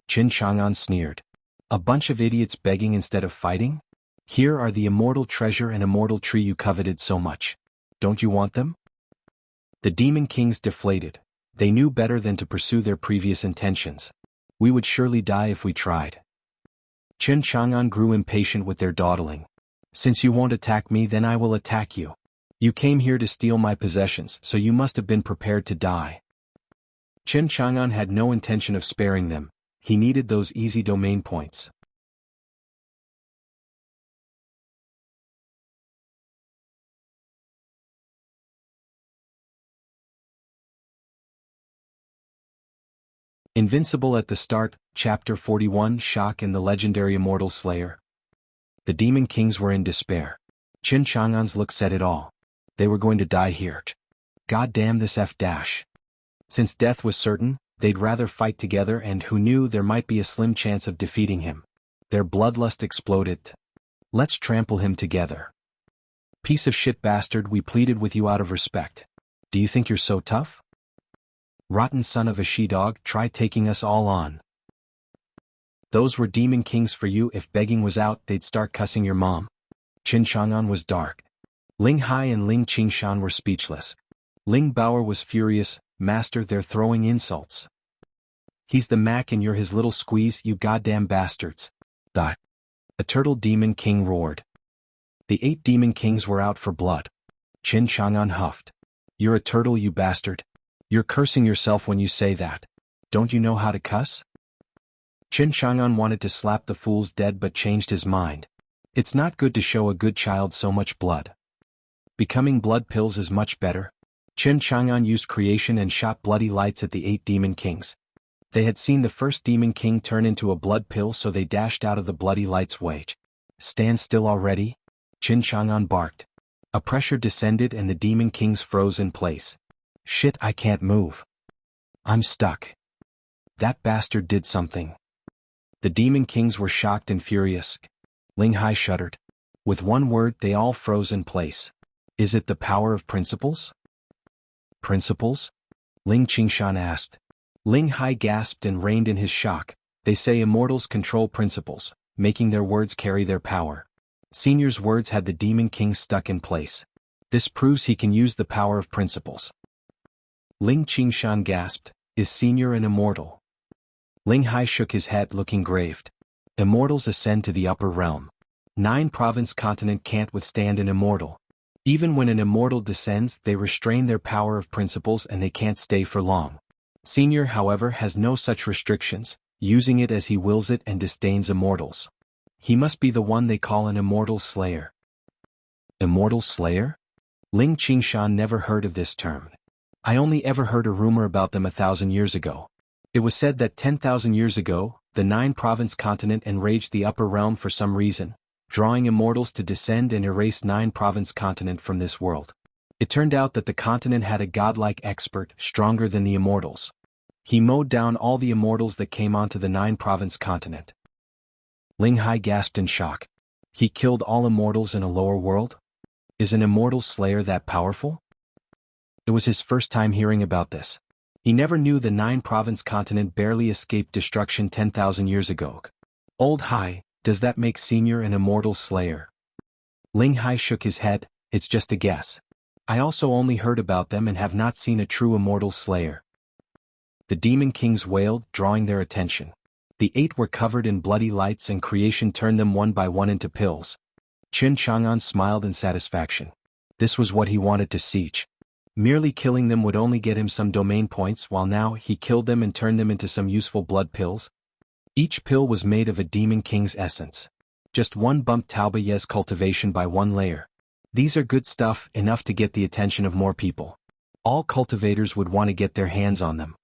Qin Chang'an sneered. "A bunch of idiots begging instead of fighting? Here are the immortal treasure and immortal tree you coveted so much. Don't you want them?" The demon kings deflated. They knew better than to pursue their previous intentions. "We would surely die if we tried." Qin Chang'an grew impatient with their dawdling. "Since you won't attack me, then I will attack you. You came here to steal my possessions, so you must have been prepared to die." Qin Chang'an had no intention of sparing them. He needed those easy domain points. Invincible at the start, Chapter 41, Shock and the Legendary Immortal Slayer. The demon kings were in despair. Qin Chang'an's look said it all. They were going to die here. God damn this F-dash. Since death was certain, they'd rather fight together, and who knew there might be a slim chance of defeating him. Their bloodlust exploded. "Let's trample him together." "Piece of shit bastard, we pleaded with you out of respect. Do you think you're so tough? Rotten son of a she-dog, try taking us all on." Those were demon kings for you. If begging was out, they'd start cussing your mom. Qin Chang'an was dark. Ling Hai and Ling Qingshan were speechless. Ling Baoer was furious. "Master, they're throwing insults. He's the Mac and you're his little squeeze, you goddamn bastards." Die. A turtle demon king roared. The 8 demon kings were out for blood. Qin Chang'an huffed. "You're a turtle, you bastard. You're cursing yourself when you say that. Don't you know how to cuss?" Qin Chang'an wanted to slap the fools dead but changed his mind. It's not good to show a good child so much blood. Becoming blood pills is much better. Qin Chang'an used creation and shot bloody lights at the 8 demon kings. They had seen the first demon king turn into a blood pill, so they dashed out of the bloody light's way. "Stand still already?" Qin Chang'an barked. A pressure descended and the demon kings froze in place. "Shit, I can't move. I'm stuck. That bastard did something." The demon kings were shocked and furious. Ling Hai shuddered. With one word, they all froze in place. "Is it the power of principles?" "Principles?" Ling Qingshan asked. Ling Hai gasped and reined in his shock. "They say immortals control principles, making their words carry their power." Senior's words had the demon king stuck in place. "This proves he can use the power of principles." Ling Qingshan gasped. "Is Senior an immortal?" Ling Hai shook his head, looking graved. "Immortals ascend to the upper realm. 9-province continent can't withstand an immortal. Even when an immortal descends, they restrain their power of principles and they can't stay for long. Senior, however, has no such restrictions, using it as he wills it and disdains immortals. He must be the one they call an immortal slayer." Immortal slayer? Ling Qingshan never heard of this term. "I only ever heard a rumor about them 1,000 years ago. It was said that 10,000 years ago, the 9-province continent enraged the upper realm for some reason, drawing immortals to descend and erase 9-province continent from this world. It turned out that the continent had a godlike expert, stronger than the immortals. He mowed down all the immortals that came onto the 9-province continent." Ling Hai gasped in shock. "He killed all immortals in a lower world? Is an immortal slayer that powerful?" It was his first time hearing about this. He never knew the 9-province continent barely escaped destruction 10,000 years ago. "Old Hai, does that make Senior an immortal slayer?" Ling Hai shook his head. "It's just a guess. I also only heard about them and have not seen a true immortal slayer." The demon kings wailed, drawing their attention. The 8 were covered in bloody lights and creation turned them one by one into pills. Qin Chang'an smiled in satisfaction. This was what he wanted to siege. Merely killing them would only get him some domain points, while now he killed them and turned them into some useful blood pills. Each pill was made of a demon king's essence. Just one bumped Tauba Ye's cultivation by 1 layer. These are good stuff, enough to get the attention of more people. All cultivators would want to get their hands on them.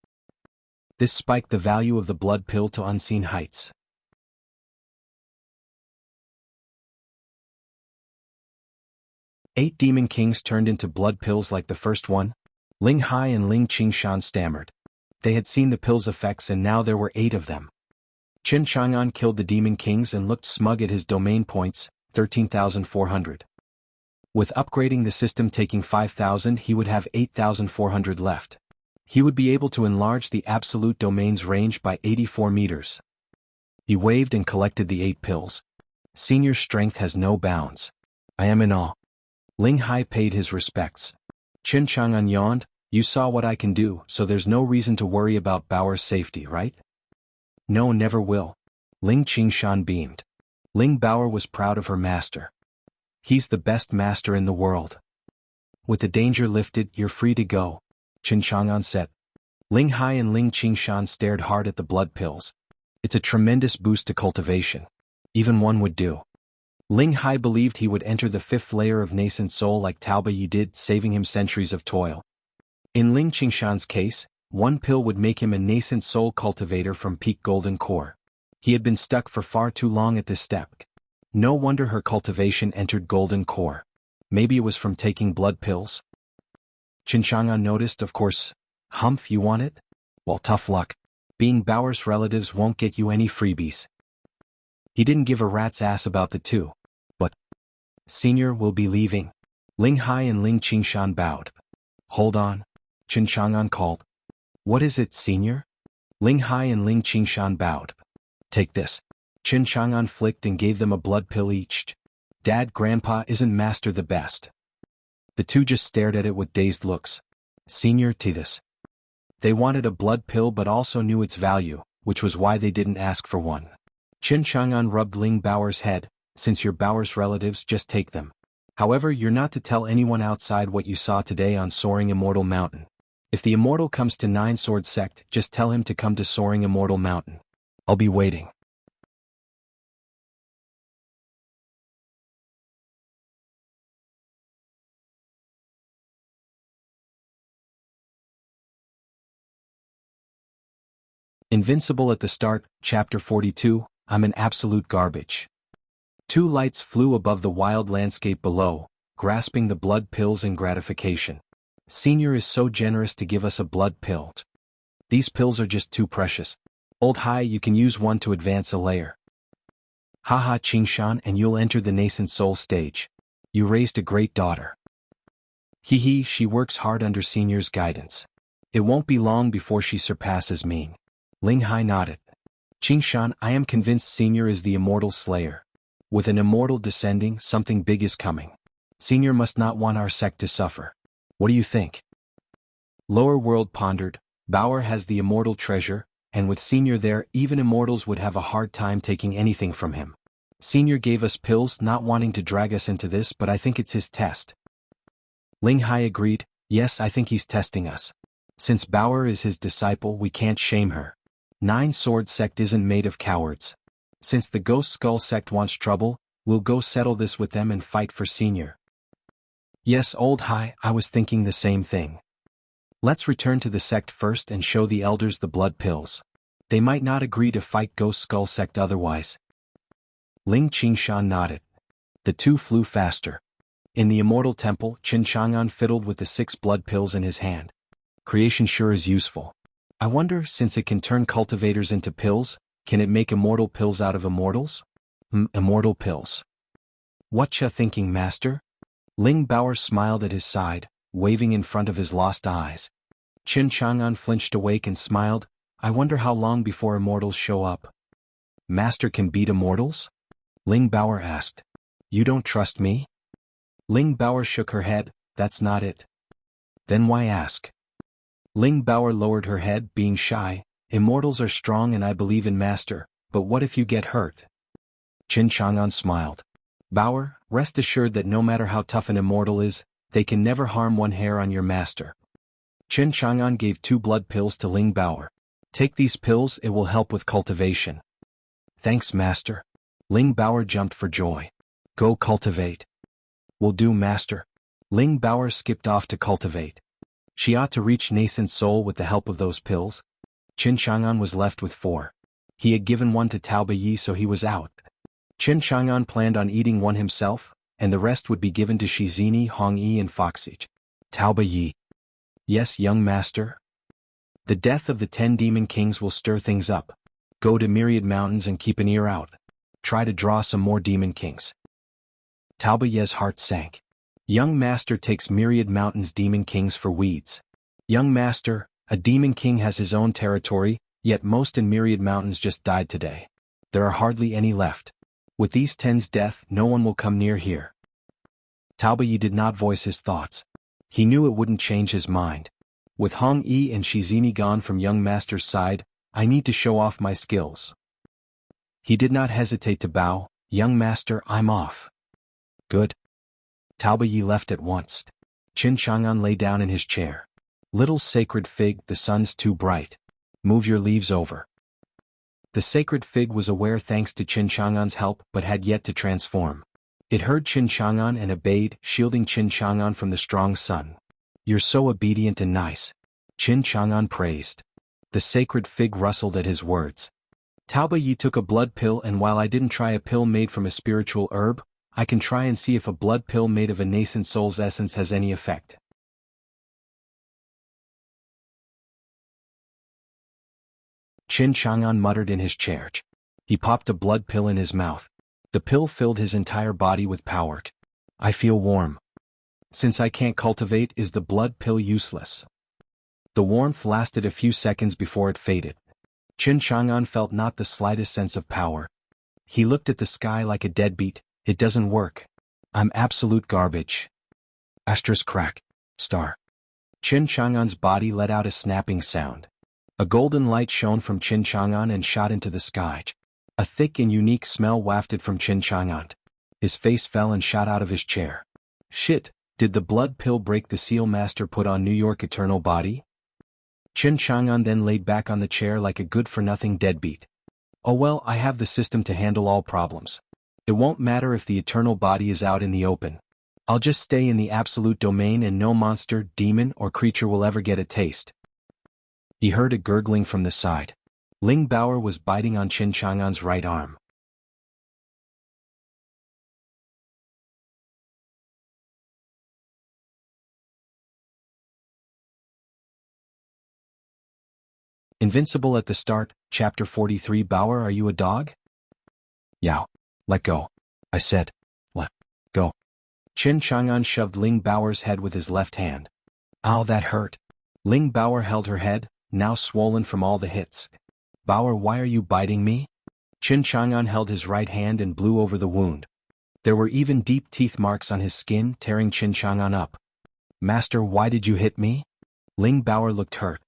This spiked the value of the blood pill to unseen heights. 8 demon kings turned into blood pills like the first one. Ling Hai and Ling Qingshan stammered. They had seen the pill's effects and now there were 8 of them. Qin Chang'an killed the demon kings and looked smug at his domain points, 13,400. With upgrading the system taking 5,000, he would have 8,400 left. He would be able to enlarge the absolute domain's range by 84 meters. He waved and collected the 8 pills. Senior strength has no bounds. I am in awe. Ling Hai paid his respects. Qin Chang'an yawned. You saw what I can do, so there's no reason to worry about Baoer's safety, right? No, never will. Ling Qingshan beamed. Ling Baoer was proud of her master. He's the best master in the world. With the danger lifted, you're free to go, Qin Chang'an said. Ling Hai and Ling Qingshan stared hard at the blood pills. It's a tremendous boost to cultivation. Even one would do. Ling Hai believed he would enter the 5th layer of nascent soul like Tauba Yi did, saving him centuries of toil. In Ling Qingshan's case, 1 pill would make him a nascent soul cultivator from peak golden core. He had been stuck for far too long at this step. No wonder her cultivation entered golden core. Maybe it was from taking blood pills? Qin Chang'an noticed, of course. Humph, you want it? Well, tough luck. Being Baoer's relatives won't get you any freebies. He didn't give a rat's ass about the 2. But Senior will be leaving. Ling Hai and Ling Qingshan bowed. Hold on. Qin Chang'an called. What is it, Senior? Ling Hai and Ling Qingshan bowed. Take this. Qin Chang'an flicked and gave them a blood pill each. Dad, Grandpa, isn't Master the best? The 2 just stared at it with dazed looks. Senior, to this. They wanted a blood pill but also knew its value, which was why they didn't ask for one. Qin Chang'an rubbed Ling Baoer's head. Since you're Baoer's relatives, just take them. However, you're not to tell anyone outside what you saw today on Soaring Immortal Mountain. If the Immortal comes to 9 Sword Sect, just tell him to come to Soaring Immortal Mountain. I'll be waiting. Invincible at the start, Chapter 42, I'm an absolute garbage. 2 lights flew above the wild landscape below, grasping the blood pills in gratification. Senior is so generous to give us a blood pill. These pills are just too precious. Old Hai, you can use one to advance a layer. Haha, Qingshan, and you'll enter the nascent soul stage. You raised a great daughter. Hee, she works hard under Senior's guidance. It won't be long before she surpasses me. Ling Hai nodded. Qingshan, I am convinced Senior is the immortal slayer. With an immortal descending, something big is coming. Senior must not want our sect to suffer. What do you think? Lower World pondered. Baoer has the immortal treasure, and with Senior there, even immortals would have a hard time taking anything from him. Senior gave us pills, not wanting to drag us into this, but I think it's his test. Ling Hai agreed. Yes, I think he's testing us. Since Baoer is his disciple, we can't shame her. 9 Sword Sect isn't made of cowards. Since the Ghost Skull Sect wants trouble, we'll go settle this with them and fight for Senior. Yes, Old Hai, I was thinking the same thing. Let's return to the sect first and show the elders the blood pills. They might not agree to fight Ghost Skull Sect otherwise. Ling Qingshan nodded. The 2 flew faster. In the Immortal Temple, Qin Chang'an fiddled with the 6 blood pills in his hand. Creation sure is useful. I wonder, since it can turn cultivators into pills, can it make immortal pills out of immortals? Immortal pills. Whatcha thinking, Master? Ling Baoer smiled at his side, waving in front of his lost eyes. Qin Chang'an flinched awake and smiled. I wonder how long before immortals show up. Master can beat immortals? Ling Baoer asked. You don't trust me? Ling Baoer shook her head. That's not it. Then why ask? Ling Baoer lowered her head, being shy. Immortals are strong and I believe in Master, but what if you get hurt? Qin Chang'an smiled. Baoer, rest assured that no matter how tough an immortal is, They can never harm one hair on your master. Qin Chang'an gave 2 blood pills to Ling Baoer. Take these pills, it will help with cultivation. Thanks, master. Ling Baoer jumped for joy. Go cultivate. Will do, master. Ling Baoer skipped off to cultivate. She ought to reach nascent soul with the help of those pills. Qin Chang'an was left with 4. He had given one to Taoba Yi, so he was out. Qin Chang'an planned on eating one himself, and the rest would be given to Shizini, Hong Yi and Foxage. Taoba Yi. Yes, young master? The death of the 10 demon kings will stir things up. Go to Myriad Mountains and keep an ear out. Try to draw some more demon kings. Taoba Yi's heart sank. Young master takes Myriad Mountains demon kings for weeds. Young master, a demon king has his own territory, yet most in Myriad Mountains just died today. There are hardly any left. With these 10's death, no one will come near here. Taoba Yi did not voice his thoughts. He knew it wouldn't change his mind. With Hong Yi and Shizini gone from young master's side, I need to show off my skills. He did not hesitate to bow. Young master, I'm off. Good. Taoba Yi left at once. Qin Chang'an lay down in his chair. Little sacred fig, the sun's too bright. Move your leaves over. The sacred fig was aware thanks to Qin Chang'an's help but had yet to transform. It heard Qin Chang'an and obeyed, shielding Qin Chang'an from the strong sun. You're so obedient and nice. Qin Chang'an praised. The sacred fig rustled at his words. Taoba Yi took a blood pill, and while I didn't try a pill made from a spiritual herb, I can try and see if a blood pill made of a nascent soul's essence has any effect. Qin Chang'an muttered in his chair. He popped a blood pill in his mouth. The pill filled his entire body with power. I feel warm. Since I can't cultivate, is the blood pill useless? The warmth lasted a few seconds before it faded. Qin Chang'an felt not the slightest sense of power. He looked at the sky like a deadbeat. It doesn't work. I'm absolute garbage. Asterisk crack. Star. Qin Chang'an's body let out a snapping sound. A golden light shone from Qin Chang'an and shot into the sky. A thick and unique smell wafted from Qin Chang'an. His face fell and shot out of his chair. Shit, did the blood pill break the seal master put on New York eternal body? Qin Chang'an then laid back on the chair like a good-for-nothing deadbeat. Oh well, I have the system to handle all problems. It won't matter if the eternal body is out in the open. I'll just stay in the absolute domain and no monster, demon, or creature will ever get a taste. He heard a gurgling from the side. Ling Baoer was biting on Qin Chang'an's right arm. Invincible at the start, Chapter 43. Baoer, are you a dog? Yao. Let go. I said. Let go. Qin Chang'an shoved Ling Baoer's head with his left hand. Ow, that hurt. Ling Baoer held her head, now swollen from all the hits. Baoer, why are you biting me? Qin Chang'an held his right hand and blew over the wound. There were even deep teeth marks on his skin, tearing Qin Chang'an up. Master, why did you hit me? Ling Baoer looked hurt.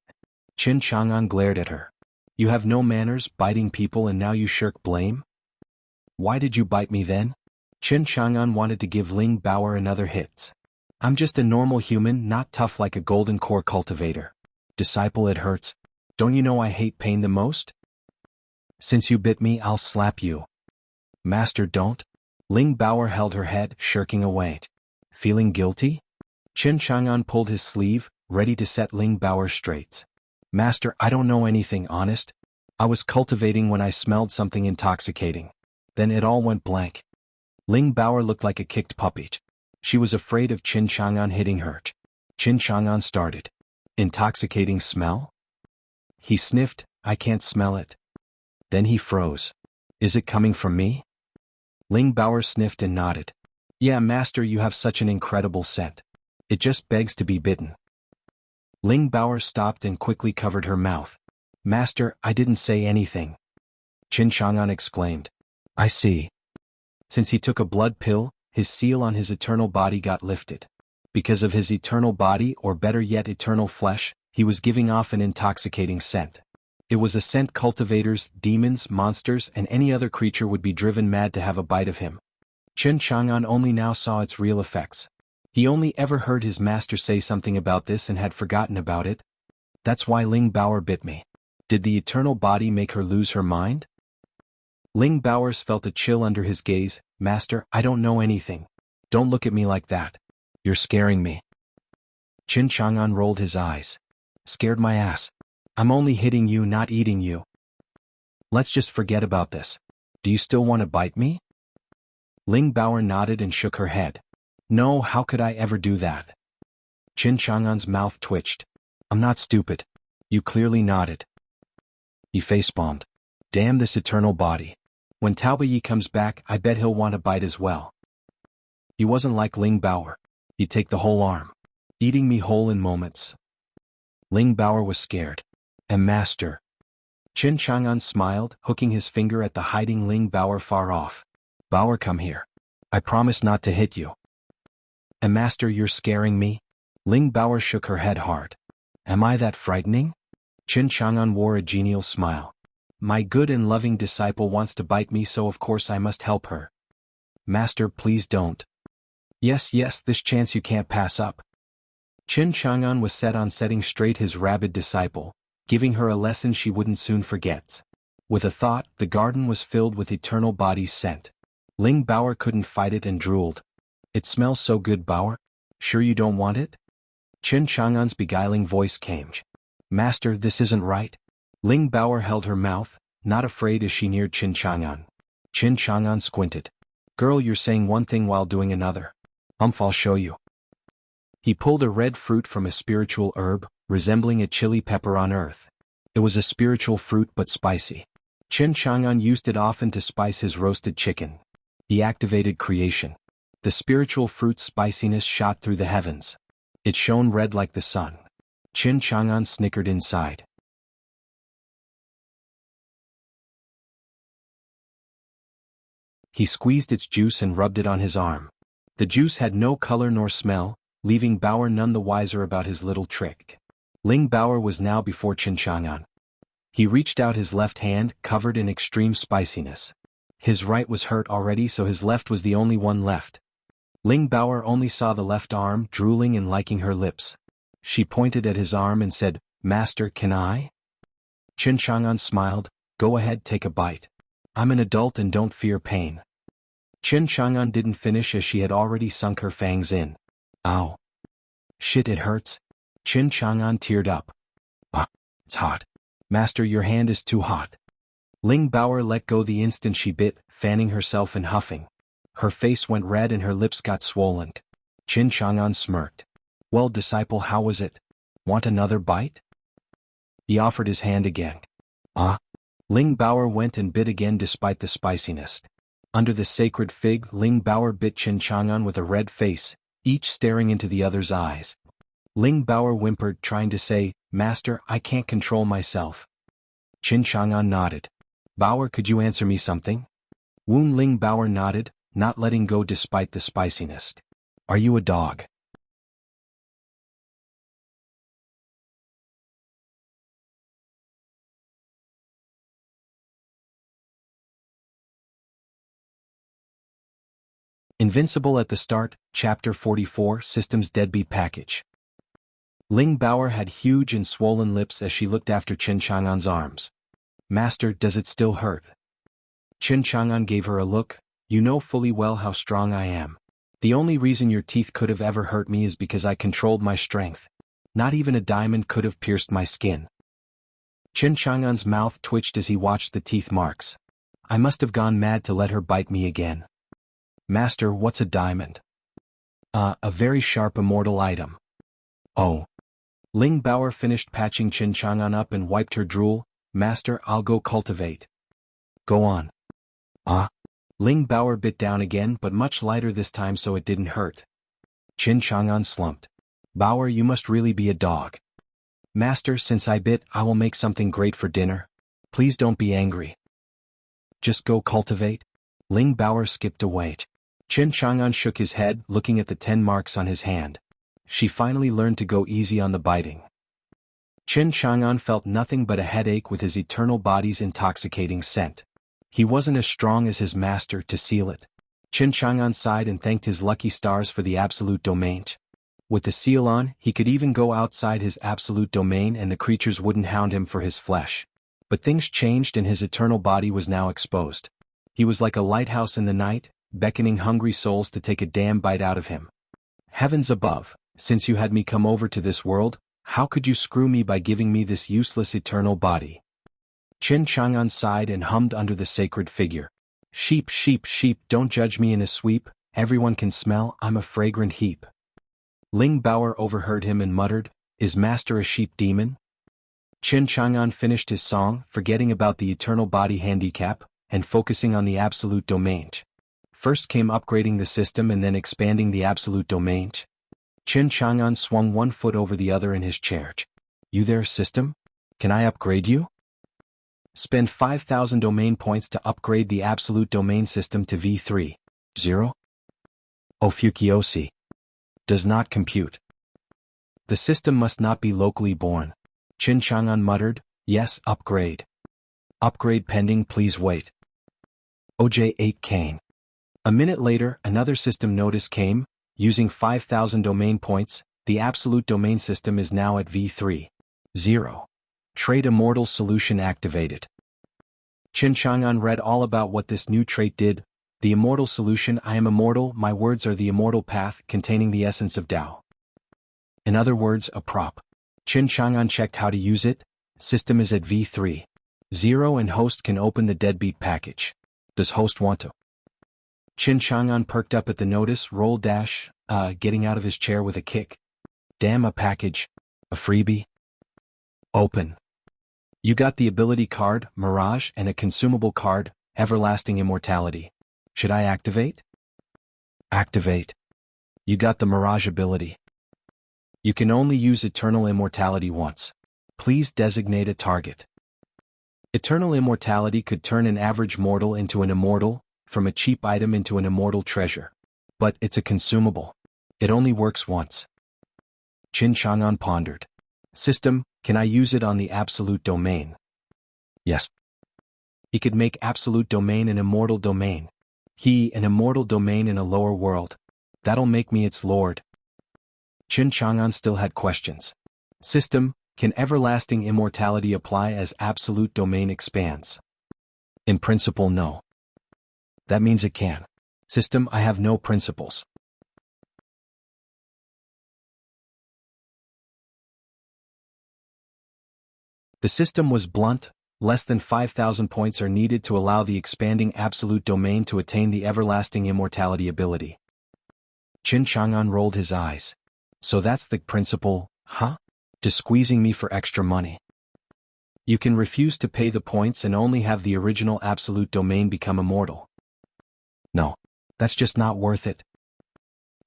Qin Chang'an glared at her. You have no manners, biting people, and now you shirk blame? Why did you bite me then? Qin Chang'an wanted to give Ling Baoer another hit. I'm just a normal human, not tough like a golden core cultivator. Disciple, it hurts. Don't you know I hate pain the most? Since you bit me, I'll slap you. Master, don't. Ling Baoer held her head, shirking away. Feeling guilty? Qin Chang'an pulled his sleeve, ready to set Ling Baoer straight. Master, I don't know anything, honest. I was cultivating when I smelled something intoxicating. Then it all went blank. Ling Baoer looked like a kicked puppy. She was afraid of Qin Chang'an hitting her. Qin Chang'an started. Intoxicating smell? He sniffed. I can't smell it. Then he froze. Is it coming from me? Ling Baoer sniffed and nodded. Yeah, master, you have such an incredible scent. It just begs to be bitten. Ling Baoer stopped and quickly covered her mouth. Master, I didn't say anything. Qin Chang'an exclaimed. I see. Since he took a blood pill, his seal on his eternal body got lifted. Because of his eternal body, or better yet eternal flesh, he was giving off an intoxicating scent. It was a scent cultivators, demons, monsters, and any other creature would be driven mad to have a bite of him. Qin Chang'an only now saw its real effects. He only ever heard his master say something about this and had forgotten about it. That's why Ling Baoer bit me. Did the eternal body make her lose her mind? Ling Baoers felt a chill under his gaze. Master, I don't know anything. Don't look at me like that. You're scaring me. Qin Chang'an rolled his eyes. Scared my ass. I'm only hitting you, not eating you. Let's just forget about this. Do you still want to bite me? Ling Baoer nodded and shook her head. No, how could I ever do that? Qin Chang'an's mouth twitched. I'm not stupid. You clearly nodded. He facepalmed. Damn this eternal body. When Taobai comes back, I bet he'll want to bite as well. He wasn't like Ling Baoer. He'd take the whole arm. Eating me whole in moments. Ling Baoer was scared. And master. Qin Chang'an smiled, hooking his finger at the hiding Ling Baoer far off. Baoer, come here. I promise not to hit you. And master, you're scaring me? Ling Baoer shook her head hard. Am I that frightening? Qin Chang'an wore a genial smile. My good and loving disciple wants to bite me, so of course I must help her. Master, please don't. Yes, this chance you can't pass up. Qin Chang'an was set on setting straight his rabid disciple, giving her a lesson she wouldn't soon forget. With a thought, the garden was filled with eternal body's scent. Ling Baoer couldn't fight it and drooled. It smells so good, Baoer. Sure you don't want it? Qin Chang'an's beguiling voice came. Master, this isn't right. Ling Baoer held her mouth, not afraid as she neared Qin Chang'an. Qin Chang'an squinted. Girl, you're saying one thing while doing another. I'll show you. He pulled a red fruit from a spiritual herb, resembling a chili pepper on earth. It was a spiritual fruit but spicy. Qin Chang'an used it often to spice his roasted chicken. He activated creation. The spiritual fruit's spiciness shot through the heavens. It shone red like the sun. Qin Chang'an snickered inside. He squeezed its juice and rubbed it on his arm. The juice had no color nor smell, leaving Baoer none the wiser about his little trick. Ling Baoer was now before Qin Chang'an. He reached out his left hand, covered in extreme spiciness. His right was hurt already, so his left was the only one left. Ling Baoer only saw the left arm, drooling and licking her lips. She pointed at his arm and said, Master, can I? Qin Chang'an smiled. Go ahead, take a bite. I'm an adult and don't fear pain. Qin Chang'an didn't finish as she had already sunk her fangs in. Ow. Shit, it hurts. Qin Chang'an teared up. Ah, it's hot. Master, your hand is too hot. Ling Baoer let go the instant she bit, fanning herself and huffing. Her face went red and her lips got swollen. Qin Chang'an smirked. Well, disciple, how was it? Want another bite? He offered his hand again. Ah. Ling Baoer went and bit again despite the spiciness. Under the sacred fig, Ling Baoer bit Qin Chang'an with a red face, each staring into the other's eyes. Ling Baoer whimpered, trying to say, Master, I can't control myself. Qin Chang'an nodded. Baoer, could you answer me something? Woon Ling Baoer nodded, not letting go despite the spiciness. Are you a dog? Invincible at the start, Chapter 44, Systems Deadbeat Package. Ling Baoer had huge and swollen lips as she looked after Qin Chang'an's arms. Master, does it still hurt? Qin Chang'an gave her a look. You know fully well how strong I am. The only reason your teeth could have ever hurt me is because I controlled my strength. Not even a diamond could have pierced my skin. Qin Chang'an's mouth twitched as he watched the teeth marks. I must have gone mad to let her bite me again. Master, what's a diamond? A very sharp immortal item. Oh. Ling Baoer finished patching Qin Chang'an up and wiped her drool. Master, I'll go cultivate. Go on. Ling Baoer bit down again, but much lighter this time so it didn't hurt. Qin Chang'an slumped. Baoer, you must really be a dog. Master, since I bit, I will make something great for dinner. Please don't be angry. Just go cultivate? Ling Baoer skipped away. Qin Chang'an shook his head, looking at the 10 marks on his hand. She finally learned to go easy on the biting. Qin Chang'an felt nothing but a headache with his eternal body's intoxicating scent. He wasn't as strong as his master to seal it. Qin Chang'an sighed and thanked his lucky stars for the absolute domain. With the seal on, he could even go outside his absolute domain and the creatures wouldn't hound him for his flesh. But things changed and his eternal body was now exposed. He was like a lighthouse in the night, beckoning hungry souls to take a damn bite out of him. Heavens above, since you had me come over to this world, how could you screw me by giving me this useless eternal body? Qin Chang'an sighed and hummed under the sacred figure. Sheep, sheep, sheep, don't judge me in a sweep, everyone can smell I'm a fragrant heap. Ling Bauer overheard him and muttered, is master a sheep demon? Qin Chang'an finished his song, forgetting about the eternal body handicap, and focusing on the absolute domain. First came upgrading the system and then expanding the absolute domain. Qin Chang'an swung one foot over the other in his chair. You there, system? Can I upgrade you? Spend 5,000 domain points to upgrade the absolute domain system to V3. 0? Ofukiosi. Does not compute. The system must not be locally born. Qin Chang'an muttered, yes, upgrade. Upgrade pending, please wait. OJ8 Kane. A minute later, another system notice came, using 5,000 domain points, the absolute domain system is now at V3. 0. Trait Immortal Solution activated. Qin Chang'an read all about what this new trait did. The Immortal Solution, I am immortal, my words are the immortal path containing the essence of Tao. In other words, a prop. Qin Chang'an checked how to use it. System is at V3. 0 and host can open the deadbeat package. Does host want to? Qin Chang'an perked up at the notice, roll dash, getting out of his chair with a kick. Damn, a package. A freebie. Open. You got the ability card, Mirage, and a consumable card, Everlasting Immortality. Should I activate? Activate. You got the Mirage ability. You can only use Eternal Immortality once. Please designate a target. Eternal Immortality could turn an average mortal into an immortal, from a cheap item into an immortal treasure. But it's a consumable. It only works once. Qin Chang'an pondered. System, can I use it on the absolute domain? Yes. He could make absolute domain an immortal domain. An immortal domain in a lower world. That'll make me its lord. Qin Chang'an still had questions. System, can everlasting immortality apply as absolute domain expands? In principle, no. That means it can. System, I have no principles. The system was blunt. Less than 5,000 points are needed to allow the expanding absolute domain to attain the everlasting immortality ability. Qin Chang'an rolled his eyes. So that's the principle, huh? Just squeezing me for extra money. You can refuse to pay the points and only have the original absolute domain become immortal. No, that's just not worth it.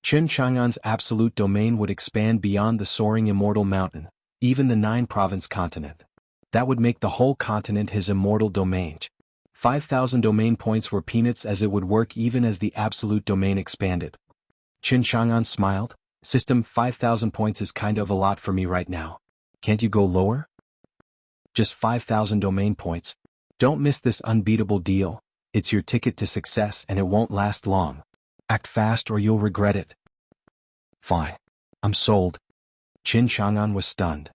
Qin Chang'an's absolute domain would expand beyond the soaring immortal mountain, even the 9-province continent. That would make the whole continent his immortal domain. 5,000 domain points were peanuts as it would work even as the absolute domain expanded. Qin Chang'an smiled. System, 5,000 points is kind of a lot for me right now. Can't you go lower? Just 5,000 domain points. Don't miss this unbeatable deal. It's your ticket to success and it won't last long. Act fast or you'll regret it. Fine. I'm sold. Qin Chang'an was stunned.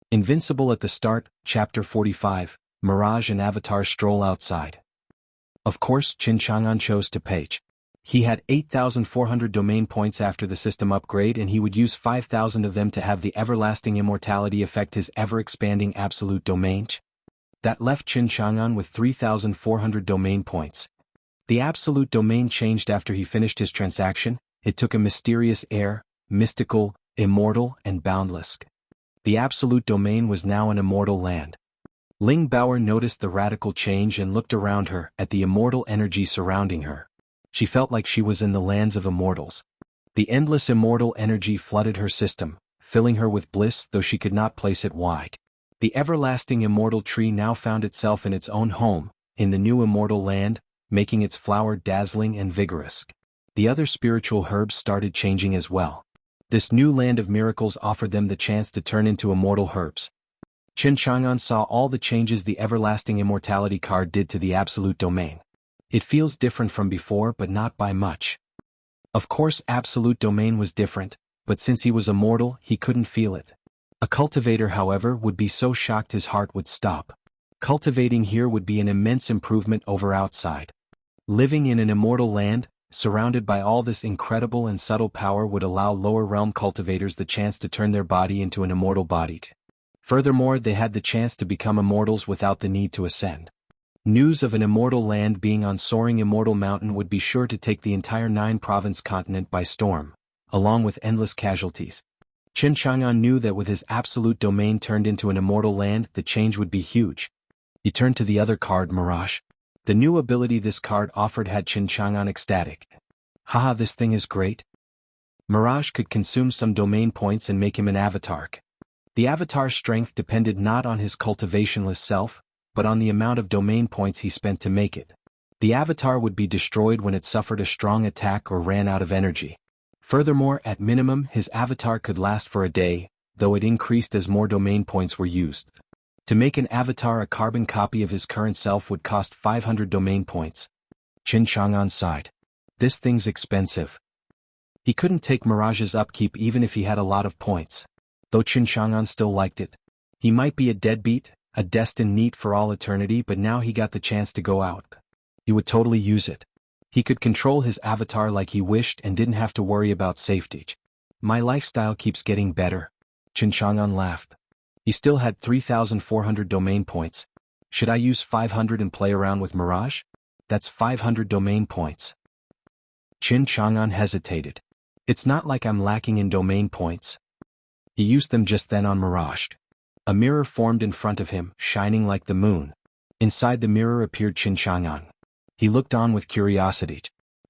Invincible at the start, Chapter 45, Mirage and Avatar stroll outside. Of course, Qin Chang'an chose to page. He had 8,400 domain points after the system upgrade and he would use 5,000 of them to have the everlasting immortality affect his ever-expanding absolute domain. That left Qin Chang'an with 3,400 domain points. The absolute domain changed after he finished his transaction. It took a mysterious air, mystical, immortal, and boundless. The absolute domain was now an immortal land. Ling Bauer noticed the radical change and looked around her at the immortal energy surrounding her. She felt like she was in the lands of immortals. The endless immortal energy flooded her system, filling her with bliss though she could not place it wide. The everlasting immortal tree now found itself in its own home, in the new immortal land, making its flower dazzling and vigorous. The other spiritual herbs started changing as well. This new land of miracles offered them the chance to turn into immortal herbs. Qin Chang'an saw all the changes the everlasting immortality card did to the absolute domain. It feels different from before, but not by much. Of course, absolute domain was different, but since he was immortal, he couldn't feel it. A cultivator, however, would be so shocked his heart would stop. Cultivating here would be an immense improvement over outside. Living in an immortal land, surrounded by all this incredible and subtle power, would allow lower realm cultivators the chance to turn their body into an immortal body. Furthermore, they had the chance to become immortals without the need to ascend. News of an immortal land being on soaring immortal mountain would be sure to take the entire 9-province continent by storm, along with endless casualties. Qin Chang'an knew that with his absolute domain turned into an immortal land, the change would be huge. He turned to the other card, Mirage. The new ability this card offered had Qin Chang'an ecstatic. Haha, this thing is great. Mirage could consume some domain points and make him an avatar. The avatar's strength depended not on his cultivationless self, but on the amount of domain points he spent to make it. The avatar would be destroyed when it suffered a strong attack or ran out of energy. Furthermore, at minimum, his avatar could last for a day, though it increased as more domain points were used. To make an avatar a carbon copy of his current self would cost 500 domain points. Qin Chang'an sighed. This thing's expensive. He couldn't take Mirage's upkeep even if he had a lot of points. Though Qin Chang'an still liked it. He might be a deadbeat, a destined neat for all eternity, but now he got the chance to go out. He would totally use it. He could control his avatar like he wished and didn't have to worry about safety. My lifestyle keeps getting better. Qin Chang'an laughed. He still had 3,400 domain points. Should I use 500 and play around with Mirage? That's 500 domain points. Qin Chang'an hesitated. It's not like I'm lacking in domain points. He used them just then on Mirage. A mirror formed in front of him, shining like the moon. Inside the mirror appeared Qin Chang'an. He looked on with curiosity.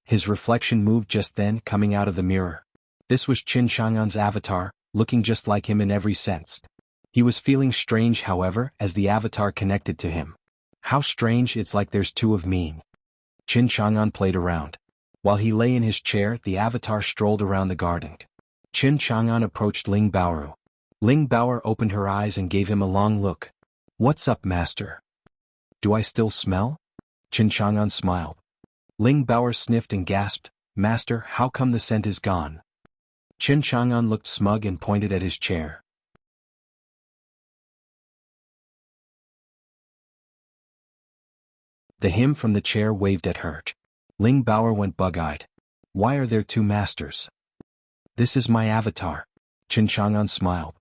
His reflection moved just then, coming out of the mirror. This was Qin Chang'an's avatar, looking just like him in every sense. He was feeling strange, however, as the avatar connected to him. How strange, it's like there's two of me. Qin Chang'an played around. While he lay in his chair, the avatar strolled around the garden. Qin Chang'an approached Ling Baoru. Ling Baoru opened her eyes and gave him a long look. What's up, master? Do I still smell? Qin Chang'an smiled. Ling Baoru sniffed and gasped, Master, how come the scent is gone? Qin Chang'an looked smug and pointed at his chair. The him from the chair waved at her. Ling Baoru went bug-eyed. Why are there two masters? This is my avatar. Qin Chang'an smiled.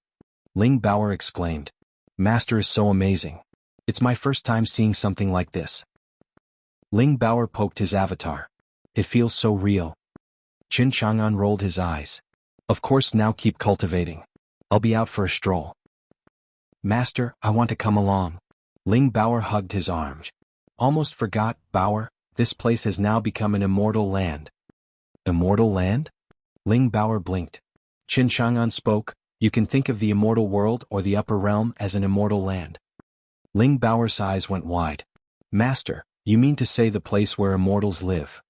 Ling Baoru exclaimed. Master is so amazing. It's my first time seeing something like this. Ling Baoru poked his avatar. It feels so real. Qin Chang'an rolled his eyes. Of course, now keep cultivating. I'll be out for a stroll. Master, I want to come along. Ling Baoru hugged his arms. Almost forgot, Baoru, this place has now become an immortal land. Immortal land? Ling Baoru blinked. Qin Chang'an spoke, you can think of the immortal world or the upper realm as an immortal land. Ling Baoru's eyes went wide. Master, you mean to say the place where immortals live?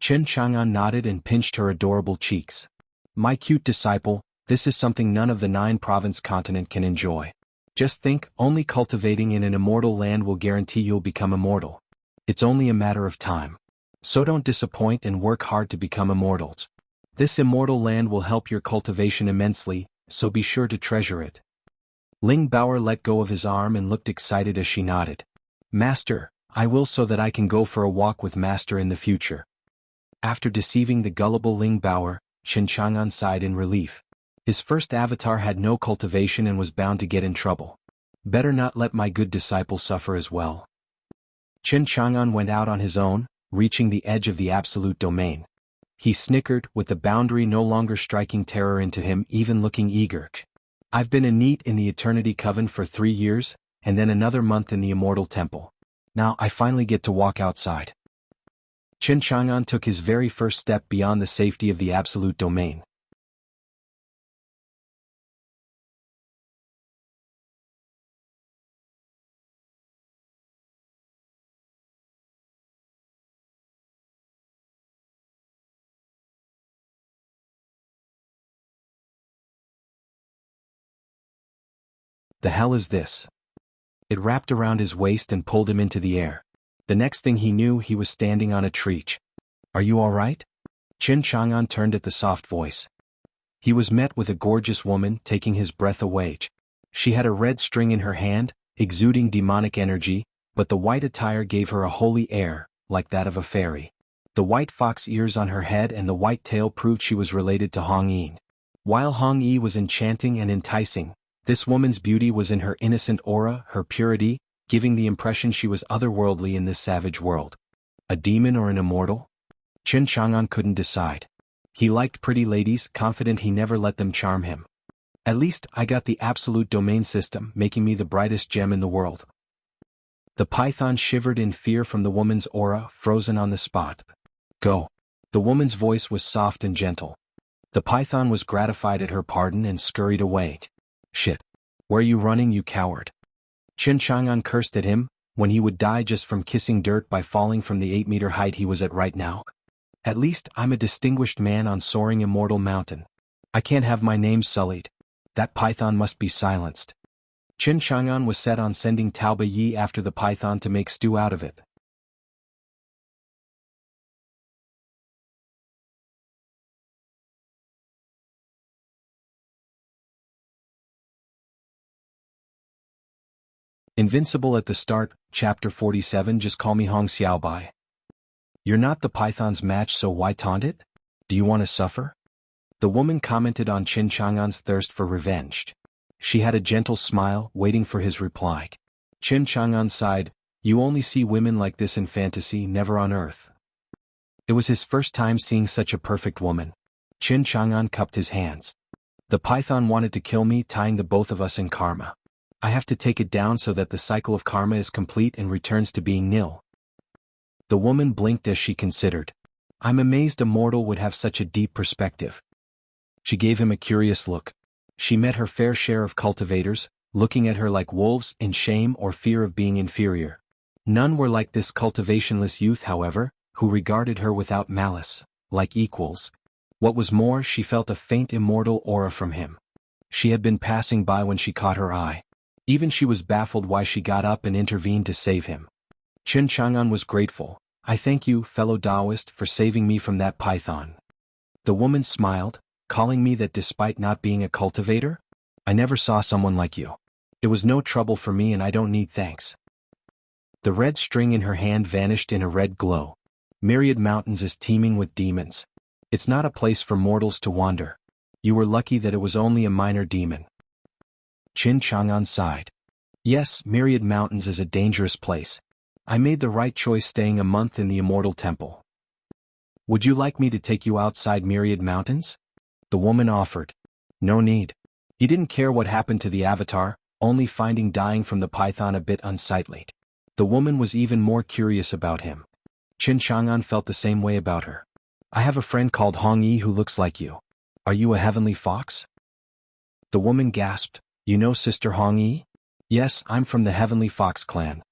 Qin Chang'an nodded and pinched her adorable cheeks. My cute disciple, this is something none of the 9-province continent can enjoy. Just think, only cultivating in an immortal land will guarantee you'll become immortal. It's only a matter of time. So don't disappoint and work hard to become immortals. This immortal land will help your cultivation immensely, so be sure to treasure it. Ling Baoru let go of his arm and looked excited as she nodded. Master, I will, so that I can go for a walk with Master in the future. After deceiving the gullible Ling Baoru, Qin Chang'an sighed in relief. His first avatar had no cultivation and was bound to get in trouble. Better not let my good disciple suffer as well. Qin Chang'an went out on his own, reaching the edge of the absolute domain. He snickered, with the boundary no longer striking terror into him, even looking eager. I've been a neat in the Eternity Coven for 3 years, and then another month in the Immortal Temple. Now I finally get to walk outside. Qin Chang'an took his very first step beyond the safety of the absolute domain. The hell is this? It wrapped around his waist and pulled him into the air. The next thing he knew, he was standing on a tree. Are you all right? Qin Chang'an turned at the soft voice. He was met with a gorgeous woman taking his breath away. She had a red string in her hand, exuding demonic energy, but the white attire gave her a holy air, like that of a fairy. The white fox ears on her head and the white tail proved she was related to Hong Yi. While Hong Yi was enchanting and enticing, this woman's beauty was in her innocent aura, her purity, giving the impression she was otherworldly in this savage world. A demon or an immortal? Qin Chang'an couldn't decide. He liked pretty ladies, confident he never let them charm him. At least I got the absolute domain system, making me the brightest gem in the world. The python shivered in fear from the woman's aura, frozen on the spot. Go. The woman's voice was soft and gentle. The python was gratified at her pardon and scurried away. Shit. Where you running, you coward? Qin Chang'an cursed at him, when he would die just from kissing dirt by falling from the 8-meter height he was at right now. At least I'm a distinguished man on soaring immortal mountain. I can't have my name sullied. That python must be silenced. Qin Chang'an was set on sending Taoba Yi after the python to make stew out of it. Invincible at the start, Chapter 47. Just call me Hong Xiaobai. You're not the python's match, so why taunt it? Do you want to suffer? The woman commented on Qin Chang'an's thirst for revenge. She had a gentle smile, waiting for his reply. Qin Chang'an sighed, you only see women like this in fantasy, never on earth. It was his first time seeing such a perfect woman. Qin Chang'an cupped his hands. The python wanted to kill me, tying the both of us in karma. I have to take it down so that the cycle of karma is complete and returns to being nil. The woman blinked as she considered. I'm amazed a mortal would have such a deep perspective. She gave him a curious look. She met her fair share of cultivators, looking at her like wolves in shame or fear of being inferior. None were like this cultivationless youth, however, who regarded her without malice, like equals. What was more, she felt a faint immortal aura from him. She had been passing by when she caught her eye. Even she was baffled why she got up and intervened to save him. Qin Chang'an was grateful. I thank you, fellow Taoist, for saving me from that python. The woman smiled, calling me that despite not being a cultivator? I never saw someone like you. It was no trouble for me and I don't need thanks. The red string in her hand vanished in a red glow. Myriad Mountains is teeming with demons. It's not a place for mortals to wander. You were lucky that it was only a minor demon. Qin Chang'an sighed. Yes, Myriad Mountains is a dangerous place. I made the right choice staying a month in the Immortal Temple. Would you like me to take you outside Myriad Mountains? The woman offered. No need. He didn't care what happened to the avatar, only finding dying from the python a bit unsightly. The woman was even more curious about him. Qin Chang'an felt the same way about her. I have a friend called Hong Yi who looks like you. Are you a heavenly fox? The woman gasped. You know Sister Hong Yi? Yes, I'm from the Heavenly Fox clan.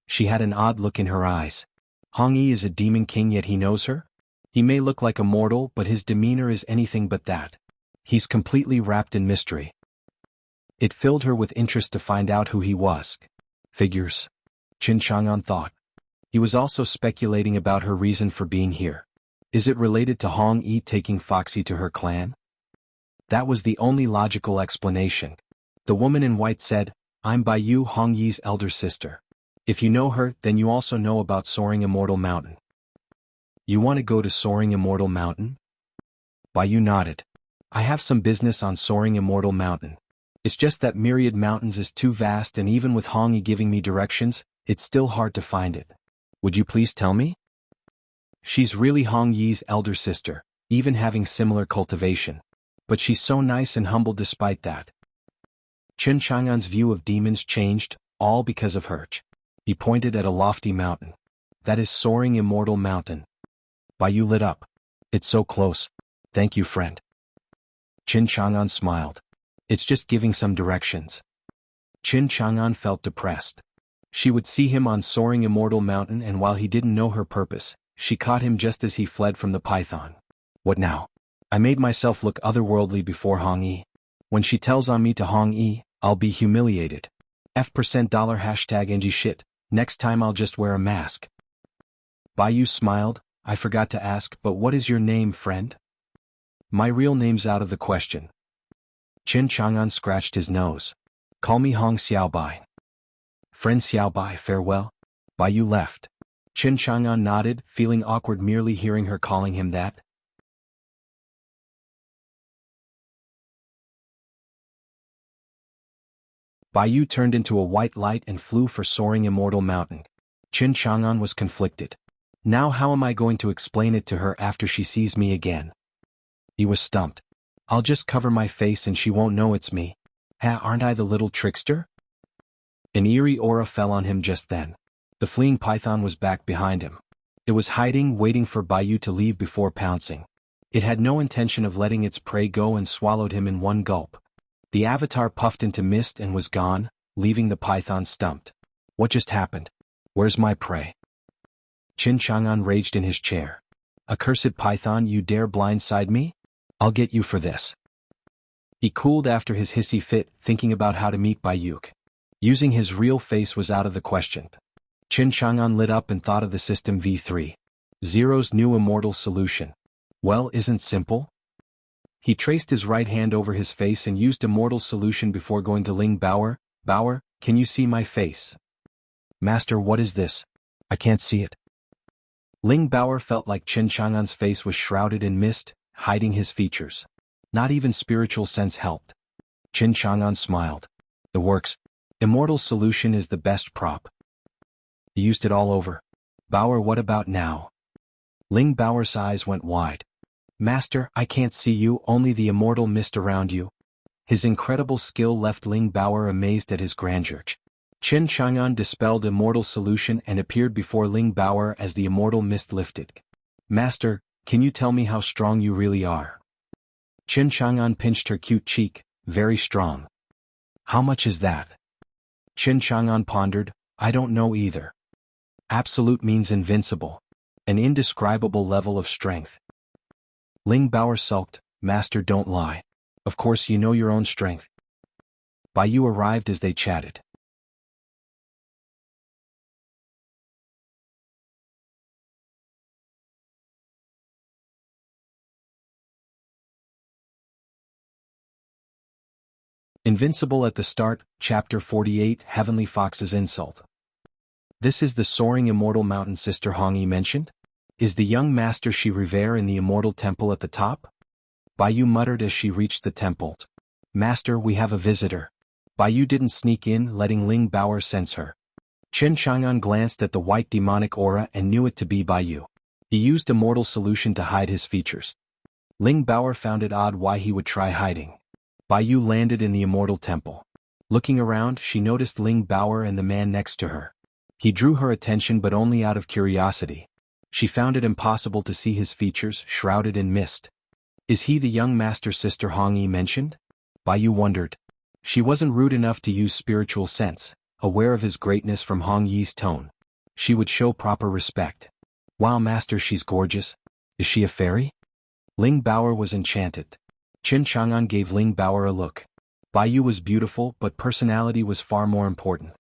She had an odd look in her eyes. Hong Yi is a demon king, yet he knows her? He may look like a mortal, but his demeanor is anything but that. He's completely wrapped in mystery. It filled her with interest to find out who he was. Figures. Qin Chang'an thought. He was also speculating about her reason for being here. Is it related to Hong Yi taking Foxy to her clan? That was the only logical explanation. The woman in white said, I'm Bai Yu, Hong Yi's elder sister. If you know her, then you also know about Soaring Immortal Mountain. You want to go to Soaring Immortal Mountain? Bai Yu nodded. I have some business on Soaring Immortal Mountain. It's just that Myriad Mountains is too vast, and even with Hong Yi giving me directions, it's still hard to find it. Would you please tell me? She's really Hong Yi's elder sister, even having similar cultivation. But she's so nice and humble despite that. Qin Chang'an's view of demons changed, all because of her. He pointed at a lofty mountain. That is Soaring Immortal Mountain. Bai Yu lit up. It's so close. Thank you, friend. Qin Chang'an smiled. It's just giving some directions. Qin Chang'an felt depressed. She would see him on Soaring Immortal Mountain, and while he didn't know her purpose, she caught him just as he fled from the python. What now? I made myself look otherworldly before Hong Yi. When she tells on me to Hong Yi, I'll be humiliated. F% dollar hashtag NG shit, next time I'll just wear a mask. Baiyu smiled. I forgot to ask, but what is your name, friend? My real name's out of the question. Qin Chang'an scratched his nose. Call me Hong Xiaobai. Friend Xiaobai, farewell. Baiyu left. Qin Chang'an nodded, feeling awkward merely hearing her calling him that. Baiyu turned into a white light and flew for soaring immortal mountain. Qin Chang'an was conflicted. Now how am I going to explain it to her after she sees me again? He was stumped. I'll just cover my face and she won't know it's me. Aren't I the little trickster? An eerie aura fell on him just then. The fleeing python was back behind him. It was hiding, waiting for Baiyu to leave before pouncing. It had no intention of letting its prey go and swallowed him in one gulp. The avatar puffed into mist and was gone, leaving the python stumped. What just happened? Where's my prey? Qin Chang'an raged in his chair. Accursed python, you dare blindside me? I'll get you for this. He cooled after his hissy fit, thinking about how to meet Baiyu. Using his real face was out of the question. Qin Chang'an lit up and thought of the System V3. Zero's new immortal solution. Well, isn't simple? He traced his right hand over his face and used immortal solution before going to Ling Bauer. Bauer, can you see my face? Master, what is this? I can't see it. Ling Bauer felt like Qin Chang'an's face was shrouded in mist, hiding his features. Not even spiritual sense helped. Qin Chang'an smiled. It works. Immortal solution is the best prop. He used it all over. Bauer, what about now? Ling Bauer's eyes went wide. Master, I can't see you, only the immortal mist around you. His incredible skill left Ling Bauer amazed at his grandeur. Qin Chang'an dispelled immortal solution and appeared before Ling Bauer as the immortal mist lifted. Master, can you tell me how strong you really are? Qin Chang'an pinched her cute cheek. Very strong. How much is that? Qin Chang'an pondered. I don't know either. Absolute means invincible. An indescribable level of strength. Ling Bauer sulked. Master, don't lie. Of course you know your own strength. Baiyu arrived as they chatted. Invincible at the start, Chapter 48, Heavenly Fox's Insult. This is the soaring immortal mountain Sister Hongyi mentioned? Is the young master she revere in the immortal temple at the top? Baiyu muttered as she reached the temple. Master, we have a visitor. Baiyu didn't sneak in, letting Ling Bauer sense her. Qin Chang'an glanced at the white demonic aura and knew it to be Baiyu. He used immortal solution to hide his features. Ling Bauer found it odd why he would try hiding. Baiyu landed in the immortal temple. Looking around, she noticed Ling Bauer and the man next to her. He drew her attention but only out of curiosity. She found it impossible to see his features, shrouded in mist. Is he the young master Sister Hongyi mentioned? Baiyu wondered. She wasn't rude enough to use spiritual sense, aware of his greatness from Hongyi's tone. She would show proper respect. Wow, master, she's gorgeous. Is she a fairy? Ling Bauer was enchanted. Qin Chang'an gave Ling Bauer a look. Baiyu was beautiful, but personality was far more important.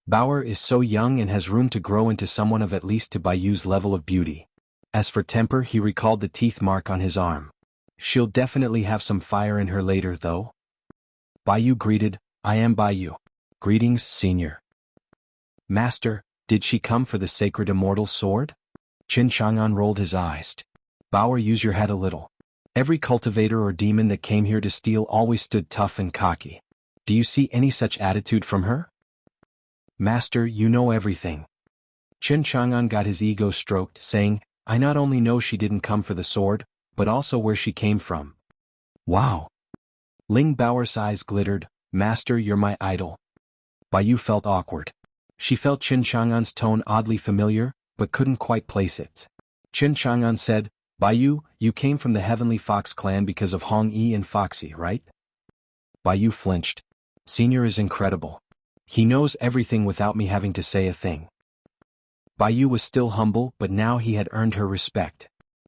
Bauer is so young and has room to grow into someone of at least to Baiyu's level of beauty. As for temper, he recalled the teeth mark on his arm. She'll definitely have some fire in her later, though. Baiyu greeted. I am Baiyu. Greetings, senior. Master, did she come for the sacred immortal sword? Qin Chang'an rolled his eyes. Bauer, use your head a little. Every cultivator or demon that came here to steal always stood tough and cocky. Do you see any such attitude from her? Master, you know everything. Qin Chang'an got his ego stroked, saying, I not only know she didn't come for the sword, but also where she came from. Wow. Ling Bauer's eyes glittered. Master, you're my idol. Baiyu felt awkward. She felt Qin Chang'an's tone oddly familiar, but couldn't quite place it. Qin Chang'an said, Baiyu, you came from the Heavenly Fox clan because of Hong Yi and Foxy, right? Baiyu flinched. Senior is incredible. He knows everything without me having to say a thing. Baiyu was still humble, but now he had earned her respect.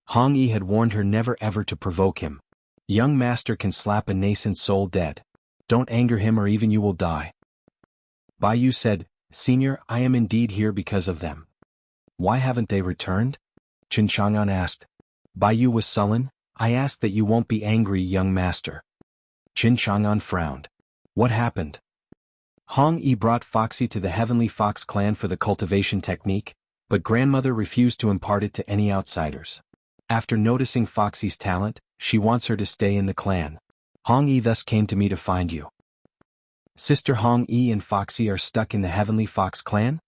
Hong Yi had warned her never ever to provoke him. Young master can slap a nascent soul dead. Don't anger him or even you will die. Bai Yu said, Senior, I am indeed here because of them. Why haven't they returned? Qin Chang'an asked. Bai Yu was sullen. I ask that you won't be angry, young master. Qin Chang'an frowned. What happened? Hong Yi brought Foxy to the Heavenly Fox clan for the cultivation technique, but grandmother refused to impart it to any outsiders. After noticing Foxy's talent, she wants her to stay in the clan. Hong Yi thus came to me to find you. Sister Hong Yi and Foxy are stuck in the Heavenly Fox clan?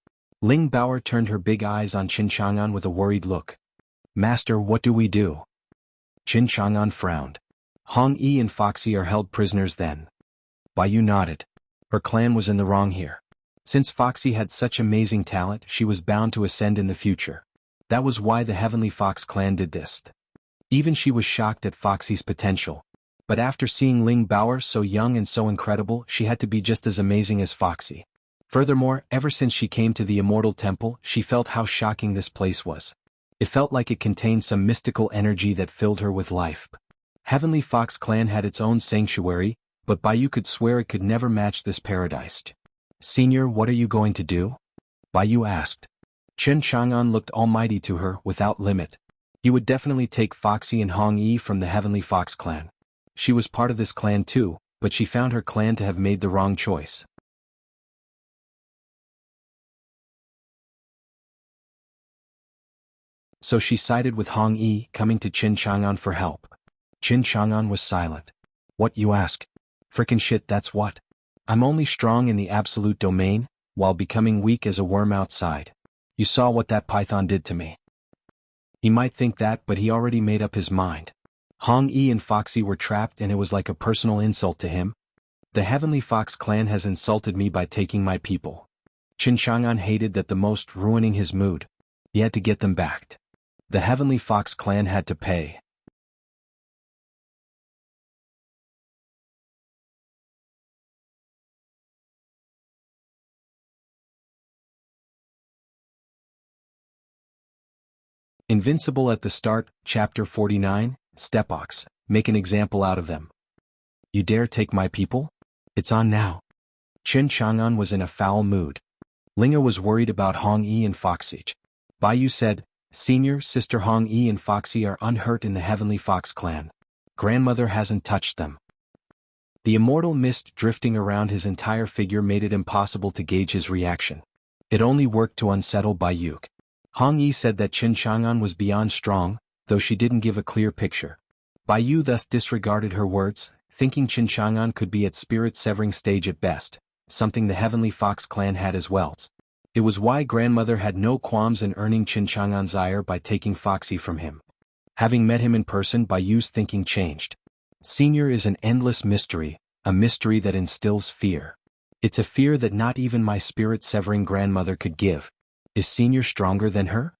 Ling Baoer turned her big eyes on Qin Chang'an with a worried look. Master, what do we do? Qin Chang'an frowned. Hong Yi and Foxy are held prisoners then. Bai Yu nodded. Her clan was in the wrong here. Since Foxy had such amazing talent, she was bound to ascend in the future. That was why the Heavenly Fox clan did this. Even she was shocked at Foxy's potential. But after seeing Ling Baoer so young and so incredible, she had to be just as amazing as Foxy. Furthermore, ever since she came to the Immortal Temple, she felt how shocking this place was. It felt like it contained some mystical energy that filled her with life. Heavenly Fox clan had its own sanctuary, but Bai Yu could swear it could never match this paradise. Senior, what are you going to do? Bai Yu asked. Qin Chang'an looked almighty to her, without limit. He would definitely take Foxy and Hong Yi from the Heavenly Fox clan. She was part of this clan too, but she found her clan to have made the wrong choice. So she sided with Hong Yi, coming to Qin Chang'an for help. Qin Chang'an was silent. What, you ask? Frickin' shit, that's what. I'm only strong in the absolute domain, while becoming weak as a worm outside. You saw what that python did to me. He might think that, but he already made up his mind. Hong Yi and Foxy were trapped and it was like a personal insult to him. The Heavenly Fox clan has insulted me by taking my people. Qin Chang'an hated that the most, ruining his mood. He had to get them back. The Heavenly Fox clan had to pay. Invincible at the start, Chapter 49, Stepox, make an example out of them. You dare take my people? It's on now. Qin Chang'an was in a foul mood. Linga was worried about Hong Yi and Foxy. Bai Yu said, Senior, Sister Hong Yi and Foxy are unhurt in the Heavenly Fox clan. Grandmother hasn't touched them. The immortal mist drifting around his entire figure made it impossible to gauge his reaction. It only worked to unsettle Bai Yu. Hong Yi said that Qin Chang'an was beyond strong, though she didn't give a clear picture. Bai Yu thus disregarded her words, thinking Qin Chang'an could be at spirit-severing stage at best, something the Heavenly Fox clan had as well. It was why grandmother had no qualms in earning Qin Chang'an's ire by taking Foxy from him. Having met him in person, Bai Yu's thinking changed. Senior is an endless mystery, a mystery that instills fear. It's a fear that not even my spirit-severing grandmother could give. Is Senior stronger than her?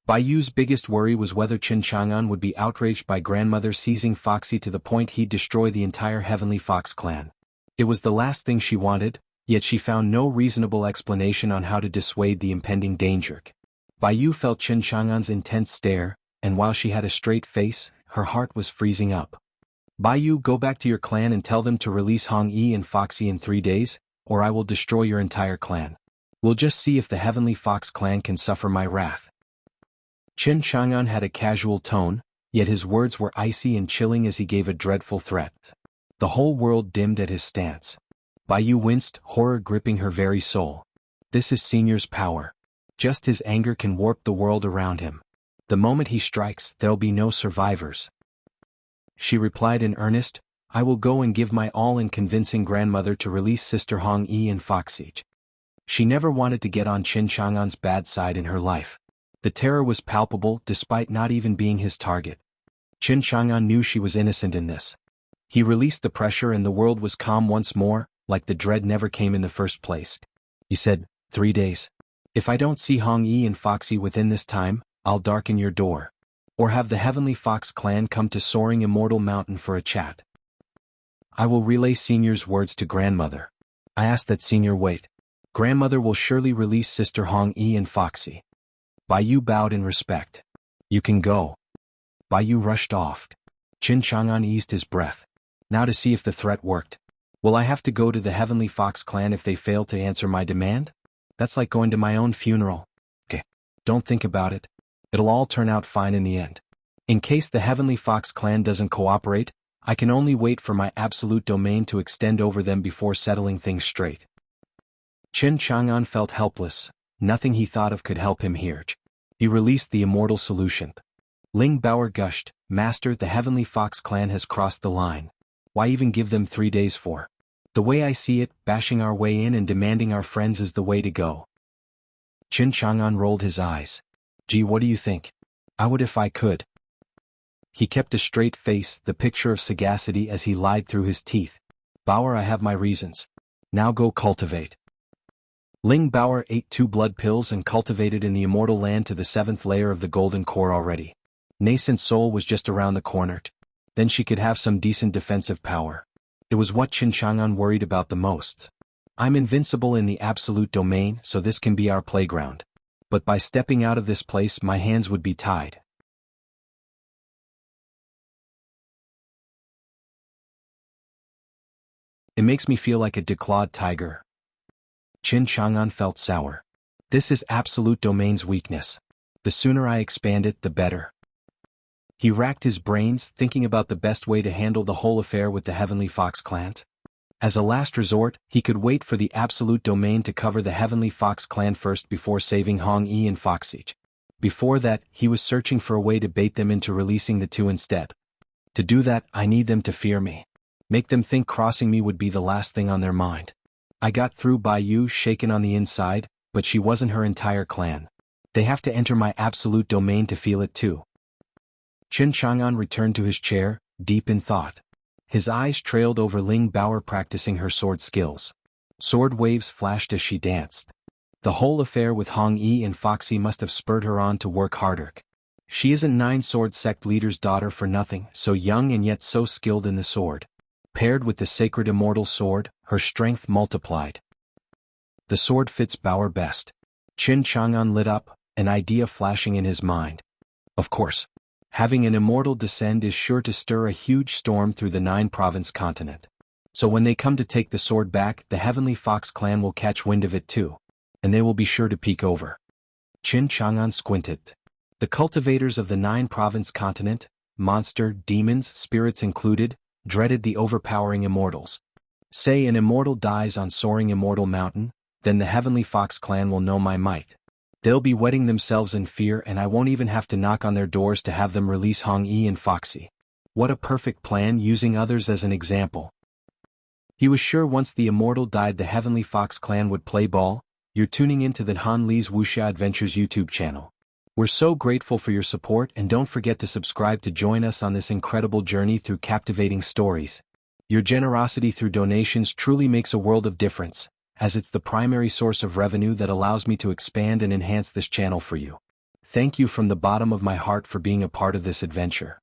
Bai Yu's biggest worry was whether Qin Chang'an would be outraged by grandmother seizing Foxy to the point he'd destroy the entire Heavenly Fox clan. It was the last thing she wanted, yet she found no reasonable explanation on how to dissuade the impending danger. Bai Yu felt Qin Chang'an's intense stare, and while she had a straight face, her heart was freezing up. Bai Yu, go back to your clan and tell them to release Hong Yi and Foxy in 3 days, or I will destroy your entire clan. We'll just see if the Heavenly Fox clan can suffer my wrath. Qin Chang'an had a casual tone, yet his words were icy and chilling as he gave a dreadful threat. The whole world dimmed at his stance. Bai Yu winced, horror gripping her very soul. This is Senior's power. Just his anger can warp the world around him. The moment he strikes, there'll be no survivors. She replied in earnest, I will go and give my all in convincing grandmother to release Sister Hong Yi and Foxy. She never wanted to get on Qin Chang'an's bad side in her life. The terror was palpable despite not even being his target. Qin Chang'an knew she was innocent in this. He released the pressure and the world was calm once more, like the dread never came in the first place. He said, 3 days. If I don't see Hong Yi and Foxy within this time, I'll darken your door. Or have the Heavenly Fox clan come to Soaring Immortal Mountain for a chat. I will relay Senior's words to grandmother. I ask that Senior wait. Grandmother will surely release Sister Hong Yi and Foxy. Bai Yu bowed in respect. You can go. Bai Yu rushed off. Qin Chang'an eased his breath. Now to see if the threat worked. Will I have to go to the Heavenly Fox clan if they fail to answer my demand? That's like going to my own funeral. Okay, don't think about it. It'll all turn out fine in the end. In case the Heavenly Fox clan doesn't cooperate, I can only wait for my absolute domain to extend over them before settling things straight. Qin Chang'an felt helpless. Nothing he thought of could help him here. He released the immortal solution. Ling Bauer gushed, Master, the Heavenly Fox clan has crossed the line. Why even give them 3 days for? The way I see it, bashing our way in and demanding our friends is the way to go. Qin Chang'an rolled his eyes. Gee, what do you think? I would if I could. He kept a straight face, the picture of sagacity as he lied through his teeth. Bauer, I have my reasons. Now go cultivate. Ling Bauer ate 2 blood pills and cultivated in the immortal land to the 7th layer of the golden core already. Nascent soul was just around the corner. Then she could have some decent defensive power. It was what Qin Chang'an worried about the most. I'm invincible in the absolute domain, so this can be our playground. But by stepping out of this place, my hands would be tied. It makes me feel like a declawed tiger. Qin Chang'an felt sour. This is absolute domain's weakness. The sooner I expand it, the better. He racked his brains, thinking about the best way to handle the whole affair with the Heavenly Fox clan. As a last resort, he could wait for the absolute domain to cover the Heavenly Fox clan first before saving Hong Yi and Foxy. Before that, he was searching for a way to bait them into releasing the 2 instead. To do that, I need them to fear me. Make them think crossing me would be the last thing on their mind. I got through Bai Yu shaken on the inside, but she wasn't her entire clan. They have to enter my absolute domain to feel it too. Qin Chang'an returned to his chair, deep in thought. His eyes trailed over Ling Bauer practicing her sword skills. Sword waves flashed as she danced. The whole affair with Hong Yi and Foxy must have spurred her on to work harder. She isn't 9 sword sect leader's daughter for nothing, so young and yet so skilled in the sword. Paired with the sacred immortal sword, her strength multiplied. The sword fits Bauer best. Qin Chang'an lit up, an idea flashing in his mind. Of course. Having an immortal descend is sure to stir a huge storm through the 9-province continent. So when they come to take the sword back, the Heavenly Fox clan will catch wind of it too. And they will be sure to peek over. Qin Chang'an squinted. The cultivators of the 9-province continent, monster, demons, spirits included, dreaded the overpowering immortals. Say an immortal dies on soaring immortal mountain, then the Heavenly Fox clan will know my might. They'll be wetting themselves in fear and I won't even have to knock on their doors to have them release Hong Yi and Foxy. What a perfect plan, using others as an example. He was sure once the immortal died the Heavenly Fox clan would play ball. You're tuning into the Han Li's Wuxia Adventures YouTube channel. We're so grateful for your support and don't forget to subscribe to join us on this incredible journey through captivating stories. Your generosity through donations truly makes a world of difference, as it's the primary source of revenue that allows me to expand and enhance this channel for you. Thank you from the bottom of my heart for being a part of this adventure.